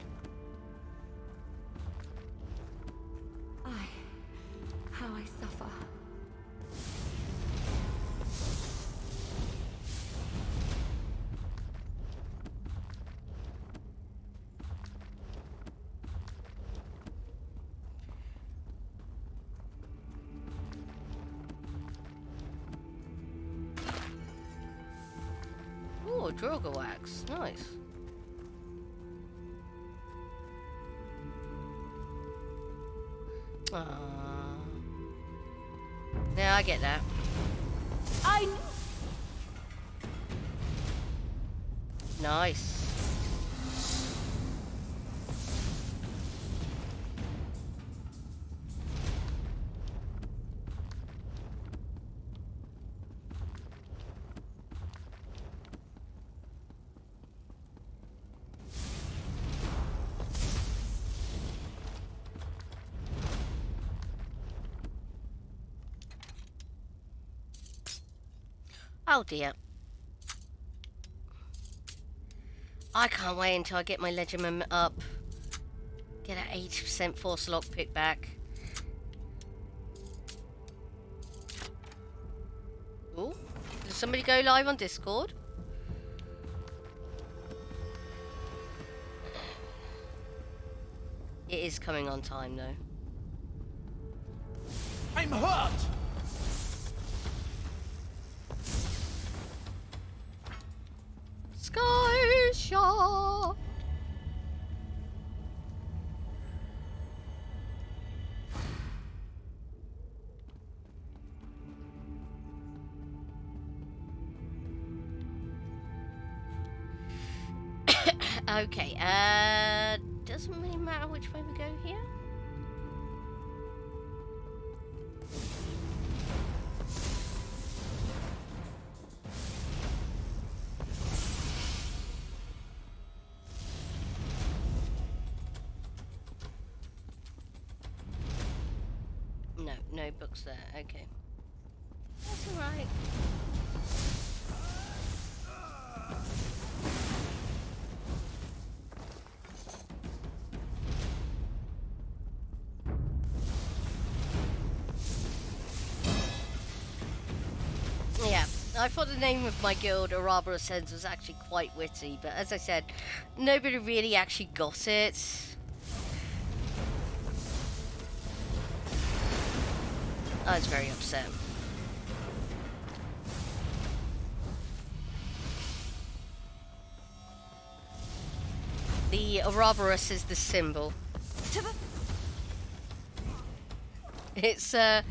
How I suffer. Oh, Droga wax. Nice. Yeah, I get that. Nice. Oh dear. I can't wait until I get my legend up. Get that 80% force lockpick back. Ooh, did somebody go live on Discord? It is coming on time though. I'm hurt! Sky shot. Okay, doesn't really matter which way we go here. No books there, okay. That's alright. Yeah, I thought the name of my guild, Ouroboros Ends, was actually quite witty, but as I said, nobody really actually got it. I was very upset. The Ouroboros is the symbol. It's the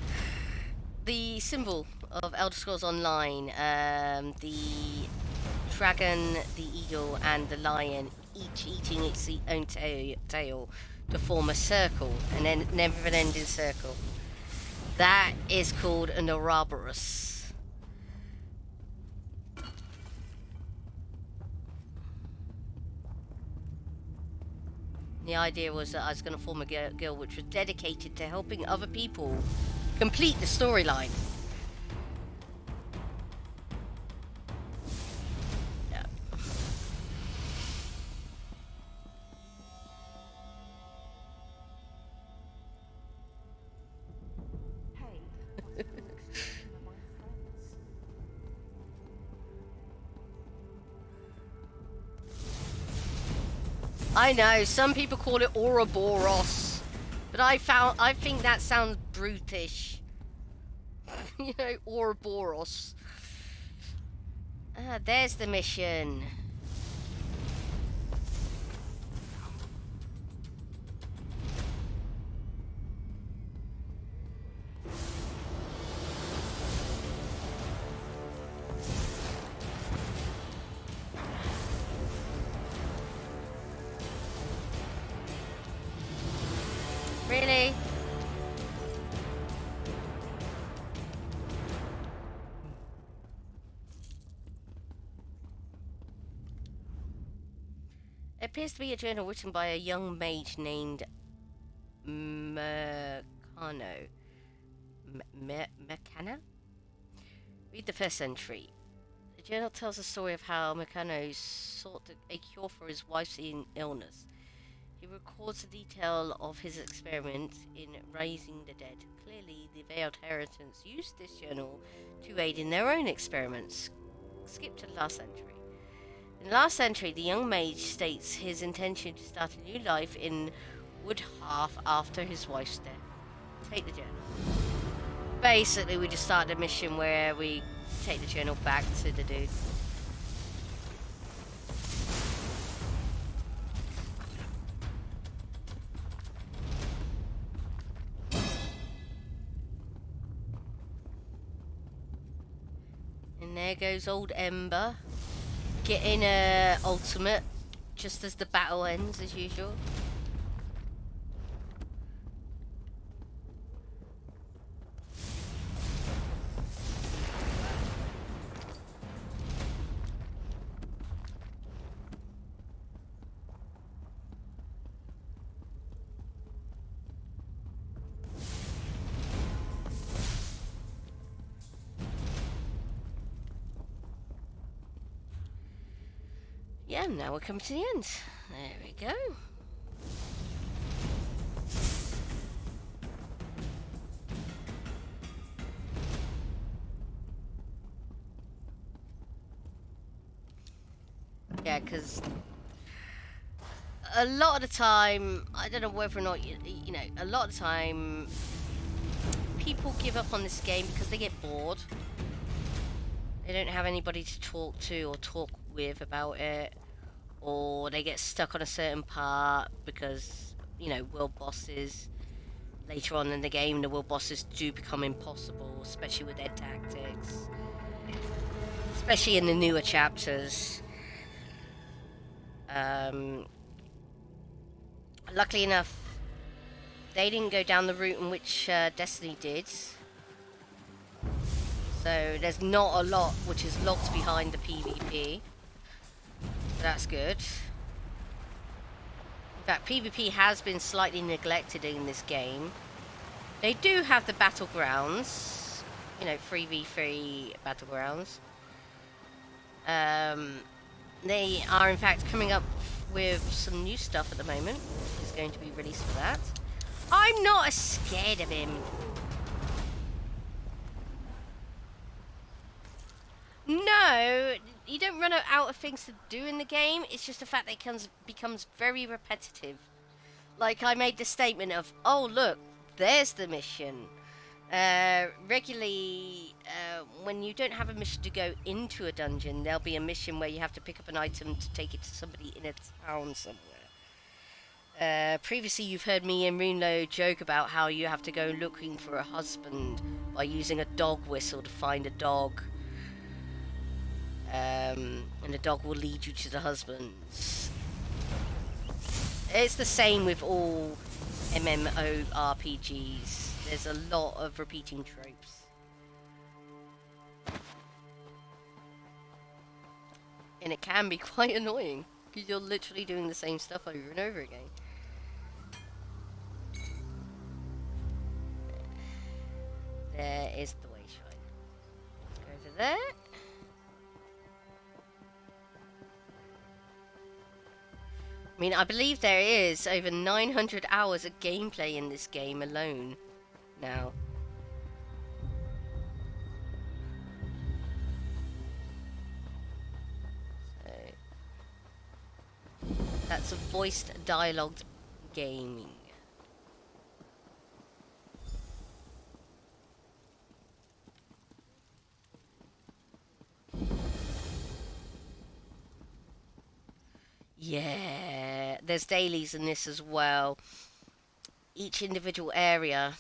symbol of Elder Scrolls Online. The dragon, the eagle, and the lion, each eating its own tail to form a circle, and then never-ending circle. That is called an Ouroboros. The idea was that I was going to form a guild which was dedicated to helping other people complete the storyline. Yeah. I know, some people call it Ouroboros, but I think that sounds brutish. You know, Ouroboros. Ah, there's the mission. Really? It appears to be a journal written by a young mage named Mercano. Mercana? Read the first entry. The journal tells the story of how Mercano sought a cure for his wife's illness. He records the detail of his experiment in raising the dead. Clearly, the Veiled Heritants used this journal to aid in their own experiments. Skip to the last entry. In the last entry, the young mage states his intention to start a new life in Woodhalf after his wife's death. Take the journal. Basically, we just started a mission where we take the journal back to the dude. And there goes old Ember, getting a ultimate just as the battle ends, as usual. Yeah, now we're coming to the end. There we go. Yeah, because a lot of the time, I don't know whether or not, you know, a lot of the time, people give up on this game because they get bored. They don't have anybody to talk to or talk with about it, or they get stuck on a certain part because, you know, world bosses, later on in the game, the world bosses do become impossible, especially with their tactics, especially in the newer chapters. Luckily enough, they didn't go down the route in which Destiny did. So there's not a lot which is locked behind the PvP. So that's good. In fact, PvP has been slightly neglected in this game. They do have the battlegrounds, you know, 3v3 battlegrounds. They are in fact coming up with some new stuff at the moment, which is going to be released for that. I'm not scared of him. No, you don't run out of things to do in the game. It's just the fact that it becomes very repetitive. Like, I made the statement of, oh look, there's the mission. Regularly, when you don't have a mission to go into a dungeon, there'll be a mission where you have to pick up an item to take it to somebody in a town somewhere. Previously, you've heard me and Runelo joke about how you have to go looking for a husband by using a dog whistle to find a dog. And the dog will lead you to the husbands. It's the same with all MMORPGs. There's a lot of repeating tropes. And it can be quite annoying, because you're literally doing the same stuff over and over again. is the way shrine. Let's go over there. I mean, I believe there is over 900 hours of gameplay in this game alone now. So, that's a voiced dialogued gaming. Yeah, there's dailies in this as well. Each individual area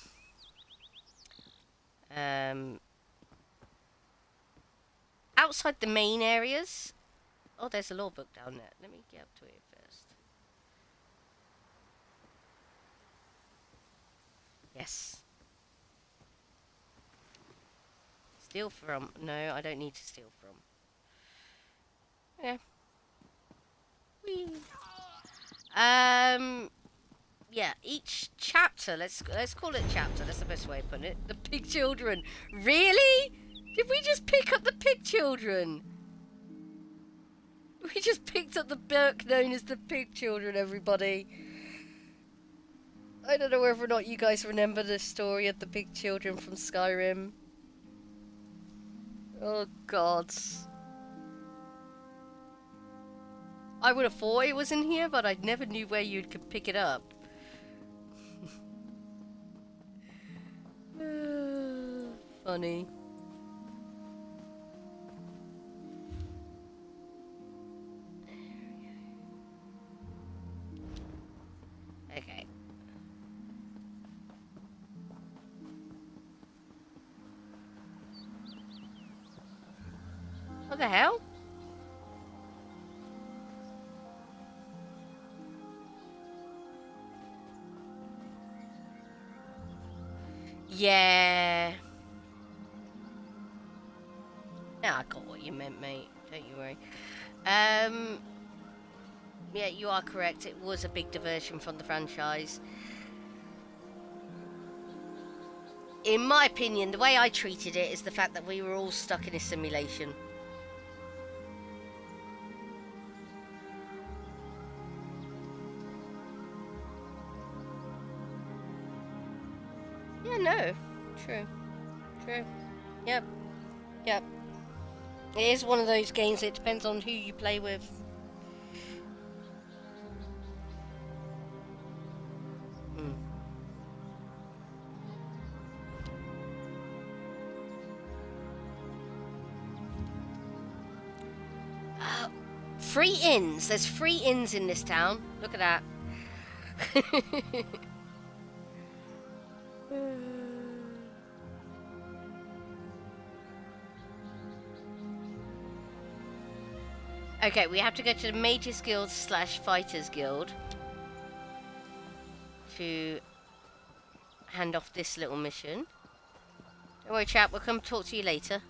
outside the main areas. Oh, there's a law book down there. Let me get up to it first. Yes. Steal from. No, I don't need to steal from. Yeah. Whee. Yeah, each chapter, let's call it chapter, that's the best way of putting it. The pig children. Really? Did we just pick up the pig children? We just picked up the book known as the pig children, everybody. I don't know whether or not you guys remember the story of the pig children from Skyrim. Oh, God. I would have thought it was in here, but I never knew where you could pick it up. Funny. Okay. What the hell? Yeah. Nah, I got what you meant, mate. Don't you worry. Yeah, you are correct. It was a big diversion from the franchise. In my opinion, the way I treated it is the fact that we were all stuck in a simulation. Yeah, no. True. True. Yep. Yep. It is one of those games, it depends on who you play with. Free inns. There's free inns in this town. Look at that. Okay, we have to go to the Mages Guild / Fighters Guild to hand off this little mission. Don't worry, chap. We'll come talk to you later.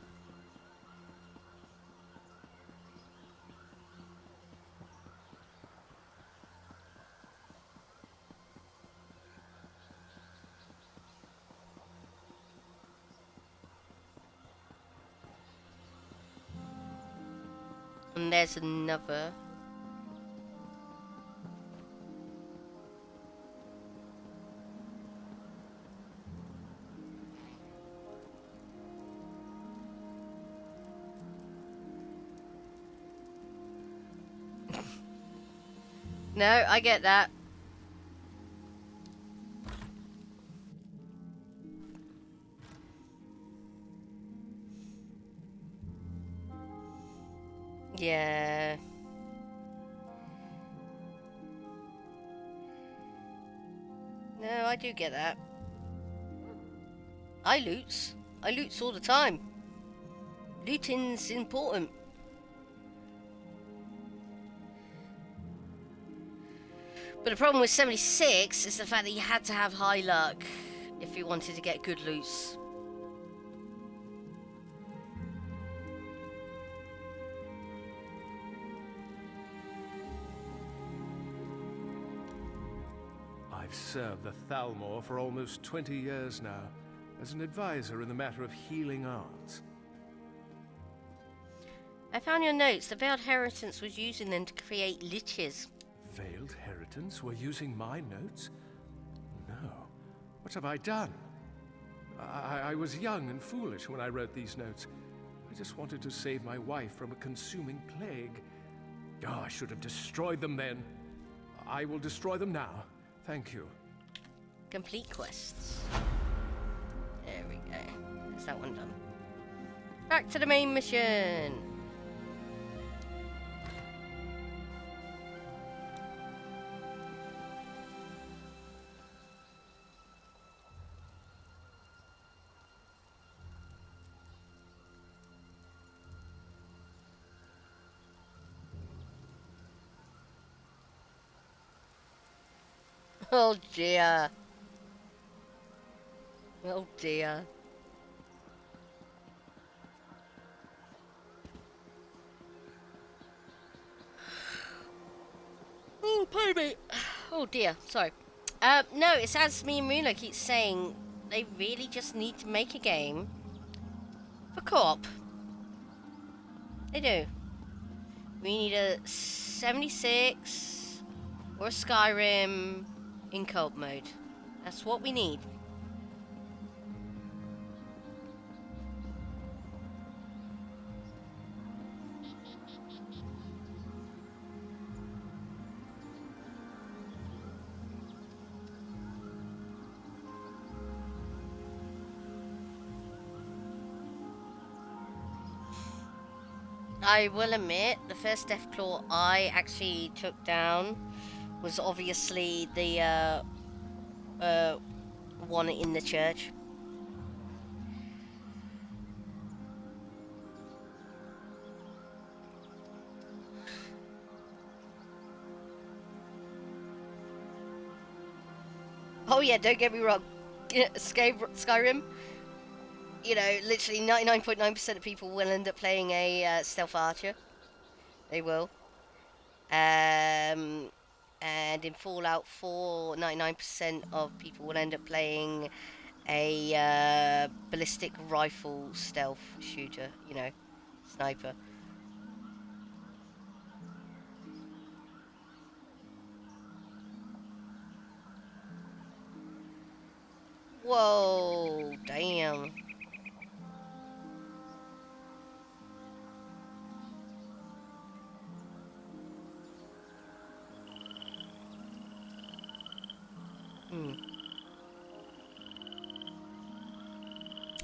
And there's another. No, I get that. Yeah. No, I do get that. I loots. I loots all the time. Looting's important. But the problem with 76 is the fact that you had to have high luck if you wanted to get good loots. I've served the Thalmor for almost 20 years now. as an advisor in the matter of healing arts. I found your notes. The Veiled Heritance was using them to create liches. Veiled Heritance were using my notes? No. What have I done? I was young and foolish when I wrote these notes. I just wanted to save my wife from a consuming plague. Oh, I should have destroyed them then. I will destroy them now. Thank you. Complete quests. There we go. There's that one done. Back to the main mission. Oh dear. Oh dear. Oh, pardon me. Oh dear, sorry. No, it's as me and Runa keep saying, they really just need to make a game for co-op. They do. We need a 76 or a Skyrim in co-op mode. That's what we need. I will admit, the first Deathclaw I actually took down was obviously the one in the church. Oh yeah, don't get me wrong. Skyrim, you know, literally 99.9% of people will end up playing a stealth archer. They will. And in Fallout 4, 99% of people will end up playing a ballistic rifle stealth shooter, you know, sniper. Whoa, damn.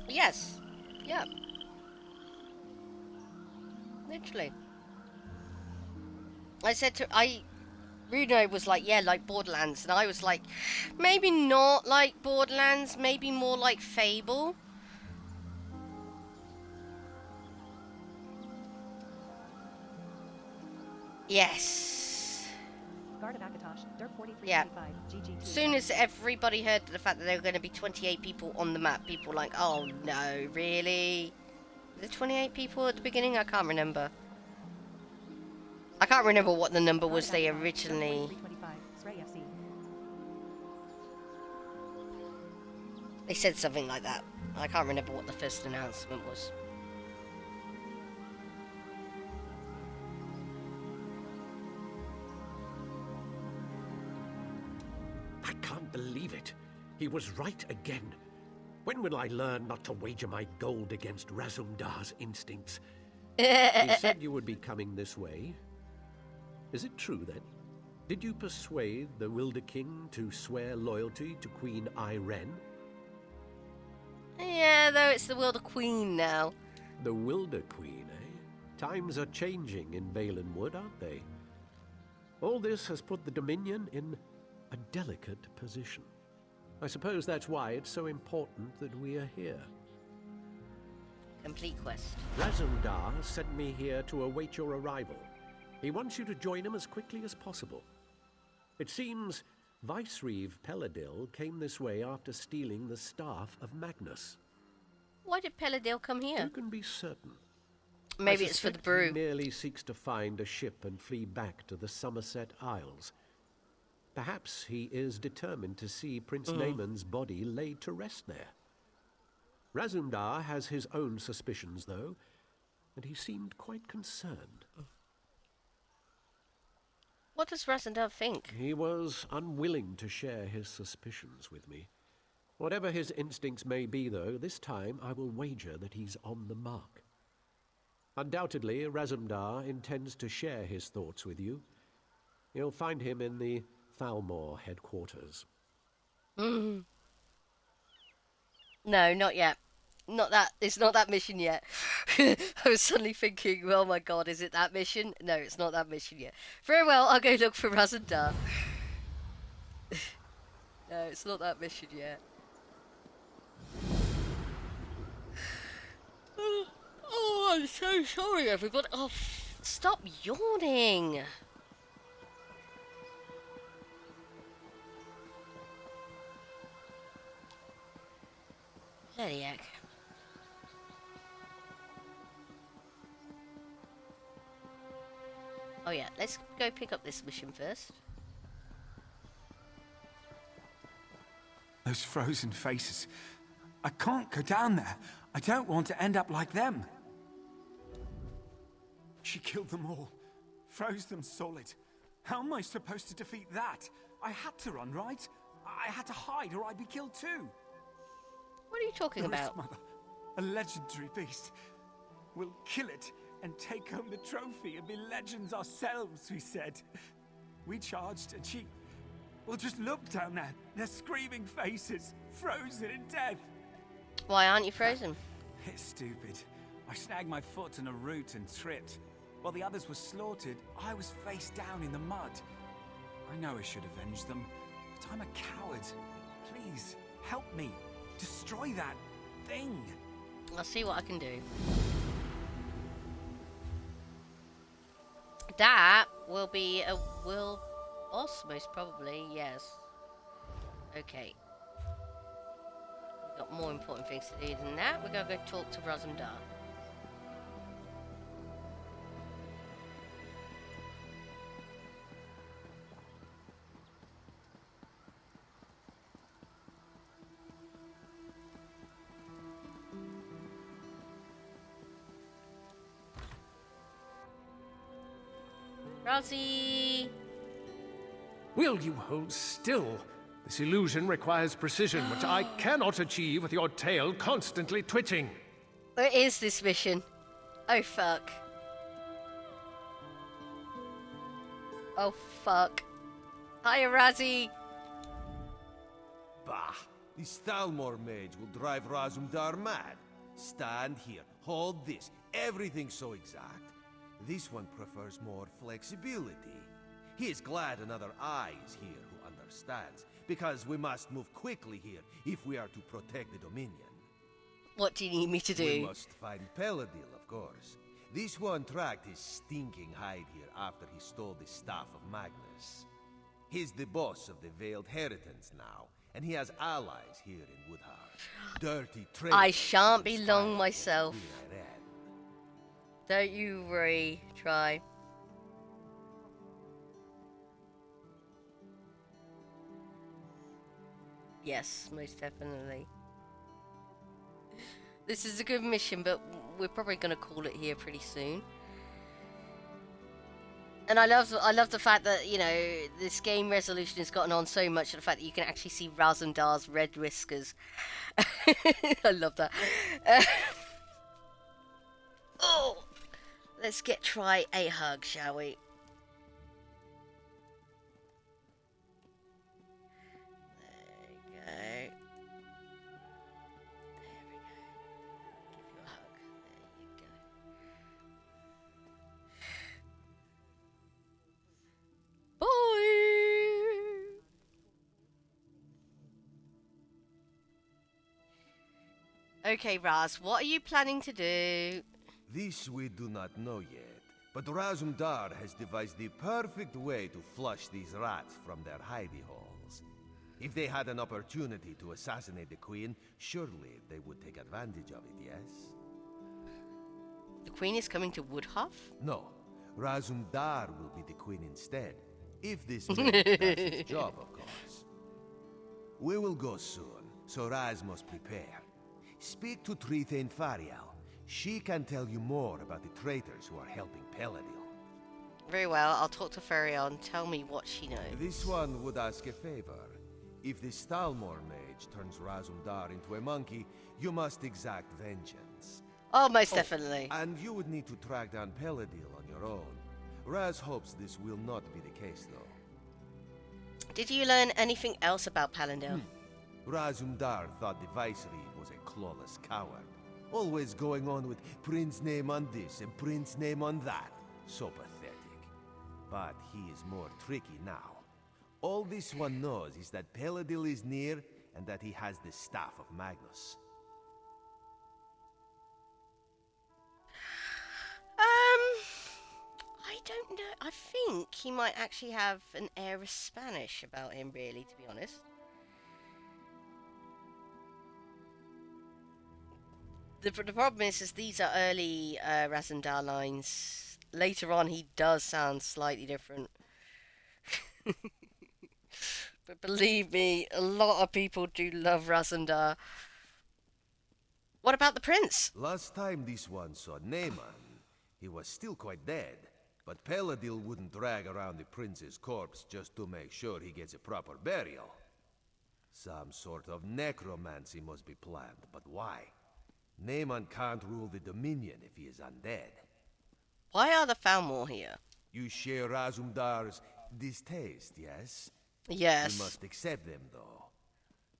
Yes. Yeah. Literally. I said to Bruno was like, yeah, like Borderlands, and I was like, maybe not like Borderlands, maybe more like Fable. Yes. Guard of Akatosh, Dirk 43 Yeah. GG2. As soon as everybody heard the fact that there were going to be 28 people on the map, people were like, oh no, really? Was it 28 people at the beginning? I can't remember. I can't remember what the number was they originally... They said something like that. I can't remember what the first announcement was. I can't believe it. He was right again. When will I learn not to wager my gold against Razumdar's instincts? He said you would be coming this way. Is it true, then? Did you persuade the Wilder King to swear loyalty to Queen Irene? Yeah, though it's the Wilder Queen now. The Wilder Queen, eh? Times are changing in Valenwood, aren't they? All this has put the Dominion in a delicate position. I suppose that's why it's so important that we are here. Complete quest. Razumdar sent me here to await your arrival. He wants you to join him as quickly as possible. It seems Vicereeve Peladil came this way after stealing the staff of Magnus. Why did Peladil come here? Who can be certain? Maybe it's for the brew. He merely seeks to find a ship and flee back to the Somerset Isles. Perhaps he is determined to see Prince Nayman's body laid to rest there. Razumdar has his own suspicions, though, and he seemed quite concerned. What does Razumdar think? He was unwilling to share his suspicions with me. Whatever his instincts may be, though, this time I will wager that he's on the mark. Undoubtedly, Razumdar intends to share his thoughts with you. You'll find him in the Thalmor headquarters. No, not yet. Not that. It's not that mission yet. I was suddenly thinking, oh my god, is it that mission? No, it's not that mission yet. Very well, I'll go look for Razumdar. No, it's not that mission yet. Oh, I'm so sorry, everybody. Oh, stop yawning. Bloody heck. Oh yeah, let's go pick up this mission first. Those frozen faces. I can't go down there. I don't want to end up like them. She killed them all. Froze them solid. How am I supposed to defeat that? I had to run, right? I had to hide or I'd be killed too. What are you talking about? Mother, a legendary beast. We'll kill it and take home the trophy and be legends ourselves, we said. We charged and she... Well, just look down there. Their screaming faces, frozen in death. Why aren't you frozen? It's stupid. I snagged my foot in a root and tripped. While the others were slaughtered, I was face down in the mud. I know I should avenge them, but I'm a coward. Please, help me. Destroy that thing. I'll see what I can do. That will be a will boss, most probably, yes. Okay. We've got more important things to do than that. We're gonna go talk to Razumdar. Razzie! Will you hold still? This illusion requires precision, which I cannot achieve with your tail constantly twitching. Where is this mission? Oh, fuck. Oh, fuck. Hiya, Razzie! Bah! This Thalmor mage will drive Razumdar mad. Stand here, hold this, everything's so exact. This one prefers more flexibility. He is glad another eye is here who understands, because we must move quickly here if we are to protect the Dominion. What do you need me to do? We must find Peladil, of course. This one tracked his stinking hide here after he stole the staff of Magnus. He's the boss of the Veiled Heritance now, and he has allies here in Woodheart. Dirty traitors. I shan't be long myself. Don't you worry, try. Yes, most definitely. This is a good mission, but we're probably going to call it here pretty soon. And I love the fact that, you know, this game resolution has gotten on so much, the fact that you can actually see Razumdar's red whiskers. I love that. Oh, let's try a hug, shall we? There we go. Give you a hug. There you go. Okay, Raz, what are you planning to do? This we do not know yet, but Razumdar has devised the perfect way to flush these rats from their hidey holes. If they had an opportunity to assassinate the Queen, surely they would take advantage of it, yes? The Queen is coming to Woodhuff? No, Razumdar will be the Queen instead. If this man does his job, of course. We will go soon, so Raz must prepare. Speak to Trithane Farial. She can tell you more about the traitors who are helping Peladil. Very well, I'll talk to Ferial and tell me what she knows. This one would ask a favor. If the Stalmor mage turns Razumdar into a monkey, you must exact vengeance. Oh, most definitely. And you would need to track down Peladil on your own. Raz hopes this will not be the case, though. Did you learn anything else about Palindale? Razumdar thought the Viceroy was a clawless coward. Always going on with Prince name on this and Prince name on that. So pathetic. But he is more tricky now. All this one knows is that Peladil is near and that he has the staff of Magnus. I don't know. I think he might actually have an air of Spanish about him, really, to be honest. The problem is these are early Razumdar lines. Later on, he does sound slightly different. But believe me, a lot of people do love Razumdar. What about the prince? Last time this one saw Naaman, he was still quite dead. But Peladil wouldn't drag around the prince's corpse just to make sure he gets a proper burial. Some sort of necromancy must be planned, but why? Naaman can't rule the Dominion if he is undead. Why are the Falmor here? You share Razumdar's distaste, yes? Yes. We must accept them, though.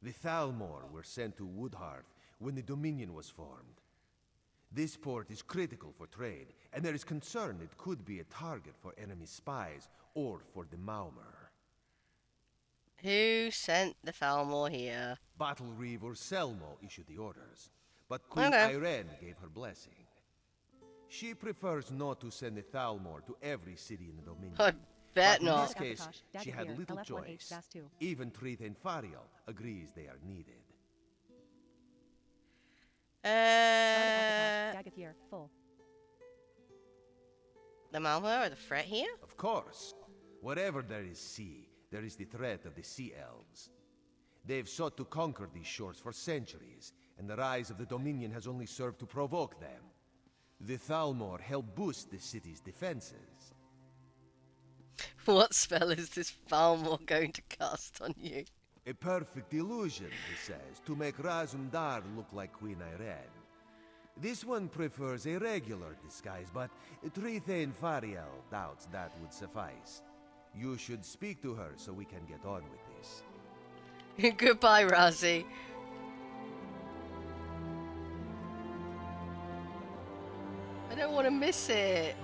The Thalmor were sent to Woodhearth when the Dominion was formed. This port is critical for trade, and there is concern it could be a target for enemy spies or for the Maumur. Who sent the Falmor here? Battle Reeve or Selmo issued the orders, but Queen Irene gave her blessing. She prefers not to send the Thalmor to every city in the Dominion. I bet but not. In this case, she had little choice. Even Trithane Farial agrees they are needed. Dagathir, full. The Malmo or the threat here? Of course. Wherever there is sea, there is the threat of the Sea Elves. They've sought to conquer these shores for centuries, and the rise of the Dominion has only served to provoke them. The Thalmor help boost the city's defenses. What spell is this Falmor going to cast on you? A perfect illusion, he says, to make Razumdar look like Queen Irene. This one prefers a regular disguise, but Trithane Farial doubts that would suffice. You should speak to her so we can get on with this. Goodbye, Razi. I don't want to miss it.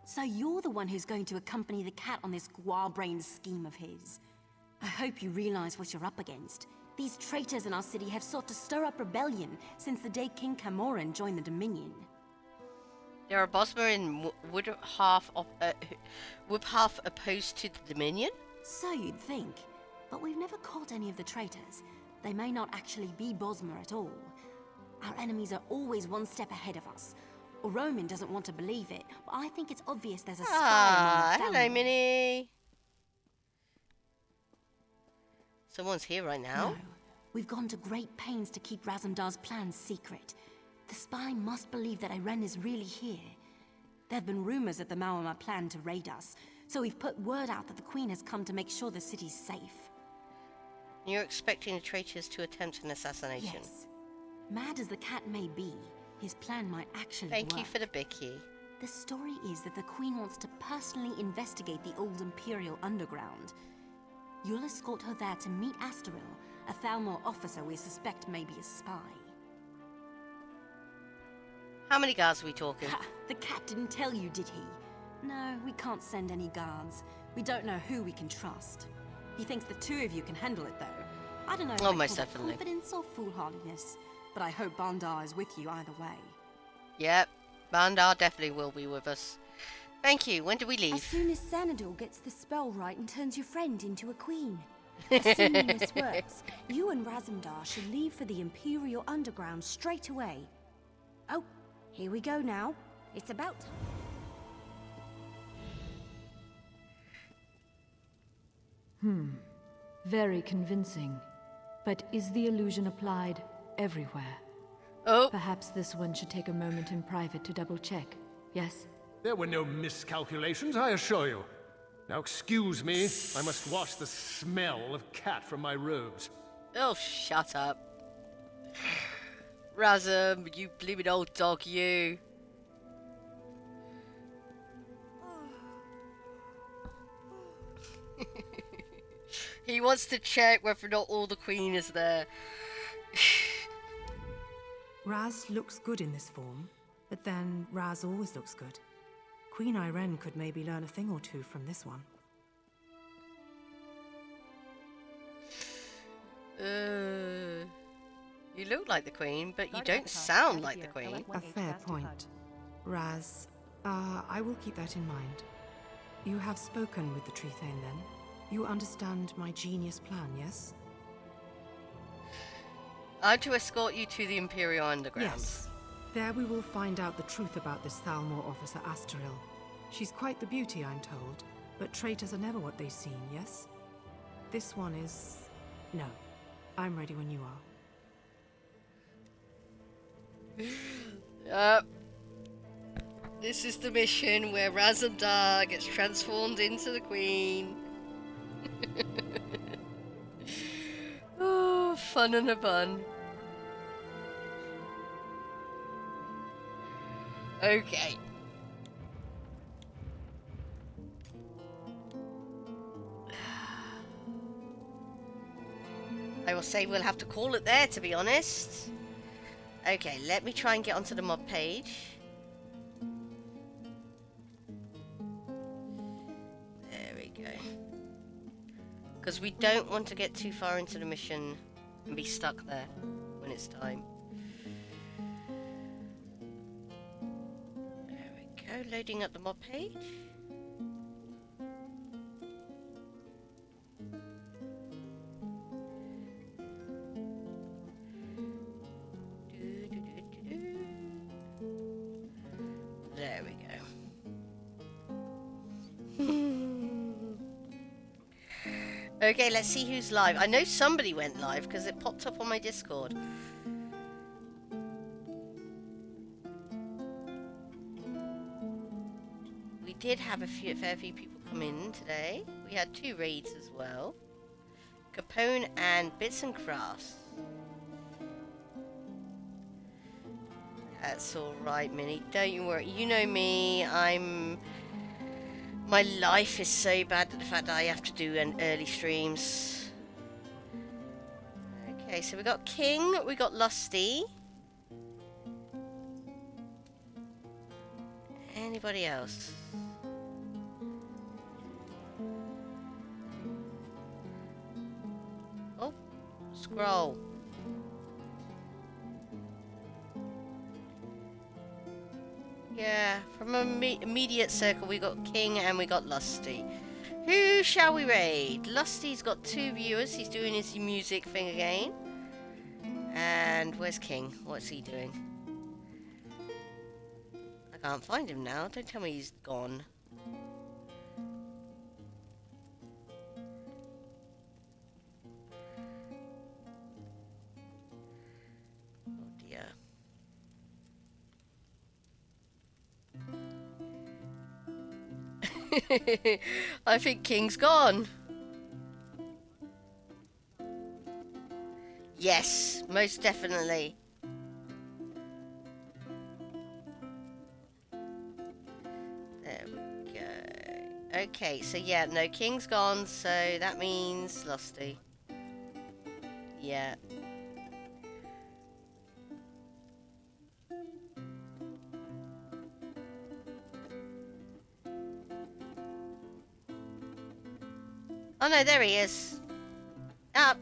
So you're the one who's going to accompany the cat on this guar-brained scheme of his. I hope you realize what you're up against. These traitors in our city have sought to stir up rebellion since the day King Camoran joined the Dominion. There are Bosmer in Woodhalf opposed to the Dominion? So you'd think, but we've never caught any of the traitors. They may not actually be Bosmer at all. Our enemies are always one step ahead of us. Roman doesn't want to believe it, but I think it's obvious there's a spy among the hello, Minnie. Someone's here right now? No. We've gone to great pains to keep Razumdar's plans secret. The spy must believe that Irene is really here. There have been rumors that the Maumur plan to raid us, so we've put word out that the Queen has come to make sure the city's safe. You're expecting the traitors to attempt an assassination? Yes. Mad as the cat may be, his plan might actually Thank work. you for the bicky. The story is that the Queen wants to personally investigate the old Imperial underground. You'll escort her there to meet Astaril, a Thalmor officer we suspect may be a spy. How many guards are we talking? Ha! The cat didn't tell you, did he? No, we can't send any guards. We don't know who we can trust. He thinks the two of you can handle it, though. I don't know if Oh, I'd most call that definitely. confidence or foolhardiness, but I hope Bandar is with you either way. Yep, Bandar definitely will be with us. Thank you. When do we leave? As soon as Xanador gets the spell right and turns your friend into a queen. Assuming this works, you and Razumdar should leave for the Imperial Underground straight away. Oh, here we go now. It's about time. Very convincing. But is the illusion applied everywhere? Oh. Perhaps this one should take a moment in private to double check. Yes? There were no miscalculations, I assure you. Now excuse me, I must wash the smell of cat from my robes. Oh, shut up. Razum, you bleeding old dog, you. He wants to check whether or not all the queen is there. Raz looks good in this form, but then Raz always looks good. Queen Irene could maybe learn a thing or two from this one. You look like the queen, but you don't sound like the queen. A fair point. Raz, I will keep that in mind. You have spoken with the Tree Thane then? You understand my genius plan, yes? I'm to escort you to the Imperial Underground. Yes. There we will find out the truth about this Thalmor officer Asteril. She's quite the beauty, I'm told, but traitors are never what they seem, yes? This one is... No. I'm ready when you are. This is the mission where Razum Dar gets transformed into the queen. Oh, fun and a bun. Okay. I will say we'll have to call it there, to be honest. Okay, let me try and get onto the mod page. There we go. Because we don't want to get too far into the mission and be stuck there when it's time. There we go, loading up the mod page. There we go. Okay, let's see who's live. I know somebody went live because it popped up on my Discord. We did have a fair few people come in today. We had 2 raids as well. Capone and Bits and Crafts. That's alright, Minnie. Don't you worry. You know me. My life is so bad that the fact that I have to do an early streams. Okay, so we got King, we got Lusty. Anybody else? Oh, scroll. Yeah, from immediate circle we got King and we got Lusty. Who shall we raid? Lusty's got 2 viewers. He's doing his music thing again. And where's King? What's he doing? I can't find him now. Don't tell me he's gone. Oh dear. I think King's gone. Yes, most definitely. There we go. Okay, so yeah, no, King's gone, so that means Lusty. Yeah. Oh no, there he is.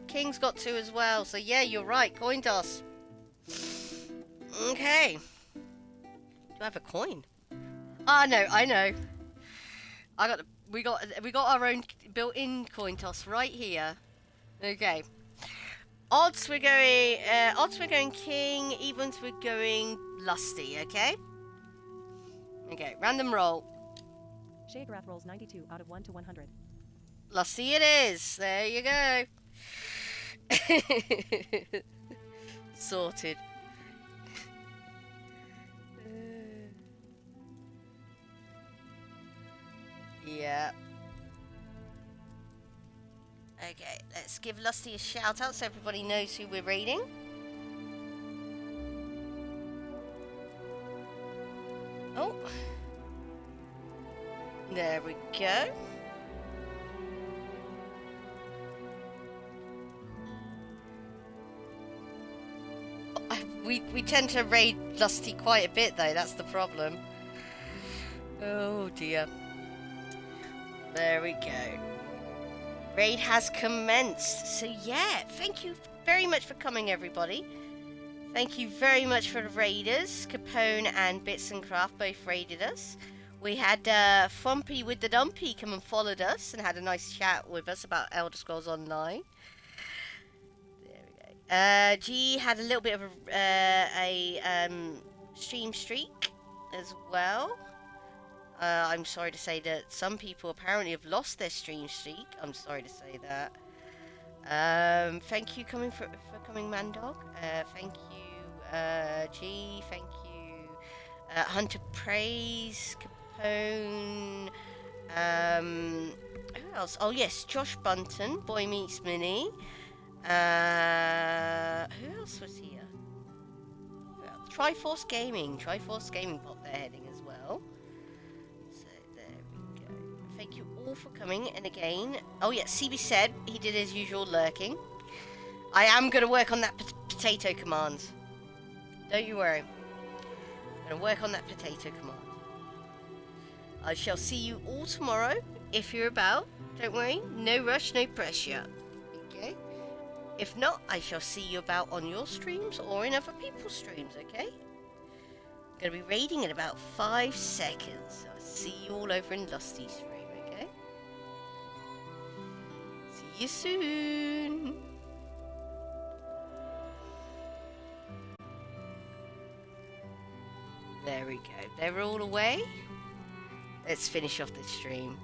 King's got 2 as well. So yeah, you're right. Coin toss. Okay. Do I have a coin? Ah, no, I know. We got our own built-in coin toss right here. Okay. Odds we're going King. Evens we're going Lusty. Okay. Okay. Random roll. Shade Wrath rolls 92 out of 1 to 100. Lusty it is. There you go. Sorted. Yeah. Okay, let's give Lusty a shout out so everybody knows who we're raiding. Oh. There we go. We tend to raid Lusty quite a bit though, that's the problem. Oh dear. There we go. Raid has commenced. So yeah, thank you very much for coming everybody. Thank you very much for the raiders. Capone and Bits and Craft both raided us. We had Frumpy with the Dumpy come and followed us and had a nice chat with us about Elder Scrolls Online. G had a little bit of a stream streak as well. I'm sorry to say that some people apparently have lost their stream streak. I'm sorry to say that. Thank you for coming, Mandog. Thank you, G. Thank you, Hunter Praise, Capone. Who else? Oh yes, Josh Bunton, Boy Meets Minnie. Who else was here? Triforce Gaming popped their heading as well. So there we go. Thank you all for coming. And again, oh yeah, CB said he did his usual lurking. I am going to work on that potato command. Don't you worry. I'm going to work on that potato command. I shall see you all tomorrow if you're about. Don't worry, no rush, no pressure. Okay? If not, I shall see you about on your streams or in other people's streams, okay? I'm going to be raiding in about 5 seconds. I'll see you all over in Lusty's stream, okay? See you soon! There we go. They're all away. Let's finish off this stream.